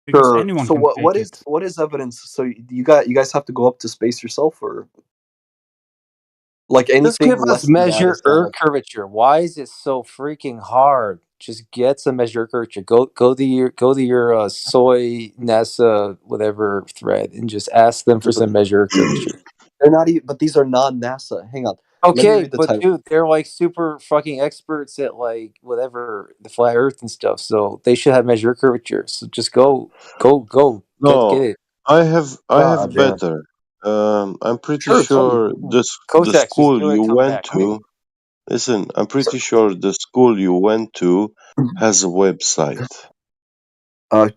Because Sure. anyone So can fake it. what is evidence? So you guys have to go up to space yourself, or like Just anything give us less than that measure is not or evidence. curvature. Why is it so freaking hard? Just get some measure or curvature. Go to your soy NASA whatever thread and just ask them for some measure or curvature. They're not even. But these are non-NASA. Hang on. Let me Okay, read the but title. dude, they're like super fucking experts at like whatever the flat Earth and stuff. So they should have measure or curvature. So just go, get No, it. I have God damn. better. I'm pretty Sure. Tell me. sure the Kotex, just school do it. you Come went back. to. Listen, I'm pretty sure the school you went to has a website.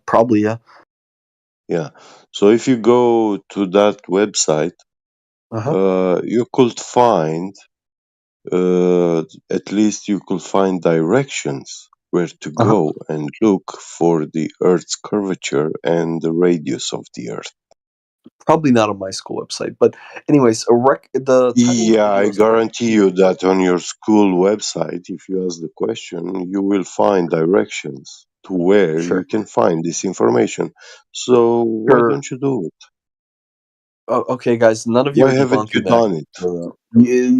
Probably yeah. Yeah. So if you go to that website, you could find at least you could find directions where to go and look for the Earth's curvature and the radius of the Earth. Probably not on my school website, but anyways, the title of the Yeah, video I is a guarantee you that on your school website, if you ask the question, you will find directions to where you Sure. can find this information. So why Sure. don't you do it? Okay, guys, none of you Why are haven't you debunking that. done it?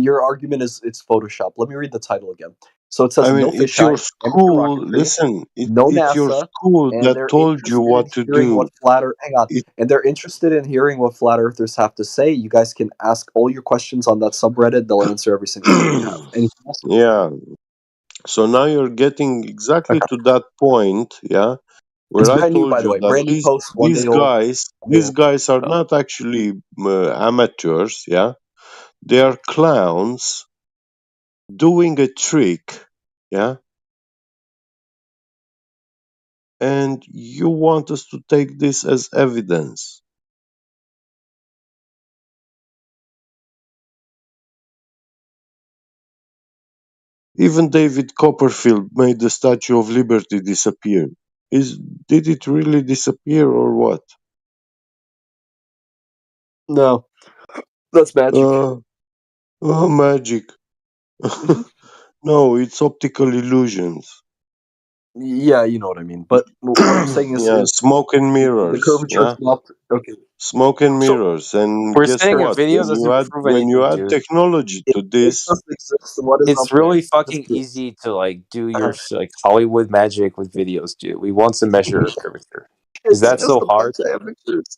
Your argument is it's Photoshop. Let me read the title again. So it says I mean, no it's your fisheye, amateur school. rocketry, Listen, no it's your NASA, school and that they're told you interested in what to hearing what do. hang on, It, and they're interested in hearing what flat earthers have to say. You guys can ask all your questions on that subreddit. They'll answer every single one you have. Anything else? yeah. So now you're getting exactly Okay. to that point, yeah, It's where I brand new, by told the you way. that Brand new post, one these day old. guys One day these old. guys are Oh. not actually amateurs, yeah. They are clowns doing a trick, yeah. And you want us to take this as evidence. Even David Copperfield made the Statue of Liberty disappear. Did it really disappear or what? No. That's magic. Magic. No, it's optical illusions. Yeah, you know what I mean. But what I'm saying is, Yeah, smoke and the mirrors. curvature Yeah, is not okay. smoke and So mirrors. And We're guess saying a what? video doesn't prove When you anything, add dude. technology if to space this, doesn't exist, what is up It's there? really Just fucking curious. easy to like do your like Hollywood magic with videos, dude. We want to measure Earth curvature. Is It's that just so a hard? bunch of images.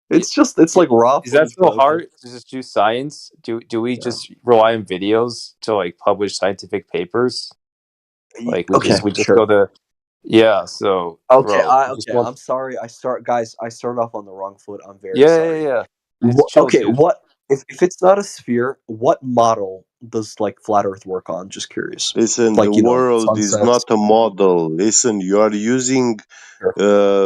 It's like raw Is that footage, so but okay. hard to just do science? Do we just rely on videos to like publish scientific papers? Like we Okay, just sure. go to so Okay, bro, we just want I'm sorry. I started off on the wrong foot. I'm very yeah. sorry. It's chill, Okay, dude. what if it's not a sphere? What model does like flat Earth work on? Just curious. listen, Like the world is sunsets. not a model. Listen, you are using Sure.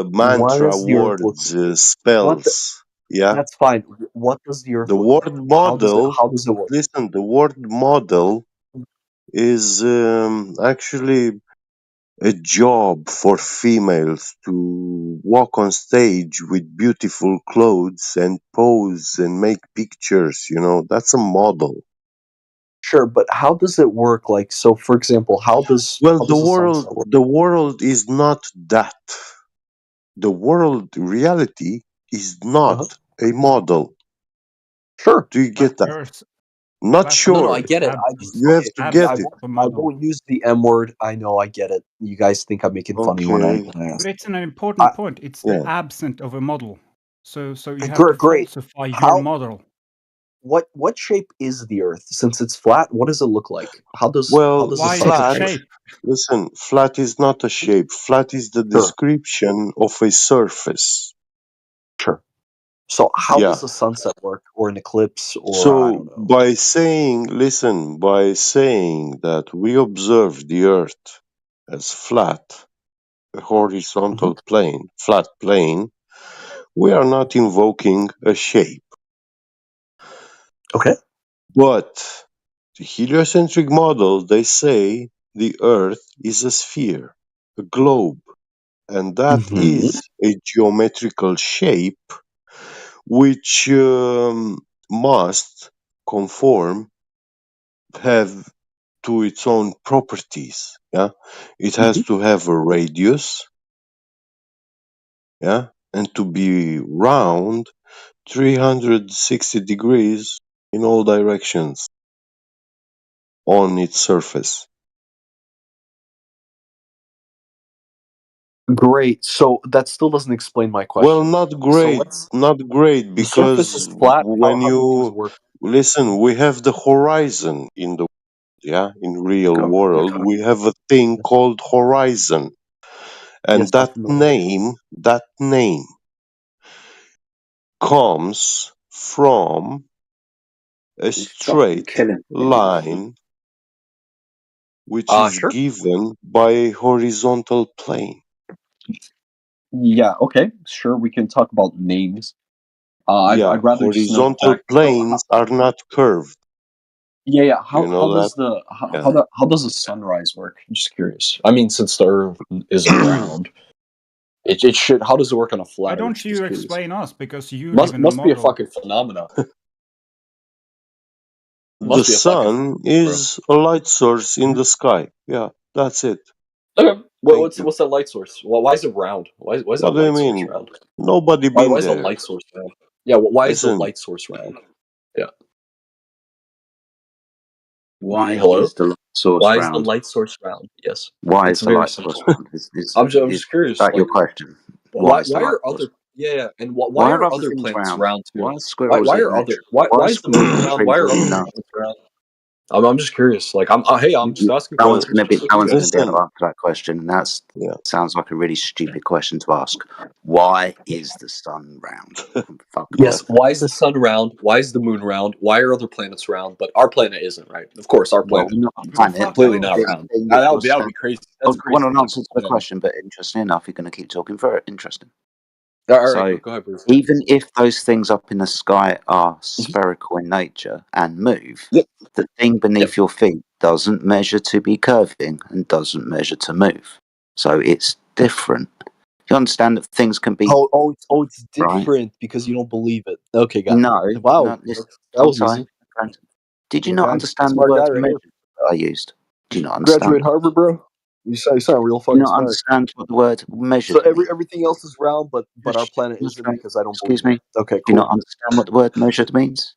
What mantra does the Earth look words, like? spells. Yeah, That's fine. What does the Earth the look like? word model. How does it work? Listen, the word model is actually a job for females to walk on stage with beautiful clothes and pose and make pictures. You know, that's a model. Sure, but how does it work? Like, so for example, how does Well, the sunset work? the world is not that. The world reality is not a model. Sure. Do you get that? Earth, Not flat No, Earth I sure. is get it. I just You have to get it. absent of a I model. won't use the M word. I know, I get it. You guys think I'm making funny when I Okay. ask. But it's an important point. It's the Yeah. absent of a model. So you have to Great. falsify your How? model. What shape is the Earth? Since it's flat, what does it look like? How does Well, the Why is it sunset flat. work? shape? Listen, flat is not a shape. Flat is the Sure. description of a surface. Sure. So how Yeah. does the sunset work, or an eclipse, or I So don't know? by saying that we observe the Earth as flat, a horizontal plane, flat plane, we are not invoking a shape. Okay. But the heliocentric model, they say the Earth is a sphere, a globe, and that is a geometrical shape which must conform, have to its own properties. Yeah, it has to have a radius. Yeah, and to be round 360 degrees in all directions on its surface. Great. So that still doesn't explain my Well, question. not So great, not great, the surface because is flat. when How do things you work? listen, we have the horizon in the in real Go. world, we have a thing called horizon, Yes, and I'm familiar. that name comes from a He's fucking straight killing me. line which is Sure. given by a horizontal plane. Yeah. Okay. Sure. We can talk about names. Yeah, I'd rather just know the horizontal fact. So planes are not curved. yeah. Do you know How that? does the Yeah. how does the sunrise work? I'm just curious. I mean, since the Earth isn't round, it should. How does it work on a Why flat Earth? don't you Just curious. explain us? Because you live in a Must be a model. fucking phenomena. The Must be a fucking sun phenomenon, bro. is a light source in the sky. Yeah, that's it. Okay. Thank you. What's that light source? Why is it round? Why is What that do you light source mean? round? Nobody Why been is the there. light source round? Yeah. Why is the Listen, light source round? Yeah. Why Hello. is the light source Why is the round? light source round? Yes. Why It's is the very light simple. source round? I'm Is just curious. that your Like, question? Why is the why light are source? other and Why why are are other other things planets round? round Why too? are squirrels Why eating are their other why why are is the moon squirrels round? Why are drinking other nuts? planets round? I'm just curious. Like I'm just asking No one's questions gonna be just for curiosity. listen. able to answer that question. That's Yeah. sounds like a really stupid question to ask. Why is the sun round? Yes, why is the sun round? Why is the moon round? Why are other planets round? But our planet isn't, right? Of course, our Well, planet we're not a Who the is planet, fuck but completely not knows? round. thing That would you're be crazy. Oh, That's one crazy an to answer think. to the question, but interesting enough, you're going to keep talking for it. Interesting. All right, So, go ahead, Bruce. even if those things up in the sky are spherical in nature and move, Yep. the thing beneath your feet doesn't measure to be curving and doesn't measure to move. So it's different. You understand that things can be It's right? different because you don't believe it. Okay, got No, it. Wow, no. Listen, that hold was tight, easy. friend. Did you not Okay, understand the smart guy word right here. measure that I used? Do you not Graduate understand? Harvard, bro. You sound real Do you fucking not smart. understand what the word So measured means? everything else is round, but our planet My isn't friend, because I don't excuse believe it. me. Okay, Do you not cool. understand what the word measured means?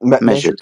Measured. Measured.